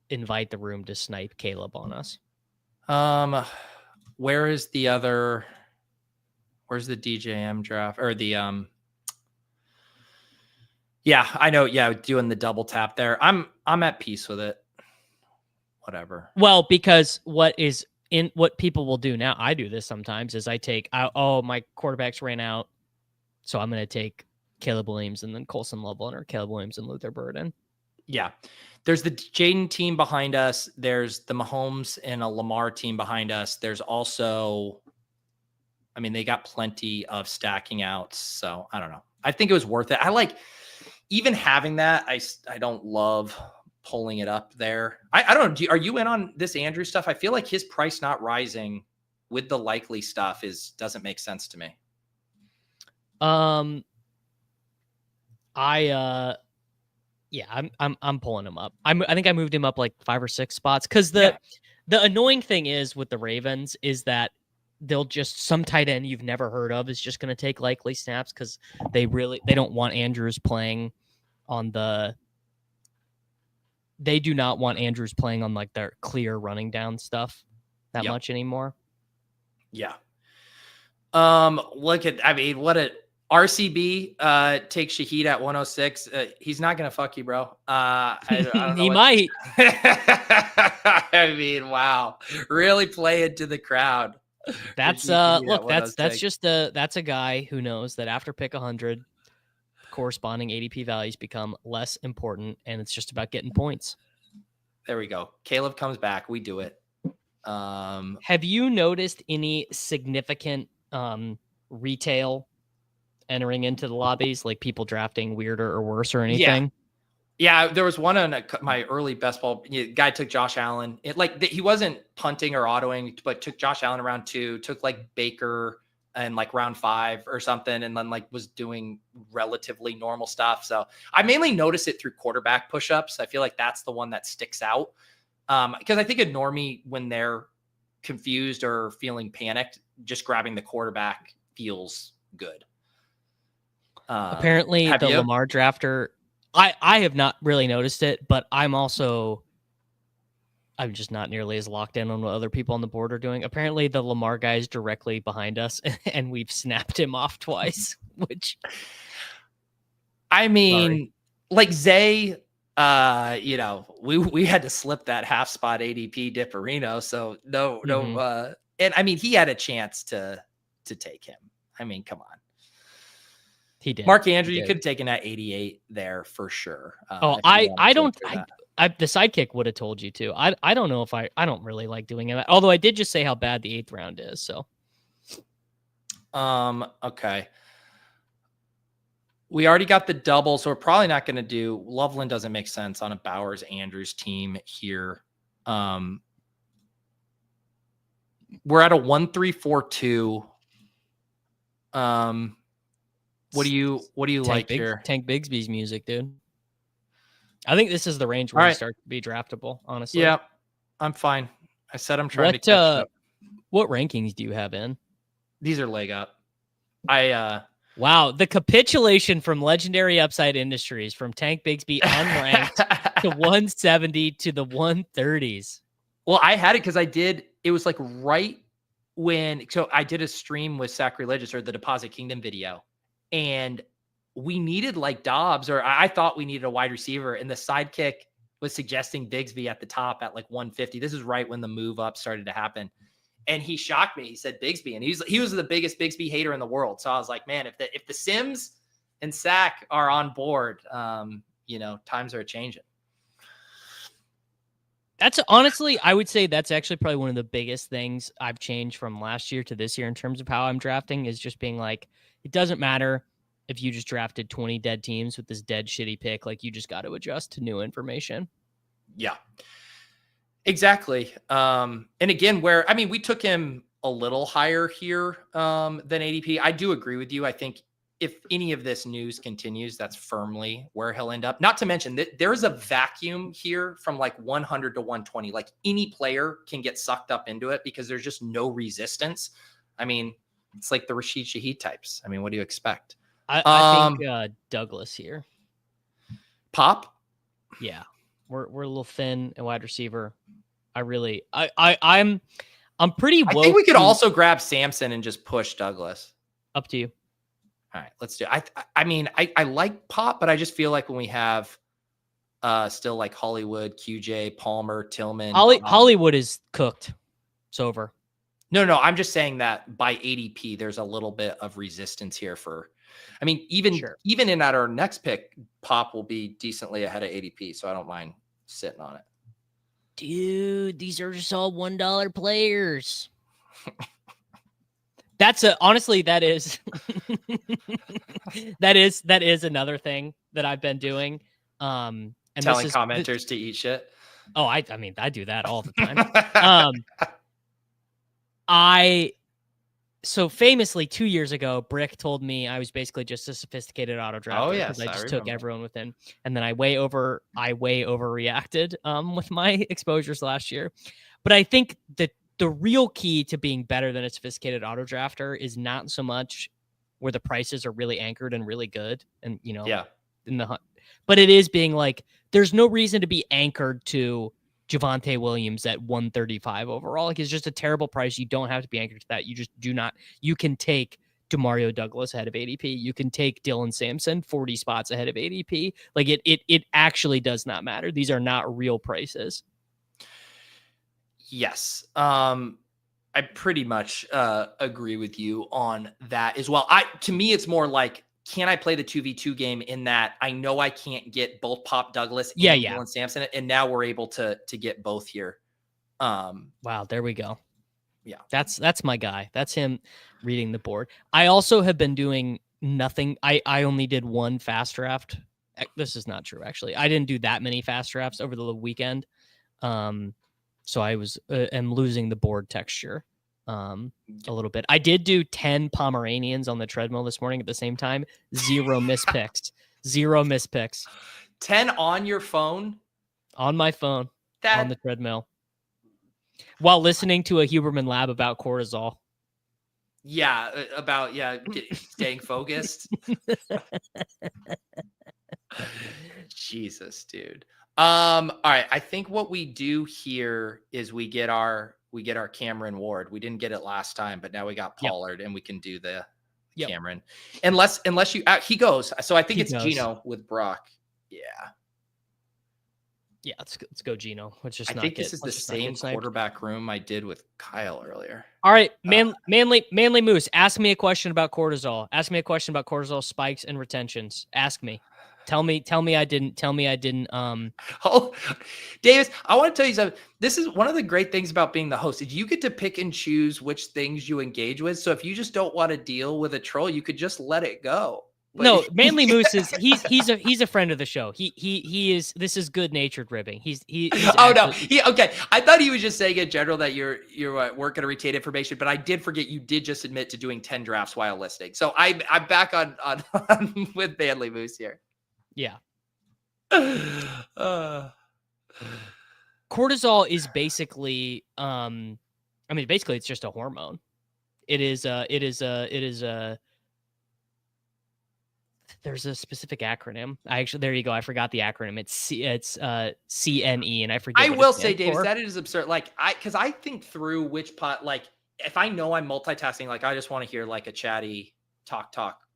invite the room to snipe Caleb on us? Where's the DJM draft or the yeah, I know. Yeah, doing the double tap there. I'm at peace with it. Whatever. Well, because what people will do now, I do this sometimes, is I take my quarterbacks ran out, so I'm going to take Caleb Williams and then Colson Loveland, or Caleb Williams and Luther Burden. Yeah. There's the Jayden team behind us. There's the Mahomes and a Lamar team behind us. There's also, I mean, they got plenty of stacking outs. So I don't know. I think it was worth it. I like even having that. I don't love pulling it up there. I don't know. Are you in on this Andrew stuff? I feel like his price not rising with the likely stuff doesn't make sense to me. Yeah, I'm pulling him up. I think I moved him up like 5 or 6 spots, because the annoying thing is with the Ravens is that they'll just, some tight end you've never heard of is just going to take likely snaps because they don't want Andrews playing on they do not want Andrews playing on like their clear running down stuff that much anymore. Yeah. What a RCB takes Shaheed at 106. He's not gonna fuck you, bro. I don't know he might. I mean, wow, really play into the crowd. That's look, that's a guy who knows that after pick 100, corresponding ADP values become less important, and it's just about getting points. There we go. Caleb comes back. We do it. Have you noticed any significant retail entering into the lobbies, like people drafting weirder or worse or anything? Yeah, there was one on my early best ball. Guy took Josh Allen. He wasn't punting or autoing, but took Josh Allen around 2, took like Baker and like round 5 or something, and then like was doing relatively normal stuff. So I mainly notice it through quarterback push-ups. I feel like that's the one that sticks out. Because I think a normie, when they're confused or feeling panicked, just grabbing the quarterback feels good. Apparently the Lamar drafter, I have not really noticed it, but I'm just not nearly as locked in on what other people on the board are doing. Apparently the Lamar guy is directly behind us and we've snapped him off twice, which I mean, like Zay, we had to slip that half spot ADP Dipparino. So no. And I mean, he had a chance to take him. I mean, come on. He did. Mark Andrew, you could have taken that 88 there for sure. The sidekick would have told you to. I don't know if I don't really like doing it. Although I did just say how bad the 8th round is. So, okay. We already got the double, so we're probably not going to do Loveland. Doesn't make sense on a Bowers Andrews team here. We're at a 1-3-4-2. What do you like here? Tank Bigsby's music, dude. I think this is the range where you start to be draftable, honestly. Yeah, I'm fine. I said I'm trying to catch up. What rankings do you have in? These are leg up. Wow, the capitulation from Legendary Upside Industries from Tank Bigsby unranked to 170 to the 130s. Well, I had it because it was like right when, so I did a stream with Sacrilegious, or the Deposit Kingdom video, and we needed like Dobbs, or I thought we needed a wide receiver, and the sidekick was suggesting Bigsby at the top at like 150. This is right when the move up started to happen. And he shocked me. He said Bigsby, and he was the biggest Bigsby hater in the world. So I was like, man, if the Sims and Sack are on board, times are changing. That's honestly, I would say that's actually probably one of the biggest things I've changed from last year to this year in terms of how I'm drafting, is just being like, it doesn't matter if you just drafted 20 dead teams with this dead shitty pick. Like, you just got to adjust to new information. Yeah. Exactly. And again, we took him a little higher here than ADP. I do agree with you. I think if any of this news continues, that's firmly where he'll end up. Not to mention that there's a vacuum here from like 100 to 120. Like, any player can get sucked up into it because there's just no resistance. I mean, it's like the Rashid Shaheed types. I mean, what do you expect? I think Douglas here. Pop? Yeah. We're a little thin at wide receiver. I'm I'm pretty woke. I think we could also grab Samson and just push Douglas. Up to you. All right, let's do it. I mean, I like Pop, but I just feel like when we have still like Hollywood, QJ, Palmer, Tillman. Hollywood is cooked. It's over. No, I'm just saying that by ADP, there's a little bit of resistance here I mean, even in at our next pick, Pop will be decently ahead of ADP, so I don't mind sitting on it. Dude, these are just all $1 players. Honestly, that is that is another thing that I've been doing. And telling commenters to eat shit. Oh, I mean, I do that all the time. So famously 2 years ago, Brick told me I was basically just a sophisticated auto drafter. Oh yes, I just took everyone within, and then I way overreacted with my exposures last year. But I think that the real key to being better than a sophisticated auto drafter is not so much where the prices are really anchored and really good, and in the hunt, but it is being like, there's no reason to be anchored to Javonte Williams at 135 overall. Like, it's just a terrible price. You don't have to be anchored to that. You just do not. You can take Demario Douglas ahead of ADP. You can take Dylan Sampson 40 spots ahead of ADP. Like, it actually does not matter. These are not real prices. Yes. I pretty much agree with you on that as well. To me, it's more like, can I play the 2v2 game in that I know I can't get both Pop Douglas and Dylan Sampson, and now we're able to get both here. Wow, there we go. Yeah. That's my guy. That's him reading the board. I also have been doing nothing. I only did one fast draft. This is not true, actually. I didn't do that many fast drafts over the weekend. So I was am losing the board texture a little bit. I did do 10 Pomeranians on the treadmill this morning at the same time. 0 mispicks. 0 mispicks. 10 on your phone? On my phone. On the treadmill. While listening to a Huberman Lab about cortisol. Yeah, about staying focused. Jesus, dude. All right. I think what we do here is we get our Cameron Ward. We didn't get it last time, but now we got Pollard, and we can do the Cameron. Unless you he goes. So I think it's Gino with Brock. Yeah. Yeah, let's go Gino. This is the same quarterback room I did with Kyle earlier. All right, Manly Moose, ask me a question about cortisol. Ask me a question about cortisol spikes and retentions. Ask me. Tell me I didn't. Oh, Davis, I want to tell you something. This is one of the great things about being the host. Is you get to pick and choose which things you engage with. So if you just don't want to deal with a troll, you could just let it go. But no, Manly Moose is he's a friend of the show. He is. This is good natured ribbing. He's okay. I thought he was just saying in general that you're working to retain information, but I did forget you did just admit to doing 10 drafts while listening. So I'm back on with Manly Moose here. Yeah. Cortisol is basically basically it's just a hormone. There's a specific acronym. There you go. I forgot the acronym. It's CNE, and I forget. I will say, Davis, that is absurd. Like because I think through which pot, like if I know I'm multitasking, like I just want to hear like a chatty talk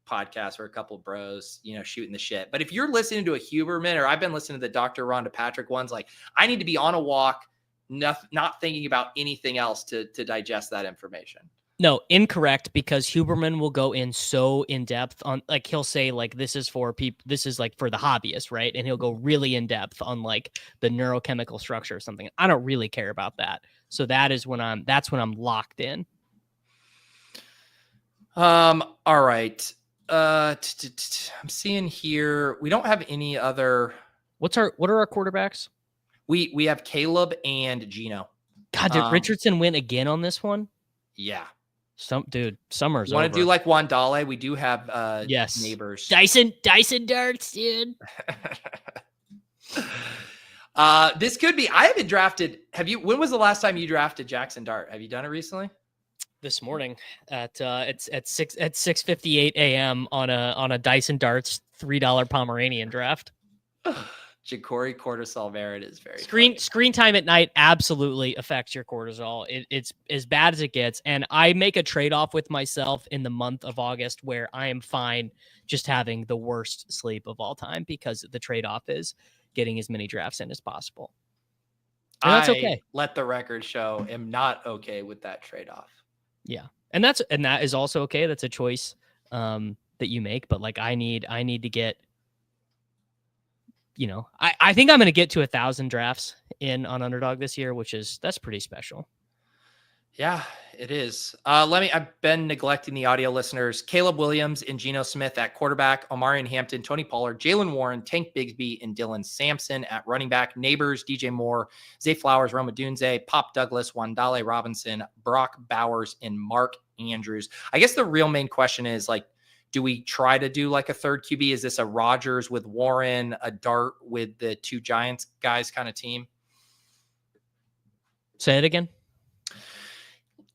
podcast or a couple of bros, shooting the shit. But if you're listening to a Huberman, or I've been listening to the Dr. Rhonda Patrick ones, like I need to be on a walk, not thinking about anything else to digest that information. No, incorrect, because Huberman will go in so in depth on, like, he'll say like, this is for people, this is like for the hobbyist, right? And he'll go really in depth on like the neurochemical structure or something. I don't really care about that. So that's when I'm locked in. All right. I'm seeing here we don't have any other. What are our quarterbacks? We have Caleb and Gino. God, did Richardson win again on this one? Yeah. Summer's want over. to do like Wandale? We do have neighbors. Dyson darts, dude. This could be. I haven't drafted. Have you? When was the last time you drafted Jackson Dart? Have you done it recently? This morning at 6:58 a.m. on a Dyson Darts $3 Pomeranian draft. Jacory cortisol-Merrit is very Screen time at night absolutely affects your cortisol. It's as bad as it gets. And I make a trade-off with myself in the month of August where I am fine just having the worst sleep of all time because the trade-off is getting as many drafts in as possible. And that's okay. Let the record show am not okay with that trade-off. Yeah. And that is also okay. That's a choice that you make. But like I need to get, I think I'm going to get to 1,000 drafts on Underdog this year, that's pretty special. Yeah, it is. I've been neglecting the audio listeners. Caleb Williams and Geno Smith at quarterback, Omarion Hampton, Tony Pollard, Jalen Warren, Tank Bigsby, and Dylan Sampson at running back, Neighbors, DJ Moore, Zay Flowers, Roma Dunze, Pop Douglas, Wandale Robinson, Brock Bowers, and Mark Andrews. I guess the real main question is like, do we try to do like a third QB? Is this a Rodgers with Warren, a Dart with the two Giants guys kind of team? Say it again.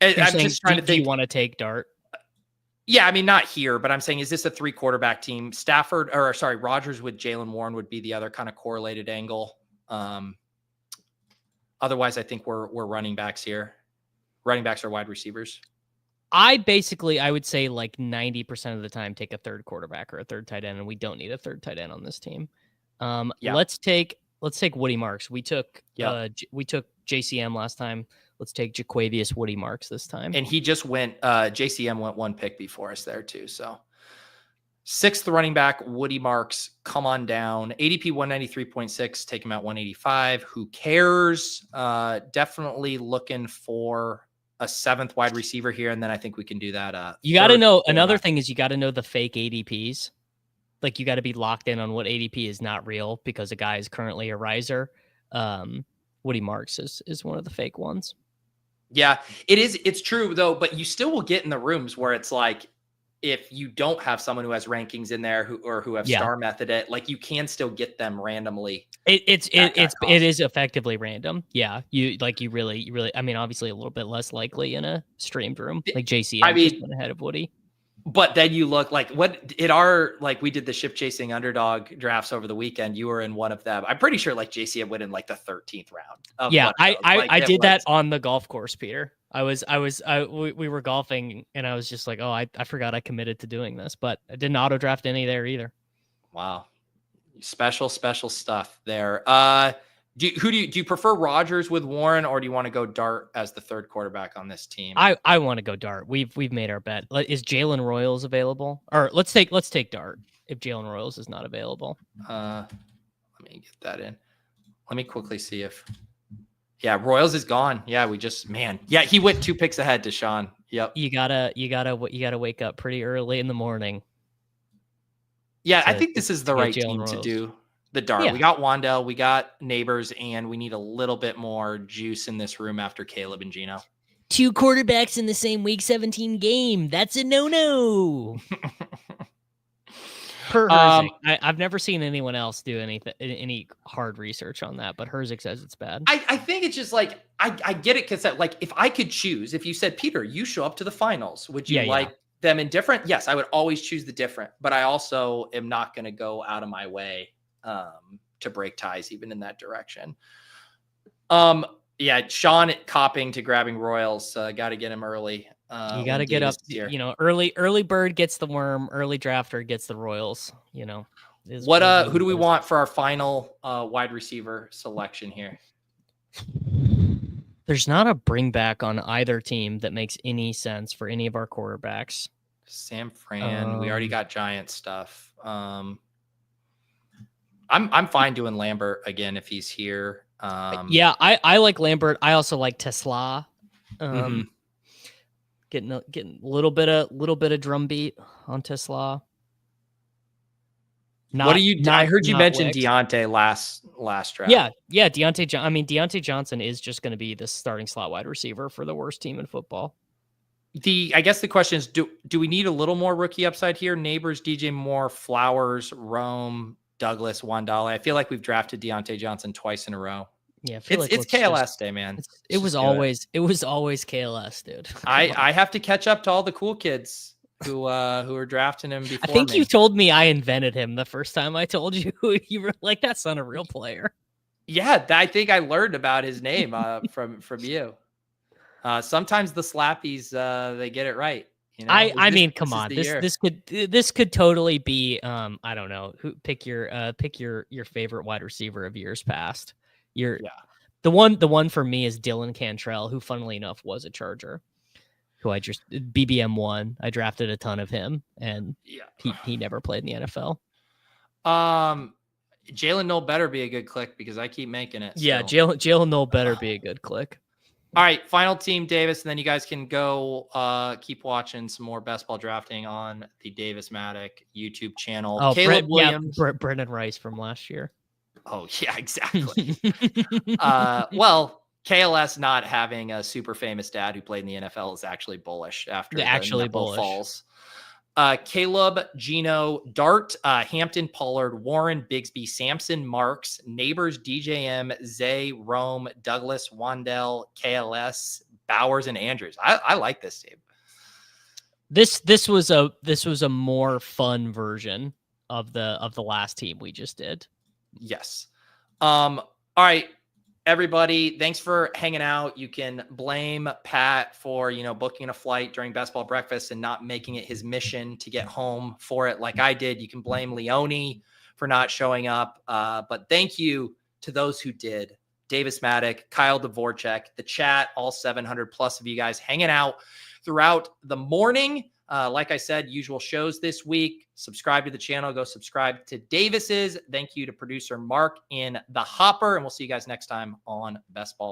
I'm just trying to think. Do you want to take Dart? Yeah, I mean, not here, but I'm saying, is this a 3 quarterback team? Rodgers with Jalen Warren would be the other kind of correlated angle. Otherwise, I think we're running backs here. Running backs are wide receivers. I would say like 90% of the time take a third quarterback or a third tight end, and we don't need a third tight end on this team. Let's take Woody Marks. We took JCM last time. Let's take Jaquavius Woody Marks this time. And he just went, JCM went 1 pick before us there too. So 6th running back, Woody Marks, come on down. ADP 193.6, take him out 185. Who cares? Definitely looking for a 7th wide receiver here. And then I think we can do that. You got to know, another thing is you got to know the fake ADPs. Like you got to be locked in on what ADP is not real because a guy is currently a riser. Woody Marks is one of the fake ones. Yeah, it is. It's true though, but you still will get in the rooms where it's like, if you don't have someone who has rankings in there who have star method it, like you can still get them randomly. It is effectively random. Yeah. You really, I mean, obviously a little bit less likely in a streamed room like JCM just went ahead of Woody. But then you look like we did the ship chasing underdog drafts over the weekend. You were in one of them. I'm pretty sure like JCM went in like the 13th round. Yeah. I did that on the golf course, Peter. We were golfing and I was just like, oh, I forgot I committed to doing this, but I didn't auto draft any there either. Wow. Special stuff there. Do you prefer Rodgers with Warren, or do you want to go Dart as the 3rd quarterback on this team? I want to go Dart. We've made our bet. Is Jalen Royals available? Or let's take Dart if Jalen Royals is not available. Let me get that in. Let me quickly see if. Yeah, Royals is gone. Yeah, he went 2 picks ahead to Sean. Yep. You gotta wake up pretty early in the morning. Yeah, I think this is the right team to do the Dart. Yeah. We got Wandale, we got Neighbors, and we need a little bit more juice in this room after Caleb and Geno. 2 quarterbacks in the same week 17 game. That's a no-no. I've never seen anyone else do any hard research on that, but Herzig says it's bad. I think it's just like, I get it because like if I could choose, if you said, Peter, you show up to the finals, would you them indifferent? Yes, I would always choose the different, but I also am not going to go out of my way to break ties even in that direction. Sean copping to grabbing Royals. Got to get him early. You got to get up, early bird gets the worm, early drafter gets the Royals, who do we want for our final wide receiver selection here? There's not a bring back on either team that makes any sense for any of our quarterbacks. Sam Fran, we already got Giant stuff. I'm fine doing Lambert again if he's here. I like Lambert. I also like Tesla. Getting a little bit of drum beat on Tesla. I heard you mention Deontay last draft. Yeah, Deontay Johnson is just going to be the starting slot wide receiver for the worst team in football. I guess the question is, do we need a little more rookie upside here? Neighbors, DJ Moore, Flowers, Rome, Douglas, Wandale. I feel like we've drafted Deontay Johnson twice in a row. Yeah, it's KLS day, man. It was always KLS, dude. I have to catch up to all the cool kids. who are drafting him before I think me. you told me I invented him the first time I told you. You were like, that's not a real player. Yeah, I think I learned about his name from you. Sometimes the slappies they get it right. You know, I mean, come on. year. This could totally be I don't know. Pick your favorite wide receiver of years past. The one for me is Dylan Cantrell, who funnily enough was a Charger, who I just BBM1. I drafted a ton of him, and he never played in the NFL. Jalen Noel better be a good click because I keep making it. Yeah, Jalen Noel better be a good click. All right, final team, Davis, and then you guys can go keep watching some more best ball drafting on the Davis Mattek YouTube channel. Oh, Caleb Williams. Brendan Rice from last year. Oh, yeah, exactly. Well, KLS not having a super famous dad who played in the NFL is actually bullish after the bullish falls. Caleb, Gino, Dart, Hampton, Pollard, Warren, Bigsby, Sampson, Marks, Neighbors, DJM, Zay, Rome, Douglas, Wandell, KLS, Bowers, and Andrews. I like this team. This was a more fun version of the last team we just did. Yes. All right, everybody. Thanks for hanging out. You can blame Pat for, booking a flight during best ball breakfast and not making it his mission to get home for it like I did. You can blame Leone for not showing up. But thank you to those who did. Davis Mattek, Kyle Dvorchak, the chat, all 700 plus of you guys hanging out throughout the morning. Like I said, usual shows this week. Subscribe to the channel. Go subscribe to Davis's. Thank you to producer Mark in the hopper. And we'll see you guys next time on Best Ball.